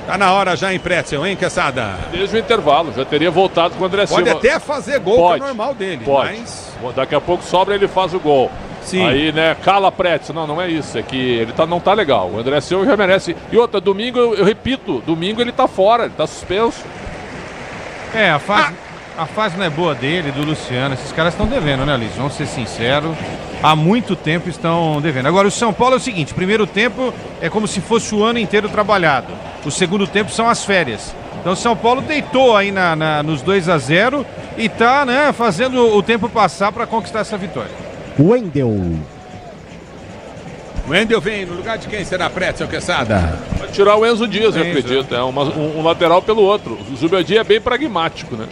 Tá na hora já, em Pretzel, hein, Quesada? Desde o intervalo, já teria voltado com o André Silva. Pode até fazer gol, que é normal dele, mas... Daqui a pouco sobra, ele faz o gol. Sim. Aí, né, cala Pretzel. Não é isso, é que ele não tá legal. O André Silva já merece. E outra, domingo, eu repito, domingo ele tá fora, ele tá suspenso. A fase não é boa dele, do Luciano. Esses caras estão devendo, né, Liz? Vamos ser sinceros. Há muito tempo estão devendo. Agora, o São Paulo é o seguinte: primeiro tempo é como se fosse o ano inteiro trabalhado. O segundo tempo são as férias. Então, o São Paulo deitou aí nos 2-0 e tá, né, fazendo o tempo passar para conquistar essa vitória. Wendel vem no lugar de quem será Pretzel, Quesada? Vai tirar o Enzo Dias, eu acredito. É um lateral pelo outro. O Zubeldia é bem pragmático, né?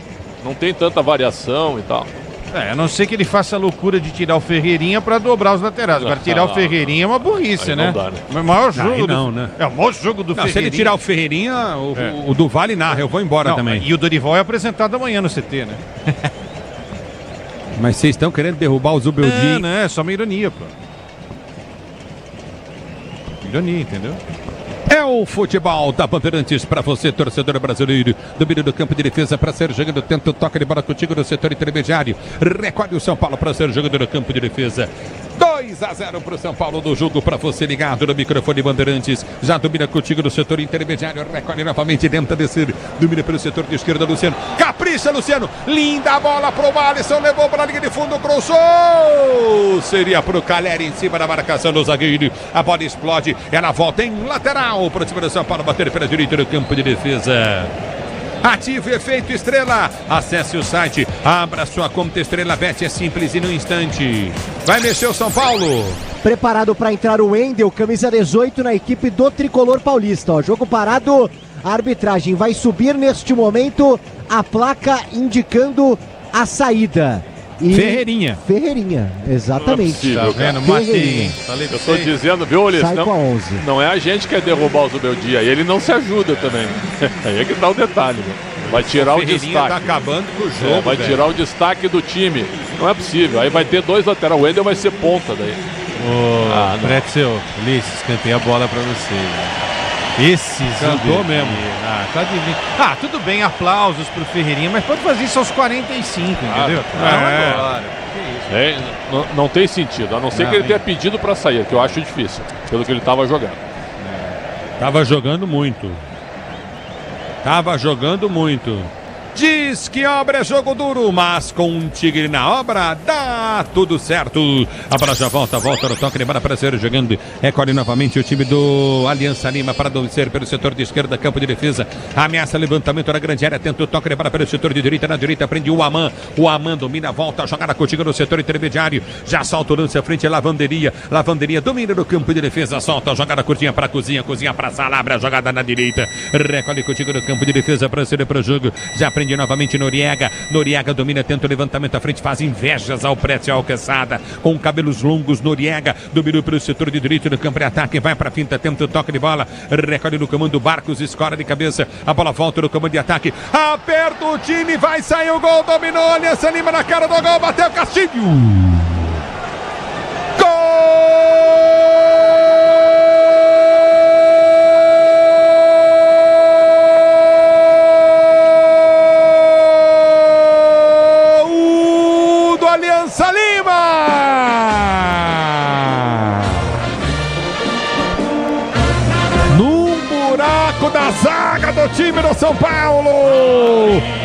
Não tem tanta variação e tal. A não ser que ele faça a loucura de tirar o Ferreirinha pra dobrar os laterais. Agora, tirar o Ferreirinha é uma burrice, né? Não dá, né? O maior jogo não, né? É o maior jogo do Ferreirinha. Se ele tirar o Ferreirinha, o do Vale narra, eu vou embora também. E o Dorival é apresentado amanhã no CT, né? Mas vocês estão querendo derrubar o Zubeldia? É só uma ironia, pô. Ironia, entendeu? É o futebol da Bandeirantes para você, torcedor brasileiro. Domínio do campo de defesa para ser jogando. Tenta o toque de bola contigo no setor intermediário. Recolhe o São Paulo para ser jogando no campo de defesa. 2-0 para o São Paulo do jogo, para você ligado no microfone Bandeirantes. Já domina contigo no setor intermediário. Recolhe novamente, tenta descer. Domina pelo setor de esquerda, Luciano. Capricha, Luciano. Linda bola para o Alisson. Levou para a linha de fundo, cruzou. Seria para o Calheri em cima da marcação do zagueiro. A bola explode. Ela volta em lateral para o time do São Paulo. Bater pela direita do campo de defesa. Ative o efeito Estrela. Acesse o site, abra sua conta Estrela Bet, é simples e no instante. Vai mexer o São Paulo. Preparado para entrar o Wendel, camisa 18 na equipe do Tricolor Paulista. Ó, jogo parado, a arbitragem vai subir neste momento a placa indicando a saída. Ferreirinha, exatamente. Não é possível, tá vendo? Eu tô dizendo, viu, Ulisses? Sai com a 11. Não é a gente que quer derrubar o Zubeldia, e ele não se ajuda também. Aí é que tá o detalhe, né? Vai tirar o destaque. Tá acabando com o jogo, vai tirar o destaque do time. Não é possível. Aí vai ter 2 laterais. O Wendel vai ser ponta daí. Pretzel, Ulisses, cantei a bola pra você. Esse cantou mesmo. Tá divino. Tudo bem, aplausos pro Ferreirinha, mas pode fazer isso aos 45, entendeu? Não tem sentido, a não ser que ele tenha pedido pra sair, que eu acho difícil, pelo que ele tava jogando. Tava jogando muito. Diz que obra é jogo duro, mas com um Tigre na obra dá tudo certo. A bola já volta no toque de bola para ser jogando. Recolhe novamente o time do Aliança Lima para descer pelo setor de esquerda, campo de defesa. Ameaça levantamento na grande área, tenta o toque de bola pelo setor de direita. Na direita prende o Aman. O Aman domina, volta a jogada contigo no setor intermediário. Já solta o lance à frente, Lavanderia. Lavanderia domina no campo de defesa, solta a jogada curtinha para cozinha para sala, abre a jogada na direita. Recolhe contigo no campo de defesa para ser para o jogo. Já prende novamente Noriega. Noriega domina, tenta o levantamento à frente, faz invejas ao Pretzel Alqueçada. Com cabelos longos, Noriega dominou pelo setor de direito do campo de ataque, vai para a finta, tenta o toque de bola, recolhe no comando Barcos, escora de cabeça, a bola volta no comando de ataque, aperta o time, vai sair o gol, dominou, Aliança Lima na cara do gol, bateu Castilho. Aliança Lima! Num buraco da zaga do time do São Paulo!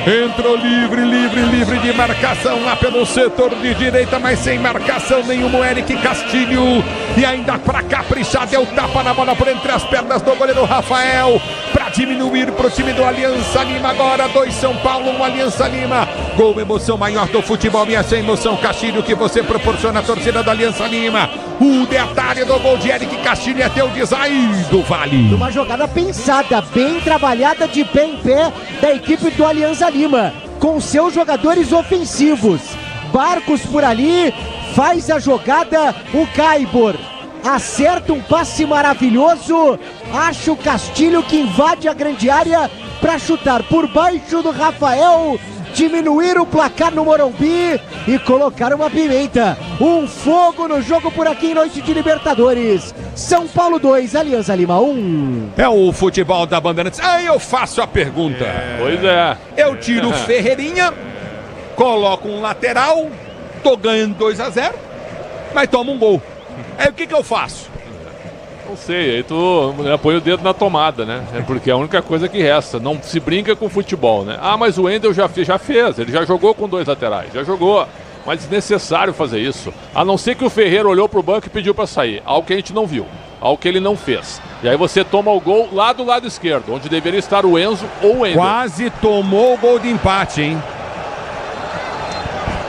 Entrou livre de marcação lá pelo setor de direita, mas sem marcação nenhuma, o Eric Castilho. E ainda para caprichar, deu tapa na bola por entre as pernas do goleiro Rafael, para diminuir pro time do Aliança Lima. Agora 2 São Paulo, 1 Aliança Lima. Gol, emoção maior do futebol, e essa emoção, Castilho, que você proporciona à torcida da Aliança Lima. O detalhe do gol de Eric Castilho é teu do Vale. Uma jogada pensada, bem trabalhada, de pé em pé, da equipe do Aliança Lima, com seus jogadores ofensivos. Barcos por ali, faz a jogada, o Caibor acerta um passe maravilhoso, acha o Castilho que invade a grande área para chutar por baixo do Rafael, diminuir o placar no Morumbi e colocar uma pimenta, um fogo no jogo por aqui em noite de Libertadores. São Paulo 2, Aliança Lima 1. É o futebol da Bandeirantes. Aí eu faço a pergunta. Pois é. Eu tiro o Ferreirinha, coloco um lateral, tô ganhando 2-0, mas tomo um gol. Aí o que eu faço? Não sei, aí tu põe o dedo na tomada, né? É porque é a única coisa que resta. Não se brinca com futebol, né? Mas o Wendel já fez, ele já jogou com 2 laterais, já jogou. Mas desnecessário fazer isso. A não ser que o Ferreira olhou pro banco e pediu para sair. Algo que a gente não viu, algo que ele não fez. E aí você toma o gol lá do lado esquerdo, onde deveria estar o Enzo ou o Wendel. Quase tomou o gol de empate, hein?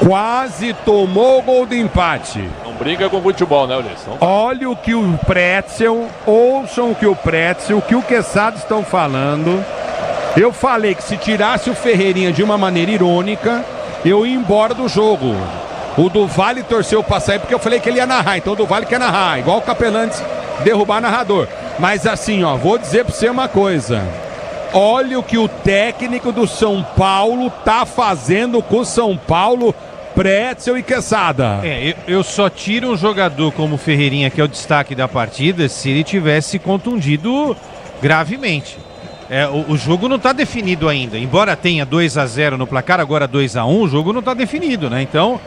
Quase tomou o gol de empate. Não brinca com futebol, né, Ulisses? Olha o que o Pretzel, ouçam o que o Pretzel, o que o Quesada estão falando. Eu falei que se tirasse o Ferreirinha de uma maneira irônica, eu ia embora do jogo. O do Vale torceu pra sair porque eu falei que ele ia narrar. Então o do Vale quer narrar, igual o Capelantes derrubar narrador. Mas assim, ó, vou dizer pra você uma coisa. Olha o que o técnico do São Paulo tá fazendo com o São Paulo, Pretzel e Quesada. Eu só tiro um jogador como o Ferreirinha, que é o destaque da partida, se ele tivesse contundido gravemente. O jogo não está definido ainda. Embora tenha 2-0 no placar, agora 2-1, o jogo não está definido, né? Então,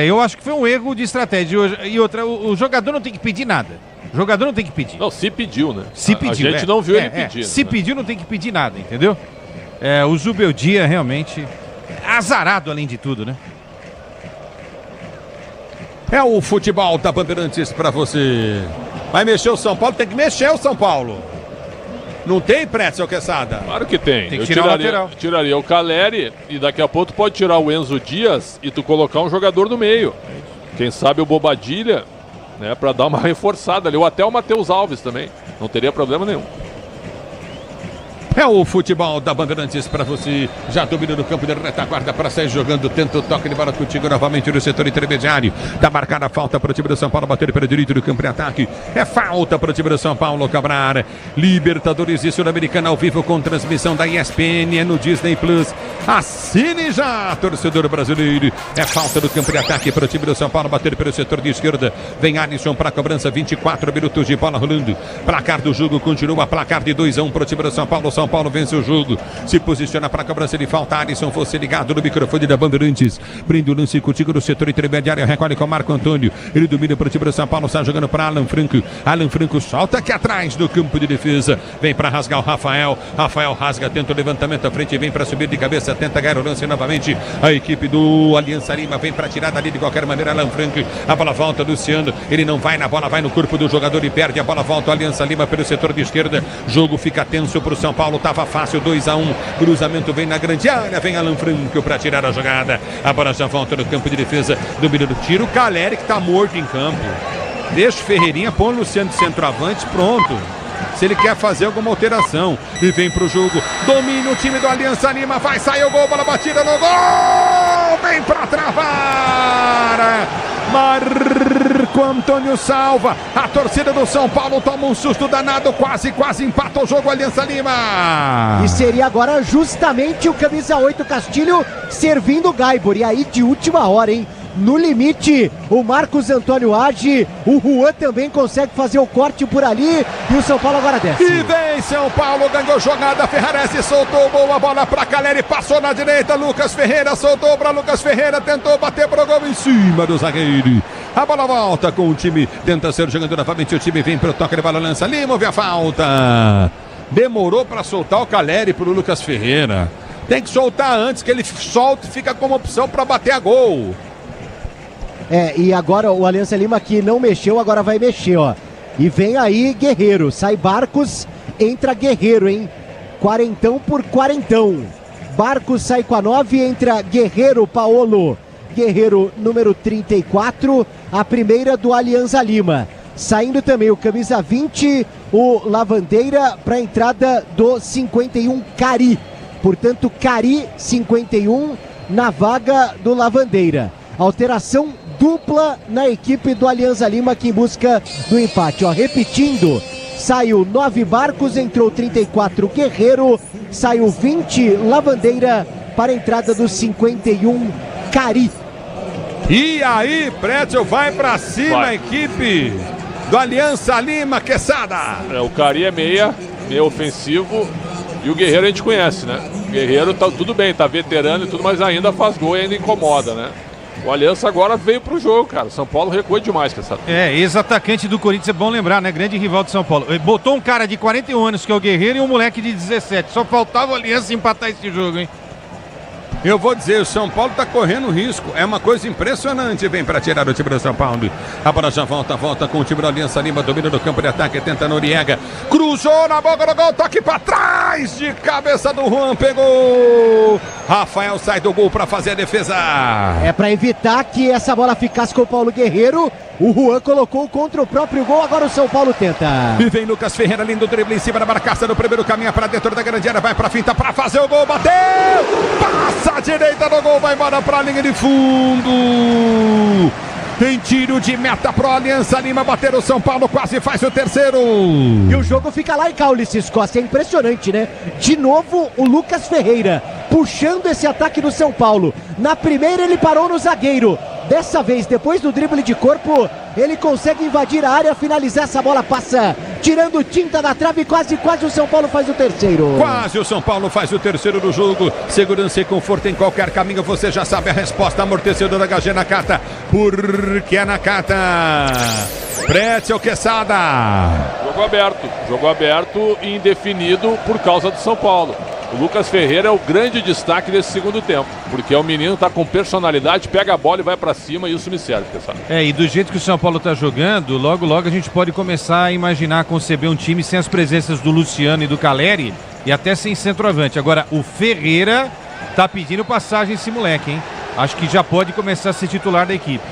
eu acho que foi um erro de estratégia. E outra, o jogador não tem que pedir nada. O jogador não tem que pedir. Não, se pediu, né? Se pediu. A gente não viu ele pedindo. Se pediu, não tem que pedir nada, entendeu? O Zubeldia realmente azarado além de tudo, né? É o futebol da Bandeirantes pra você. Vai mexer o São Paulo? Tem que mexer o São Paulo. Não tem, Pretzel, Quesada? Claro que tem. Tem que tirar o lateral. Tiraria o Caleri e daqui a pouco tu pode tirar o Enzo Dias e tu colocar um jogador no meio. Quem sabe o Bobadilha, né, pra dar uma reforçada ali. Ou até o Matheus Alves também. Não teria problema nenhum. É o futebol da Bandeirantes para você. Já domina no campo de retaguarda para sair jogando. Tenta o toque de bola contigo novamente no setor intermediário. Tá marcada a falta para o time do São Paulo. Bater para o direito do campo de ataque. É falta para o time do São Paulo cobrar. Libertadores e Sul-Americana ao vivo com transmissão da ESPN. É no Disney Plus. Assine já, torcedor brasileiro. É falta do campo de ataque para o time do São Paulo. Bater pelo setor de esquerda. Vem Alisson para a cobrança. 24 minutos de bola rolando. Placar do jogo continua. Placar de 2-1 para o time do São Paulo. São Paulo vence o jogo, se posiciona para a cobrança de falta. Alisson, você ligado no microfone da Bandeirantes, prende o lance contigo no setor intermediário, recolhe com o Marco Antônio, ele domina para o time do São Paulo, está jogando para Alan Franco solta aqui atrás do campo de defesa, vem para rasgar o Rafael rasga, tenta o levantamento à frente, vem para subir de cabeça, tenta ganhar o lance novamente, a equipe do Aliança Lima vem para tirar dali de qualquer maneira. Alan Franco, a bola volta, Luciano, ele não vai na bola, vai no corpo do jogador e perde, a bola volta, Aliança Lima pelo setor de esquerda, jogo fica tenso para o São Paulo, tava fácil, 2-1, cruzamento vem na grande área, vem Alan Franco para tirar a jogada, a bola já volta no campo de defesa, domina do tiro, Caleri que tá morto em campo, deixa o Ferreirinha, põe o Luciano de centroavante, pronto, se ele quer fazer alguma alteração, e vem pro jogo, domina o time do Aliança Lima, vai sair o gol, bola batida no gol, vem pra travar, Marco Antônio salva, a torcida do São Paulo toma um susto danado, quase empata o jogo, Aliança Lima. E seria agora justamente o camisa 8 Castilho servindo o Gaibor, e aí de última hora, hein? No limite, o Marcos Antônio age, o Juan também consegue fazer o corte por ali, e o São Paulo agora desce. E vem São Paulo, ganhou jogada, Ferrarese soltou, boa bola pra Caleri, passou na direita, Lucas Ferreira soltou pra Lucas Ferreira, tentou bater pro gol em cima do zagueiro. A bola volta com o time, tenta ser jogando novamente, o time vem pro toque de bola, lança Lima, ouve a falta. Demorou pra soltar o Caleri pro Lucas Ferreira. Tem que soltar antes, que ele solta e fica como opção pra bater a gol. E agora o Aliança Lima que não mexeu, agora vai mexer, ó. E vem aí Guerreiro, sai Barcos, entra Guerreiro, hein? Quarentão por quarentão. Barcos sai com a 9, entra Guerreiro, Paolo. Guerreiro, número 34, a primeira do Aliança Lima. Saindo também o camisa 20, o Lavandeira, para a entrada do 51, Cari. Portanto, Cari, 51, na vaga do Lavandeira. Alteração dupla na equipe do Aliança Lima, que em busca do empate. Ó, repetindo, saiu 9 Barcos, entrou 34 Guerreiro, saiu 20 Lavandeira para a entrada do 51 Cari. E aí, Pretzel vai pra cima, a equipe do Aliança Lima, Quesada. O Cari é meia ofensivo, e o Guerreiro a gente conhece, né? O Guerreiro tá tudo bem, tá veterano e tudo, mas ainda faz gol e ainda incomoda, né? O Aliança agora veio pro jogo, cara. São Paulo recua demais, Quesada. Ex-atacante do Corinthians, é bom lembrar, né? Grande rival de São Paulo. Ele botou um cara de 41 anos, que é o Guerreiro, e um moleque de 17. Só faltava o Aliança empatar esse jogo, hein? Eu vou dizer, o São Paulo tá correndo risco. É uma coisa impressionante. Vem para tirar o time do São Paulo. A bola já volta com o time do Aliança Lima. Domina do campo de ataque, tenta Noriega. Cruzou na boca do gol, toque para trás. Faz de cabeça do Juan, pegou. Rafael sai do gol para fazer a defesa. É para evitar que essa bola ficasse com o Paulo Guerreiro. O Juan colocou contra o próprio gol, agora o São Paulo tenta. E vem Lucas Ferreira, lindo drible em cima da marcação do primeiro, caminha para dentro da grande área, vai para finta para fazer o gol, bateu! Passa a direita do gol, vai embora para a linha de fundo. Tem tiro de meta pro Aliança Lima, bater o São Paulo, quase faz o terceiro. E o jogo fica lá em Kaulice Costa, é impressionante, né? De novo o Lucas Ferreira, puxando esse ataque do São Paulo. Na primeira ele parou no zagueiro. Dessa vez, depois do drible de corpo, ele consegue invadir a área, finalizar, essa bola passa, tirando tinta da trave, quase o São Paulo faz o terceiro. Quase o São Paulo faz o terceiro do jogo. Segurança e conforto em qualquer caminho, você já sabe a resposta, amortecedor HG Nakata, porque é Nakata. Pretzel Quesada. Jogo aberto e indefinido por causa do São Paulo. O Lucas Ferreira é o grande destaque desse segundo tempo, porque o menino tá com personalidade, pega a bola e vai pra cima, e isso me serve, pessoal. E do jeito que o São Paulo tá jogando, logo a gente pode começar a imaginar, conceber um time sem as presenças do Luciano e do Caleri, e até sem centroavante. Agora, o Ferreira tá pedindo passagem esse moleque, hein? Acho que já pode começar a ser titular da equipe.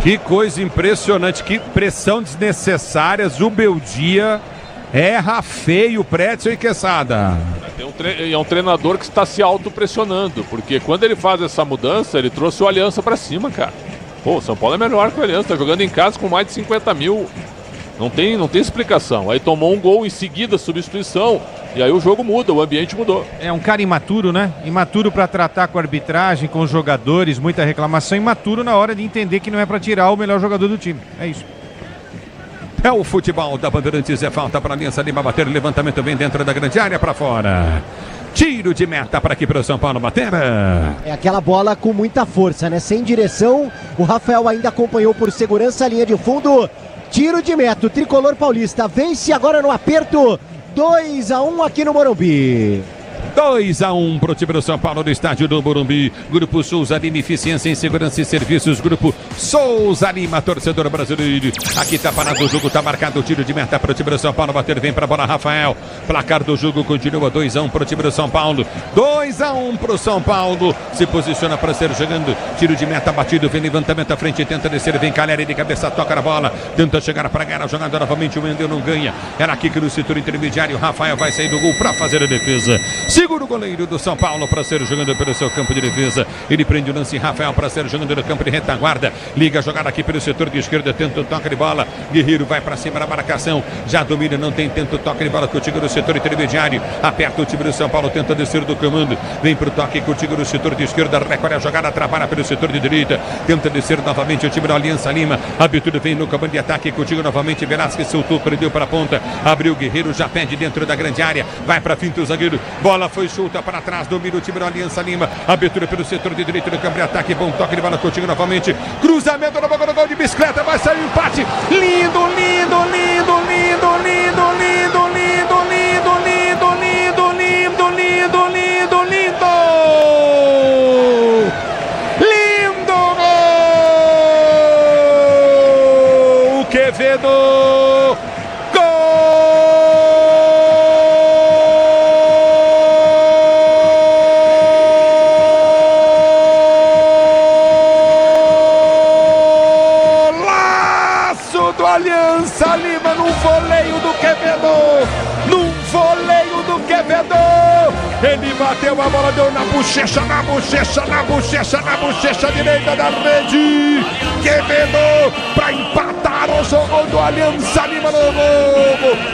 Que coisa impressionante, que pressão desnecessária, Zubeldia erra feio, Pretzel e Quesada. É um treinador que está se autopressionando, porque quando ele faz essa mudança, ele trouxe o Aliança pra cima, cara. Pô, o São Paulo é melhor que o Aliança, tá jogando em casa com mais de 50 mil. Não tem explicação. Aí tomou um gol em seguida, substituição, e aí o jogo muda, o ambiente mudou. É um cara imaturo, né? Imaturo para tratar com a arbitragem, com os jogadores, muita reclamação. Imaturo na hora de entender que não é para tirar o melhor jogador do time. É isso. É o futebol da Bandeirantes, é falta para a Aliança Lima bater, o levantamento vem dentro da grande área para fora. Tiro de meta para aqui para o São Paulo bater. É aquela bola com muita força, né? Sem direção, o Rafael ainda acompanhou por segurança a linha de fundo. Tiro de meta, o tricolor paulista vence agora no aperto, 2-1 aqui no Morumbi. 2-1 pro time do São Paulo no estádio do Morumbi. Grupo Souza Lima, eficiência em segurança e serviços. Grupo Souza Lima, torcedor brasileiro. Aqui tá parado o jogo, tá marcado o tiro de meta pro time do São Paulo. Bater, vem pra bola, Rafael. Placar do jogo continua 2-1 pro time do São Paulo. 2-1 pro São Paulo. Se posiciona para ser jogando. Tiro de meta batido, vem levantamento à frente, tenta descer, vem Caleri de cabeça, toca na bola. Tenta chegar para ganhar a jogada novamente, o Wendel não ganha. Era aqui que no setor intermediário, Rafael vai sair do gol para fazer a defesa. Segura o goleiro do São Paulo para ser jogando pelo seu campo de defesa. Ele prende o lance, Rafael para ser jogando no campo de retaguarda. Liga a jogada aqui pelo setor de esquerda, tenta o toque de bola. Guerreiro vai para cima da marcação. Já domina, não tem tanto toque de bola contigo no setor intermediário. Aperta o time do São Paulo, tenta descer do comando. Vem para o toque contigo no setor de esquerda. Recolhe a jogada, trabalha pelo setor de direita. Tenta descer novamente o time da Aliança Lima. Abertura vem no comando de ataque contigo novamente. Velasquez soltou, prendeu para a ponta. Abriu o Guerreiro, já pede dentro da grande área. Vai para finta o zagueiro. Bola foi solta para trás, domina o time da Aliança Lima. Abertura pelo setor de direito do campo de ataque. Bom toque de bola contigo novamente. Cruzamento na boca do gol de bicicleta. Vai sair o empate. Lindo, lindo, lindo, lindo, lindo, lindo, lindo, lindo, lindo, lindo, lindo, lindo, lindo, lindo. Lindo gol! Quevedo! Aliança Lima num voleio do Quevedo, num voleio do Quevedo, ele bateu a bola, deu na bochecha, na bochecha, na bochecha, na bochecha direita da rede. Quevedo para empatar o jogo do Aliança Lima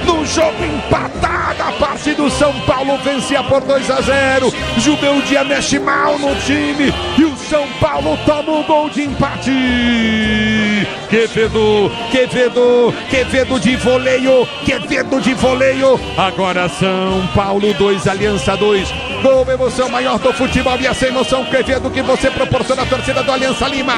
no jogo empatado, a parte do São Paulo vencia por 2-0. Zubeldia mexe mal no time e o São Paulo toma o gol de empate. Quevedo de voleio, Quevedo de voleio. Agora São Paulo 2, Aliança 2. Gol, emoção maior do futebol e essa emoção, Quevedo, que você proporciona à torcida do Aliança Lima.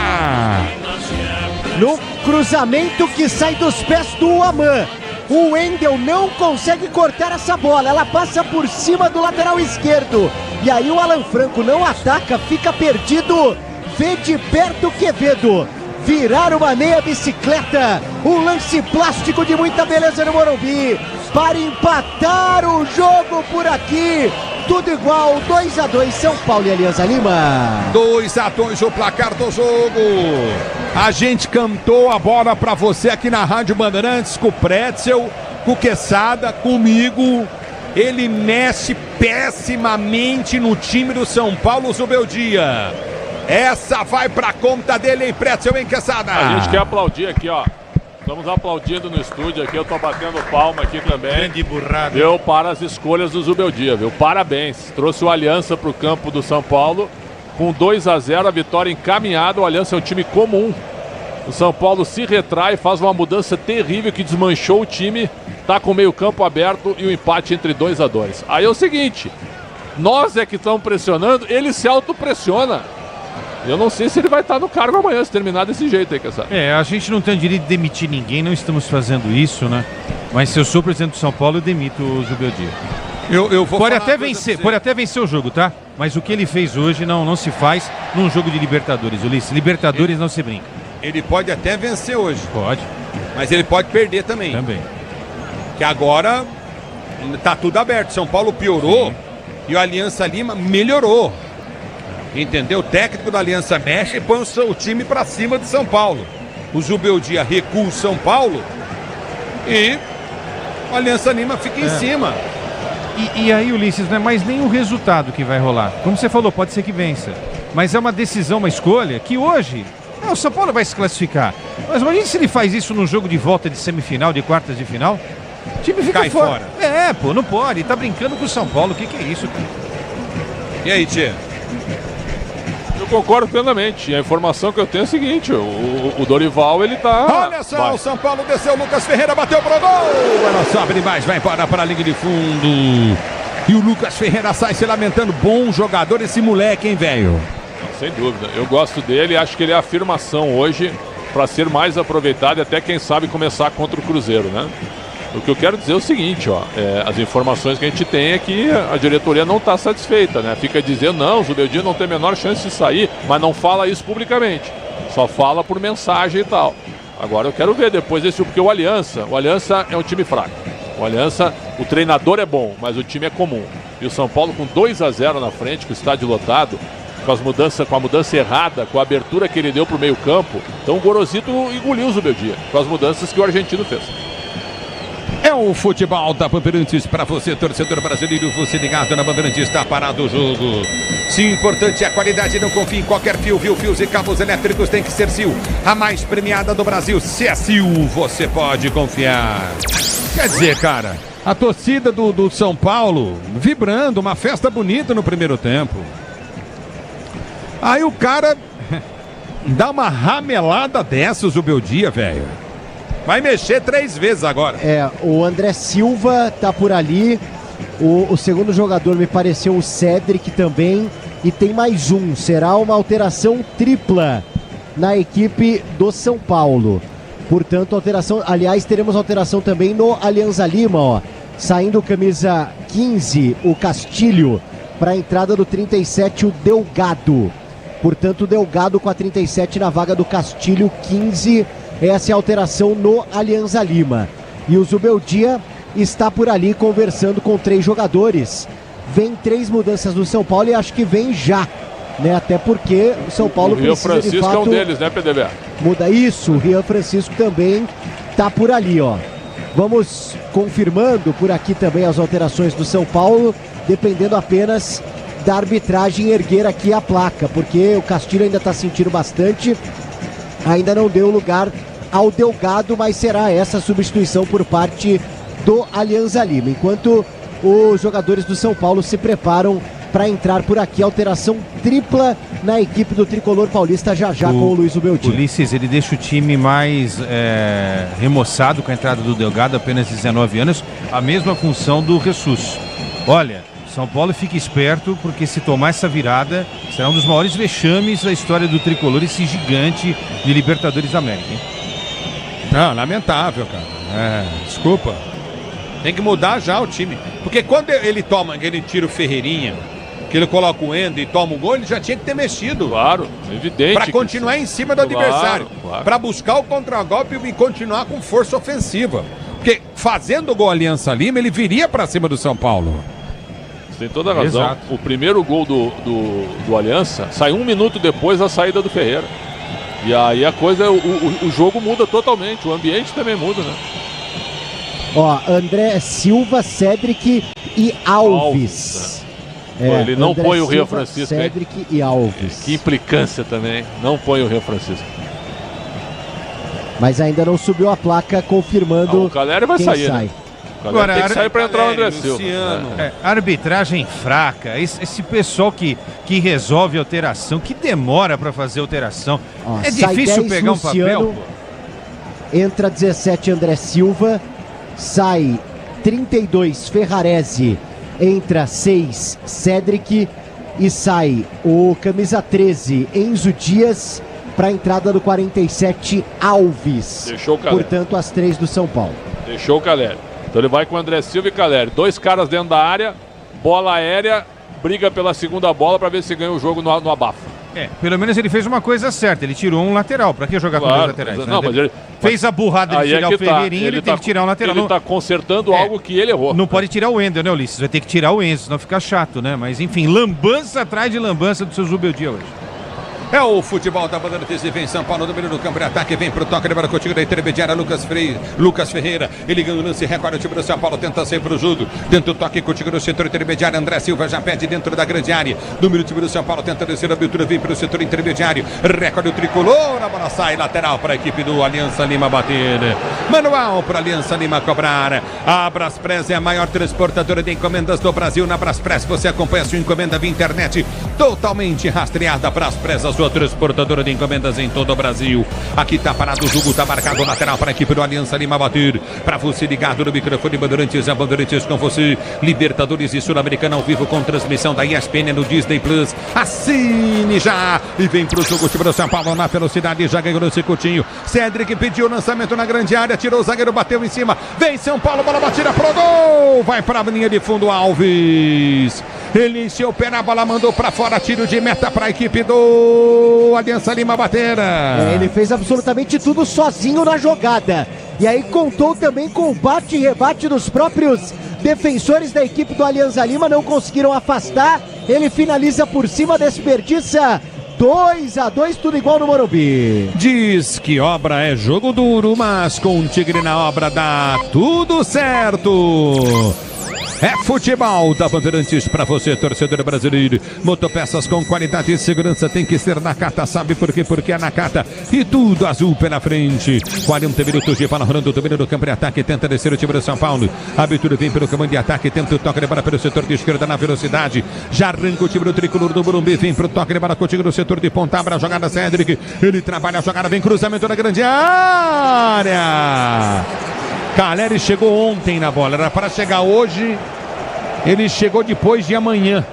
No cruzamento que sai dos pés do Aman. O Wendel não consegue cortar essa bola, ela passa por cima do lateral esquerdo. E aí o Alan Franco não ataca, fica perdido. Vê de perto Quevedo. virar uma meia bicicleta. Um lance plástico de muita beleza no Morumbi para empatar o jogo por aqui. Tudo igual, 2-2 São Paulo e Alianza Lima. 2-2 o placar do jogo. A gente cantou a bola pra você aqui na Rádio Bandeirantes com o Pretzel, com o Quesada, comigo. Ele mexe pessimamente no time do São Paulo, Zubeldia. Essa vai pra conta dele, hein, Pretzel, hein, Quesada? A gente quer aplaudir aqui, ó. Estamos aplaudindo no estúdio aqui, eu tô batendo palma aqui também. Grande burrada. Deu para as escolhas do Zubeldia, viu? Parabéns. Trouxe o Aliança pro campo do São Paulo. Com 2-0, a vitória encaminhada. O Aliança é um time comum. O São Paulo se retrai, faz uma mudança terrível que desmanchou o time. Tá com o meio campo aberto e o empate entre 2-2. Aí é o seguinte, nós é que estamos pressionando, ele se autopressiona. Eu não sei se ele vai estar no cargo amanhã, se terminar desse jeito aí, Cassar. A gente não tem o direito de demitir ninguém, não estamos fazendo isso, né? Mas se eu sou presidente do São Paulo, eu demito o Zubeldia. Eu vou pode até vencer o jogo, tá? Mas o que ele fez hoje não se faz num jogo de Libertadores, Ulisses. Libertadores não se brinca. Ele pode até vencer hoje. Pode. Mas ele pode perder também. Também. Que agora tá tudo aberto. São Paulo piorou. Sim. E o Aliança Lima melhorou. Entendeu? O técnico da Aliança mexe e põe o time pra cima de São Paulo. O Zubeldia recua o São Paulo e o Aliança Lima fica em cima. E aí, Ulisses, não é mais nem o resultado que vai rolar. Como você falou, pode ser que vença. Mas é uma decisão, uma escolha que hoje o São Paulo vai se classificar. Mas imagina se ele faz isso no jogo de volta de semifinal, de quartas de final. O time fica Cai fora. Não pode. Tá brincando com o São Paulo. O que é isso, cara? E aí, Tchê? Eu concordo plenamente. A informação que eu tenho é a seguinte: o Dorival, ele tá. Olha só, o São Paulo desceu, Lucas Ferreira bateu pro gol. Ela sobe demais, vai embora para a linha de fundo. E o Lucas Ferreira sai se lamentando. Bom jogador esse moleque, hein, velho? Sem dúvida. Eu gosto dele, acho que ele é a afirmação hoje para ser mais aproveitado e até, quem sabe, começar contra o Cruzeiro, né? O que eu quero dizer é o seguinte, as informações que a gente tem é que a diretoria não está satisfeita, né? Fica dizendo, não, o Zubeldia não tem a menor chance de sair, mas não fala isso publicamente. Só fala por mensagem e tal. Agora eu quero ver depois esse, porque o Aliança é um time fraco. O Aliança, o treinador é bom, mas o time é comum. E o São Paulo com 2-0 na frente, com o estádio lotado, com a mudança errada, com a abertura que ele deu pro meio campo. Então o Gorosito engoliu o Zubeldia, com as mudanças que o argentino fez. É o futebol da Bandeirantes para você, torcedor brasileiro. Você ligado na Bandeirantes, está parado o jogo. Sim, importante é a qualidade. Não confie em qualquer fio, viu? Fios e cabos elétricos tem que ser Sil. A mais premiada do Brasil. Se é Sil, você pode confiar. Quer dizer, cara, a torcida do São Paulo vibrando, uma festa bonita no primeiro tempo. Aí o cara dá uma ramelada dessa, o Zubeldia, velho. Vai mexer 3 vezes agora. O André Silva tá por ali. O segundo jogador me pareceu o Cedric também. E tem mais um. Será uma alteração tripla na equipe do São Paulo. Portanto, alteração. Aliás, teremos alteração também no Alianza Lima, ó. Saindo camisa 15, o Castilho. Para a entrada do 37, o Delgado. Portanto, o Delgado com a 37 na vaga do Castilho, 15. Essa é a alteração no Alianza Lima. E o Zubeldia está por ali conversando com 3 jogadores. Vem 3 mudanças do São Paulo e acho que vem já, né? Até porque o São Paulo precisa de fato... O Rian Francisco é um deles, né, PDB? Muda isso, o Rian Francisco também está por ali, ó. Vamos confirmando por aqui também as alterações do São Paulo, dependendo apenas da arbitragem erguer aqui a placa, porque o Castilho ainda está sentindo bastante, ainda não deu lugar ao Delgado, mas será essa substituição por parte do Alianza Lima, enquanto os jogadores do São Paulo se preparam para entrar por aqui. Alteração tripla na equipe do Tricolor Paulista já com o Luiz Zubeldia. Ulisses, ele deixa o time mais remoçado com a entrada do Delgado, apenas 19 anos, a mesma função do Jesus. Olha, São Paulo fica esperto, porque se tomar essa virada, será um dos maiores vexames da história do Tricolor, esse gigante de Libertadores da América, hein? Não, lamentável, cara. Desculpa. Tem que mudar já o time. Porque quando ele tira o Ferreirinha que ele coloca o Ender e toma o gol, ele já tinha que ter mexido. Claro, evidente. Para continuar em cima do adversário. Claro. Para buscar o contragolpe e continuar com força ofensiva. Porque fazendo o gol Aliança Lima, ele viria para cima do São Paulo. Você tem toda a razão. Exato. O primeiro gol do Aliança sai 1 minuto depois da saída do Ferreira. E aí a coisa, o jogo muda totalmente, o ambiente também muda, né? Ó, André Silva, Cédric e Alves. Ele não André põe o Rio Silva, Francisco. Cédric e Alves. Que implicância também. Não põe o Rio Francisco. Mas ainda não subiu a placa confirmando o Caleri vai quem sair, sai. né? Agora tem que sair para entrar o André Silva. Arbitragem fraca. Esse pessoal que resolve alteração, que demora para fazer alteração. Ó, é sai difícil 10 pegar Luciano, um papel, pô. Entra 17 André Silva, sai 32 Ferrarese, entra 6 Cédric e sai o camisa 13 Enzo Dias para a entrada do 47 Alves. Deixou o Caleri. Portanto, as 3 do São Paulo. Deixou o Caleri. Então ele vai com o André Silva e Caleri. 2 caras dentro da área, bola aérea, briga pela segunda bola para ver se ganha o jogo no abafo. Pelo menos ele fez uma coisa certa, ele tirou um lateral. Pra que jogar com 2 laterais? Não, mas ele fez a burrada de tirar o Ferreirinha, ele tem que tirar um lateral. Ele tá consertando algo que ele errou. Não pode tirar o Ender, né, Ulisses? Vai ter que tirar o Enzo, senão fica chato, né? Mas enfim, lambança atrás de lambança do seu Zubeldia hoje. É o futebol da Bandeirantes e vem São Paulo, número no campo de ataque, vem pro toque, lembra contigo da intermediária, Lucas Ferreira, ele ganha o lance, recorre o time do São Paulo, tenta sair pro jogo, tenta o toque contigo no setor intermediário, André Silva já pede dentro da grande área, número do time do São Paulo, tenta descer a abertura, vem pro setor intermediário, recorre o tricolor, a bola sai, lateral para a equipe do Aliança Lima bater, manual para Aliança Lima cobrar, a Braspress é a maior transportadora de encomendas do Brasil, na Braspress você acompanha a sua encomenda via internet, totalmente rastreada, Braspress, a sua transportadora de encomendas em todo o Brasil. Aqui tá parado o jogo, tá marcado lateral para a equipe do Aliança Lima bater. Para você ligado no microfone Bandeirantes, a Bandeirantes com você. Libertadores e Sul-Americana ao vivo com transmissão da ESPN no Disney Plus. Assine já e vem pro jogo time do São Paulo na velocidade, já ganhou no Coutinho. Cédric pediu o lançamento na grande área, tirou o zagueiro, bateu em cima. Vem São Paulo, bola batida pro gol. Vai para a linha de fundo Alves. Ele encheu o pé na bola, mandou para fora, tiro de meta para a equipe do Aliança Lima bater. Ele fez absolutamente tudo sozinho na jogada. E aí contou também com o bate e rebate dos próprios defensores da equipe do Aliança Lima, não conseguiram afastar. Ele finaliza por cima, desperdiça. 2-2, tudo igual no Morumbi. Diz que obra é jogo duro, mas com o Tigre na obra dá tudo certo. É futebol da Bandeirantes para você, torcedor brasileiro. Motopeças com qualidade e segurança tem que ser Nakata, sabe por quê? Porque é Nakata e tudo azul pela frente. 40 minutos de bola rolando, domínio do campo de ataque, tenta descer o time do São Paulo. A abertura vem pelo comando de ataque, tenta o toque de bola pelo setor de esquerda na velocidade. Já arranca o time do tricolor do Morumbi, vem pro toque de bola contigo no setor de ponta, abre a jogada Cédric. Ele trabalha a jogada, vem cruzamento na grande área. Caleri chegou ontem na bola, era para chegar hoje, ele chegou depois de amanhã.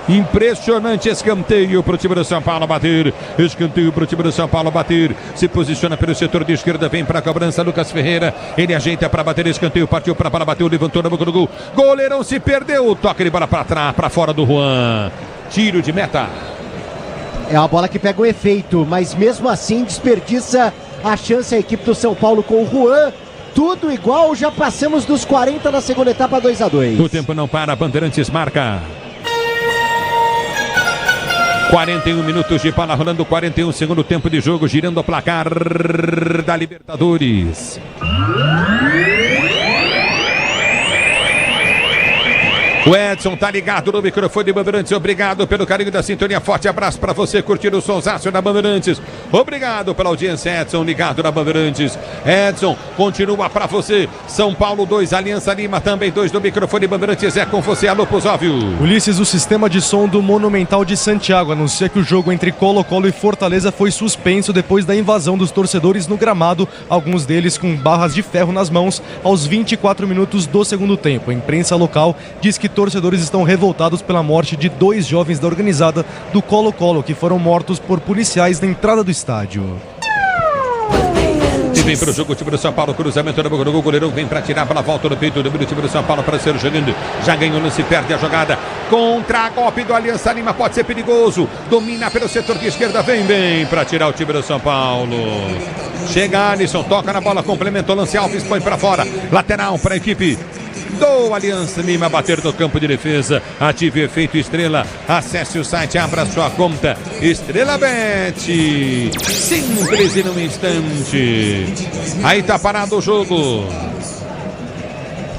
Impressionante escanteio para o time do São Paulo bater. Escanteio para o time do São Paulo bater. Se posiciona pelo setor de esquerda, vem para a cobrança Lucas Ferreira. Ele ajeita para bater, escanteio, partiu para a bola, bateu, levantou na boca do gol. Goleirão se perdeu, toque de bola para trás, para fora do Juan. Tiro de meta. É uma bola que pega o efeito, mas mesmo assim desperdiça a chance a equipe do São Paulo com o Juan. Tudo igual, já passamos dos 40 na segunda etapa, 2-2. O tempo não para, Bandeirantes marca. 41 minutos de bola rolando, 41 segundo tempo de jogo, girando o placar da Libertadores. O Edson tá ligado no microfone de Bandeirantes. Obrigado pelo carinho da sintonia. Forte abraço para você curtir o sonsaço da Bandeirantes. Obrigado pela audiência, Edson, ligado na Bandeirantes. Edson, continua para você. São Paulo 2, Aliança Lima também 2 no microfone Bandeirantes. É com você, alô, Pusóvio. Ulisses, o sistema de som do Monumental de Santiago anuncia que o jogo entre Colo-Colo e Fortaleza foi suspenso depois da invasão dos torcedores no gramado, alguns deles com barras de ferro nas mãos, aos 24 minutos do segundo tempo. A imprensa local diz que torcedores estão revoltados pela morte de 2 jovens da organizada do Colo-Colo, que foram mortos por policiais na entrada do estádio. Vem pro jogo o time do São Paulo, cruzamento no gol, o goleirão vem pra tirar pela volta do peito do time do São Paulo para ser jogando. Já ganhou o lance, perde a jogada. Contra-golpe do Aliança Lima, pode ser perigoso. Domina pelo setor de esquerda, vem bem pra tirar o time do São Paulo. Chega Alisson, toca na bola, complementou, lance Alves, põe pra fora. Lateral para a equipe do Aliança Lima, bater no campo de defesa. Ative o efeito Estrela. Acesse o site, abra sua conta Estrela Bet. Simples e num instante. Aí tá parado o jogo.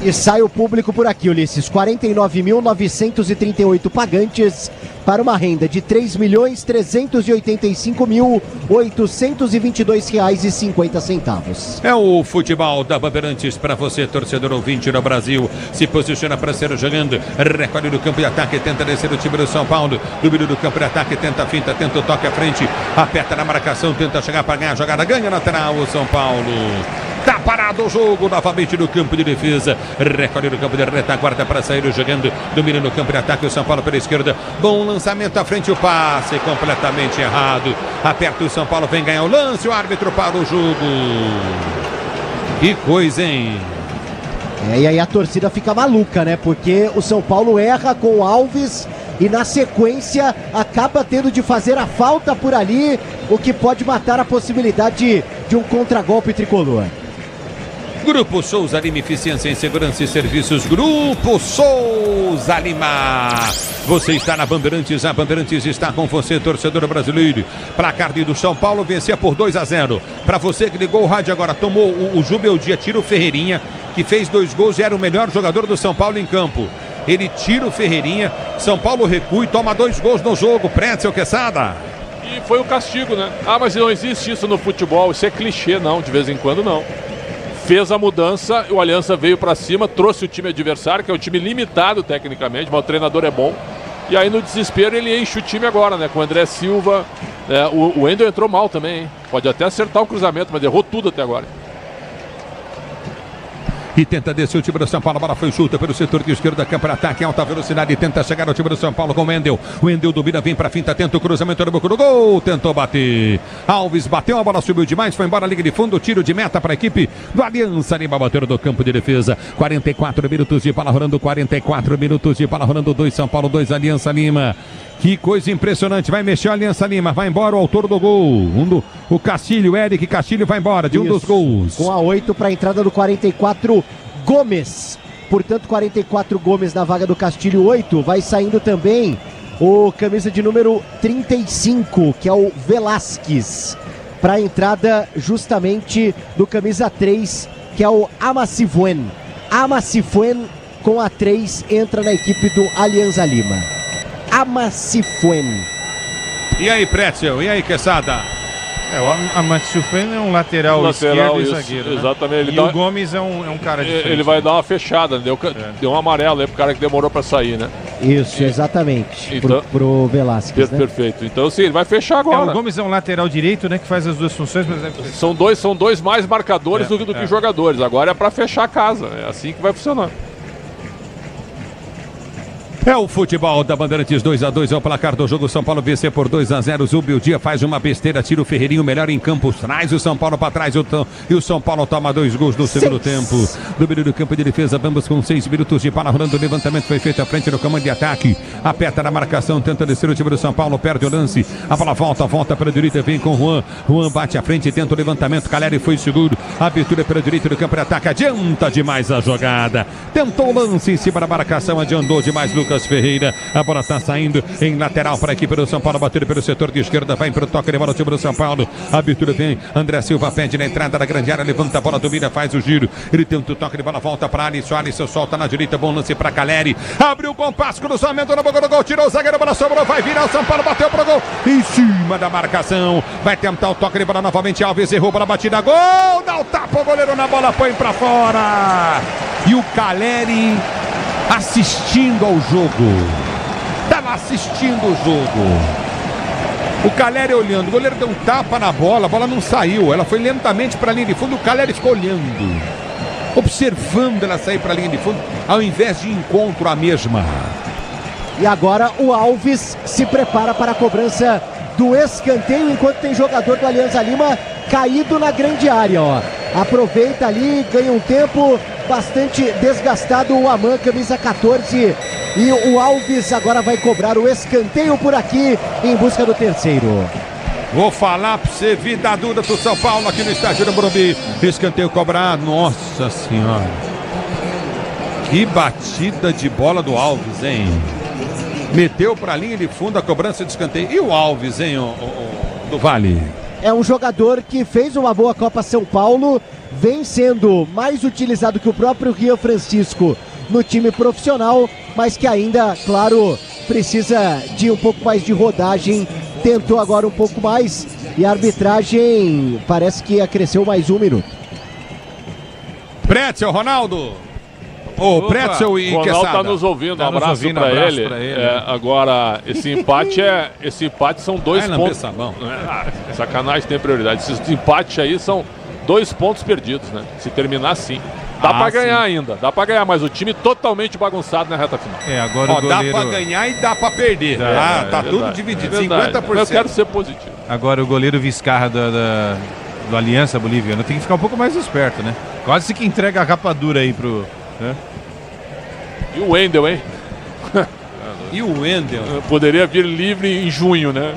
E sai o público por aqui, Ulisses. 49.938 pagantes para uma renda de R$ 3.385.822,50. É o futebol da Bandeirantes para você, torcedor ouvinte no Brasil. Se posiciona para ser jogando. Recolhe no campo de ataque, tenta descer o time do São Paulo. Domínio do campo de ataque, tenta a finta, tenta o toque à frente. Aperta na marcação, tenta chegar para ganhar a jogada. Ganha lateral o São Paulo. Tá parado o jogo novamente no campo de defesa. Recolhe no campo de retaguarda para sair jogando. Domina no campo de ataque o São Paulo pela esquerda. Bom lançamento à frente, o passe completamente errado. Aperta o São Paulo, vem ganhar o lance. O árbitro para o jogo. Que coisa, hein? E aí a torcida fica maluca, né? Porque o São Paulo erra com o Alves e na sequência acaba tendo de fazer a falta por ali, o que pode matar a possibilidade de um contragolpe tricolor. Grupo Souza Lima, eficiência em segurança e serviços. Grupo Souza Lima. Você está na Bandeirantes, a Bandeirantes está com você, torcedor brasileiro. Placar do São Paulo vencia por 2-0. Para você que ligou o rádio agora, tomou o Jubeldia, tira o Ferreirinha, que fez 2 gols e era o melhor jogador do São Paulo em campo. Ele tira o Ferreirinha, São Paulo recua e toma 2 gols no jogo. Pretzel, Quesada. E foi o castigo, né? Ah, mas não existe isso no futebol, isso é clichê, não, de vez em quando não. Fez a mudança, o Aliança veio para cima, trouxe o time adversário, que é um time limitado tecnicamente, mas o treinador é bom. E aí no desespero ele enche o time agora, né? Com o André Silva, o Wendel entrou mal também, hein? Pode até acertar o cruzamento, mas errou tudo até agora. E tenta descer o time do São Paulo, a bola foi chuta pelo setor de esquerda, campo para ataque, alta velocidade, tenta chegar ao time do São Paulo com o Wendel. O Wendel domina, vem para finta, tenta o cruzamento no boca do gol, tentou bater. Alves bateu, a bola subiu demais, foi embora a liga de fundo, tiro de meta para a equipe do Aliança Lima, bateu do campo de defesa. 44 minutos de bola rolando, 44 minutos de bola rolando, 2 São Paulo, 2 Aliança Lima. Que coisa impressionante, vai mexer a Aliança Lima, vai embora o autor do gol, o Castilho, Eric Castilho vai embora de um dos gols. Com a 8 para a entrada do 44, Gomes. Portanto, 44 Gomes na vaga do Castilho, 8. Vai saindo também o camisa de número 35, que é o Velasquez, para a entrada justamente do camisa 3, que é o Amacifuen. Amacifuen com a 3 entra na equipe do Alianza Lima. Amacifuen. E aí, Pretzel? E aí, Quesada? O Amacifuen é um lateral esquerdo e zagueiro, né? Exatamente. E o Gomes é um cara diferente. Ele vai dar uma fechada, deu um amarelo aí pro cara que demorou para sair, né? Isso, exatamente. Então, pro Velasquez, né? Perfeito. Então, sim, ele vai fechar agora. O Gomes é um lateral direito, né? Que faz as duas funções. Mas são dois mais marcadores do que jogadores. Agora é para fechar a casa. É assim que vai funcionar. É o futebol da Bandeirantes, 2-2 é o placar do jogo. São Paulo vencer por 2-0. Zubeldia faz uma besteira, tira o Ferreirinho melhor em campo, traz o São Paulo para trás e o São Paulo toma 2 gols no segundo tempo. Domínio do campo de defesa, vamos com 6 minutos de bola rolando. O levantamento foi feito à frente no comando de ataque. Aperta na marcação, tenta descer o time do São Paulo, perde o lance. A bola volta para a direita, vem com o Juan. Juan bate à frente, tenta o levantamento. Caleri foi seguro. Abertura pela direita do campo de ataque, adianta demais a jogada. Tentou o lance em cima da marcação, adiantou demais Lucas Ferreira, a bola está saindo em lateral para a equipe do São Paulo, bater pelo setor de esquerda, vai para o toque de bola, o time do São Paulo, a abertura vem, André Silva pede na entrada da grande área, levanta a bola, domina, faz o giro, ele tenta o toque de bola, volta para Alisson, Alisson solta na direita, bom lance para Caleri, abriu com passo, cruzamento na boca do gol, tirou o zagueiro, a bola sobrou, vai virar o São Paulo, bateu pro gol, em cima da marcação, vai tentar o toque de bola novamente, Alves errou para a batida, gol, dá o tapa, o goleiro na bola, põe para fora, e o Caleri assistindo ao jogo. Estava assistindo o jogo. O Caleri olhando, o goleiro deu um tapa na bola, a bola não saiu, ela foi lentamente para a linha de fundo, o Caleri ficou olhando, observando ela sair para a linha de fundo, ao invés de encontro a mesma. E agora o Alves se prepara para a cobrança do escanteio, enquanto tem jogador do Alianza Lima caído na grande área, ó. aproveita ali, ganha um tempo bastante desgastado o Aman, camisa 14, e o Alves agora vai cobrar o escanteio por aqui em busca do terceiro. Vou falar pra você, vida dura do São Paulo aqui no estádio do Morumbi. Escanteio cobrado, nossa senhora. Que batida de bola do Alves, hein? Meteu pra linha de fundo a cobrança de escanteio. E o Alves, hein, do Vale? É um jogador que fez uma boa Copa São Paulo, vem sendo mais utilizado que o próprio Rian Francisco no time profissional, mas que ainda, claro, precisa de um pouco mais de rodagem. Tentou agora um pouco mais e a arbitragem parece que acresceu mais 1 minuto. Pretzel, Ronaldo. O Pretzel e Ronaldo Quesada. tá nos ouvindo, um abraço pra ele. Agora, esse empate são 2 pontos. Sacanagem, tem prioridade. Esses empates aí são 2 pontos perdidos, né? Se terminar assim. Dá pra ganhar ainda, dá pra ganhar, mas o time totalmente bagunçado na reta final. Agora o goleiro... Dá pra ganhar e dá pra perder. Tá tudo dividido, 50%. Eu quero ser positivo. Agora o goleiro Vizcarra do Aliança Boliviana tem que ficar um pouco mais esperto, né? Quase que entrega a rapadura aí pro... Né? E o Wendel, hein? E o Wendel? Poderia vir livre em junho, né?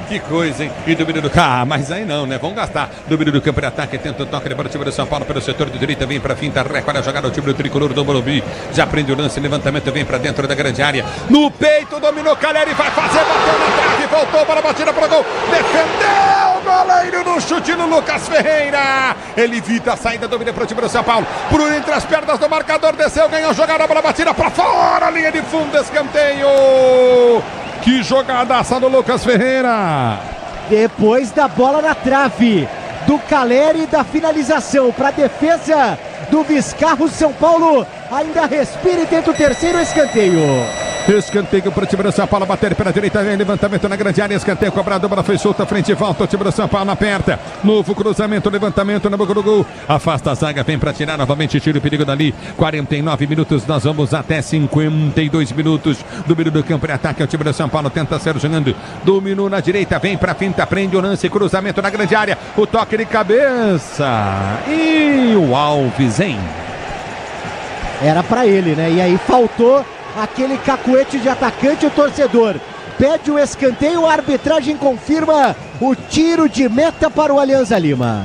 Que coisa, hein? E domínio do mas aí não, né? Vamos gastar. Domínio do campo de ataque, tenta o toque para o time do São Paulo pelo setor de direita, vem para finta, recolhe a jogada, o time do tricolor do Morumbi. Já prende o lance, levantamento, vem para dentro da grande área. No peito, dominou Caleri, vai fazer, bateu na trave, voltou para a batida para o gol. Defendeu o goleiro no chute no Lucas Ferreira. Ele evita a saída, domina para o time do São Paulo. Por entre as pernas do marcador, desceu, ganhou jogada, bola batida para fora, linha de fundo, escanteio. Que jogadaça do Lucas Ferreira. Depois da bola na trave do Caleri, da finalização para a defesa do Vizcarra, São Paulo ainda respira e tenta o terceiro escanteio. Escanteio para o time do São Paulo, bater pela direita, vem levantamento na grande área, escanteio cobrado, a bola foi solta, frente e volta, o time do São Paulo aperta, novo cruzamento, levantamento na boca do gol, afasta a zaga, vem para tirar novamente, tira o perigo dali, 49 minutos, nós vamos até 52 minutos, domínio do campo de ataque, o time do São Paulo tenta ser jogando, dominou na direita, vem para finta, prende o lance, cruzamento na grande área, o toque de cabeça, e o Alves, hein? Era para ele, né? E aí faltou aquele cacuete de atacante, o torcedor pede o escanteio, a arbitragem confirma o tiro de meta para o Alianza Lima.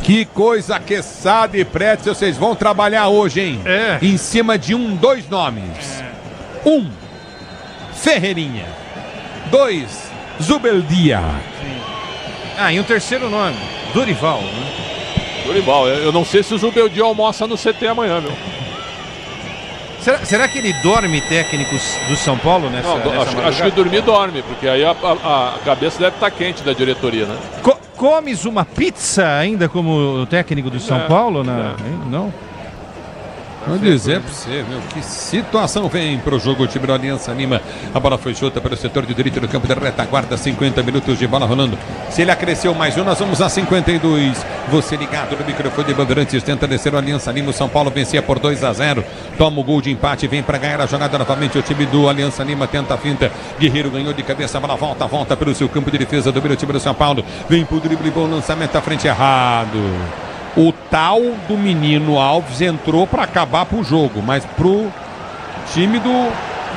Que coisa, Quesada e Pretzel, vocês vão trabalhar hoje, hein? Em cima de 2 nomes. Ferreirinha. 2, Zubeldia. E um terceiro nome, Dorival, né? Dorival, eu não sei se o Zubeldia almoça no CT amanhã, meu. Será que ele dorme, técnicos do São Paulo, nessa acho que dormir dorme, porque aí a cabeça deve estar quente da diretoria, né? Comes uma pizza ainda como técnico do São Paulo? Não? Vou dizer pra você, meu, que situação vem pro jogo, o time do Aliança Lima. A bola foi solta pelo setor de direita do campo da retaguarda, 50 minutos de bola rolando. Se ele acresceu mais nós vamos a 52. Você ligado no microfone de Bandeirantes, tenta descer o Aliança Lima. O São Paulo vencia por 2-0. Toma o gol de empate, vem pra ganhar a jogada novamente. O time do Aliança Lima tenta a finta. Guerreiro ganhou de cabeça, a bola volta pelo seu campo de defesa. Domina o time do São Paulo. Vem pro drible, bom lançamento à frente errado. O tal do menino Alves entrou para acabar pro jogo, mas pro time do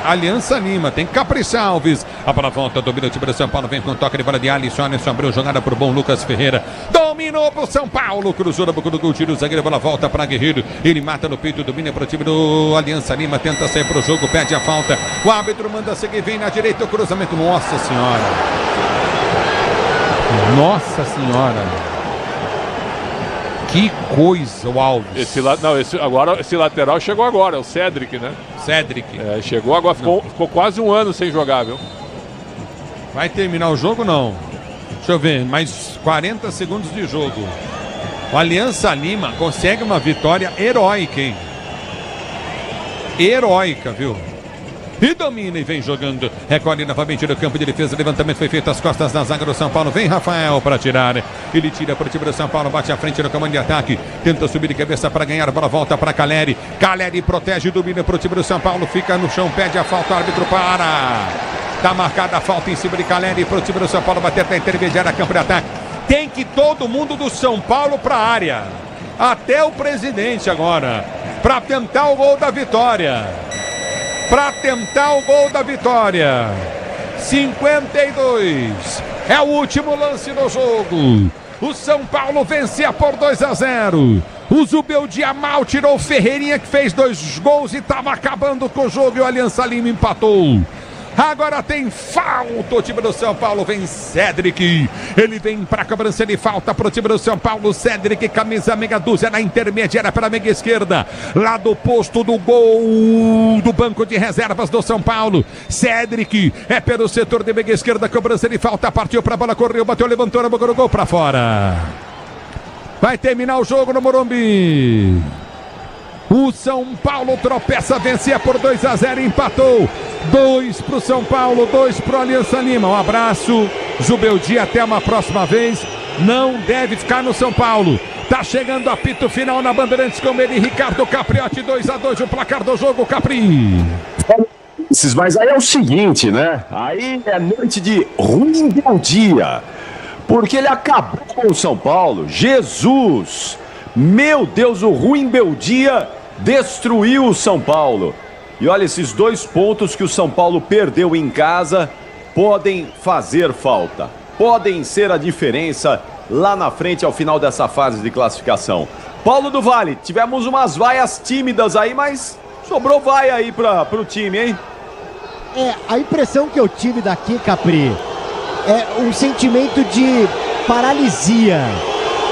Aliança Lima tem que caprichar, Alves. A bola volta, domina o time do São Paulo, vem com o toque de bola de Alisson abriu jogada pro bom Lucas Ferreira. Dominou pro São Paulo, cruzou na boca do gol, tira o zagueiro, a bola volta para Guerreiro. Ele mata no peito, domina pro time do Aliança Lima, tenta sair pro jogo, pede a falta. O árbitro manda seguir, vem na direita, o cruzamento. Nossa Senhora. Nossa Senhora. Que coisa, o Alves. Esse lateral chegou agora, é o Cédric, né? Cédric. Chegou agora, ficou quase 1 ano sem jogar, viu? Vai terminar o jogo, não? Deixa eu ver, mais 40 segundos de jogo. O Aliança Lima consegue uma vitória heróica, hein? Heróica, viu? E domina e vem jogando. Recolhe novamente no campo de defesa. Levantamento foi feito às costas da zaga do São Paulo. Vem Rafael para tirar. Ele tira para o time do São Paulo. Bate à frente no comando de ataque. Tenta subir de cabeça para ganhar. A bola volta para Caleri. Caleri protege e domina para o time do São Paulo. Fica no chão, pede a falta. O árbitro para. Está marcada a falta em cima de Caleri para o time do São Paulo. Bater para a intermediária, campo de ataque. Tem que todo mundo do São Paulo para a área. Até o presidente agora. Para tentar o gol da vitória. 52. É o último lance do jogo. O São Paulo vencia por 2-0. O Zubeldia mal tirou o Ferreirinha, que fez 2 gols e estava acabando com o jogo, e o Aliança Lima empatou. Agora tem falta, o time do São Paulo, vem Cédric, ele vem para a cobrança de falta para o time do São Paulo. Cédric, camisa meia dúzia na intermediária para a meia esquerda, lá do posto do gol do banco de reservas do São Paulo. Cédric é pelo setor de meia esquerda, cobrança de falta, partiu para a bola, correu, bateu, levantou, na boca do gol, para fora. Vai terminar o jogo no Morumbi. O São Paulo tropeça, vencia por 2-0, empatou. 2 para o São Paulo, 2 para o Aliança Lima. Um abraço, Zubeldia, até uma próxima vez. Não deve ficar no São Paulo. Tá chegando o apito final na Bandeirantes com ele, Ricardo Capriotti. 2-2 o placar do jogo, Capri. Mas aí é o seguinte, né? Aí é noite de ruim bom dia. Porque ele acabou com o São Paulo. Jesus! Meu Deus, o Ruim Beldia destruiu o São Paulo. E olha, esses 2 pontos que o São Paulo perdeu em casa podem fazer falta. Podem ser a diferença lá na frente ao final dessa fase de classificação. Paulo do Vale, tivemos umas vaias tímidas aí, mas sobrou vaia aí pro time, hein? A impressão que eu tive daqui, Capri, é um sentimento de paralisia.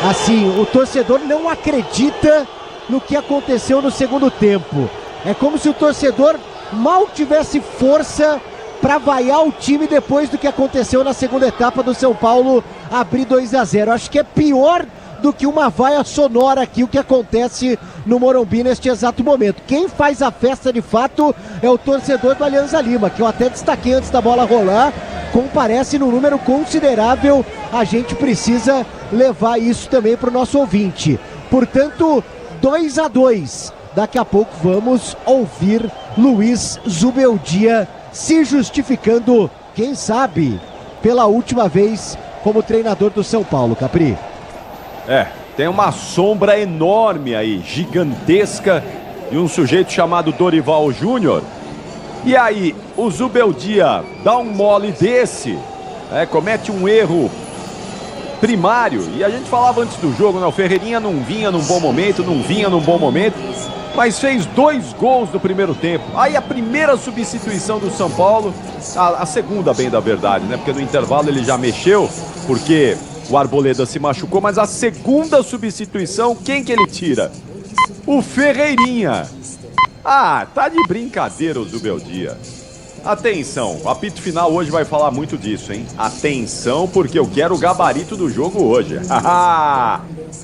Assim, o torcedor não acredita no que aconteceu no segundo tempo. É como se o torcedor mal tivesse força para vaiar o time depois do que aconteceu na segunda etapa do São Paulo abrir 2-0. Acho que é pior do que uma vaia sonora aqui o que acontece no Morumbi neste exato momento. Quem faz a festa de fato é o torcedor do Alianza Lima, que eu até destaquei antes da bola rolar, comparece num número considerável. A gente precisa levar isso também para o nosso ouvinte. Portanto, 2-2. Daqui a pouco vamos ouvir Luiz Zubeldia se justificando, quem sabe, pela última vez como treinador do São Paulo, Capri. Tem uma sombra enorme aí, gigantesca, e um sujeito chamado Dorival Júnior. E aí, o Zubeldia dá um mole desse, comete um erro primário, e a gente falava antes do jogo, né? O Ferreirinha não vinha num bom momento, mas fez 2 gols no primeiro tempo. Aí a primeira substituição do São Paulo, a segunda, bem da verdade, né? Porque no intervalo ele já mexeu, porque o Arboleda se machucou, mas a segunda substituição, quem que ele tira? O Ferreirinha. Tá de brincadeira o Zubeldia. Atenção, o apito final hoje vai falar muito disso, hein? Atenção, porque eu quero o gabarito do jogo hoje.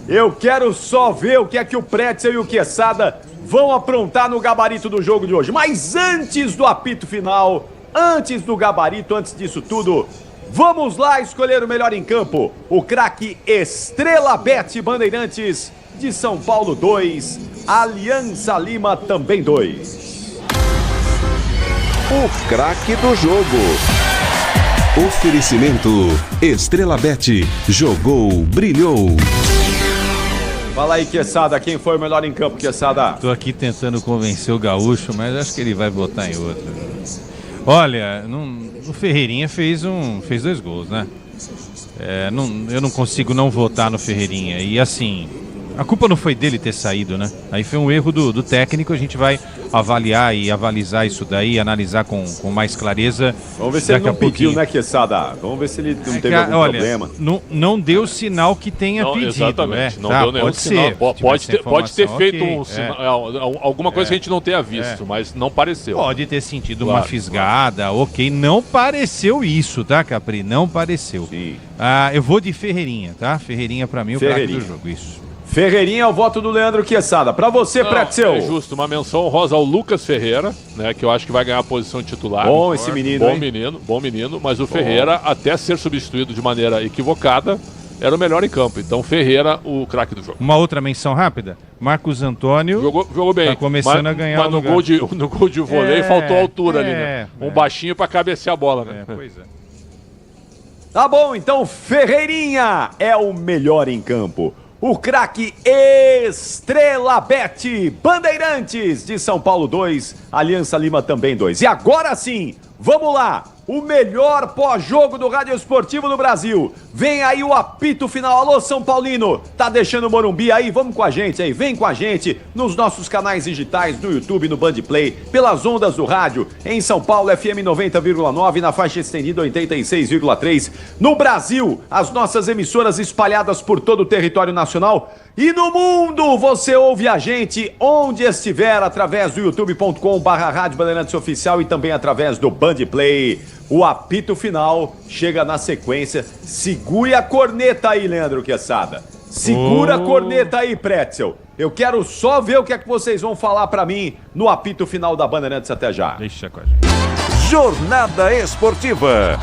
Eu quero só ver o que é que o Pretzel e o Quesada vão aprontar no gabarito do jogo de hoje. Mas antes do apito final, antes do gabarito, antes disso tudo, vamos lá escolher o melhor em campo. O craque Estrela Bet Bandeirantes de São Paulo 2, Aliança Lima também 2. O craque do jogo. Oferecimento Estrela Bet. Jogou, brilhou. Fala aí, Quesada, quem foi o melhor em campo, Quesada? Tô aqui tentando convencer o Gaúcho, mas acho que ele vai votar em outro. Olha, o Ferreirinha fez 2 gols, né? Eu não consigo não votar no Ferreirinha. E assim, a culpa não foi dele ter saído, né? Aí foi um erro do técnico, a gente vai avaliar e avalizar isso daí, analisar com mais clareza. Vamos ver se ele não pediu, né, Quesada? Vamos ver se ele não teve algum problema. Não deu sinal que tenha pedido. Exatamente, não deu nenhum sinal. Pode ter feito um sinal, alguma coisa que a gente não tenha visto, mas não pareceu. Pode ter sentido uma fisgada, ok. Não pareceu isso, tá, Capri? Não pareceu. Eu vou de Ferreirinha, tá? Ferreirinha pra mim, o craque do jogo, isso. Ferreirinha é o voto do Leandro Quesada. Pra você, Pretzel. É justo, uma menção honrosa ao Lucas Ferreira, né, que eu acho que vai ganhar a posição titular. Bom esse menino, Bom menino, mas o Ferreira, até ser substituído de maneira equivocada, era o melhor em campo. Então, Ferreira, o craque do jogo. Uma outra menção rápida. Marcos Antônio jogou bem. Tá começando a ganhar mas no gol de vôlei faltou altura ali, né? Um baixinho pra cabecear a bola, né? Pois é. Tá bom, então Ferreirinha é o melhor em campo. O craque Estrela Bet, Bandeirantes de São Paulo 2, Aliança Lima também 2. E agora sim, vamos lá, o melhor pós-jogo do Rádio Esportivo do Brasil. Vem aí o apito final. Alô, São Paulino, tá deixando o Morumbi aí? Vamos com a gente aí, vem com a gente nos nossos canais digitais, no YouTube, no Bandplay, pelas ondas do rádio, em São Paulo, FM 90,9, na faixa estendida 86,3. No Brasil, as nossas emissoras espalhadas por todo o território nacional. E no mundo, você ouve a gente onde estiver, através do youtube.com/Rádio Bandeirantes Oficial e também através do Bandplay. O apito final chega na sequência. Segure a corneta aí, Leandro Quesada. Segura a corneta aí, Pretzel. Eu quero só ver o que é que vocês vão falar pra mim no apito final da Bandeirantes. Até já. Deixa com a gente. Jornada Esportiva.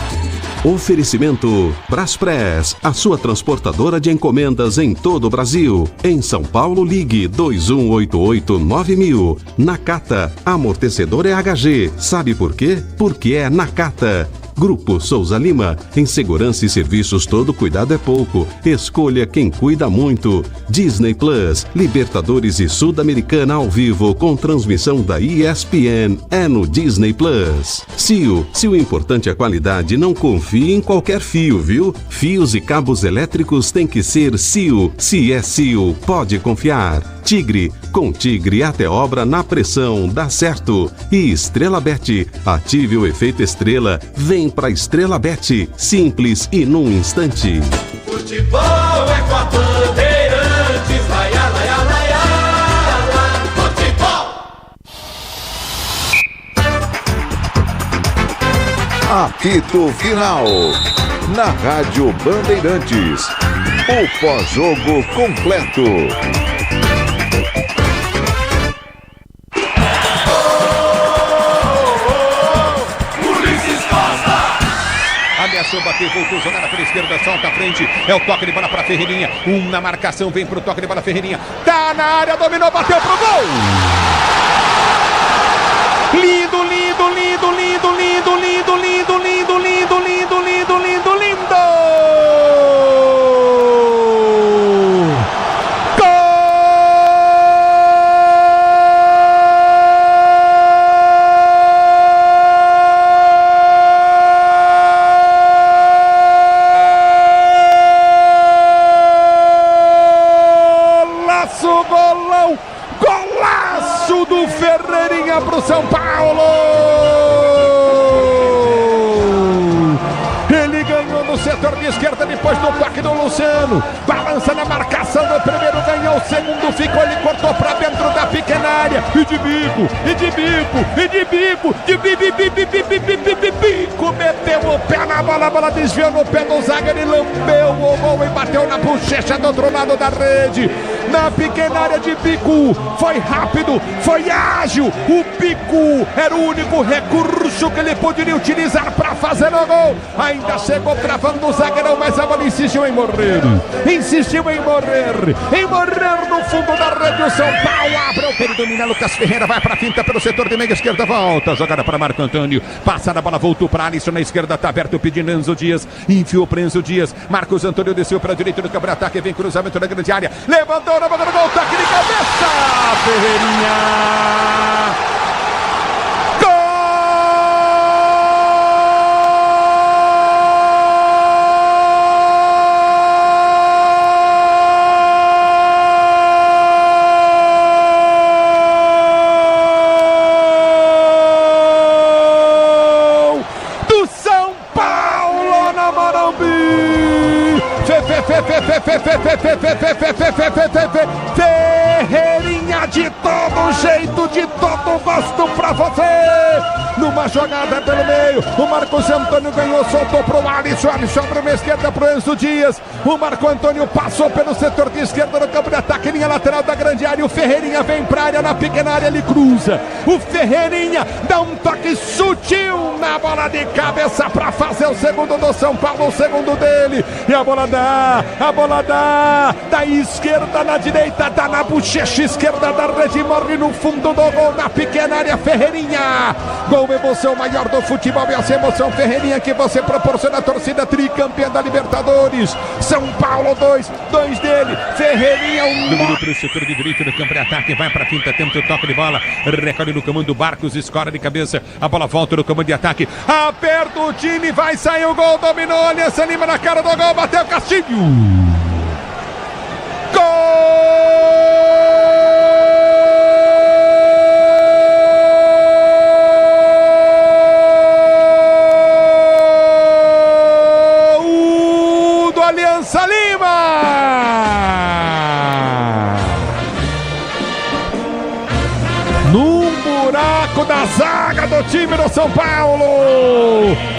Oferecimento Braspress, a sua transportadora de encomendas em todo o Brasil. Em São Paulo, ligue 2188-9000. Nakata, amortecedor é HG. Sabe por quê? Porque é Nakata. Grupo Souza Lima, em segurança e serviços todo cuidado é pouco. Escolha quem cuida muito. Disney Plus, Libertadores e Sul-Americana ao vivo com transmissão da ESPN, é no Disney Plus. CIO, se o importante é a qualidade, não confie em qualquer fio, viu? Fios e cabos elétricos tem que ser CIO. Se é CIO, pode confiar. Tigre, com Tigre até obra na pressão, dá certo. E Estrela Bet, ative o efeito estrela, vem pra Estrela Bet, simples e num instante. Futebol é com a Bandeirantes, laia, laia, laia, futebol. Apito Final. Na Rádio Bandeirantes. O pós-jogo completo. Ameaçou bater, voltou, jogada pela esquerda, solta a frente. É o toque de bola para Ferreirinha. Na marcação, vem pro toque de bola Ferreirinha. Tá na área, dominou, bateu pro gol. Lindo, lindo, lindo, lindo, lindo, lindo, lindo, lindo, lindo, lindo, lindo, lindo, lindo. Golaço do Ferreirinha pro São Paulo! Ele ganhou no setor de esquerda depois do toque do Luciano. Balança na marcação do primeiro, ganhou o segundo, ficou, ele cortou pra dentro da pequena área. E de bico, e de bico, e de bico, de bico, meteu o pé na bola, a bola desviou no pé do zagueiro e lambeu o gol e bateu na bochecha do outro lado da rede. Na pequena área de bico, foi rápido, foi ágil. O bico era o único recurso que ele poderia utilizar para fazer o gol. Ainda chegou travando o zagueirão, mas a bola insistiu em morrer. Insistiu em morrer no fundo da rede. O São Paulo abre o período, domina Lucas Ferreira, vai para a finta pelo setor de meia esquerda, volta, jogada para Marco Antônio, passa a bola, voltou para Alisson na esquerda, tá aberto pedindo Enzo Dias, enfiou para Enzo Dias, Marcos Antônio desceu para a direita do campo de ataque, vem cruzamento na grande área, levantou na boca do gol, toque de cabeça, Ferreirinha! Ferreirinha de todo jeito, de todo gosto pra você. Numa jogada pelo meio, o Marcos Antônio ganhou, soltou pro Alisson, Alisson abre uma esquerda pro Enzo Dias. O Marco Antônio passou pelo setor de esquerda no campo de ataque, linha lateral da grande área. O Ferreirinha vem pra área, na pequena área ele cruza. O Ferreirinha dá um toque sutil na bola de cabeça pra fazer o segundo do São Paulo, o segundo dele. E a bola dá, da esquerda na direita, dá na bochecha esquerda da rede, morre no no fundo do gol, na pequena área, Ferreirinha. Gol, emoção maior do futebol, e essa emoção, Ferreirinha, que você proporciona a torcida tricampeã da Libertadores. São Paulo 2 dele, Ferreirinha 1. Domínio para o setor de direito do campo de ataque, vai para a finta, tenta o toque de bola, recolhe no comando Barcos, escora de cabeça, a bola volta no comando de ataque, aperta o time, vai sair o gol, dominou, Aliança Lima na cara do gol, bateu Castilho. Aliança Lima! Num buraco da zaga do time do São Paulo.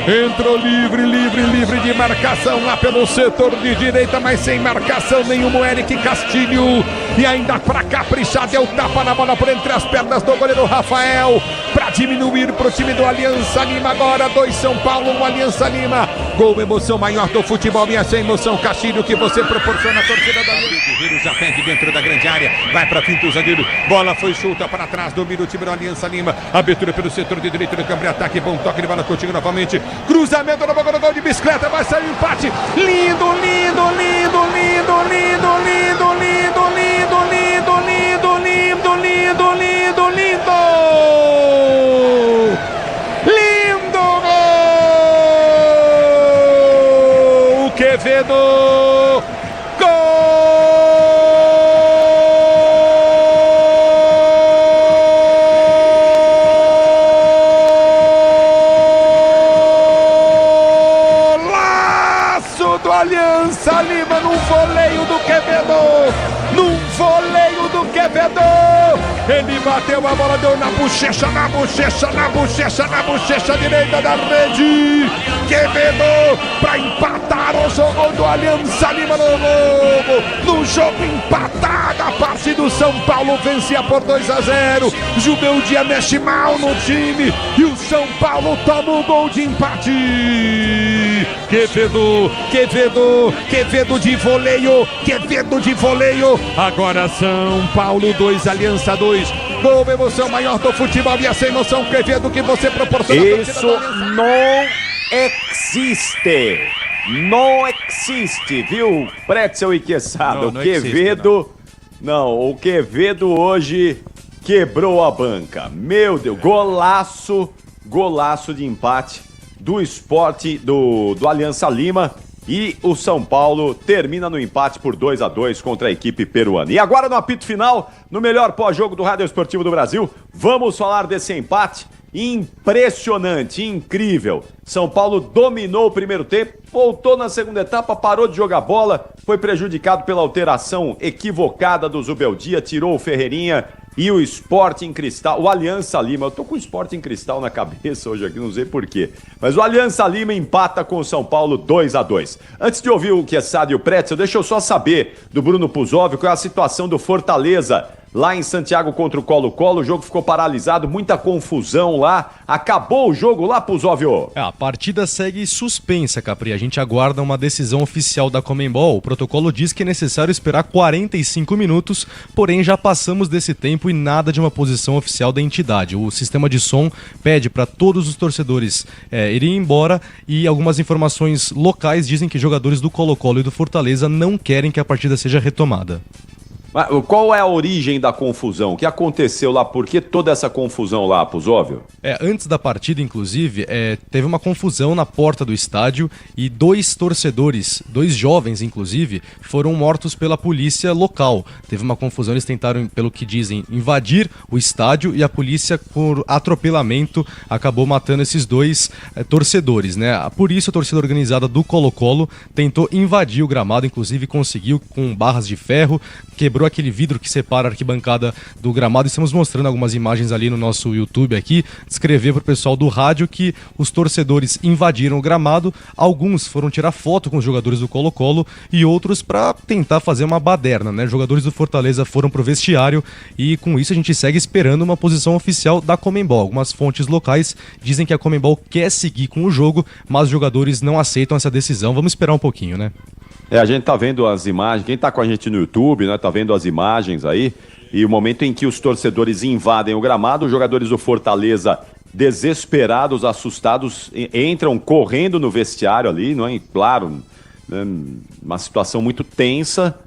Entrou livre de marcação lá pelo setor de direita, mas sem marcação nenhuma, o Eric Castilho. E ainda pra caprichar, deu tapa na bola por entre as pernas do goleiro Rafael, pra diminuir pro time do Aliança Lima. Agora 2 São Paulo, 1 Aliança Lima. Gol, emoção maior do futebol, e essa emoção, Castilho, que você proporciona a torcida da Aliança. Guerreiro já pede dentro da grande área, vai pra finta o zagueiro, bola foi solta para trás, domina o time do Aliança Lima, abertura pelo setor de direito do campo de ataque, bom toque de bola contigo novamente, cruzamento no boca do gol de bicicleta, vai sair o empate, lindo, Quevedo, gol! Laço do Aliança Lima num voleio do Quevedo, ele bateu a bola, deu na bochecha direita da rede. Quevedo para empatar o jogo do Aliança Lima no jogo empatado. A parte do São Paulo vencia por 2-0. Zubeldia mexe mal no time e o São Paulo toma o gol de empate. Quevedo de voleio. Agora São Paulo 2, Aliança 2. Gol, emoção maior do futebol, e essa emoção, Quevedo, que você proporciona. Isso não existe, viu? Pretzel e Quesada. O Quevedo, o Quevedo hoje quebrou a banca. Meu Deus, golaço de empate do Sport, do Aliança Lima. E o São Paulo termina no empate por 2-2 contra a equipe peruana. E agora no apito final, no melhor pós-jogo do Rádio Esportivo do Brasil, vamos falar desse empate impressionante, incrível. São Paulo dominou o primeiro tempo, voltou na segunda etapa, parou de jogar bola, foi prejudicado pela alteração equivocada do Zubeldia, tirou o Ferreirinha. E o Sporting Cristal, o Aliança Lima, eu tô com o Sporting Cristal na cabeça hoje aqui, não sei porquê. Mas o Aliança Lima empata com o São Paulo 2-2. Antes de ouvir o Quesada e o Pretzel, deixa eu só saber do Bruno Puzov qual é a situação do Fortaleza lá em Santiago contra o Colo-Colo. O jogo ficou paralisado, muita confusão lá. Acabou o jogo lá, Puzóvio? A partida segue suspensa, Capri. A gente aguarda uma decisão oficial da Conmebol. O protocolo diz que é necessário esperar 45 minutos, porém já passamos desse tempo e nada de uma posição oficial da entidade. O sistema de som pede para todos os torcedores irem embora, e algumas informações locais dizem que jogadores do Colo-Colo e do Fortaleza não querem que a partida seja retomada. Qual é a origem da confusão? O que aconteceu lá? Por que toda essa confusão lá, Puzóvio? Antes da partida, inclusive, teve uma confusão na porta do estádio e 2 torcedores, 2 jovens, inclusive, foram mortos pela polícia local. Teve uma confusão, eles tentaram, pelo que dizem, invadir o estádio, e a polícia, por atropelamento, acabou matando esses 2 torcedores, né? Por isso, a torcida organizada do Colo-Colo tentou invadir o gramado, inclusive conseguiu com barras de ferro, quebrou aquele vidro que separa a arquibancada do gramado. Estamos mostrando algumas imagens ali no nosso YouTube aqui, descrever para o pessoal do rádio que os torcedores invadiram o gramado, alguns foram tirar foto com os jogadores do Colo-Colo e outros para tentar fazer uma baderna, né? Os jogadores do Fortaleza foram pro vestiário e com isso a gente segue esperando uma posição oficial da Conmebol. Algumas fontes locais dizem que a Conmebol quer seguir com o jogo, mas os jogadores não aceitam essa decisão. Vamos esperar um pouquinho, né? A gente tá vendo as imagens, quem tá com a gente no YouTube, né, tá vendo as imagens aí, e o momento em que os torcedores invadem o gramado, os jogadores do Fortaleza, desesperados, assustados, entram correndo no vestiário ali, não é? Claro, né, uma situação muito tensa,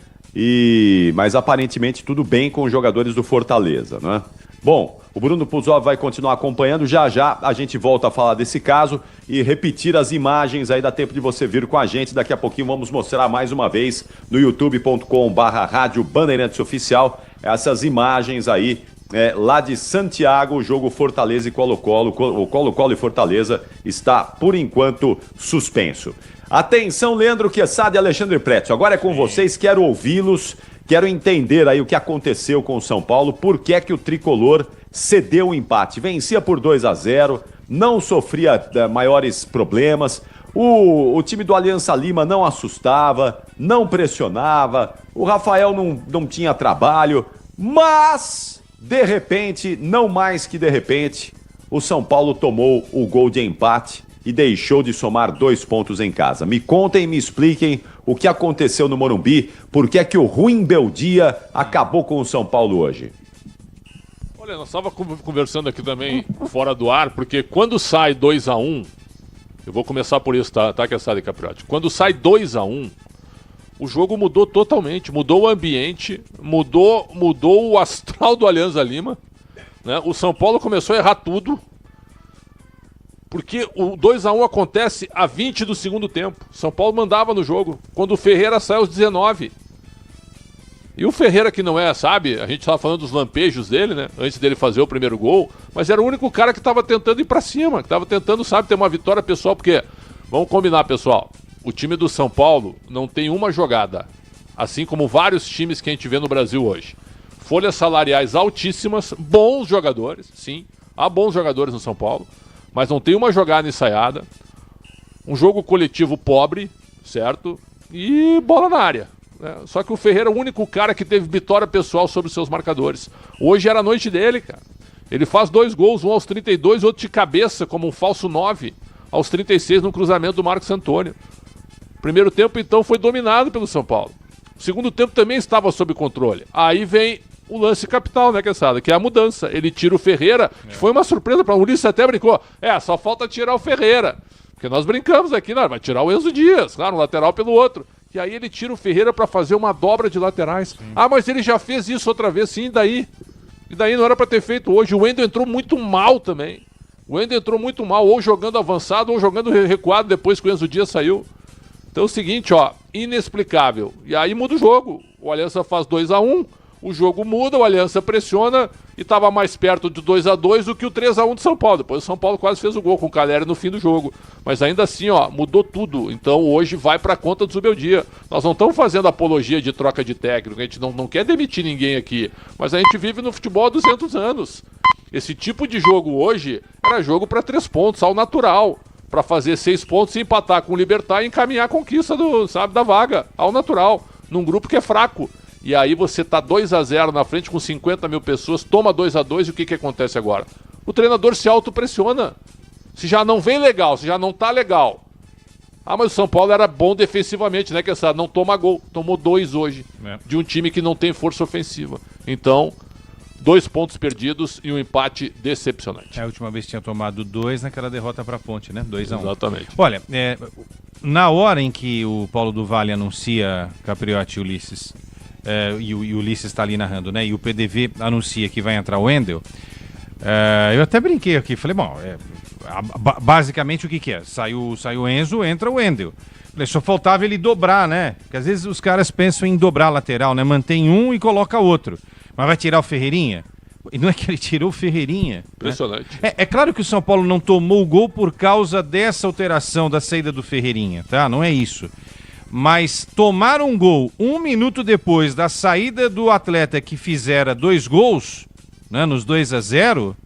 mas aparentemente tudo bem com os jogadores do Fortaleza, não é? Bom, o Bruno Puzov vai continuar acompanhando, já a gente volta a falar desse caso e repetir as imagens, aí dá tempo de você vir com a gente, daqui a pouquinho vamos mostrar mais uma vez no youtube.com/Rádio Bandeirantes Oficial, essas imagens aí, lá de Santiago, o jogo Fortaleza e Colo-Colo, o Colo-Colo e Fortaleza está, por enquanto, suspenso. Atenção, Leandro Quesada e Alexandre Pretzel, agora é com vocês, quero ouvi-los, quero entender aí o que aconteceu com o São Paulo, por que é que o Tricolor cedeu o empate, vencia por 2-0, não sofria maiores problemas, o time do Aliança Lima não assustava, não pressionava, o Rafael não tinha trabalho, mas, de repente, não mais que de repente, o São Paulo tomou o gol de empate e deixou de somar 2 pontos em casa. Me contem e me expliquem o que aconteceu no Morumbi, por que é que o Ruim Beldia acabou com o São Paulo hoje. Olha, nós estávamos conversando aqui também fora do ar, porque quando sai 2-1, eu vou começar por isso, tá Quesada e Capriotti? Quando sai 2-1, o jogo mudou totalmente, mudou o ambiente, mudou o astral do Alianza Lima, né? O São Paulo começou a errar tudo, porque o 2-1 acontece a 20 do segundo tempo. São Paulo mandava no jogo, quando o Ferreira sai aos 19. E o Ferreira que não sabe, a gente estava falando dos lampejos dele, né? Antes dele fazer o primeiro gol, mas era o único cara que estava tentando ir para cima, que estava tentando, ter uma vitória pessoal, porque, vamos combinar, pessoal, o time do São Paulo não tem uma jogada, assim como vários times que a gente vê no Brasil hoje. Folhas salariais altíssimas, bons jogadores, sim, há bons jogadores no São Paulo, mas não tem uma jogada ensaiada, um jogo coletivo pobre, certo? E bola na área. Né? Só que o Ferreira é o único cara que teve vitória pessoal sobre os seus marcadores. Hoje era a noite dele, cara. Ele faz 2 gols, um aos 32, outro de cabeça, como um falso 9, aos 36 no cruzamento do Marcos Antônio. Primeiro tempo, então, foi dominado pelo São Paulo. O segundo tempo também estava sob controle. Aí vem o lance capital, né, Quesada? Que é a mudança. Ele tira o Ferreira, que foi uma surpresa para o Ulisses, até brincou. Só falta tirar o Ferreira. Porque nós brincamos aqui, não, vai tirar o Enzo Dias, claro, um lateral pelo outro. E aí ele tira o Ferreira para fazer uma dobra de laterais. Mas ele já fez isso outra vez, sim, e daí? E daí não era para ter feito hoje. O Wendel entrou muito mal também. O Wendel entrou muito mal, ou jogando avançado, ou jogando recuado depois que o Enzo Dias saiu. Então é o seguinte, inexplicável. E aí muda o jogo. O Aliança faz 2-1. O jogo muda, o Aliança pressiona e estava mais perto de 2-2 do que o 3-1 de São Paulo. Depois o São Paulo quase fez o gol com o Caleri no fim do jogo. Mas ainda assim, mudou tudo. Então hoje vai para conta do Zubeldia. Nós não estamos fazendo apologia de troca de técnico, a gente não quer demitir ninguém aqui. Mas a gente vive no futebol há 200 anos. Esse tipo de jogo hoje era jogo para 3 pontos, ao natural. Para fazer 6 pontos e empatar com o Libertad e encaminhar a conquista da vaga, ao natural. Num grupo que é fraco. E aí você tá 2-0 na frente com 50 mil pessoas, toma 2-2 e o que acontece agora? O treinador se autopressiona. Se já não vem legal, se já não tá legal. Mas o São Paulo era bom defensivamente, né, Quesada? Não toma gol, tomou 2 hoje. De um time que não tem força ofensiva. Então, 2 pontos perdidos e um empate decepcionante. A última vez tinha tomado 2 naquela derrota pra Ponte, né? 2-1. Exatamente. Olha, na hora em que o Paulo do Vale anuncia Capriotti e Ulisses, e o Ulisses está ali narrando, né? E o PDV anuncia que vai entrar o Wendel. Eu até brinquei aqui, falei, basicamente o que é? Sai o Enzo, entra o Wendel. Falei, só faltava ele dobrar, né? Porque às vezes os caras pensam em dobrar a lateral, né? Mantém um e coloca outro. Mas vai tirar o Ferreirinha? E não é que ele tirou o Ferreirinha. Impressionante. Né? É claro que o São Paulo não tomou o gol por causa dessa alteração da saída do Ferreirinha, tá? Não é isso. Mas tomar um gol 1 minuto depois da saída do atleta que fizera 2 gols, né, nos 2-0,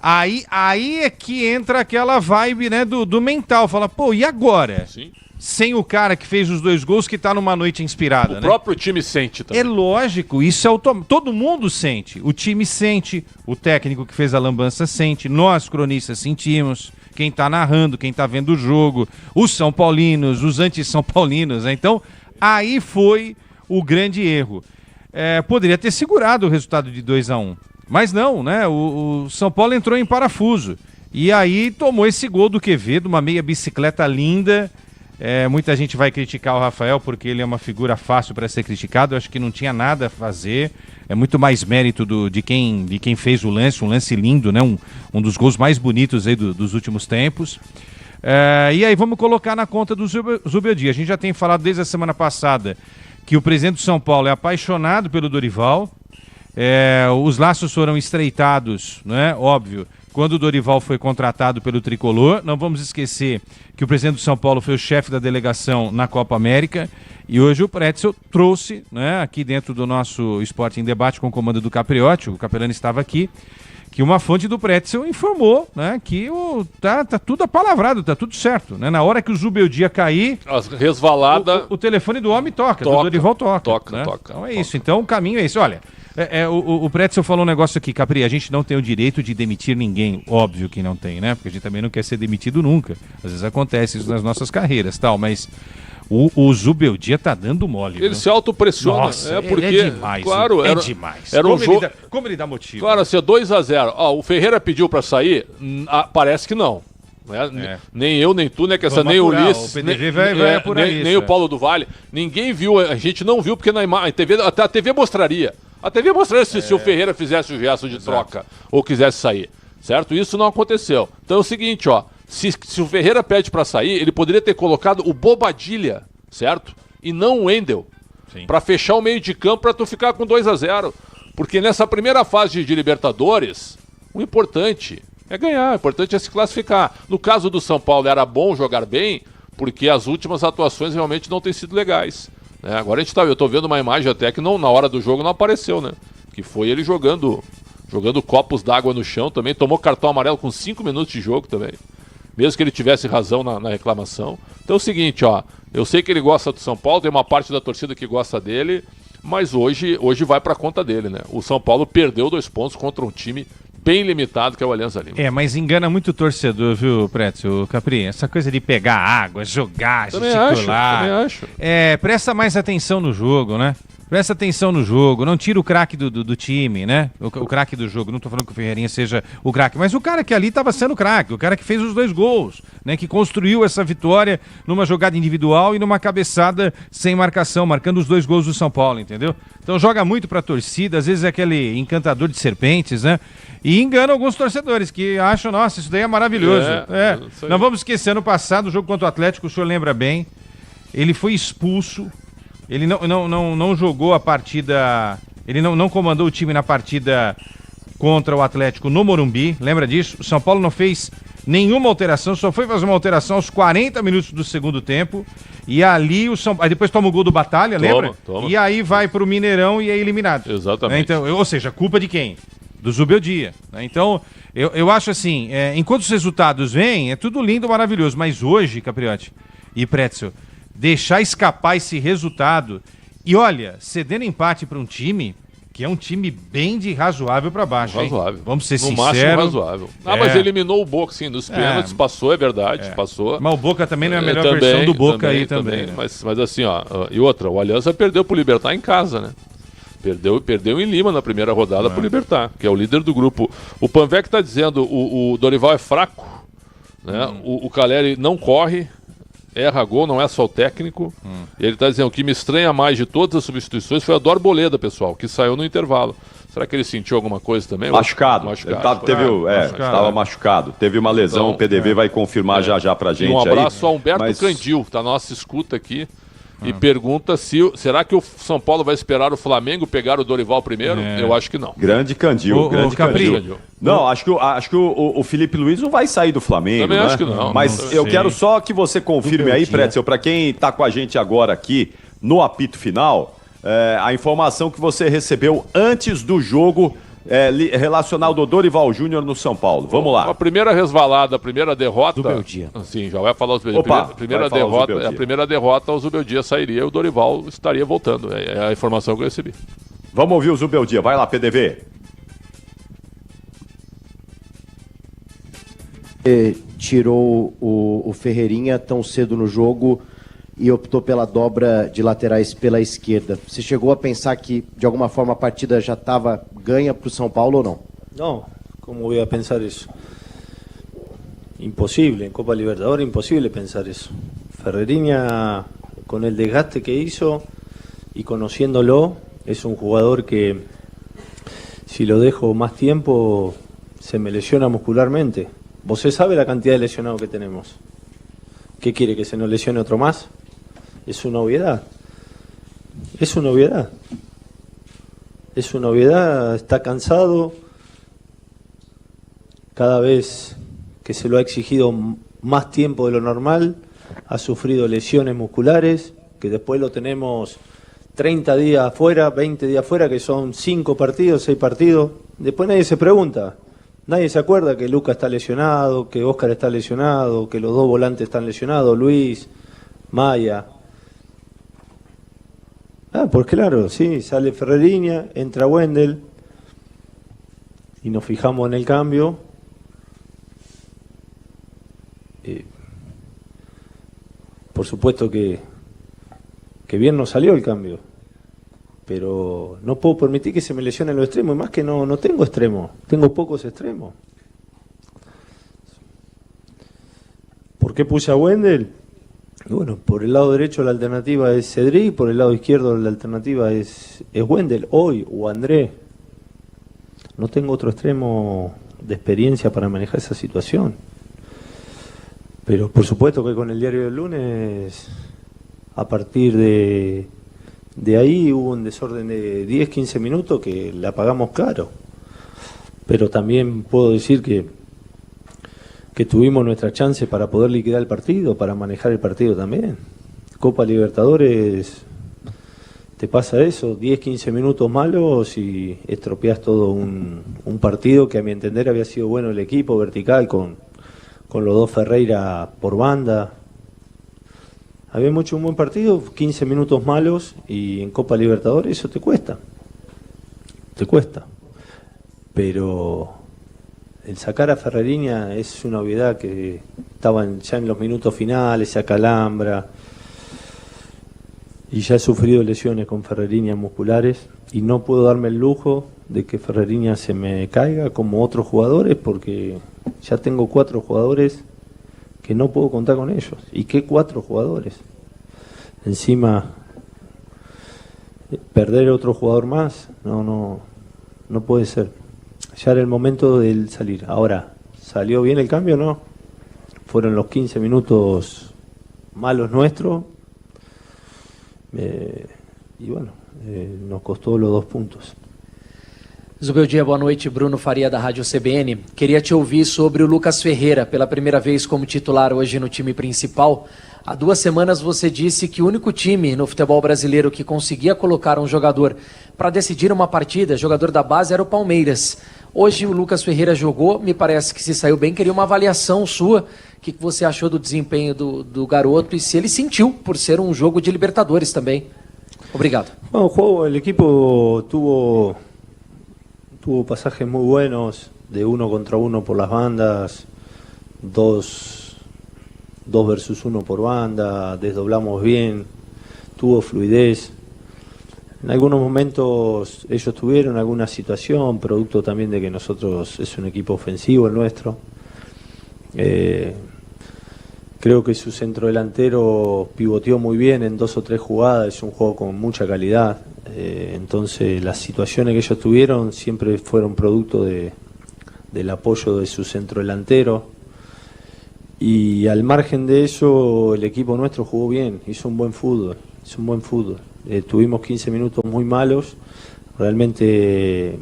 aí é que entra aquela vibe, né, do mental. Fala, e agora? Sim. Sem o cara que fez os 2 gols, que tá numa noite inspirada, O próprio time sente também. É lógico, isso é automático. Todo mundo sente. O time sente, o técnico que fez a lambança sente, nós cronistas sentimos, quem tá narrando, quem tá vendo o jogo, os São Paulinos, os anti-São Paulinos, né? Então, Aí foi o grande erro. Poderia ter segurado o resultado de 2-1, mas não, né? O São Paulo entrou em parafuso. E aí tomou esse gol do Quevedo, uma meia bicicleta linda. Muita gente vai criticar o Rafael porque ele é uma figura fácil para ser criticado. Eu acho que não tinha nada a fazer. É muito mais mérito de quem fez o lance, um lance lindo, né? Um dos gols mais bonitos aí dos últimos tempos. E aí vamos colocar na conta do Zubeldia. A gente já tem falado desde a semana passada que o presidente do São Paulo é apaixonado pelo Dorival. Os laços foram estreitados, né? Óbvio, quando o Dorival foi contratado pelo Tricolor. Não vamos esquecer que o presidente do São Paulo foi o chefe da delegação na Copa América. E hoje o Pretzel trouxe, né, aqui dentro do nosso Esporte em Debate com o comando do Capriotti, o Capelani estava aqui, que uma fonte do Pretzel informou, né, que tá tudo apalavrado, tá tudo certo. Né? Na hora que o Zubeldia cair, resvalada, o telefone do homem toca, do Dorival toca. Né? Então é isso, então o caminho é esse. Olha, o Pretzel falou um negócio aqui, Capri, a gente não tem o direito de demitir ninguém, óbvio que não tem, né? Porque a gente também não quer ser demitido nunca. Às vezes acontece isso nas nossas carreiras, tal, mas o Zubeldia tá dando mole. Ele, viu? se autopressiona. Nossa, porque, ele é demais. Claro, é demais. Era Como ele dá motivo? Claro, assim, 2-0. O Ferreira pediu para sair? Parece que não. Né? Nem eu, nem tu, né? Nem o Ulisses, o PDG vai apurar isso, nem o Paulo do Vale. Ninguém viu, a gente não viu, porque na imagem, até a TV mostraria. A TV mostraria se o Ferreira fizesse o gesto de troca ou quisesse sair. Certo? Isso não aconteceu. Então é o seguinte, se o Ferreira pede para sair, ele poderia ter colocado o Bobadilha, certo? E não o Wendel, para fechar o meio de campo para tu ficar com 2-0. Porque nessa primeira fase de Libertadores, o importante é ganhar, o importante é se classificar. No caso do São Paulo era bom jogar bem, porque as últimas atuações realmente não têm sido legais. Né? Agora eu tô vendo uma imagem até que na hora do jogo não apareceu, né? Que foi ele jogando copos d'água no chão também, tomou cartão amarelo com 5 minutos de jogo também. Mesmo que ele tivesse razão na reclamação. Então é o seguinte, eu sei que ele gosta do São Paulo, tem uma parte da torcida que gosta dele, mas hoje vai pra conta dele, né? O São Paulo perdeu 2 pontos contra um time bem limitado, que é o Alianza Lima. Mas engana muito o torcedor, viu, Pretzel, Capri? Essa coisa de pegar água, jogar, gesticular. Também acho. Presta mais atenção no jogo, né? Presta atenção no jogo, não tira o craque do time, né? O craque do jogo, não tô falando que o Ferreirinha seja o craque, mas o cara que ali estava sendo craque, o cara que fez os 2 gols, né? Que construiu essa vitória numa jogada individual e numa cabeçada sem marcação, marcando os 2 gols do São Paulo, entendeu? Então joga muito pra torcida, às vezes é aquele encantador de serpentes, né? E engana alguns torcedores que acham, nossa, isso daí é maravilhoso. Não vamos esquecer, ano passado, o jogo contra o Atlético, o senhor lembra bem, ele foi expulso. Ele não jogou a partida. Ele não comandou o time na partida contra o Atlético no Morumbi. Lembra disso? O São Paulo não fez nenhuma alteração, só foi fazer uma alteração aos 40 minutos do segundo tempo. E ali o São Paulo. Aí depois toma o gol do Batalha, lembra? Toma. E aí vai pro Mineirão e é eliminado. Exatamente. Então, ou seja, culpa de quem? Do Zubeldia. Né? Então, eu acho assim: enquanto os resultados vêm, é tudo lindo, maravilhoso. Mas hoje, Capriotti e Pretzel, deixar escapar esse resultado e, olha, cedendo empate para um time que é um time bem de razoável para baixo. Razoável. Vamos ser sinceros. No máximo razoável. Mas eliminou o Boca, sim, dos pênaltis, passou, é verdade, passou. Mas o Boca também não é a melhor versão do Boca também. Né? Mas assim, e outra, o Alianza perdeu pro Libertad em casa, né? Perdeu em Lima na primeira rodada pro Libertad, que é o líder do grupo. O Panvec tá dizendo, o Dorival é fraco, né? O Caleri não corre, erra gol, não é só o técnico. E ele está dizendo, o que me estranha mais de todas as substituições foi a do Arboleda, pessoal, que saiu no intervalo. Será que ele sentiu alguma coisa também? Machucado. Estava machucado. Teve uma lesão, então, o PDV vai confirmar já pra gente. Um abraço ao Humberto Candil, que está na nossa escuta aqui. E pergunta será que o São Paulo vai esperar o Flamengo pegar o Dorival primeiro? Eu acho que não. Grande Candil, Candil. Não, acho que o Felipe Luiz não vai sair do Flamengo, também né? acho que não. Mas eu quero só que você confirme aí, Pretzel, para quem está com a gente agora aqui no apito final, a informação que você recebeu antes do jogo relacionado ao Dorival Júnior no São Paulo. Vamos lá. A primeira resvalada, a primeira derrota. Zubeldia. Sim, já vai falar o Zubeldia. A primeira derrota, o Zubeldia sairia e o Dorival estaria voltando. É a informação que eu recebi. Vamos ouvir o Zubeldia. Vai lá, PDV. Tirou o Ferreirinha tão cedo no jogo e optou pela dobra de laterais pela esquerda. Você chegou a pensar que, de alguma forma, a partida já estava ganha para o São Paulo ou não? No, ¿cómo voy a pensar eso? Imposible, en Copa Libertadores imposible pensar eso. Ferreríña, con el desgaste que hizo y conociéndolo, es un jugador que si lo dejo más tiempo se me lesiona muscularmente. ¿Vos sabe la cantidad de lesionados que tenemos? ¿Qué quiere, que se nos lesione otro más? Es una obviedad. Es una obviedad. Es una obviedad, está cansado. Cada vez que se lo ha exigido más tiempo de lo normal, ha sufrido lesiones musculares, que después lo tenemos 30 días afuera, 20 días afuera, que son 5 partidos, 6 partidos. Después nadie se pregunta, nadie se acuerda que Lucas está lesionado, que Oscar está lesionado, que los 2 volantes están lesionados, Luis, Maya. Pues claro, sí, sale Ferreríña, entra Wendel y nos fijamos en el cambio. Por supuesto que bien nos salió el cambio, pero no puedo permitir que se me lesionen los extremos, y más que no tengo extremos, tengo pocos extremos. ¿Por qué puse a Wendel? Bueno, por el lado derecho la alternativa es Cedric, por el lado izquierdo la alternativa es Wendel, hoy, o André. No tengo otro extremo de experiencia para manejar esa situación. Pero por supuesto que con el diario del lunes, a partir de ahí hubo un desorden de 10-15 minutos que la pagamos caro. Pero también puedo decir que tuvimos nuestra chance para poder liquidar el partido, para manejar el partido también. Copa Libertadores, te pasa eso, 10-15 minutos malos y estropeás todo un partido que a mi entender había sido bueno el equipo, vertical, con los 2 Ferreira por banda. Habíamos hecho un buen partido, 15 minutos malos, y en Copa Libertadores eso te cuesta. Pero el sacar a Ferreríña es una obviedad, que estaban ya en los minutos finales, se acalambra, y ya he sufrido lesiones con Ferreríña musculares, y no puedo darme el lujo de que Ferreríña se me caiga como otros jugadores, porque ya tengo 4 jugadores que no puedo contar con ellos. ¿Y qué 4 jugadores? Encima, perder otro jugador más, no puede ser. Ya era el momento del salir. Ahora, ¿salió bien el cambio o no? Fueron los 15 minutos malos nuestros. E bueno, nos custou os 2 pontos. Zubeldia, boa noite. Bruno Faria, da Rádio CBN. Queria te ouvir sobre o Lucas Ferreira, pela primeira vez como titular hoje no time principal. Há 2 semanas você disse que o único time no futebol brasileiro que conseguia colocar um jogador para decidir uma partida, jogador da base, era o Palmeiras. Hoje o Lucas Ferreira jogou, me parece que se saiu bem. Queria uma avaliação sua. O que você achou do desempenho do garoto e se ele sentiu por ser um jogo de Libertadores também? Obrigado. Bueno, el equipo tuvo pasajes muy buenos, de 1 contra 1 por las bandas, 2 versus 1 por banda, desdoblamos bien, tuvo fluidez. En algunos momentos ellos tuvieron alguna situación, producto también de que nosotros es un equipo ofensivo el nuestro. Creo que su centrodelantero pivoteó muy bien en 2 o 3 jugadas, es un juego con mucha calidad. Entonces las situaciones que ellos tuvieron siempre fueron producto del apoyo de su centrodelantero. Y al margen de eso, el equipo nuestro jugó bien, hizo un buen fútbol. Tuvimos 15 minutos muy malos, realmente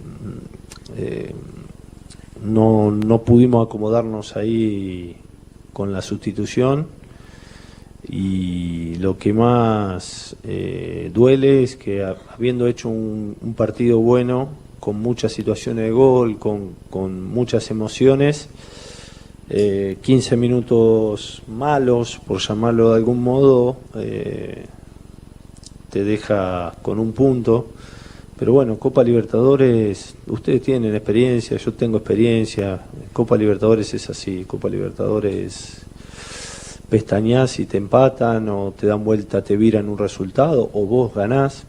no pudimos acomodarnos ahí con la sustitución, y lo que más duele es que habiendo hecho un partido bueno, con muchas situaciones de gol, con muchas emociones, 15 minutos malos, por llamarlo de algún modo, te deja con un punto. Pero bueno, Copa Libertadores, ustedes tienen experiencia, yo tengo experiencia. Copa Libertadores es así, Copa Libertadores pestañás y te empatan, o te dan vuelta, te viran un resultado, o vos ganás.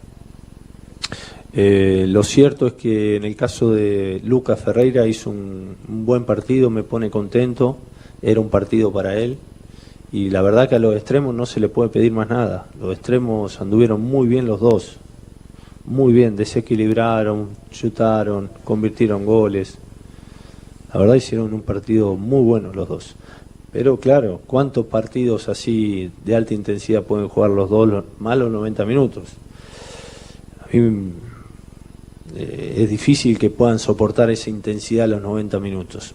Lo cierto es que en el caso de Lucas Ferreira hizo un buen partido, me pone contento, era un partido para él, y la verdad que a los extremos no se le puede pedir más nada. Los extremos anduvieron muy bien los dos, muy bien, desequilibraron, chutaron, convirtieron goles. La verdad hicieron un partido muy bueno los dos. Pero claro, ¿cuántos partidos así de alta intensidad pueden jugar los dos más los 90 minutos? A mí es difícil que puedan soportar esa intensidad a los 90 minutos.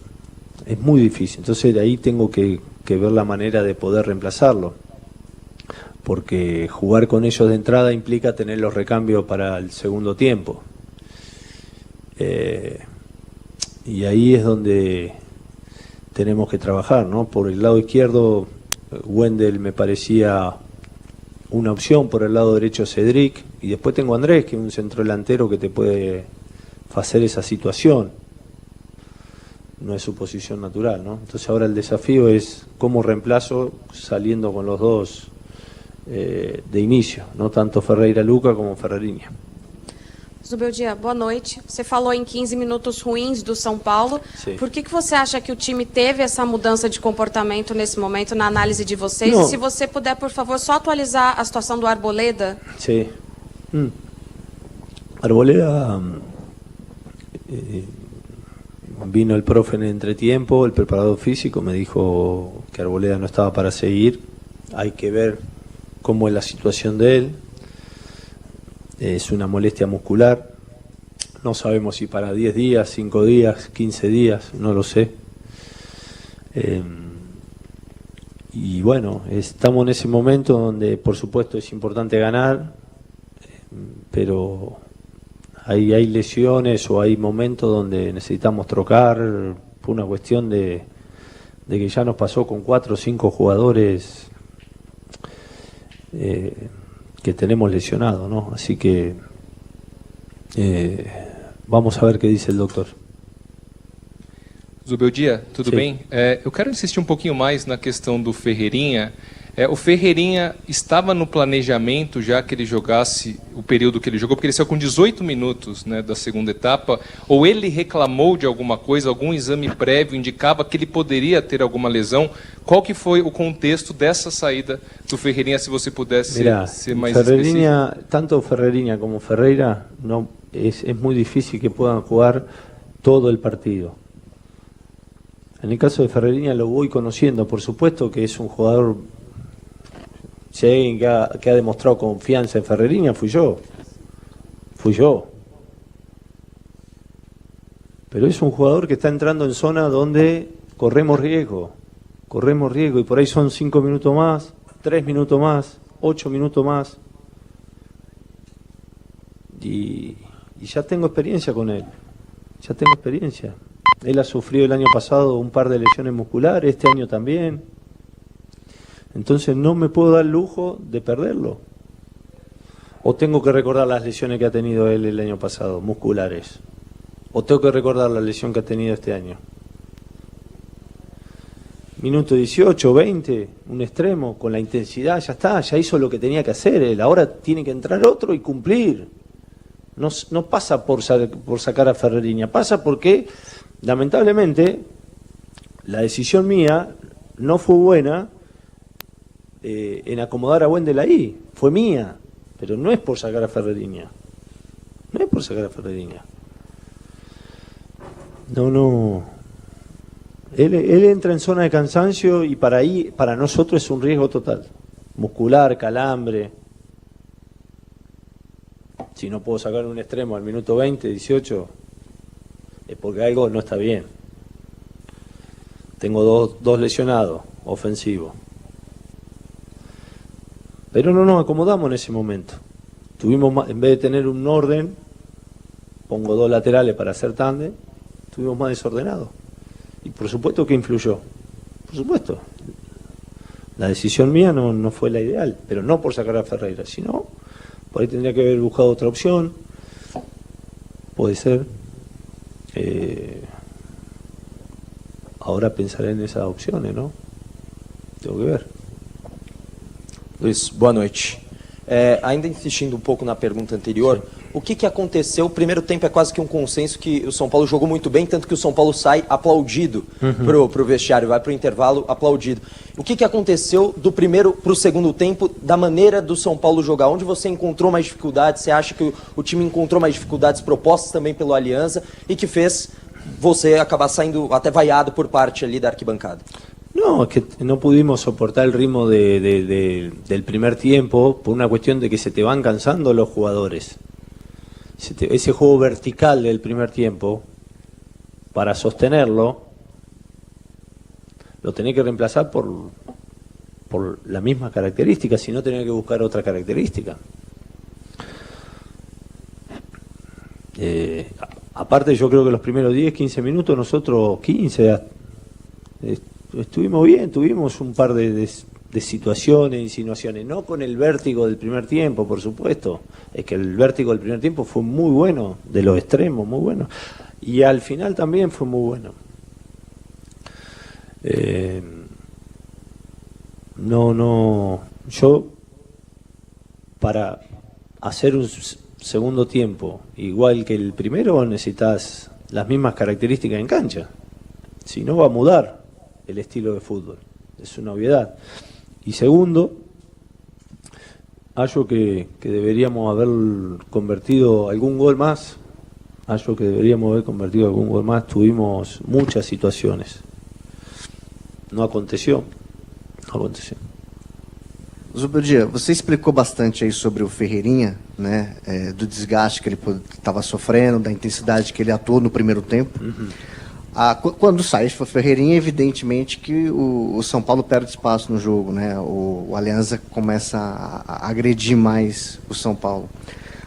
Es muy difícil. Entonces de ahí tengo que ver la manera de poder reemplazarlo. Porque jugar con ellos de entrada implica tener los recambios para el segundo tiempo. Y ahí es donde tenemos que trabajar, ¿no? Por el lado izquierdo, Wendel me parecía una opción, por el lado derecho Cedric, y después tengo a Andrés, que es un centrodelantero que te puede hacer esa situación. No es su posición natural, ¿no? Entonces ahora el desafío es cómo reemplazo saliendo con los dos de inicio, no tanto Ferreira Luca como Ferreirinha. Zubeldia, boa noite. Você falou em 15 minutos ruins do São Paulo. Sim. Por que você acha que o time teve essa mudança de comportamento nesse momento, na análise de vocês? Não. E se você puder, por favor, só atualizar a situação do Arboleda? Sí. Arboleda, vino el profe en el entretiempo, el preparador físico me dijo que Arboleda no estaba para seguir. Hay que ver cómo es la situación de él. Es una molestia muscular. No sabemos si para 10 días, 5 días, 15 días, no lo sé. Y bueno, estamos en ese momento donde por supuesto es importante ganar, pero hay lesiones o hay momentos donde necesitamos trocar por una cuestión de que ya nos pasó con 4 o 5 jugadores que tenemos lesionados, ¿no? Así que vamos a ver qué dice el doctor. Zubeldia, tudo Sim. bem? Eu quero insistir um pouquinho mais na questão do Ferreirinha. O Ferreirinha estava no planejamento já que ele jogasse o período que ele jogou, porque ele saiu com 18 minutos, né, da segunda etapa, ou ele reclamou de alguma coisa, algum exame prévio indicava que ele poderia ter alguma lesão? Qual que foi o contexto dessa saída do Ferreirinha, se você pudesse ser mais Ferreirinha, tanto Ferreirinha como Ferreira, no, es muy difícil que puedan jugar todo el partido. En el caso de Ferreirinha lo voy conociendo, por supuesto que es un jugador. Si hay alguien que ha demostrado confianza en Ferreirinha, fui yo. Pero es un jugador que está entrando en zona donde corremos riesgo, y por ahí son 5 minutos más, 3 minutos más, 8 minutos más. Y ya tengo experiencia con él, Él ha sufrido el año pasado un par de lesiones musculares, este año también. Entonces no me puedo dar el lujo de perderlo. O tengo que recordar las lesiones que ha tenido él el año pasado, musculares. O tengo que recordar la lesión que ha tenido este año. Minuto 18, 20, un extremo, con la intensidad, ya está, ya hizo lo que tenía que hacer él. Ahora tiene que entrar otro y cumplir. No pasa por sacar a Ferreirinha, pasa porque, lamentablemente, la decisión mía no fue buena en acomodar a Wendel ahí. Fue mía, pero no es por sacar a Ferreirinha. No. Él entra en zona de cansancio y para nosotros es un riesgo total. Muscular, calambre. Si no puedo sacar un extremo al minuto 20, 18, es porque algo no está bien. Tengo dos lesionados ofensivos. Pero no nos acomodamos en ese momento. En vez de tener un orden, pongo 2 laterales para hacer tándem, estuvimos más desordenados. Y por supuesto que influyó. Por supuesto. La decisión mía no fue la ideal, pero no por sacar a Ferreira, sino por ahí tendría que haber buscado otra opción. Puede ser. Ahora pensaré en esas opciones, ¿no? Tengo que ver. Luiz, boa noite. Ainda insistindo um pouco na pergunta anterior, o que aconteceu? O primeiro tempo é quase que um consenso que o São Paulo jogou muito bem, tanto que o São Paulo sai aplaudido pro vestiário, vai pro intervalo aplaudido. O que aconteceu do primeiro pro segundo tempo, da maneira do São Paulo jogar? Onde você encontrou mais dificuldades? Você acha que o time encontrou mais dificuldades propostas também pelo Alianza e que fez você acabar saindo até vaiado por parte ali da arquibancada? No, es que no pudimos soportar el ritmo del primer tiempo por una cuestión de que se te van cansando los jugadores. Ese juego vertical del primer tiempo, para sostenerlo, lo tenés que reemplazar por la misma característica, si no tenés que buscar otra característica. Aparte yo creo que los primeros 10, 15 minutos, nosotros 15, estuvimos bien, tuvimos un par de situaciones, insinuaciones, no con el vértigo del primer tiempo, por supuesto, es que el vértigo del primer tiempo fue muy bueno, de los extremos, muy bueno, y al final también fue muy bueno. Yo para hacer un segundo tiempo igual que el primero necesitas las mismas características en cancha, si no va a mudar el estilo de fútbol, es una obviedad. Y segundo, hallo que deberíamos haber convertido algún gol más, tuvimos muchas situaciones, não aconteceu. Zubeldia, você explicou bastante aí sobre o Ferreirinha, né, do desgaste que ele estava sofrendo, da intensidade que ele atuou no primeiro tempo. Quando sai o Ferreirinha, evidentemente que o São Paulo perde espaço no jogo, né? O Alianza começa a agredir mais o São Paulo.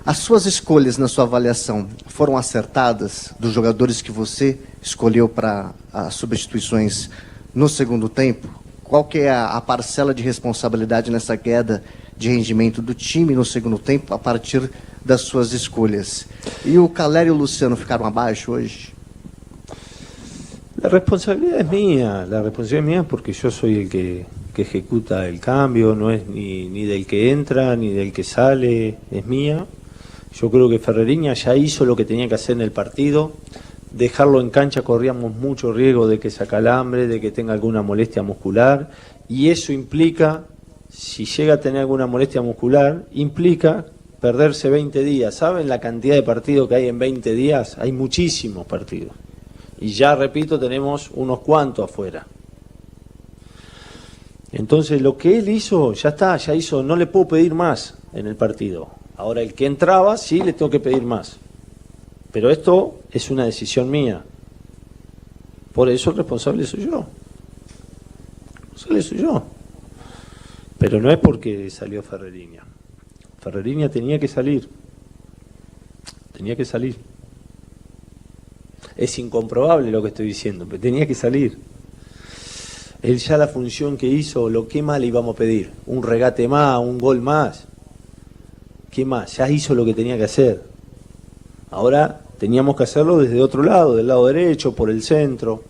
As suas escolhas na sua avaliação foram acertadas dos jogadores que você escolheu para as substituições no segundo tempo? Qual que é a parcela de responsabilidade nessa queda de rendimento do time no segundo tempo a partir das suas escolhas? E o Calleri e o Luciano ficaram abaixo hoje? La responsabilidad es mía porque yo soy el que ejecuta el cambio, no es ni del que entra ni del que sale, es mía. Yo creo que Ferreirinha ya hizo lo que tenía que hacer en el partido. Dejarlo en cancha corríamos mucho riesgo de que se acalambre, de que tenga alguna molestia muscular, y eso implica, si llega a tener alguna molestia muscular, implica perderse 20 días. ¿Saben la cantidad de partidos que hay en 20 días? Hay muchísimos partidos. Y ya, repito, tenemos unos cuantos afuera. Entonces, lo que él hizo, ya está, ya hizo, no le puedo pedir más en el partido. Ahora, el que entraba, sí le tengo que pedir más. Pero esto es una decisión mía. Por eso el responsable soy yo. Pero no es porque salió Ferreirinha. Ferreirinha tenía que salir. Es incomprobable lo que estoy diciendo, pero tenía que salir. Él ya la función que hizo, ¿qué más le íbamos a pedir? ¿Un regate más, un gol más? ¿Qué más? Ya hizo lo que tenía que hacer. Ahora teníamos que hacerlo desde otro lado, del lado derecho, por el centro.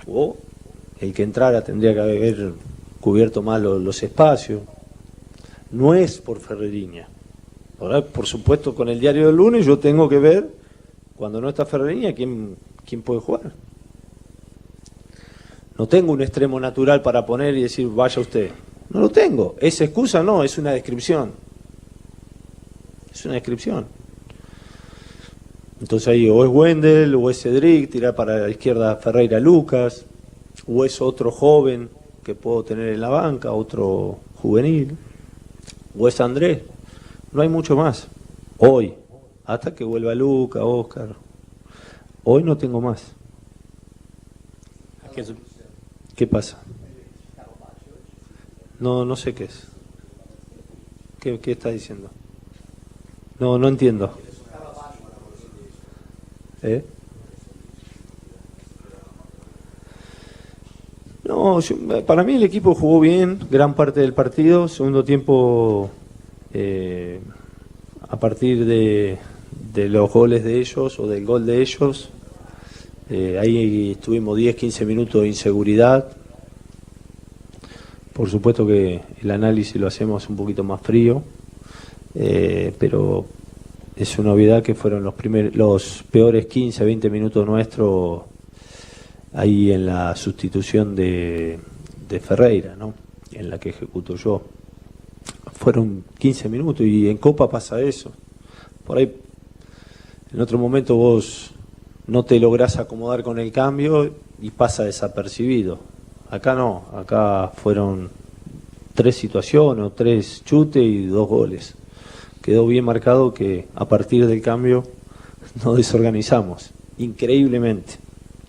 O el que entrara tendría que haber cubierto más los espacios. No es por Ferreirinha. Ahora, por supuesto, con el diario del lunes yo tengo que ver, cuando no está Ferreirinha, quién puede jugar. No tengo un extremo natural para poner y decir, vaya usted. No lo tengo. ¿Es excusa? No, es una descripción. Entonces ahí o es Wendel, o es Cedric, tirar para la izquierda Ferreira Lucas, o es otro joven que puedo tener en la banca, otro juvenil, o es Andrés. No hay mucho más. Hoy, hasta que vuelva Luca, Oscar. Hoy no tengo más. ¿Qué pasa? No sé qué es. ¿Qué está diciendo? No entiendo. No, para mí el equipo jugó bien gran parte del partido. Segundo tiempo, a partir de los goles de ellos o del gol de ellos, ahí estuvimos 10-15 minutos de inseguridad, Por supuesto que el análisis lo hacemos un poquito más frío, pero es una obviedad que fueron los peores 15, 20 minutos nuestros ahí en la sustitución de Ferreira, ¿no? En la que ejecuto yo. Fueron 15 minutos y en Copa pasa eso. Por ahí, en otro momento vos no te lográs acomodar con el cambio y pasa desapercibido. Acá no, acá fueron 3 situaciones, o 3 chutes y 2 goles. Quedó bien marcado que a partir del cambio nos desorganizamos. Increíblemente.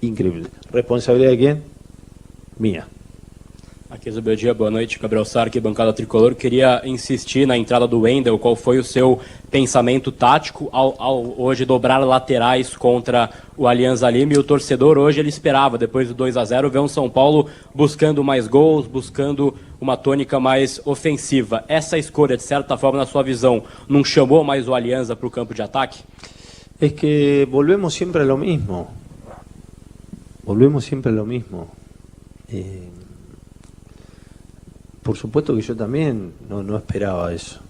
Incrível. Responsabilidade de quem? Minha. Aqui, Zubeldia, boa noite. Gabriel Sarque, bancada tricolor. Queria insistir na entrada do Wendel. Qual foi o seu pensamento tático ao hoje dobrar laterais contra o Alianza Lima? E o torcedor hoje ele esperava, depois do 2-0, ver um São Paulo buscando mais gols, buscando uma tônica mais ofensiva. Essa escolha, de certa forma, na sua visão, não chamou mais o Alianza para o campo de ataque? Es que volvemos siempre a lo mismo. Volvemos siempre a lo mismo. Por supuesto que yo también no esperaba eso.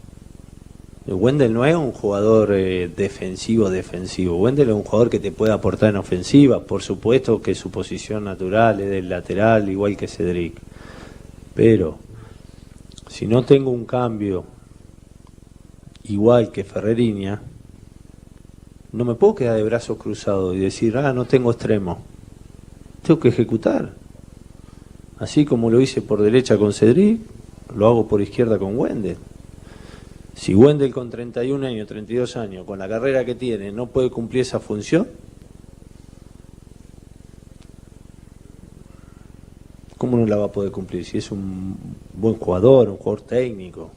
Wendel no es un jugador defensivo. Wendel es un jugador que te puede aportar en ofensiva. Por supuesto que su posición natural es del lateral, igual que Cedric. Pero si no tengo un cambio igual que Ferreirinha, no me puedo quedar de brazos cruzados y decir, no tengo extremo. Tengo que ejecutar. Así como lo hice por derecha con Cedric, lo hago por izquierda con Wendel. Si Wendel con 31 años, 32 años, con la carrera que tiene, no puede cumplir esa función, ¿cómo no la va a poder cumplir? Si es un buen jugador, un jugador técnico.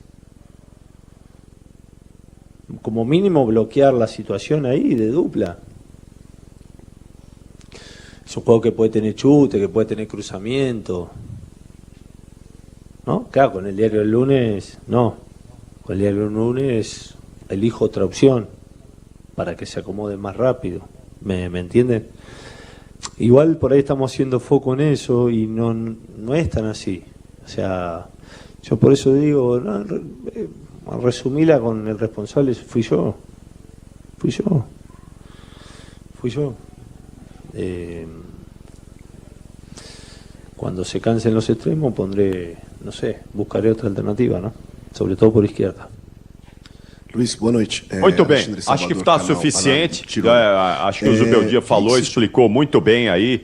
Como mínimo bloquear la situación ahí de dupla. Es un juego que puede tener chute, que puede tener cruzamiento. ¿No? Claro, con el diario del lunes, no. Con el diario del lunes elijo otra opción para que se acomode más rápido. ¿Me entienden? Igual por ahí estamos haciendo foco en eso y no es tan así. O sea, yo por eso digo, resumíla con el responsable, fui yo. Cuando se cansen los extremos buscaré outra alternativa, ¿no? Sobre todo por izquierda. Luiz, boa noite. Muito bem, acho que está suficiente. Acho que o Zubeldia falou, explicou muito bem aí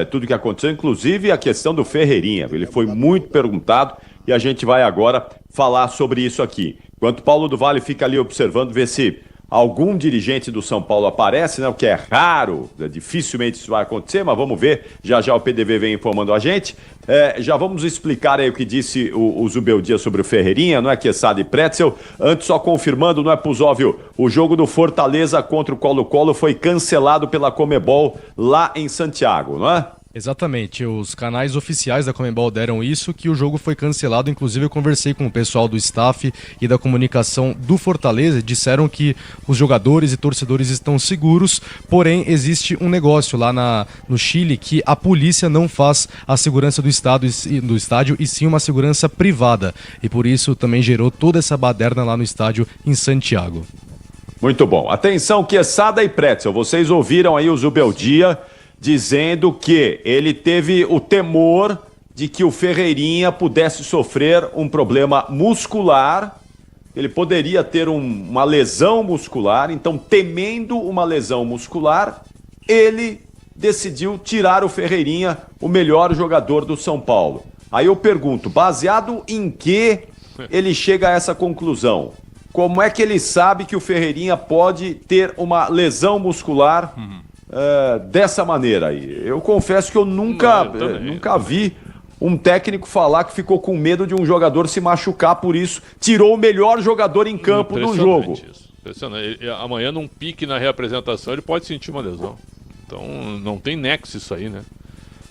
tudo o que aconteceu, inclusive a questão do Ferreirinha. Ele foi muito perguntado e a gente vai agora falar sobre isso aqui. Enquanto Paulo do Vale fica ali observando, ver se algum dirigente do São Paulo aparece, né? O que é raro, dificilmente isso vai acontecer, mas vamos ver. Já o PDV vem informando a gente. Já vamos explicar aí o que disse o Zubeldia sobre o Ferreirinha, não é, Quesada e Pretzel. Antes, só confirmando, não é, Pusóvio, o jogo do Fortaleza contra o Colo-Colo foi cancelado pela Conmebol lá em Santiago, não é? Exatamente, os canais oficiais da Conmebol deram isso, que o jogo foi cancelado. Inclusive eu conversei com o pessoal do staff e da comunicação do Fortaleza, disseram que os jogadores e torcedores estão seguros, porém existe um negócio lá no Chile que a polícia não faz a segurança do estádio e sim uma segurança privada, e por isso também gerou toda essa baderna lá no estádio em Santiago. Muito bom, atenção Quesada e Pretzel, vocês ouviram aí o Zubeldia dizendo que ele teve o temor de que o Ferreirinha pudesse sofrer um problema muscular, ele poderia ter uma lesão muscular, então temendo uma lesão muscular, ele decidiu tirar o Ferreirinha, o melhor jogador do São Paulo. Aí eu pergunto, baseado em que ele chega a essa conclusão? Como é que ele sabe que o Ferreirinha pode ter uma lesão muscular dessa maneira aí? Eu confesso que eu nunca vi um técnico falar que ficou com medo de um jogador se machucar, por isso tirou o melhor jogador em campo do jogo. Impressionante. Amanhã, num pique na reapresentação, ele pode sentir uma lesão. Então não tem nexo isso aí, né?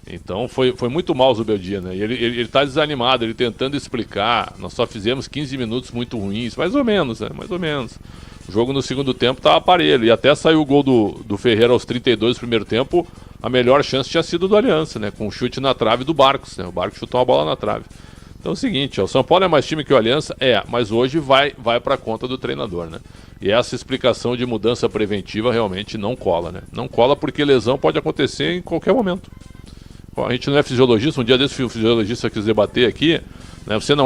Então foi muito mal o Zubeldia, né? E ele tá desanimado, ele tentando explicar. Nós só fizemos 15 minutos muito ruins, mais ou menos, né? Mais ou menos. O jogo no segundo tempo estava parelho. E até saiu o gol do Ferreira aos 32 do primeiro tempo. A melhor chance tinha sido do Aliança, né? Com um chute na trave do Barcos, né? O Barcos chutou uma bola na trave. Então é o seguinte, o São Paulo é mais time que o Aliança? Mas hoje vai para conta do treinador, né? E essa explicação de mudança preventiva realmente não cola, né? Não cola porque lesão pode acontecer em qualquer momento. A gente não é fisiologista, um dia desse o fisiologista quis debater aqui, né? Vocês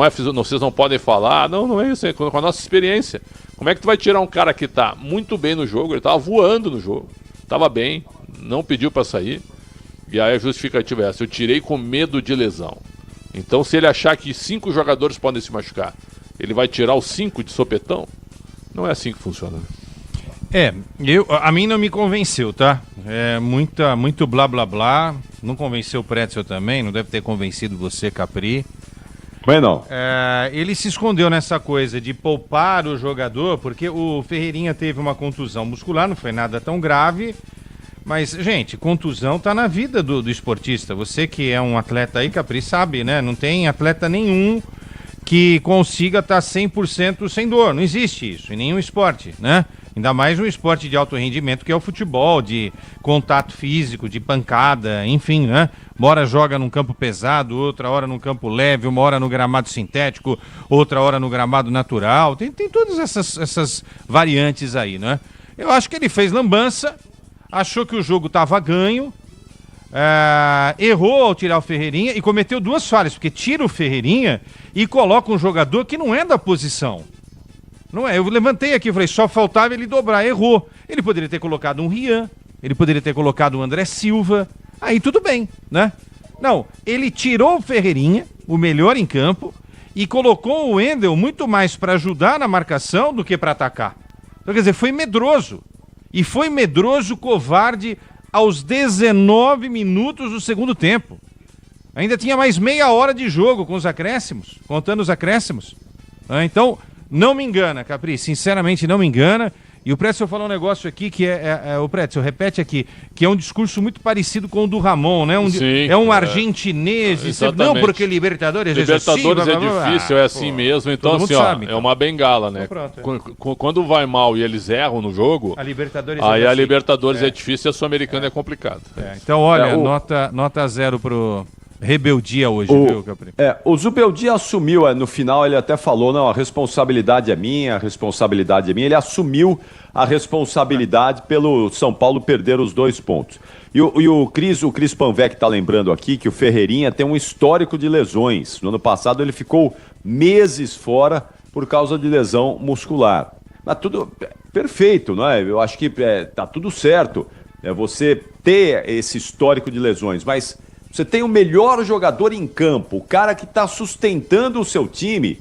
não podem falar, não é isso, é com a nossa experiência. Como é que tu vai tirar um cara que tá muito bem no jogo, ele tava voando no jogo, tava bem, não pediu para sair, e aí a justificativa é essa, eu tirei com medo de lesão. Então se ele achar que 5 jogadores podem se machucar, ele vai tirar os 5 de sopetão? Não é assim que funciona, né? A mim não me convenceu, tá? Muito blá blá blá. Não convenceu o Pretzel também, não deve ter convencido você, Capri. Bueno. Ele se escondeu nessa coisa de poupar o jogador, porque o Ferreirinha teve uma contusão muscular, não foi nada tão grave. Mas, gente, contusão tá na vida do esportista. Você que é um atleta aí, Capri, sabe, né? Não tem atleta nenhum que consiga estar 100% sem dor. Não existe isso em nenhum esporte, né? Ainda mais um esporte de alto rendimento que é o futebol, de contato físico, de pancada, enfim, né? Uma hora joga num campo pesado, outra hora num campo leve, uma hora no gramado sintético, outra hora no gramado natural. Tem todas essas variantes aí, né? Eu acho que ele fez lambança, achou que o jogo estava ganho, errou ao tirar o Ferreirinha e cometeu 2 falhas, porque tira o Ferreirinha e coloca um jogador que não é da posição. Não é, eu levantei aqui e falei, só faltava ele dobrar, errou. Ele poderia ter colocado um Rian, ele poderia ter colocado um André Silva, aí tudo bem, né? Não, ele tirou o Ferreirinha, o melhor em campo, e colocou o Wendel muito mais para ajudar na marcação do que para atacar. Então, quer dizer, foi medroso. E foi medroso, covarde, aos 19 minutos do segundo tempo. Ainda tinha mais meia hora de jogo com os acréscimos, contando os acréscimos. Então, não me engana, Capri, sinceramente não me engana. E o Pretzel falou um negócio aqui que o Pretzel repete aqui, que é um discurso muito parecido com o do Ramon, né? Sim, é um argentinês, não, porque Libertadores é difícil, é assim mesmo. Então, assim, sabe, é uma bengala, né? Quando vai mal e eles erram no jogo, a Libertadores a Libertadores é difícil e a Sul-Americana é complicado. Então, olha, nota 0 pro Rebeldia hoje, viu, Capri? O Zubeldia assumiu, no final ele até falou, não, a responsabilidade é minha, ele assumiu a responsabilidade pelo São Paulo perder os 2 pontos. E o Cris Panvec está lembrando aqui que o Ferreirinha tem um histórico de lesões. No ano passado ele ficou meses fora por causa de lesão muscular. Mas tudo perfeito, não é? Eu acho que tá tudo certo, você ter esse histórico de lesões, mas você tem o melhor jogador em campo, o cara que está sustentando o seu time.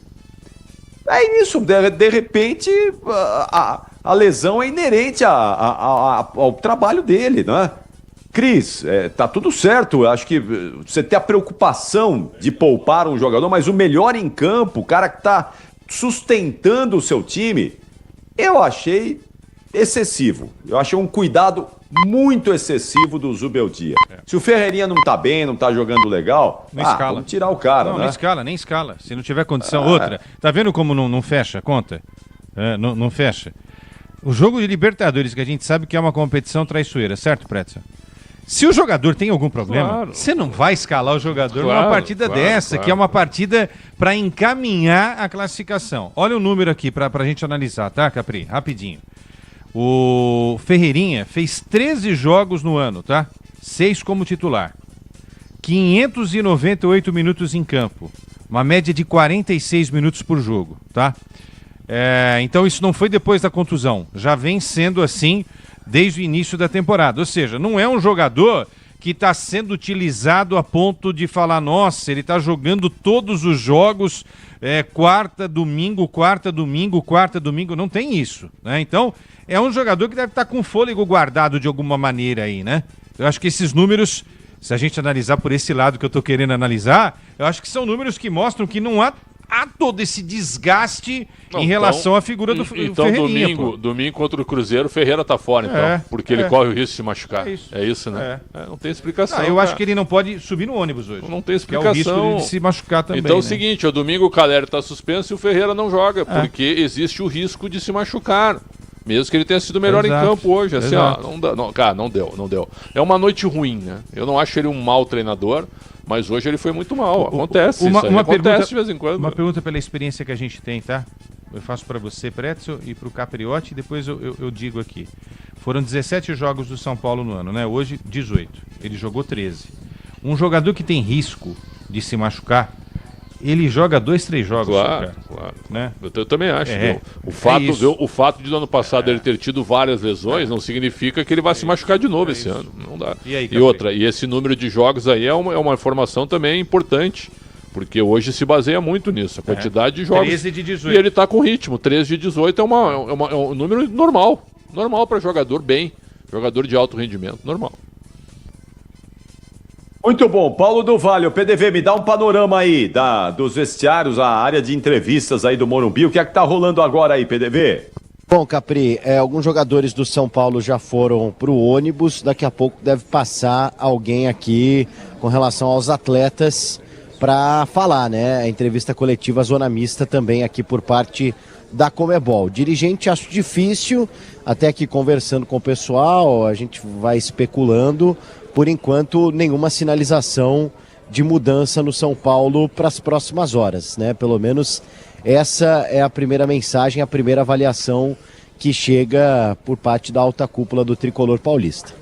É isso, de repente a lesão é inerente ao trabalho dele, não é? Cris, tá tudo certo, acho que você tem a preocupação de poupar um jogador, mas o melhor em campo, o cara que está sustentando o seu time, eu achei excessivo. Eu achei um cuidado muito excessivo do Zubeldia. Se o Ferreirinha não tá bem, não tá jogando legal, vamos tirar o cara, né? Nem escala. Se não tiver condição, outra. Tá vendo como não fecha a conta? Não fecha. O jogo de Libertadores, que a gente sabe que é uma competição traiçoeira, certo, Pretzel? Se o jogador tem algum problema, você não vai escalar o jogador numa partida dessa, que é uma partida para encaminhar a classificação. Olha o número aqui pra gente analisar, tá, Capri? Rapidinho. O Ferreirinha fez 13 jogos no ano, tá? 6 como titular. 598 minutos em campo. Uma média de 46 minutos por jogo, tá? Então isso não foi depois da contusão. Já vem sendo assim desde o início da temporada. Ou seja, não é um jogador que está sendo utilizado a ponto de falar, nossa, ele está jogando todos os jogos, quarta, domingo, não tem isso, né? Então, é um jogador que deve estar com fôlego guardado de alguma maneira aí, né? Eu acho que esses números, se a gente analisar por esse lado que eu estou querendo analisar, eu acho que são números que mostram que não há todo esse desgaste em relação à figura do Ferreirinha. Então, domingo contra o Cruzeiro, o Ferreira tá fora, então. Porque ele corre o risco de se machucar. É isso, né? Não tem explicação. Eu acho que ele não pode subir no ônibus hoje. Não tem explicação. É o risco de se machucar também. Então é o seguinte, o domingo o Caleri tá suspenso e o Ferreira não joga, porque existe o risco de se machucar. Mesmo que ele tenha sido melhor em campo hoje. Assim, não deu. É uma noite ruim, né? Eu não acho ele um mau treinador, Mas hoje ele foi muito mal. Acontece. Uma acontece pergunta, de vez em quando. Uma pergunta pela experiência que a gente tem, tá? Eu faço para você, Pretzel, e para o Capriotti, e depois eu digo aqui. Foram 17 jogos do São Paulo no ano, né? Hoje, 18. Ele jogou 13. Um jogador que tem risco de se machucar, ele joga 2, 3 jogos. Claro. Né? Eu também acho. O fato de no ano passado ele ter tido várias lesões não significa que ele vai se machucar de novo esse ano. Não dá. E esse número de jogos aí é uma informação também importante, porque hoje se baseia muito nisso, a quantidade de jogos. 13 de 18. E ele está com ritmo. 13 de 18 é um número normal. Normal para jogador jogador de alto rendimento, normal. Muito bom, Paulo do Vale, o PDV, me dá um panorama aí dos vestiários, a área de entrevistas aí do Morumbi, o que é que tá rolando agora aí, PDV? Bom, Capri, alguns jogadores do São Paulo já foram pro ônibus, daqui a pouco deve passar alguém aqui com relação aos atletas para falar, né? A entrevista coletiva zona mista também aqui por parte da Conmebol. Dirigente acho difícil, até aqui conversando com o pessoal, a gente vai especulando. Por enquanto, nenhuma sinalização de mudança no São Paulo para as próximas horas, né? Pelo menos essa é a primeira mensagem, a primeira avaliação que chega por parte da alta cúpula do Tricolor paulista.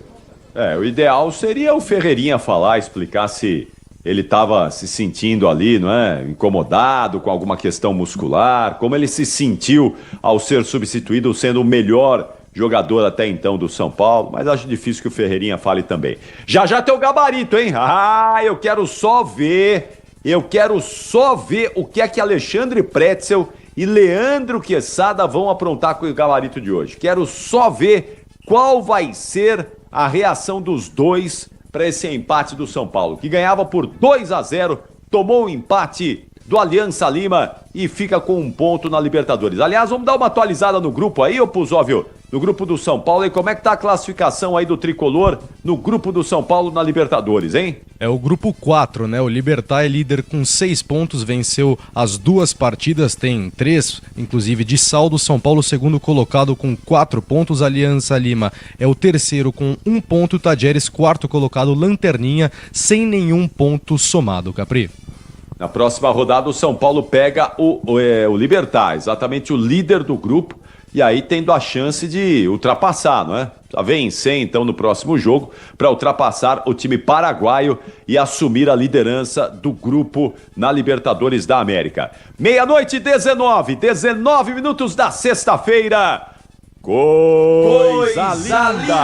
O ideal seria o Ferreirinha falar, explicar se ele estava se sentindo ali, não é? Incomodado com alguma questão muscular, como ele se sentiu ao ser substituído, sendo o melhor jogador até então do São Paulo, mas acho difícil que o Ferreirinha fale também. Já tem o gabarito, hein? Eu quero só ver o que é que Alexandre Pretzel e Leandro Quesada vão aprontar com o gabarito de hoje. Quero só ver qual vai ser a reação dos dois para esse empate do São Paulo, que ganhava por 2-0, tomou o empate do Aliança Lima e fica com 1 ponto na Libertadores. Aliás, vamos dar uma atualizada no grupo aí, ô Puzóvio, no grupo do São Paulo, e como é que tá a classificação aí do Tricolor no grupo do São Paulo na Libertadores, hein? É o grupo 4, né? O Libertad é líder com 6 pontos, venceu as 2 partidas, tem 3, inclusive, de saldo. São Paulo, segundo colocado, com 4 pontos. Aliança Lima é o terceiro com 1 ponto. Tajeres, quarto colocado, lanterninha, sem nenhum ponto somado, Capri. Na próxima rodada, o São Paulo pega o Libertad, exatamente o líder do grupo, e aí tendo a chance de ultrapassar, não é? A vencer, então, no próximo jogo, para ultrapassar o time paraguaio e assumir a liderança do grupo na Libertadores da América. 19h19 minutos da sexta-feira. Coisa linda!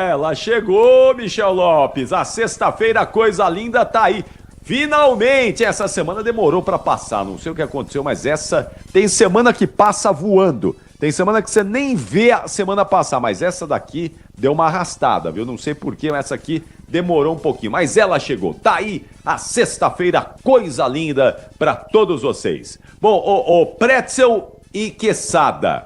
Ela chegou, Michel Lopes. A sexta-feira, coisa linda, tá aí. Finalmente, essa semana demorou pra passar. Não sei o que aconteceu, mas essa tem semana que passa voando. Tem semana que você nem vê a semana passar, mas essa daqui deu uma arrastada, viu? Não sei porquê, mas essa aqui demorou um pouquinho. Mas ela chegou. Tá aí a sexta-feira, coisa linda pra todos vocês. Bom, o Pretzel e Quesada.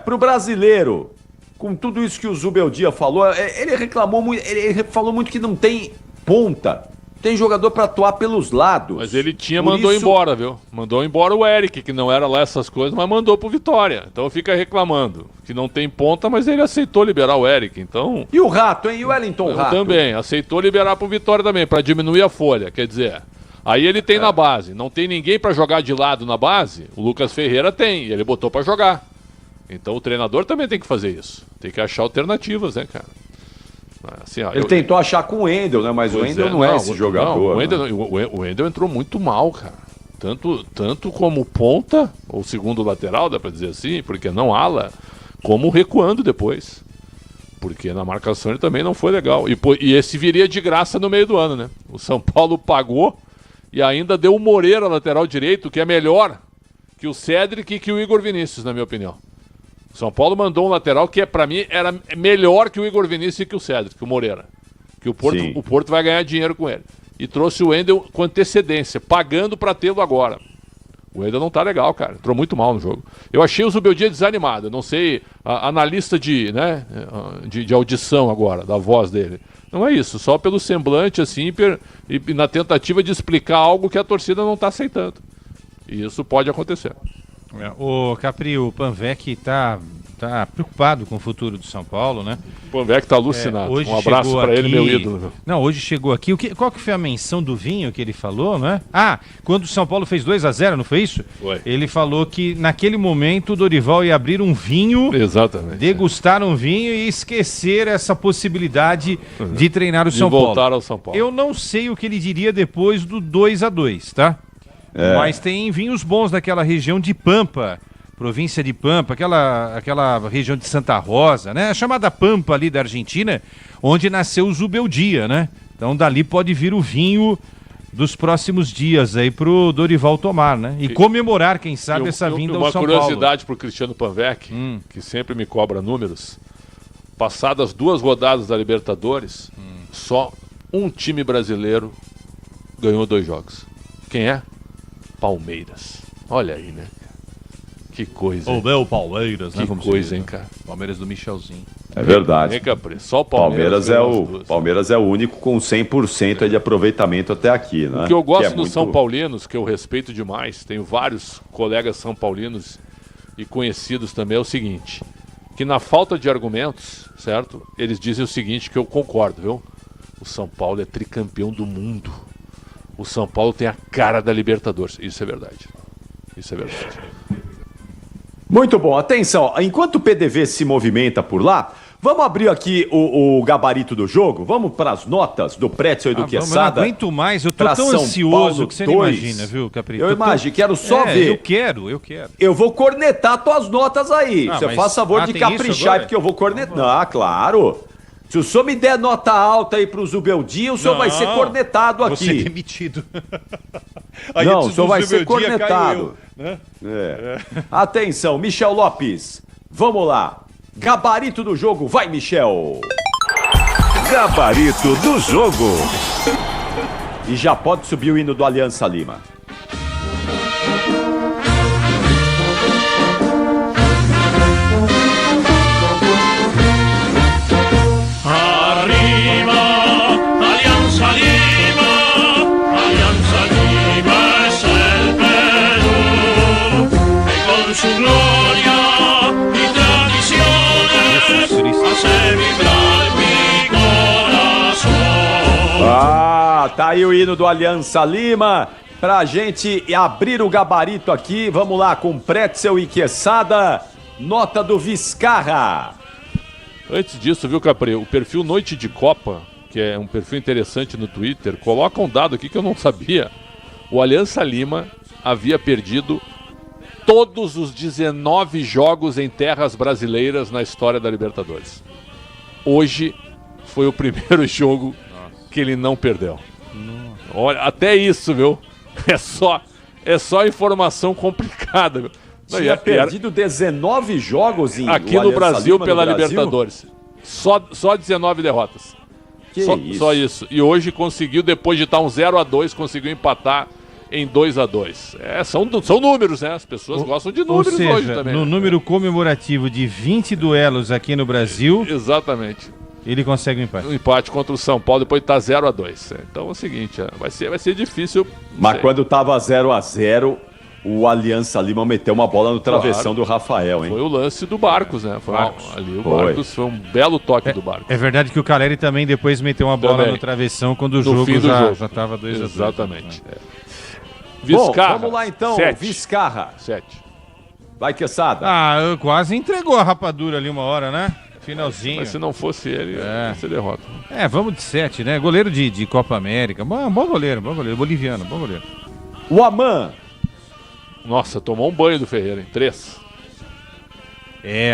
Pro brasileiro, com tudo isso que o Zubeldia falou, ele reclamou muito, ele falou muito que não tem ponta. Tem jogador pra atuar pelos lados. Mas ele mandou embora, viu? Mandou embora o Eric, que não era lá essas coisas, mas mandou pro Vitória. Então fica reclamando que não tem ponta, mas ele aceitou liberar o Eric, então... E o Rato, hein? E o Wellington Rato? Também, aceitou liberar pro Vitória também, pra diminuir a folha, quer dizer... Aí ele tem na base, não tem ninguém pra jogar de lado na base, o Lucas Ferreira tem, e ele botou pra jogar. Então o treinador também tem que fazer isso, tem que achar alternativas, né, cara? Assim, ele tentou achar com o Wendel, né? Mas o Wendel não é esse jogador. O Wendel entrou muito mal, cara. Tanto como ponta, ou segundo lateral, dá pra dizer assim, porque não ala, como recuando depois. Porque na marcação ele também não foi legal. E esse viria de graça no meio do ano, né? O São Paulo pagou e ainda deu o Moreira, lateral direito, que é melhor que o Cédric e que o Igor Vinícius, na minha opinião. O São Paulo mandou um lateral que, pra mim, era melhor que o Igor Vinícius e que o Cédric, que o Moreira. Que o Porto vai ganhar dinheiro com ele. E trouxe o Wendel com antecedência, pagando pra tê-lo agora. O Wendel não tá legal, cara. Entrou muito mal no jogo. Eu achei o Zubeldia desanimado. Não sei, analista de audição agora, da voz dele. Não é isso, só pelo semblante, assim, e na tentativa de explicar algo que a torcida não tá aceitando. E isso pode acontecer. O Capri, o Panvec tá tá preocupado com o futuro do São Paulo, né? O Panvec tá alucinado. Um abraço para ele, meu ídolo. Não, hoje chegou aqui. Qual que foi a menção do vinho que ele falou, né? Quando o São Paulo fez 2-0, não foi isso? Foi. Ele falou que naquele momento o Dorival ia abrir um vinho, exatamente, degustar um vinho e esquecer essa possibilidade de treinar o São Paulo. Voltar ao São Paulo. Eu não sei o que ele diria depois do 2-2, tá? Mas tem vinhos bons daquela região de Pampa, província de Pampa, aquela região de Santa Rosa, né? A chamada Pampa ali da Argentina, onde nasceu o Zubeldia, né? Então dali pode vir o vinho dos próximos dias aí pro Dorival tomar, né? E comemorar, quem sabe, essa vinda ao São Paulo. Uma curiosidade pro Cristiano Panvec, que sempre me cobra números. Passadas 2 rodadas da Libertadores, só um time brasileiro ganhou 2 jogos. Quem é? Palmeiras. Olha aí, né? Que coisa. O meu Palmeiras, né? Que coisa, hein, cara? Palmeiras do Michelzinho. É verdade. Só o Palmeiras é o único com 100% de aproveitamento até aqui, né? O que eu gosto dos São Paulinos, que eu respeito demais, tenho vários colegas são paulinos e conhecidos também, é o seguinte, que na falta de argumentos, certo? Eles dizem o seguinte, que eu concordo, viu? O São Paulo é tricampeão do mundo. O São Paulo tem a cara da Libertadores. Isso é verdade. Isso é verdade. Muito bom, atenção, enquanto o PDV se movimenta por lá, vamos abrir aqui o gabarito do jogo, vamos para as notas do Pretzel e do Quesada. Eu não aguento mais, eu tô tão ansioso que você não imagina, viu, Caprito? Eu imagino, quero só ver. Eu quero. Eu vou cornetar tuas notas aí, você faz favor de caprichar, porque eu vou cornetar, claro. Se o senhor me der nota alta aí pro Zubeldia, o senhor vai ser cornetado aqui. Você é demitido. Não, o senhor vai ser cornetado. Atenção, Michel Lopes, vamos lá. Gabarito do jogo, vai, Michel. Gabarito do jogo. E já pode subir o hino do Aliança Lima. Su gloria y tradiciones hace vibrar mi corazón. Tá aí o hino do Aliança Lima pra gente abrir o gabarito aqui. Vamos lá com Pretzel e Quesada. Nota do Vizcarra. Antes disso, viu, Capri? O perfil Noite de Copa, que é um perfil interessante no Twitter, coloca um dado aqui que eu não sabia. O Aliança Lima havia perdido todos os 19 jogos em terras brasileiras na história da Libertadores. Hoje foi o primeiro jogo que ele não perdeu. Olha, até isso, viu? É só informação complicada, viu? Tinha perdido 19 jogos aqui no Brasil pela Libertadores. Só 19 derrotas. Só isso. E hoje conseguiu, depois de estar um 0-2, conseguiu empatar em 2-2. São números, né? As pessoas gostam de números hoje também. No número comemorativo de 20 duelos aqui no Brasil. Exatamente. Ele consegue um empate. Um empate contra o São Paulo, depois tá 0-2. Então é o seguinte, vai ser difícil. Mas quando tava 0-0, o Aliança Lima meteu uma bola no travessão do Rafael, hein? Foi o lance do Barcos, né? Barcos foi um belo toque do Barcos. É verdade que o Caleri também depois meteu uma bola no travessão quando o jogo já tava 2-2. Exatamente. Vizcarra. Bom, vamos lá então, 7. Vizcarra. 7. Vai, Quesada. Quase entregou a rapadura ali uma hora, né? Finalzinho. Mas se não fosse ele, ia ser derrota. Vamos de 7, né? Goleiro de Copa América. Bom goleiro. Boliviano, bom goleiro. O Aman. Nossa, tomou um banho do Ferreira, hein? 3.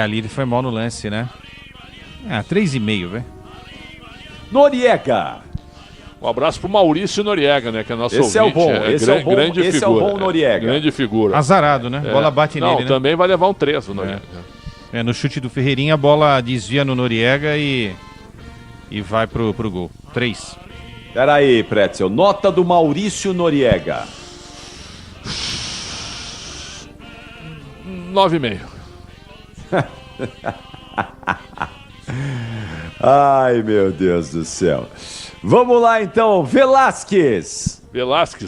Ali ele foi mal no lance, né? 3,5, velho. Noriega. Um abraço pro Maurício Noriega, né? Que é nosso ouvinte. Esse é o bom. Grande esse figura. É o bom Noriega. Grande figura. Azarado, né? Bola bate nele, né? Também vai levar um 3 o Noriega. No chute do Ferreirinha, a bola desvia no Noriega e vai pro gol. 3. Peraí, Pretzel. Nota do Maurício Noriega. 9,5. Ai, meu Deus do céu. Vamos lá, então. Velasquez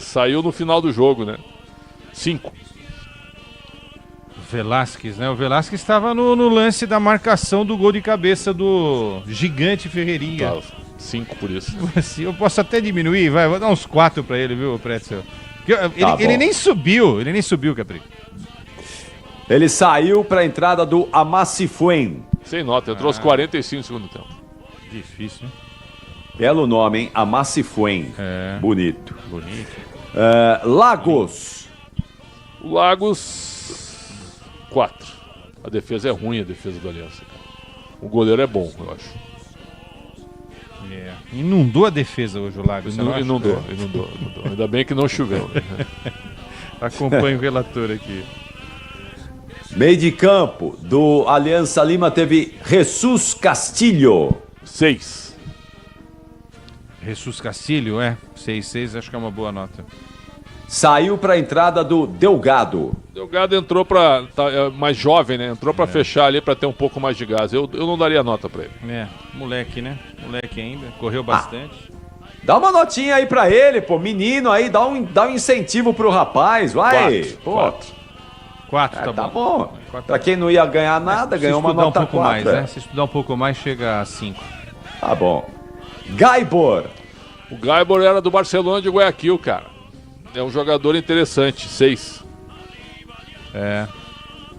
saiu no final do jogo, né? 5. Velasquez, né? O Velasquez estava no lance da marcação do gol de cabeça do gigante Ferreirinha. Tá, 5 por isso. Eu posso até diminuir, vou dar uns 4 pra ele, viu, Pretzel? Ele nem subiu, Capri. Ele saiu pra entrada do Amacifuen. Sem nota, entrou aos 45 do segundo tempo. Difícil, hein? Belo nome, hein? Amacifuen. Bonito. Lagos. O Lagos, 4. A defesa é ruim, a defesa do Aliança. O goleiro é bom, eu acho. Inundou a defesa hoje o Lagos. Inundou. Ainda bem que não choveu. Acompanho o relator aqui. Meio de campo do Aliança Lima teve Jesus Castilho. 6. Jesus Castilho, 6, acho que é uma boa nota. Saiu para a entrada do Delgado. Delgado entrou para mais jovem, né? Entrou para fechar ali, para ter um pouco mais de gás. Eu não daria nota para ele. Moleque, né? Moleque ainda, correu bastante. Dá uma notinha aí para ele, pô. Menino aí, dá um incentivo pro rapaz, vai. 4, tá bom. Para quem não ia ganhar nada, ganhou uma nota 4. Mais, né? Se estudar um pouco mais, chega a 5. Tá bom. Gaibor. O Gaibor era do Barcelona de Guayaquil, cara. É um jogador interessante, 6.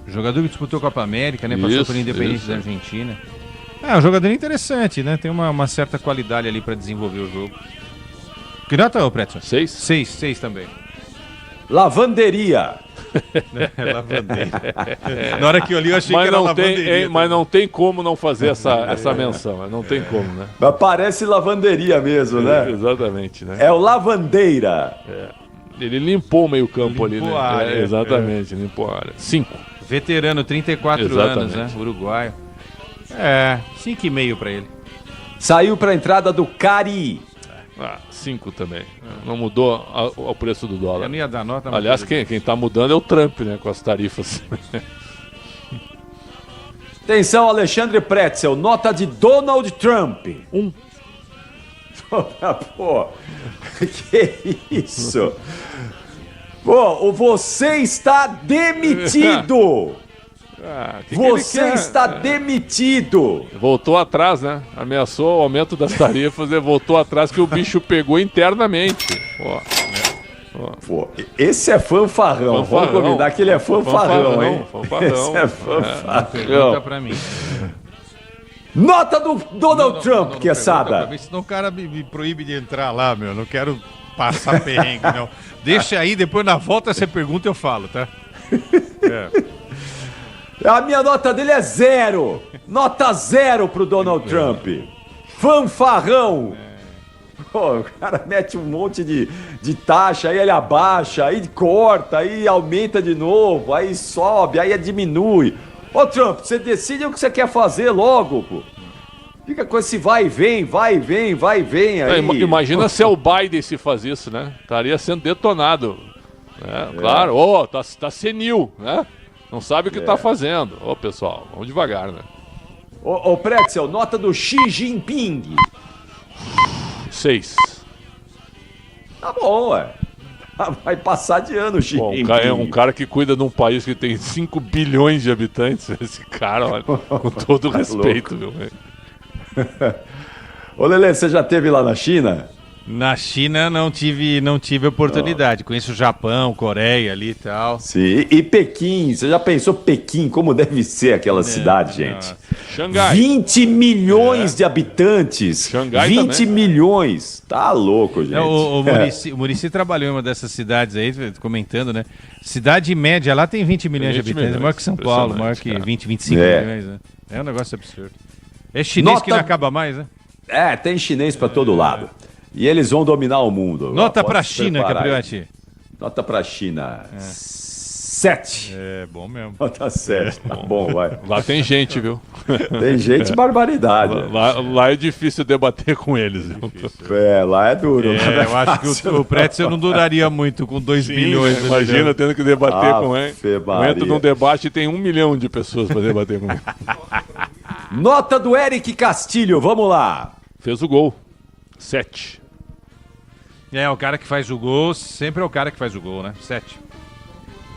O jogador que disputou a Copa América, né? Passou pelo Independente da Argentina. É um jogador interessante, né? Tem uma certa qualidade ali para desenvolver o jogo. Que nota é o Pretzel? 6? 6 também. Lavanderia. Lavanderia. Na hora que eu li, eu achei que era lavanderia. Mas não tem como não fazer essa menção. Não tem como, né? Mas parece lavanderia mesmo, né? Exatamente, né? É o Lavandeira. Ele limpou o meio-campo ali, né? A área. Exatamente, limpou a área. 5. Veterano, 34 anos, né? Uruguaio. 5,5 para ele. Saiu para a entrada do Cari. 5 também. Não mudou o preço do dólar. Eu não ia dar nota. Aliás, quem tá mudando é o Trump, né? Com as tarifas. Atenção, Alexandre Pretzel. Nota de Donald Trump. 1. Pô, que isso? Pô, você está demitido. Você está demitido. Voltou atrás, né? Ameaçou o aumento das tarifas e voltou atrás que o bicho pegou internamente. Pô, esse é fanfarrão. Vamos combinar que ele é fanfarrão, hein? Esse é fanfarrão. Pergunta pra mim. Nota do Donald Trump, que é sada. Senão o cara me proíbe de entrar lá, meu. Não quero passar perrengue, não. Deixa aí, depois na volta você pergunta e eu falo, tá? A minha nota dele é 0. Nota 0 pro Donald Trump. Fanfarrão. Pô, o cara mete um monte de taxa, aí ele abaixa, aí corta, aí aumenta de novo, aí sobe, aí diminui. Ô Trump, você decide o que você quer fazer logo, pô. Fica com esse vai e vem aí. Imagina se é o Biden se faz isso, né? Estaria sendo detonado. Claro, tá senil, né? Não sabe o que tá fazendo. Pessoal, vamos devagar, né? Ô Pretzel, nota do Xi Jinping. 6. Tá bom, vai passar de ano, Xi Jinping. É um cara que cuida de um país que tem 5 bilhões de habitantes. Esse cara, olha, com todo respeito, meu. Ô Lelê, você já esteve lá na China? Na China não tive oportunidade. Conheço o Japão, Coreia ali e tal. Sim, e Pequim. Você já pensou Pequim, como deve ser aquela cidade, gente? Xangai. 20 milhões de habitantes. Xangai 20 também. milhões. Tá louco, gente. O Muricy trabalhou em uma dessas cidades aí, comentando, né? Cidade média lá tem 20 milhões de habitantes. É maior que São Paulo, maior que 25 milhões. Né? É um negócio absurdo. É chinês que não acaba mais, né? Tem chinês pra todo lado. E eles vão dominar o mundo. Nota pra China, Capriotti. Nota pra China. 7. É bom mesmo. Nota 7. Tá bom, vai. Lá tem gente, viu? Tem gente, barbaridade. Lá é difícil debater com eles. Viu? Lá é duro. Eu acho que o Pretzel não duraria muito com 2 bilhões. Imagina tendo que debater com ele. Entra num debate e tem 1 milhão de pessoas pra debater com ele. Nota do Eric Castilho, vamos lá. Fez o gol. 7. O cara que faz o gol, sempre é o cara que faz o gol, né? 7.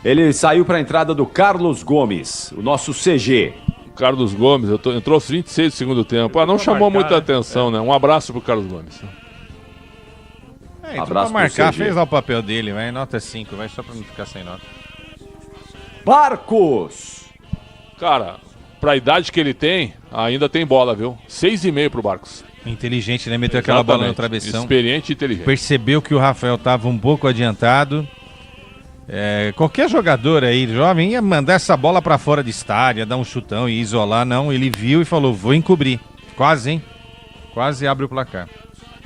Ele saiu para a entrada do Carlos Gomes, o nosso CG. Carlos Gomes, entrou aos 26 do segundo tempo. Não chamou muita atenção, né? Um abraço pro Carlos Gomes. Então pra marcar, fez lá o papel dele, vai, nota 5, vai, só pra não ficar sem nota. Barcos! Cara, pra idade que ele tem, ainda tem bola, viu? 6,5 pro Barcos. Inteligente, né? Meteu aquela bola no travessão. Experiente e inteligente. Percebeu que o Rafael tava um pouco adiantado. Qualquer jogador aí, jovem, ia mandar essa bola pra fora de estádio, ia dar um chutão e isolar. Não, ele viu e falou, vou encobrir. Quase, hein? Quase abre o placar.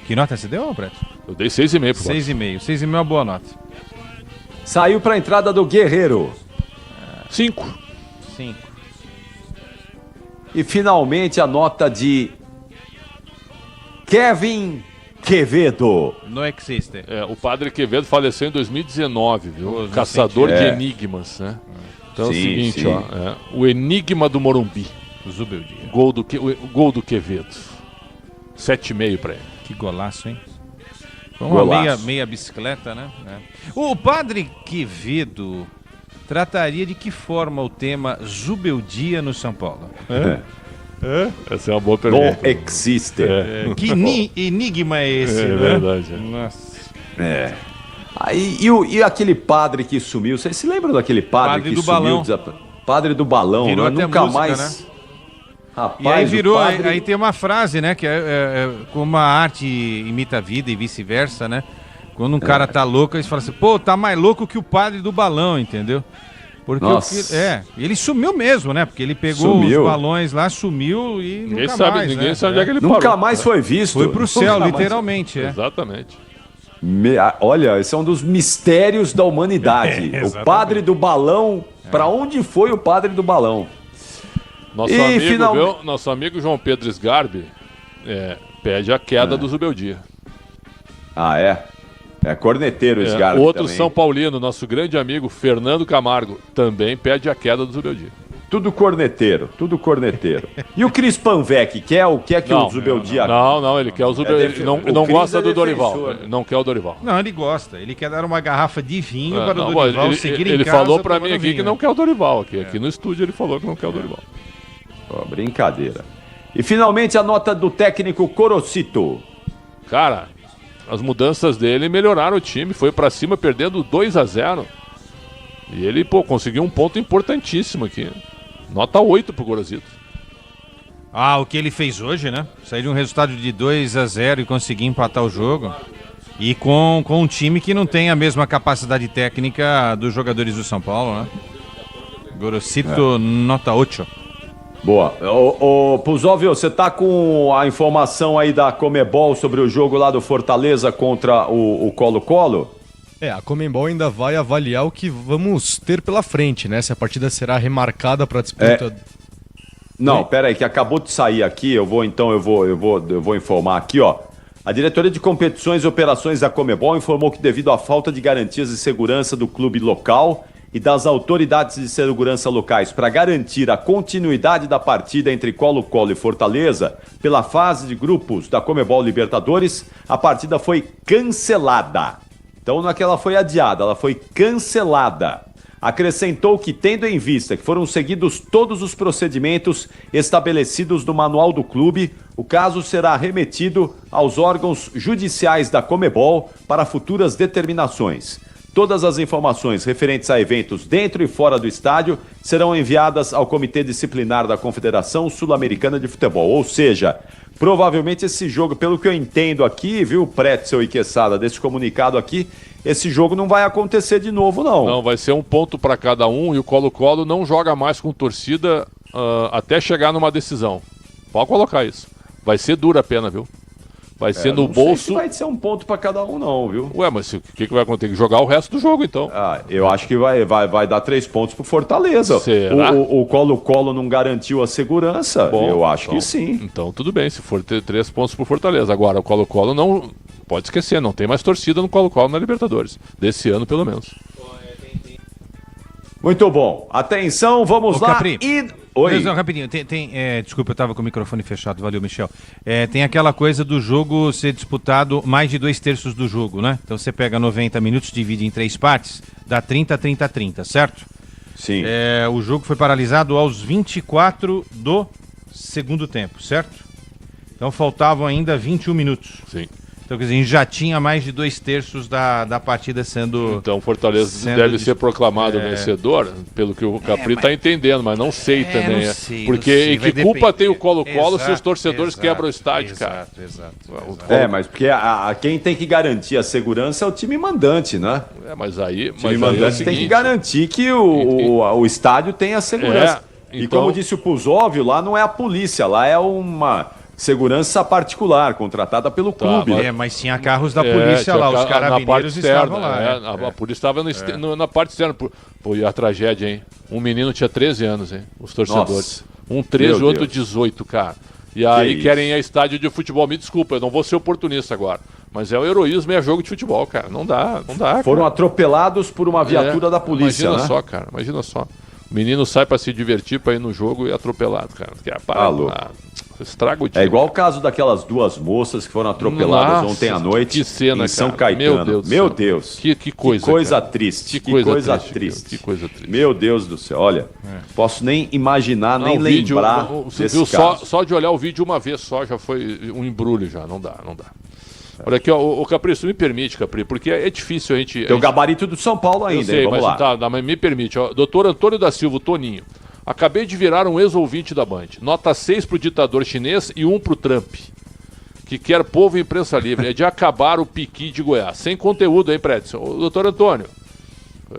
Que nota você deu, Preto? Eu dei 6,5 pro 6,5. 6,5 é uma boa nota. Saiu pra entrada do Guerreiro. 5. E finalmente a nota de Kevin Quevedo. Não existe. O padre Quevedo faleceu em 2019, viu? Caçador de enigmas, né? Então é o seguinte, ó. O enigma do Morumbi. Zubeldia. Gol do Quevedo. 7,5 pra ele. Que golaço, hein? Uma meia bicicleta, né? O padre Quevedo trataria de que forma o tema Zubeldia no São Paulo? Essa é uma boa pergunta. Não existe. Que enigma é esse? É verdade. Nossa. E aquele padre que sumiu? Vocês se lembram daquele padre que do sumiu? Padre do balão, virou né? Nunca música, mais. Né? Rapaz, e aí virou, padre... aí tem uma frase, né? Que como a arte imita a vida e vice-versa, né? Quando um cara tá louco, eles falam assim, pô, tá mais louco que o padre do balão, entendeu? Porque ele sumiu mesmo, né? Porque ele pegou os balões lá, sumiu e ninguém sabe onde é que ele parou. Nunca mais foi visto. Foi pro céu, literalmente. Exatamente. Olha, esse é um dos mistérios da humanidade. O padre do balão, pra onde foi o padre do balão? Nosso amigo João Pedro Sgarbi pede a queda do Zubeldia. É corneteiro esse Sgarbi outro também. São Paulino, nosso grande amigo Fernando Camargo, também pede a queda do Zubeldia. Tudo corneteiro. E o Cris Panvec, quer que o Zubeldia... Não, ele quer o Zubeldia. Ele não gosta do Dorival. Ele não quer o Dorival. Não, ele gosta. Ele quer dar uma garrafa de vinho para o Dorival seguir em casa. Ele falou para mim aqui que não quer o Dorival. Aqui no estúdio ele falou que não quer o Dorival. Brincadeira. E finalmente a nota do técnico Corocito. Cara, as mudanças dele melhoraram o time. Foi pra cima perdendo 2-0. E ele, conseguiu um ponto importantíssimo aqui. Nota 8 pro Corocito. O que ele fez hoje, né? Sair de um resultado de 2-0 e conseguir empatar o jogo. E com um time que não tem a mesma capacidade técnica dos jogadores do São Paulo, né? Corocito, nota 8. Boa. Puzóvio, você tá com a informação aí da Comebol sobre o jogo lá do Fortaleza contra o Colo-Colo? A Comebol ainda vai avaliar o que vamos ter pela frente, né? Se a partida será remarcada para disputa... Não, pera aí, que acabou de sair aqui, eu vou informar aqui, ó. A diretoria de competições e operações da Comebol informou que devido à falta de garantias de segurança do clube local e das autoridades de segurança locais para garantir a continuidade da partida entre Colo-Colo e Fortaleza, pela fase de grupos da Comebol Libertadores, a partida foi cancelada. Então não é que ela foi adiada, ela foi cancelada. Acrescentou que, tendo em vista que foram seguidos todos os procedimentos estabelecidos no manual do clube, o caso será remetido aos órgãos judiciais da Comebol para futuras determinações. Todas as informações referentes a eventos dentro e fora do estádio serão enviadas ao Comitê Disciplinar da Confederação Sul-Americana de Futebol. Ou seja, provavelmente esse jogo, pelo que eu entendo aqui, viu, Pretzel e Quesada, desse comunicado aqui, esse jogo não vai acontecer de novo, não. Não, vai ser um ponto para cada um e o Colo-Colo não joga mais com torcida até chegar numa decisão. Pode colocar isso. Vai ser dura a pena, viu? Vai ser no bolso. Não vai ser um ponto pra cada um, não, viu? Ué, mas o que vai acontecer? Jogar o resto do jogo, então. Eu acho que vai dar 3 pontos pro Fortaleza. Será? O Colo-Colo não garantiu a segurança? Bom, eu acho que sim. Então, tudo bem, se for ter 3 pontos pro Fortaleza. Agora, o Colo-Colo não. Pode esquecer, não tem mais torcida no Colo-Colo na Libertadores. Desse ano, pelo menos. Muito bom. Atenção, vamos lá. Capri. Oi. Não, rapidinho, desculpa, eu estava com o microfone fechado, valeu, Michel. Tem aquela coisa do jogo ser disputado mais de 2/3 do jogo, né? Então você pega 90 minutos, divide em 3 partes, dá 30, 30, 30, certo? Sim. O jogo foi paralisado aos 24 do segundo tempo, certo? Então faltavam ainda 21 minutos. Sim. Então, quer dizer, a gente já tinha mais de 2/3 da partida sendo... Então, Fortaleza deve ser proclamado vencedor, pelo que o Capri está entendendo, mas não sei também. Não sei, porque que culpa tem o Colo-Colo se os torcedores quebram o estádio, cara? Exato. Mas porque quem tem que garantir a segurança é o time mandante, né? Mas aí... O time mandante tem que garantir que o estádio tenha segurança. Então... E como disse o Puzóvio, lá não é a polícia, lá é uma... segurança particular, contratada pelo clube. Mas tinha carros da polícia lá, os carabineiros estavam lá. A polícia estava na parte externa. Pô, e a tragédia, hein? Um menino tinha 13 anos, hein? Os torcedores. Um 13 e outro 18, cara. E aí querem ir a estádio de futebol. Me desculpa, eu não vou ser oportunista agora. Mas é o heroísmo e é jogo de futebol, cara. Não dá. Foram atropelados por uma viatura da polícia, imagina só, cara. Imagina só. O menino sai pra se divertir, pra ir no jogo e é atropelado, cara. Estraga o time. É igual o caso daquelas 2 moças que foram atropeladas ontem à noite em São Caetano. Meu Deus. Que coisa triste. Que coisa triste. Meu Deus do céu. Olha, posso nem imaginar, nem lembrar desse caso. Só de olhar o vídeo uma vez só já foi um embrulho já. Não dá. Olha aqui, o Capri, isso me permite, Capri, porque é difícil a gente... Tem o gabarito do São Paulo ainda, sei, vamos lá. Mas me permite, doutor Antônio da Silva, Toninho. Acabei de virar um ex-ouvinte da Band. Nota 6 pro ditador chinês e 1 pro Trump, que quer povo e imprensa livre. É de acabar o piqui de Goiás. Sem conteúdo, hein, Prédio? Doutor Antônio,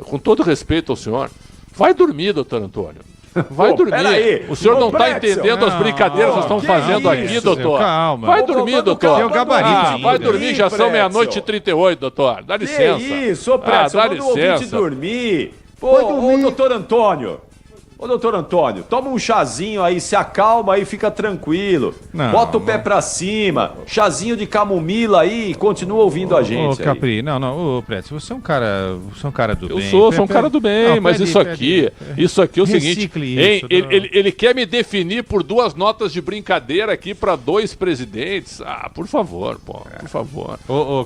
com todo respeito ao senhor, vai dormir, doutor Antônio. Vai dormir. Peraí. O senhor não está entendendo as brincadeiras que estão fazendo aqui, doutor. Calma. Vai dormir, doutor. Tem o gabarito. Vai dormir, já são 00:38, doutor. Dá licença. Que isso, ô Prédio, dá licença. Dormir. Ô, doutor Antônio. Ô, doutor Antônio, toma um chazinho aí, se acalma aí, fica tranquilo. Bota o pé pra cima, chazinho de camomila aí e continua ouvindo a gente. Ô, Capri, ô, Prédio, você é um cara do bem. Eu sou um cara do bem, mas isso aqui é o seguinte, ele quer me definir por 2 notas de brincadeira aqui pra 2 presidentes. Por favor, por favor.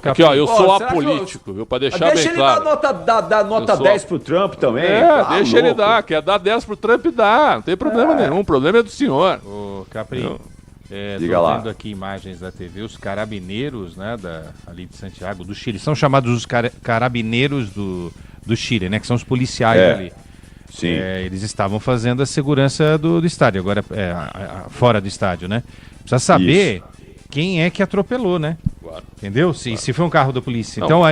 Aqui, ó, eu sou apolítico, viu, pra deixar bem claro. Deixa ele dar nota 10 pro Trump também. Deixa ele dar, quer dar 10 pro Trump dá, não tem problema nenhum, o problema é do senhor. Ô, Capri, diga lá. Vendo aqui imagens da TV, os carabineiros, né, ali de Santiago, do Chile, são chamados os carabineiros do Chile, né, que são os policiais ali. Sim. Eles estavam fazendo a segurança do estádio, agora fora do estádio, né? Precisa saber quem é que atropelou, né? Claro. Entendeu? Se foi um carro da polícia. Não. Então,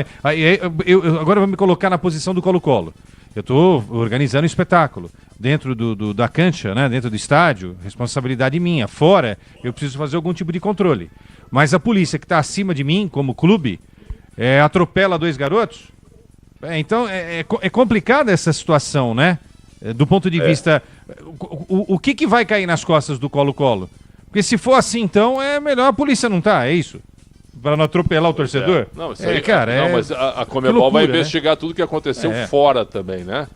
eu agora vou me colocar na posição do Colo-Colo. Eu estou organizando um espetáculo dentro da cancha, né, dentro do estádio, responsabilidade minha. Fora, eu preciso fazer algum tipo de controle. Mas a polícia que está acima de mim, como clube, atropela 2 garotos? Então, é complicada essa situação, né? Do ponto de vista... O que vai cair nas costas do Colo-Colo? Porque se for assim, então, é melhor a polícia não tá, é isso? Para não atropelar o torcedor? Não, isso aí, mas a Conmebol vai investigar tudo que aconteceu fora também, né?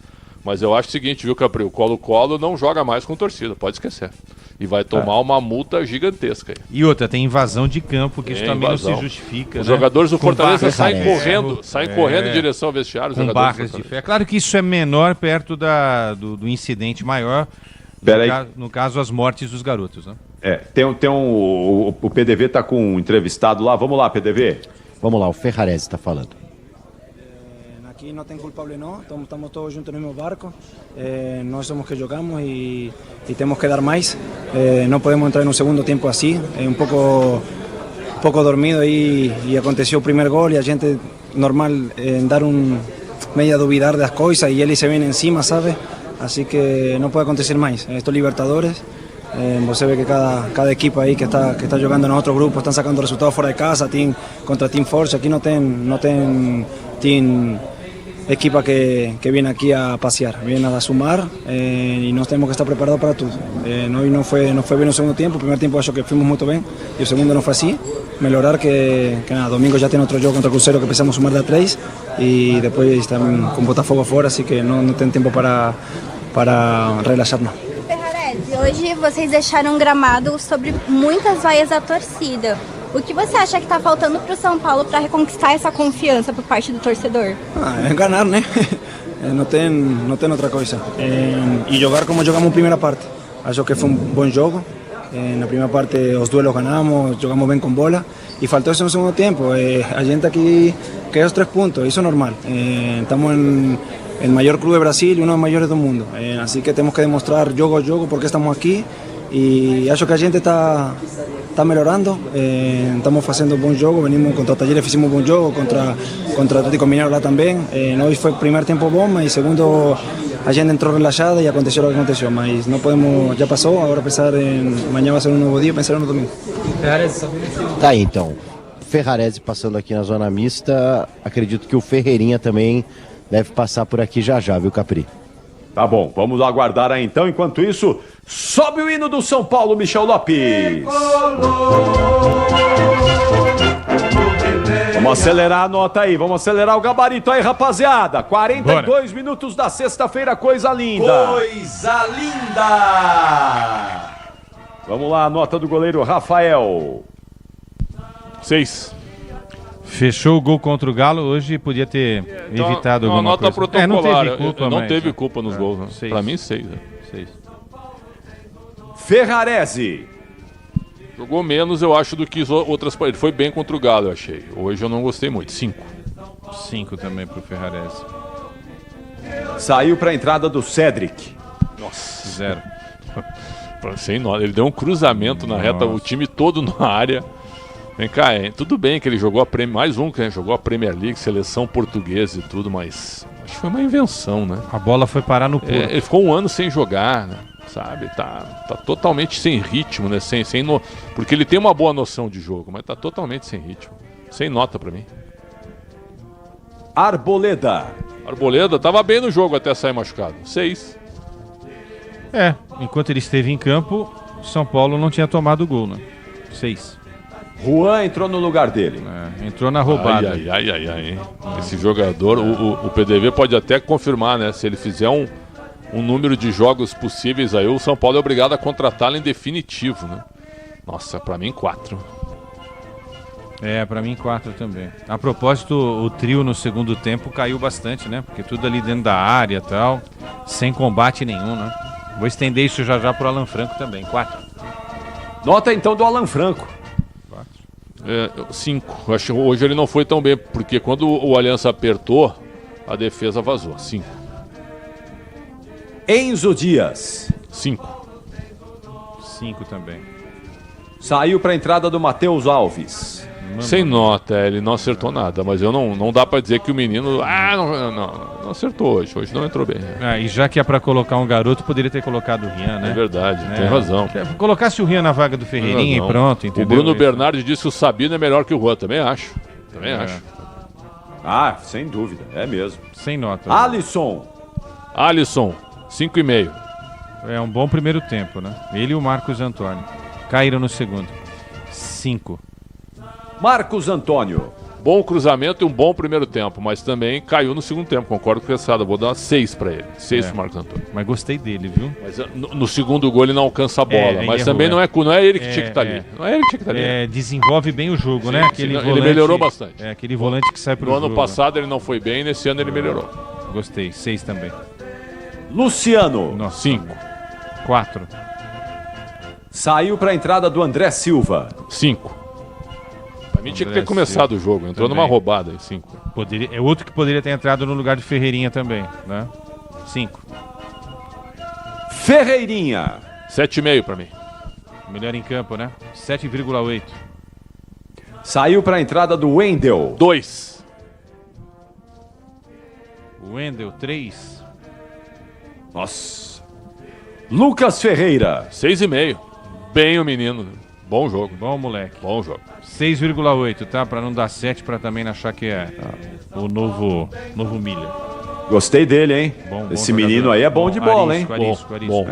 Mas eu acho o seguinte, viu, Capri? O Colo-Colo não joga mais com torcida, pode esquecer. E vai tomar uma multa gigantesca. E outra, tem invasão de campo, que isso também não se justifica. Os jogadores do Fortaleza saem correndo em direção ao vestiário. Com barras de ferro. Claro que isso é menor perto do incidente maior, no caso, as mortes dos garotos, né? O PDV está com um entrevistado lá. Vamos lá, PDV. Vamos lá, o Ferrarese está falando. Aqui não tem culpable não, estamos todos juntos no mesmo barco, nós somos que jogamos e temos que dar mais, não podemos entrar no segundo tempo assim, um pouco dormido aí e aconteceu o primeiro gol e a gente normal dar meio a duvidar das coisas e eles se vêm em cima, sabe? Assim que não pode acontecer mais, estos Libertadores. Você vê que cada equipa aí que está jogando en otro grupo están sacando resultados fuera de casa, team contra Team Force, aquí no ten team equipa que viene aquí a pasear, viene a sumar y nos tenemos que estar preparados para todo. Hoy no fue bien el segundo tiempo, el primer tiempo acho que fuimos muy bien y el segundo no fue así. Melhorar que nada, domingo ya tiene otro juego contra Cruzeiro que empezamos a sumar de a 3 y después también con Botafogo fuera, así que no tiene tiempo para relajarnos. E hoje vocês deixaram um gramado sobre muitas vaias da torcida. O que você acha que está faltando para o São Paulo para reconquistar essa confiança por parte do torcedor? É ganhar, né? Não tem outra coisa. E jogar como jogamos na primeira parte. Acho que foi bom jogo. Na primeira parte os duelos ganamos, jogamos bem com bola. E faltou isso no segundo tempo. A gente aqui quer os 3 pontos, isso é normal. Estamos en el mayor club de Brasil y uno de los mayores del mundo. Así que tenemos que demostrar jogo a jogo por qué estamos aquí. Y acho que a gente está melhorando. Estamos haciendo buen jogo. Venimos contra Talleres, hicimos buen jogo. Contra Atlético Mineiro lá también. Hoy fue el primer tiempo bom y segundo a gente entró relajada y aconteció lo que aconteció. Mas no podemos, ya pasó. Ahora pensar mañana va a ser un nuevo día, pensar no domingo. Tá aí então. Ferrarese passando aqui na zona mista. Acredito que o Ferreirinha também deve passar por aqui já já, viu, Capri? Tá bom, vamos aguardar aí então. Enquanto isso, sobe o hino do São Paulo, Michel Lopes. Vamos acelerar a nota aí, vamos acelerar o gabarito aí, rapaziada. 42 minutos da sexta-feira, coisa linda. Coisa linda! Vamos lá, a nota do goleiro Rafael. 6. Fechou o gol contra o Galo, hoje podia ter evitado alguma nota coisa. Protocolar. Não teve culpa, não teve culpa nos gols. Né? 6. Pra mim, 6. 6. Ferrarese. Jogou menos, eu acho, do que outras partidas. Ele foi bem contra o Galo, eu achei. Hoje eu não gostei muito. 5. 5 também pro Ferrarese. Saiu pra entrada do Cedric. Nossa. 0. Sem nota. Ele deu um cruzamento na reta, o time todo na área. Vem cá, tudo bem que ele jogou a Premier, mais um que jogou a Premier League, seleção portuguesa e tudo, mas acho que foi uma invenção, né? A bola foi parar no Porto. Ele ficou um ano sem jogar, né? Sabe? Tá totalmente sem ritmo, né? Porque ele tem uma boa noção de jogo, mas tá totalmente sem ritmo. Sem nota pra mim. Arboleda tava bem no jogo até sair machucado. 6. Enquanto ele esteve em campo, São Paulo não tinha tomado gol, né? 6. Juan entrou no lugar dele. Entrou na roubada. Ai. Esse jogador, o PDV pode até confirmar, né? Se ele fizer um número de jogos possíveis aí, o São Paulo é obrigado a contratá-lo em definitivo, né? Nossa, pra mim 4. Pra mim 4 também. A propósito, o trio no segundo tempo caiu bastante, né? Porque tudo ali dentro da área e tal, sem combate nenhum, né? Vou estender isso já pro Alan Franco também. 4. Nota então do Alan Franco. 5. Hoje ele não foi tão bem, porque quando o Aliança apertou, a defesa vazou. 5. Enzo Dias. 5. 5 também. Saiu para a entrada do Matheus Alves. Sem nota, ele não acertou nada, mas não dá para dizer que o menino não acertou hoje não entrou bem. E já que é para colocar um garoto, poderia ter colocado o Rian, né? É verdade, tem razão. Colocasse o Rian na vaga do Ferreirinha e pronto, entendeu? O Bruno Bernardi disse que o Sabino é melhor que o Juan, também acho. Sem dúvida, é mesmo. Sem nota. Alisson, 5,5. É um bom primeiro tempo, né? Ele e o Marcos Antônio. Caíram no segundo. 5. Marcos Antônio. Bom cruzamento e um bom primeiro tempo, mas também caiu no segundo tempo, concordo com o Quesada. Vou dar 6 para ele. 6 pro Marcos Antônio. Mas gostei dele, viu? Mas no segundo gol ele não alcança a bola, mas também não é ele que tinha que estar ali. Não é ele que tinha que estar ali. Desenvolve bem o jogo, né? Ele melhorou bastante. Aquele volante que sai pro jogo. No ano passado ele não foi bem, nesse ano ele melhorou. Gostei. 6 também. Luciano. 5. 4. Saiu para a entrada do André Silva. 5. Pra mim tinha que ter começado o jogo, entrou numa roubada aí, 5. É outro que poderia ter entrado no lugar de Ferreirinha também, né? 5. Ferreirinha. 7,5 pra mim. Melhor em campo, né? 7,8. Saiu para a entrada do Wendel. 2. Wendel, 3. Nossa. Lucas Ferreira. 6,5. Bem o menino. Bom jogo. Bom moleque. Bom jogo. 6,8, tá? Pra não dar 7, pra também não achar que é o novo Milha. Gostei dele, hein? Bom esse menino aí é bom de bola, hein? Arisco. Bom.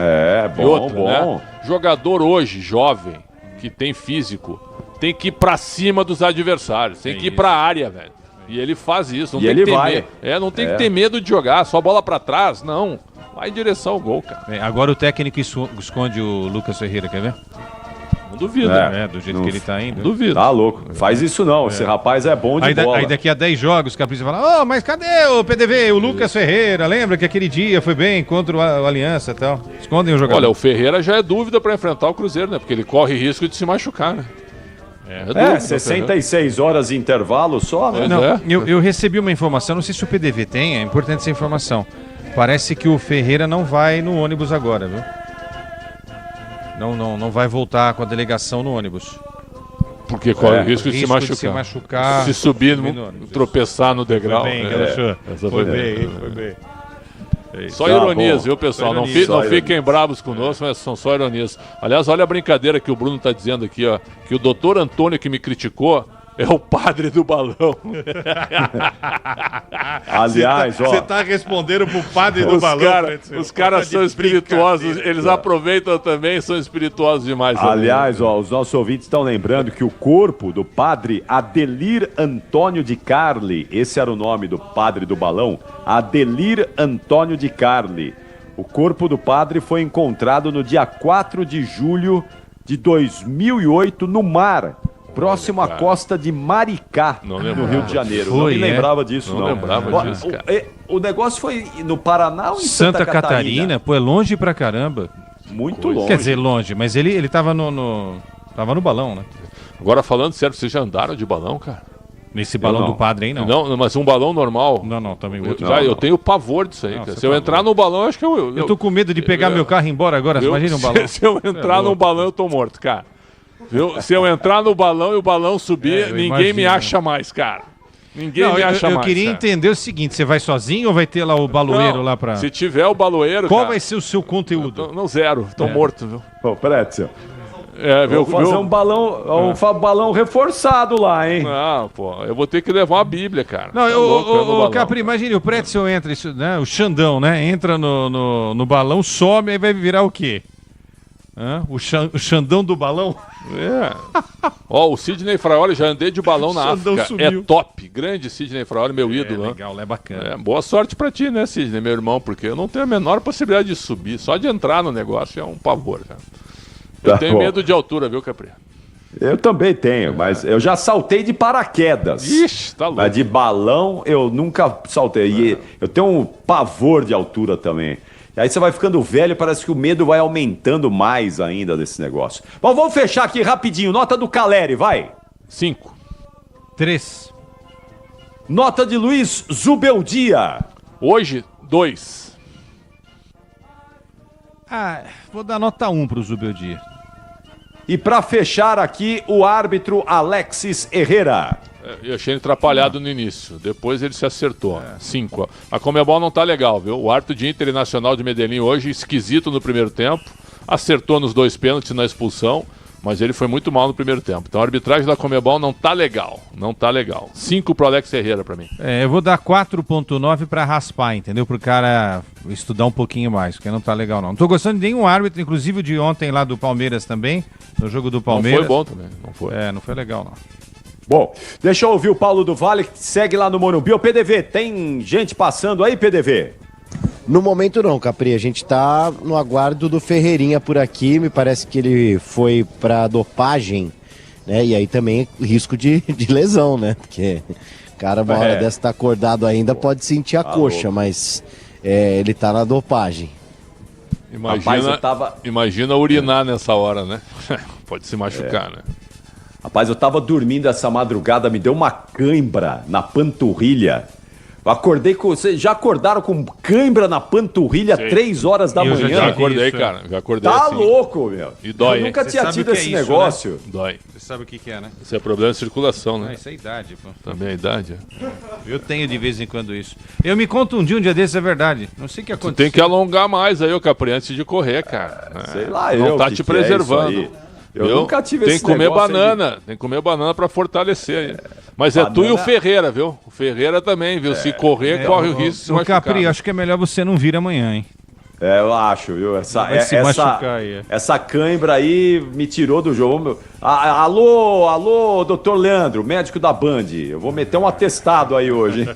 Bom. Né? Jogador hoje, jovem, que tem físico, tem que ir pra cima dos adversários. Tem que ir pra área, velho. E ele faz isso. Não tem que ter medo. Não tem que ter medo de jogar. Só bola pra trás, não. vai em direção ao gol, cara. Agora o técnico esconde o Lucas Ferreira, quer ver? Não duvido. Do jeito que ele tá indo. Não duvido. Tá louco. Faz isso não. Esse rapaz é bom de bola. Aí daqui a 10 jogos, o Capricho fala, mas cadê o PDV, o Lucas Ferreira? Lembra que aquele dia foi bem contra o Aliança e tal? Escondem o jogador. Olha, o Ferreira já é dúvida para enfrentar o Cruzeiro, né? Porque ele corre risco de se machucar, né? É 66 horas de intervalo só, né? Não, eu recebi uma informação, não sei se o PDV tem, é importante essa informação. Parece que o Ferreira não vai no ônibus agora, viu? Não vai voltar com a delegação no ônibus. Porque corre o risco de se machucar. Se subir, tropeçar no degrau. Foi bem. Só ironias, viu, pessoal? Não fiquem bravos conosco, mas são só ironias. Aliás, olha a brincadeira que o Bruno está dizendo aqui, ó. Que o doutor Antônio que me criticou é o padre do balão. Aliás, ó. Você está respondendo pro padre do balão. Os caras são espirituosos, eles aproveitam também, são espirituosos demais. Aliás, ó, os nossos ouvintes estão lembrando que o corpo do padre Adelir Antônio de Carli, esse era o nome do padre do balão, Adelir Antônio de Carli. O corpo do padre foi encontrado no dia 4 de julho de 2008 no mar, próximo à costa de Maricá, no Rio de Janeiro. Não me lembrava disso, não. Não lembrava disso, cara. O negócio foi no Paraná ou em Santa Catarina? Pô, é longe pra caramba. Muito longe. Quer dizer, longe, mas ele tava tava no balão, né? Agora, falando sério, vocês já andaram de balão, cara? Nesse balão do padre aí, não. Não, mas um balão normal. Não, também. Eu tenho pavor disso aí, cara. Se eu entrar no balão, acho que eu tô com medo de pegar meu carro e ir embora agora, imagina um balão. Se eu entrar no balão, eu tô morto, cara. Se eu entrar no balão e o balão subir, ninguém me acha mais, cara. Ninguém me acha mais. Eu queria entender o seguinte, você vai sozinho ou vai ter lá o baloeiro lá pra... Se tiver o baloeiro, Qual vai ser o seu conteúdo? Não, zero. Tô morto, viu? Pô, Pretzel. Vou fazer um balão reforçado lá, hein? Não, pô, eu vou ter que levar uma Bíblia, cara. Não, Capri, imagine, o Pretzel entra, né, o Xandão, né? Entra no balão, some, aí vai virar o quê? O Xandão do balão? O Sidney Fraioli, já andei de balão na África. Sumiu. É top. Grande Sidney Fraioli, meu ídolo. Legal, é bacana. Boa sorte pra ti, né, Sidney, meu irmão? Porque eu não tenho a menor possibilidade de subir. Só de entrar no negócio é um pavor, cara. Eu tenho medo de altura, viu, Capri? Eu também tenho, mas eu já saltei de paraquedas. Ixi, tá louco. Mas de balão eu nunca saltei. E eu tenho um pavor de altura também. E aí você vai ficando velho, parece que o medo vai aumentando mais ainda desse negócio. Bom, vamos fechar aqui rapidinho. Nota do Caleri, vai. 5. 3. Nota de Luiz Zubeldia. Hoje, 2. Vou dar nota 1 pro Zubeldia. E para fechar aqui, o árbitro Alexis Herrera. Eu achei ele atrapalhado no início. Depois ele se acertou. 5. A Conmebol não tá legal, viu? O árbitro de Internacional de Medellín hoje, esquisito no primeiro tempo. Acertou nos 2 pênaltis na expulsão. Mas ele foi muito mal no primeiro tempo. Então a arbitragem da Conmebol não tá legal. Não tá legal. 5 pro Alex Herrera pra mim. Eu vou dar 4.9 pra raspar, entendeu? Pro cara estudar um pouquinho mais, porque não tá legal não. Não tô gostando de nenhum árbitro, inclusive o de ontem lá do Palmeiras também. No jogo do Palmeiras. Não foi bom também. Não foi. Não foi legal não. Bom, deixa eu ouvir o Paulo do Vale, que segue lá no Morumbi. Ô, PDV, tem gente passando aí, PDV? No momento não, Capri, a gente tá no aguardo do Ferreirinha por aqui, me parece que ele foi pra dopagem, né, e aí também risco de lesão, né, porque o cara uma hora dessa tá acordado ainda, pode sentir a coxa, mas ele tá na dopagem. Imagina urinar nessa hora, né? Pode se machucar, né? Rapaz, eu tava dormindo essa madrugada, me deu uma cãibra na panturrilha. Acordei com... Vocês já acordaram com cãibra na panturrilha 3 horas da manhã? Já acordei, cara. Já acordei tá assim. louco, meu. E dói. Eu nunca tinha tido esse negócio. Né? Dói. Você sabe o que é, né? Isso é problema de circulação, né? Isso é idade, pô. Também é idade, Eu tenho de vez em quando isso. Eu me contundi um dia desses, é verdade. Não sei o que aconteceu. Tu tem que alongar mais aí, ô Capri, antes de correr, cara. Sei lá, não tá te preservando. Eu nunca tive esse negócio. Tem que comer banana pra fortalecer aí. Mas banana... tu e o Ferreira, viu? O Ferreira também, viu? Se correr, corre o risco de se machucar. Capri, acho que é melhor você não vir amanhã, hein? Eu acho, viu? Essa cãibra aí me tirou do jogo. Alô, doutor Leandro, médico da Band. Eu vou meter um atestado aí hoje, hein?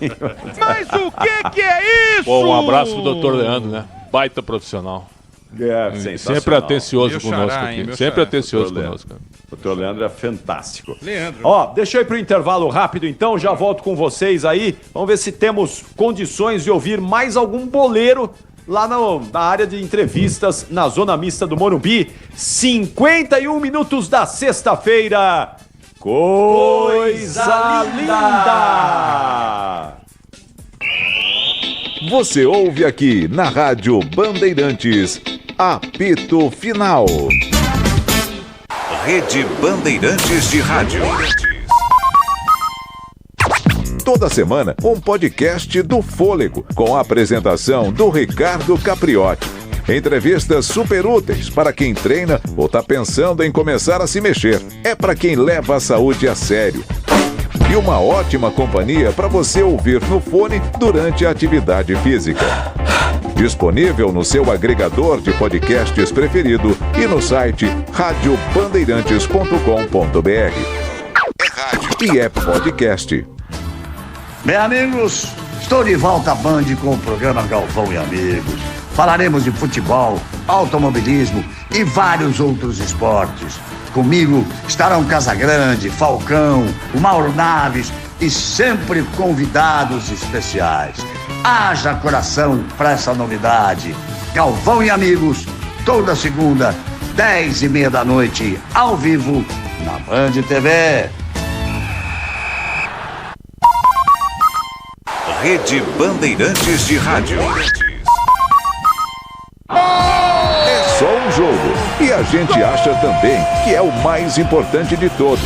Mas o que é isso? Pô, um abraço pro doutor Leandro, né? baita profissional. Sensacional. Sempre atencioso Meu conosco xará, aqui. hein, meu Sempre xará. atencioso Doutor conosco. Doutor Leandro é fantástico. Leandro. Ó, deixa eu ir pro intervalo rápido então, já volto com vocês aí. Vamos ver se temos condições de ouvir mais algum boleiro lá na área de entrevistas, na zona mista do Morumbi. 51 minutos da sexta-feira. Coisa linda! Você ouve aqui na Rádio Bandeirantes, apito final. Rede Bandeirantes de Rádio. Toda semana, um podcast do Fôlego, com a apresentação do Ricardo Capriotti. Entrevistas super úteis para quem treina ou está pensando em começar a se mexer. É para quem leva a saúde a sério. E uma ótima companhia para você ouvir no fone durante a atividade física. Disponível no seu agregador de podcasts preferido e no site radiobandeirantes.com.br. É rádio e é podcast. Bem, amigos, estou de volta à Band com o programa Galvão e Amigos. Falaremos de futebol, automobilismo e vários outros esportes. Comigo estarão Casagrande, Falcão, o Mauro Naves e sempre convidados especiais. Haja coração para essa novidade. Galvão e Amigos, toda segunda, 10h30 da noite, ao vivo, na Band TV. Rede Bandeirantes de Rádio. É só um jogo e a gente acha também que é o mais importante de todos.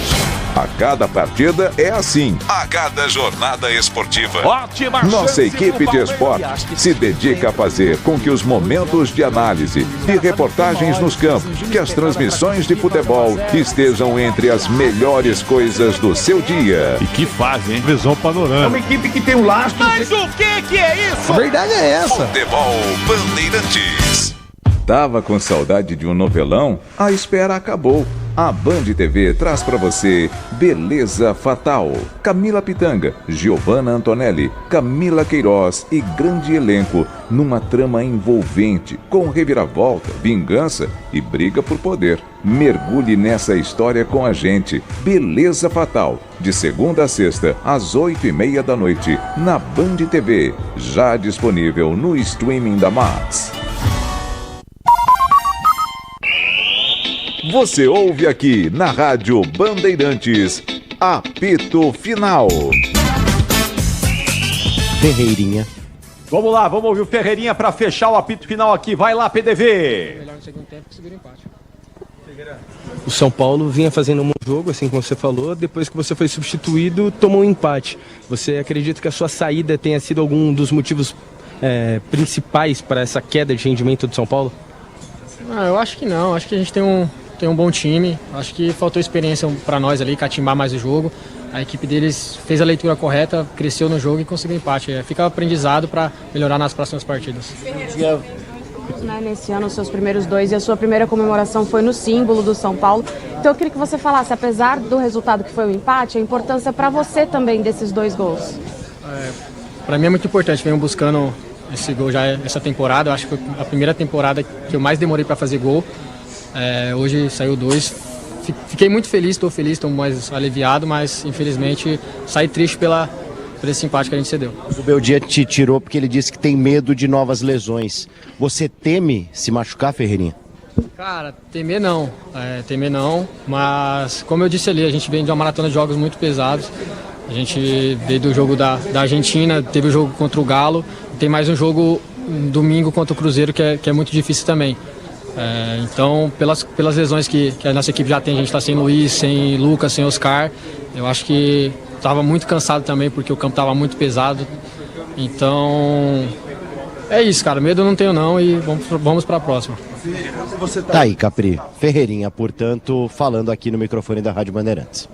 A cada partida é assim. A cada jornada esportiva. Ótima Nossa chance equipe do de Palmeiras. esporte se dedica a fazer com que os momentos de análise, de reportagens nos campos, que as transmissões de futebol estejam entre as melhores coisas do seu dia. E que fase, hein? Visão panorâmica. É uma equipe que tem um lastro. Mas o que é isso? A verdade é essa. Futebol Bandeirantes. Tava com saudade de um novelão? A espera acabou. A Band TV traz pra você Beleza Fatal. Camila Pitanga, Giovanna Antonelli, Camila Queiroz e grande elenco numa trama envolvente, com reviravolta, vingança e briga por poder. Mergulhe nessa história com a gente. Beleza Fatal, de segunda a sexta, às 8h30 da noite, na Band TV. Já disponível no streaming da Max. Você ouve aqui na Rádio Bandeirantes, apito final. Ferreirinha. Vamos lá, vamos ouvir o Ferreirinha para fechar o apito final aqui. Vai lá, PDV. Melhor no segundo tempo que seguir o empate. O São Paulo vinha fazendo um bom jogo, assim como você falou, depois que você foi substituído, tomou um empate. Você acredita que a sua saída tenha sido algum dos motivos principais para essa queda de rendimento do São Paulo? Eu acho que não, acho que a gente tem um bom time, acho que faltou experiência para nós ali, catimbar mais o jogo. A equipe deles fez a leitura correta, cresceu no jogo e conseguiu empate. Fica aprendizado para melhorar nas próximas partidas. Nesse ano, os seus primeiros 2 e a sua primeira comemoração foi no símbolo do São Paulo. Então eu queria que você falasse, apesar do resultado que foi o empate, a importância para você também desses 2 gols. Para mim é muito importante, venho buscando esse gol já essa temporada. Eu acho que foi a primeira temporada que eu mais demorei para fazer gol. Hoje saiu 2. Fiquei muito feliz, estou mais aliviado, mas infelizmente saí triste por esse empate que a gente cedeu. O Beldia te tirou porque ele disse que tem medo de novas lesões. Você teme se machucar, Ferreirinha? Cara, temer não, mas como eu disse ali, a gente vem de uma maratona de jogos muito pesados. A gente veio do jogo da Argentina, teve o jogo contra o Galo, tem mais um jogo domingo contra o Cruzeiro que é muito difícil também. Então, pelas lesões que a nossa equipe já tem, a gente está sem Luiz, sem Lucas, sem Oscar, eu acho que estava muito cansado também porque o campo estava muito pesado. Então, é isso, cara, medo eu não tenho não e vamos para a próxima. Tá aí, Capri. Ferreirinha, portanto, falando aqui no microfone da Rádio Bandeirantes.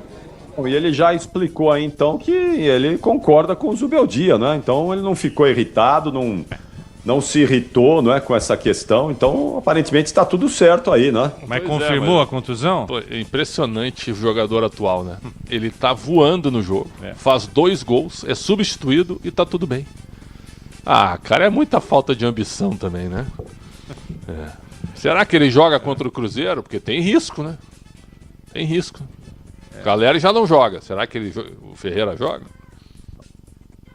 E ele já explicou aí, então, que ele concorda com o Zubeldia, né? Então ele não ficou irritado, não se irritou, não é, com essa questão. Então, aparentemente, está tudo certo aí, né? Mas confirmou a contusão? Pô, é impressionante o jogador atual, né? Ele tá voando no jogo, faz 2 gols, é substituído e tá tudo bem. Ah, cara, é muita falta de ambição também, né? Será que ele joga contra o Cruzeiro? Porque tem risco, né? Tem risco. Galera já não joga. Será que o Ferreira joga?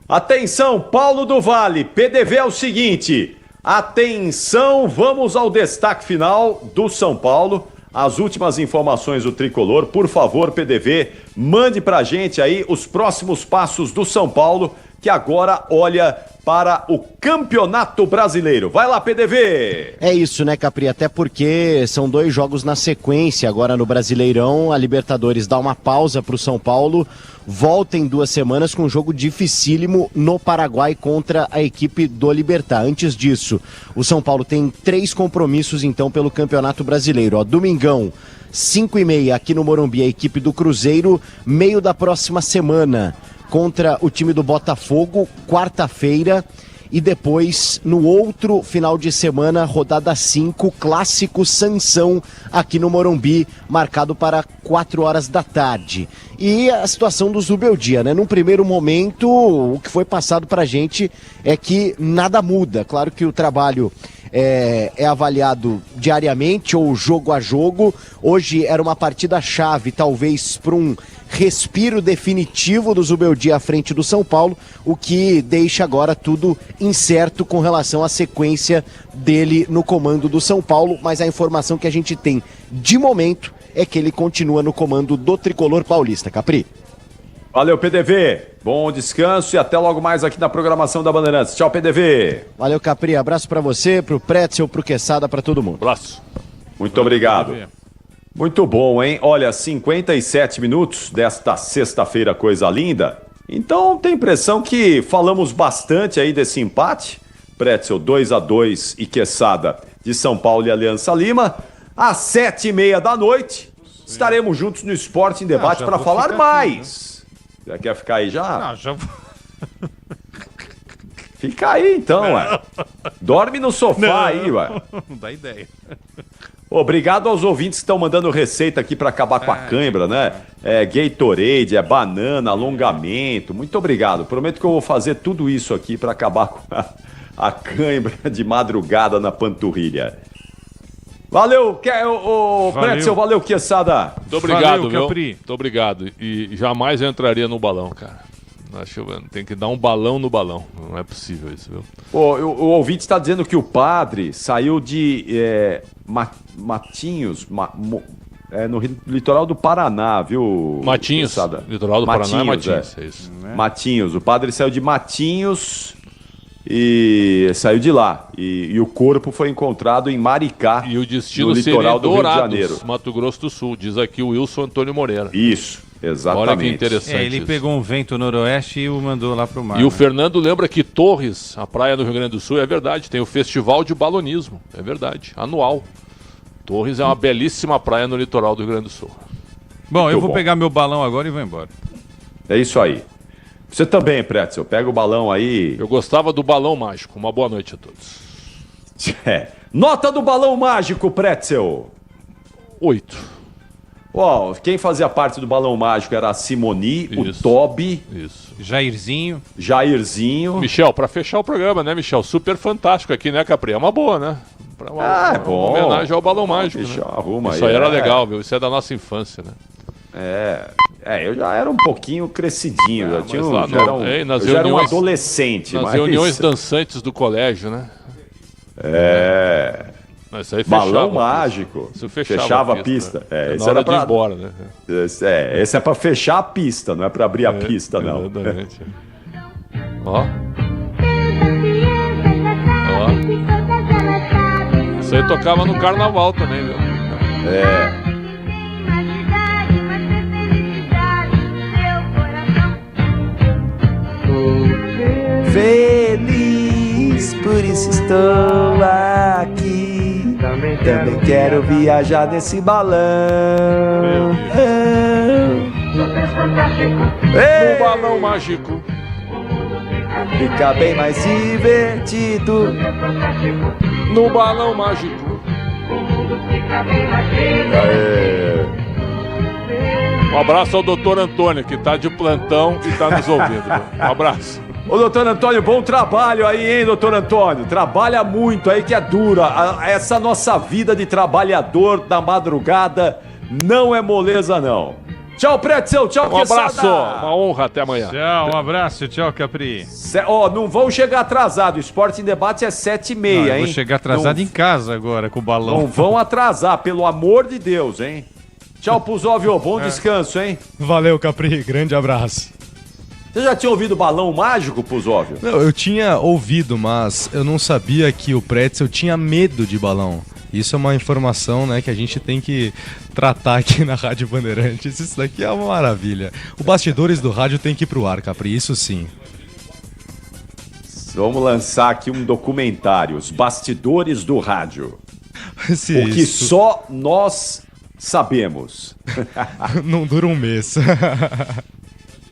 Atenção, Paulo do Vale. PDV é o seguinte. Atenção, vamos ao destaque final do São Paulo. As últimas informações do Tricolor. Por favor, PDV, mande pra gente aí os próximos passos do São Paulo, que agora olha para o Campeonato Brasileiro. Vai lá, PDV! É isso, né, Capri? Até porque são 2 jogos na sequência agora no Brasileirão. A Libertadores dá uma pausa para o São Paulo. Volta em 2 semanas com um jogo dificílimo no Paraguai contra a equipe do Libertad. Antes disso, o São Paulo tem 3 compromissos, então, pelo Campeonato Brasileiro. Ó, domingão, 5h30 aqui no Morumbi, a equipe do Cruzeiro. Meio da próxima semana, contra o time do Botafogo, quarta-feira, e depois, no outro final de semana, rodada 5, clássico Sansão, aqui no Morumbi, marcado para 4 horas da tarde. E a situação do Zubeldia, né? Num primeiro momento, o que foi passado pra gente é que nada muda. Claro que o trabalho é avaliado diariamente ou jogo a jogo. Hoje era uma partida-chave, talvez, para um respiro definitivo do Zubeldia à frente do São Paulo, o que deixa agora tudo incerto com relação à sequência dele no comando do São Paulo, mas a informação que a gente tem de momento é que ele continua no comando do Tricolor Paulista. Capri. Valeu, PDV. Bom descanso e até logo mais aqui na programação da Bandeirantes. Tchau, PDV. Valeu, Capri. Abraço pra você, pro Pretzel, pro Quesada, pra todo mundo. Abraço. Muito obrigado. Muito bom, hein? Olha, 57 minutos desta sexta-feira, coisa linda. Então, tem impressão que falamos bastante aí desse empate. Pretzel 2-2 e Quesada de São Paulo e Aliança Lima. Às 7h30 da noite, estaremos juntos no Esporte em Debate para falar mais. Aqui, né? Já quer ficar aí já? Não, já vou. Fica aí então, ué. Dorme no sofá aí, ué. Não dá ideia. Obrigado aos ouvintes que estão mandando receita aqui para acabar com a cãibra, né? É Gatorade, é banana, alongamento. Muito obrigado. Prometo que eu vou fazer tudo isso aqui para acabar com a cãibra de madrugada na panturrilha. Valeu, Pretzel, valeu, Quesada. Muito obrigado, valeu, Capri. Muito obrigado. E jamais eu entraria no balão, cara. Acho que tem que dar um balão no balão. Não é possível isso, viu? Pô, o ouvinte está dizendo que o padre saiu de Matinhos, no litoral do Paraná, viu? Matinhos, Quesada? Litoral do Matinhos, Paraná é Matinhos, é isso. Matinhos, o padre saiu de Matinhos e saiu de lá. E o corpo foi encontrado em Maricá, e o destino no litoral seria do Rio de Dourados, Janeiro. Mato Grosso do Sul, diz aqui o Wilson Antônio Moreira. Isso. Exatamente. Olha que interessante. Ele isso. pegou um vento noroeste e o mandou lá pro mar. E o Fernando lembra que Torres, a praia do Rio Grande do Sul, é verdade, tem o Festival de Balonismo, é verdade, anual. Torres é uma belíssima praia no litoral do Rio Grande do Sul. Bom, eu vou pegar meu balão agora e vou embora. É isso aí. Você também, Pretzel, pega o balão aí. Eu gostava do balão mágico. Uma boa noite a todos. Nota do balão mágico, Pretzel. 8. Ó, quem fazia parte do balão mágico era a Simoni, o Tobi, Jairzinho. Michel, pra fechar o programa, né, Michel? Super fantástico aqui, né, Capri? É uma boa, né? É bom. Uma homenagem ao balão mágico, Michel, né? arruma Isso aí era legal, viu? Isso é da nossa infância, né? Eu já era um pouquinho crescidinho, eu já era um adolescente. Nas reuniões dançantes do colégio, né? Isso aí balão mágico. Isso fechava a pista. Isso era pra ir embora, né? Esse é pra fechar a pista, não é pra abrir a pista, não. Exatamente. Ó. Isso aí tocava no carnaval também, viu? Feliz, por isso estou aqui. Também quero viajar nesse balão. No balão mágico. Fica bem mais divertido. No balão mágico. Um abraço ao doutor Antônio, que está de plantão e está nos ouvindo. Um abraço. Ô, doutor Antônio, bom trabalho aí, hein, doutor Antônio? Trabalha muito aí, que é dura. Essa nossa vida de trabalhador da madrugada não é moleza, não. Tchau, Pretzel, tchau, Um abraço, uma honra, até amanhã. Tchau, um abraço, tchau, Capri. Não vão chegar atrasado, o Esporte em Debate é 7h30, hein? Vou chegar atrasado em casa agora com o balão. Não vão atrasar, pelo amor de Deus, hein? Tchau, Puzóvio, bom descanso, hein? Valeu, Capri, grande abraço. Você já tinha ouvido balão mágico, Puzóvio? Não, eu tinha ouvido, mas eu não sabia que o Pretzel tinha medo de balão. Isso é uma informação, né, que a gente tem que tratar aqui na Rádio Bandeirantes. Isso daqui é uma maravilha. O Bastidores do Rádio tem que ir pro ar, Capri, isso sim. Vamos lançar aqui um documentário, Os Bastidores do Rádio. O que só nós sabemos. Não dura um mês.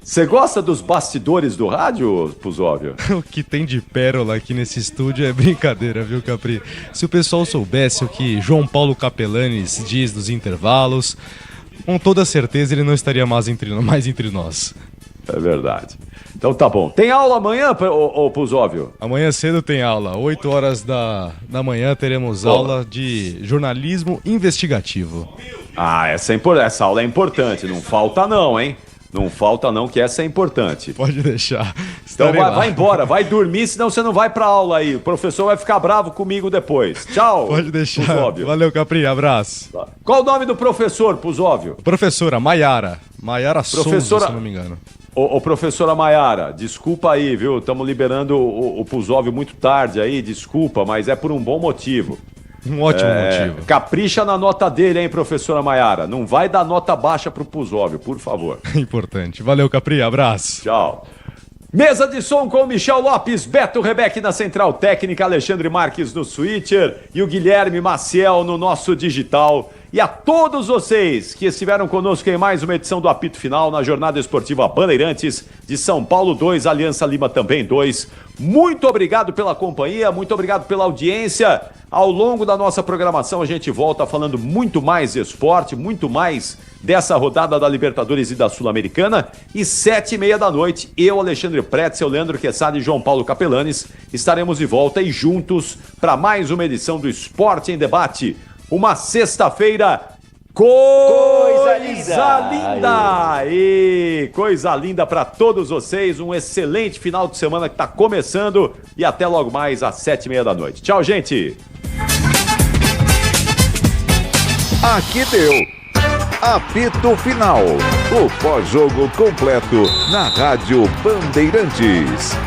Você gosta dos bastidores do rádio, Puzóvio? O que tem de pérola aqui nesse estúdio é brincadeira, viu, Capri? Se o pessoal soubesse o que João Paulo Capelanes diz nos intervalos, com toda certeza ele não estaria mais entre nós. É verdade. Então tá bom. Tem aula amanhã, ô Puzóvio? Amanhã cedo tem aula. 8 horas da manhã teremos aula de jornalismo investigativo. Essa aula é importante. Não falta não, hein? Não falta não, que essa é importante. Pode deixar. Então vai embora, vai dormir, senão você não vai pra aula aí. O professor vai ficar bravo comigo depois. Tchau. Pode deixar. Puzóvio. Valeu, Capri, abraço. Qual o nome do professor, Puzóvio? Professora Maiara. Maiara Souza, se não me engano. Ô, professora Maiara, desculpa aí, viu? Estamos liberando o Puzóvio muito tarde aí, desculpa, mas é por um bom motivo. Um ótimo motivo. Capricha na nota dele, hein, professora Maiara. Não vai dar nota baixa pro Puzóvio, por favor. Importante. Valeu, Capri. Abraço. Tchau. Mesa de som com Michel Lopes, Beto Rebeque na Central Técnica, Alexandre Marques no Switcher e o Guilherme Maciel no nosso digital. E a todos vocês que estiveram conosco em mais uma edição do Apito Final na Jornada Esportiva Bandeirantes de São Paulo 2, Aliança Lima também 2. Muito obrigado pela companhia, muito obrigado pela audiência. Ao longo da nossa programação a gente volta falando muito mais de esporte, muito mais dessa rodada da Libertadores e da Sul-Americana. E 7h30 da noite, eu, Alexandre Pretzel, Leandro Quezada e João Paulo Capelanes estaremos de volta e juntos para mais uma edição do Esporte em Debate. Uma sexta-feira, coisa linda! E coisa linda para todos vocês. Um excelente final de semana que está começando. E até logo mais às 7h30 da noite. Tchau, gente! Aqui deu. Apito Final. O pós-jogo completo na Rádio Bandeirantes.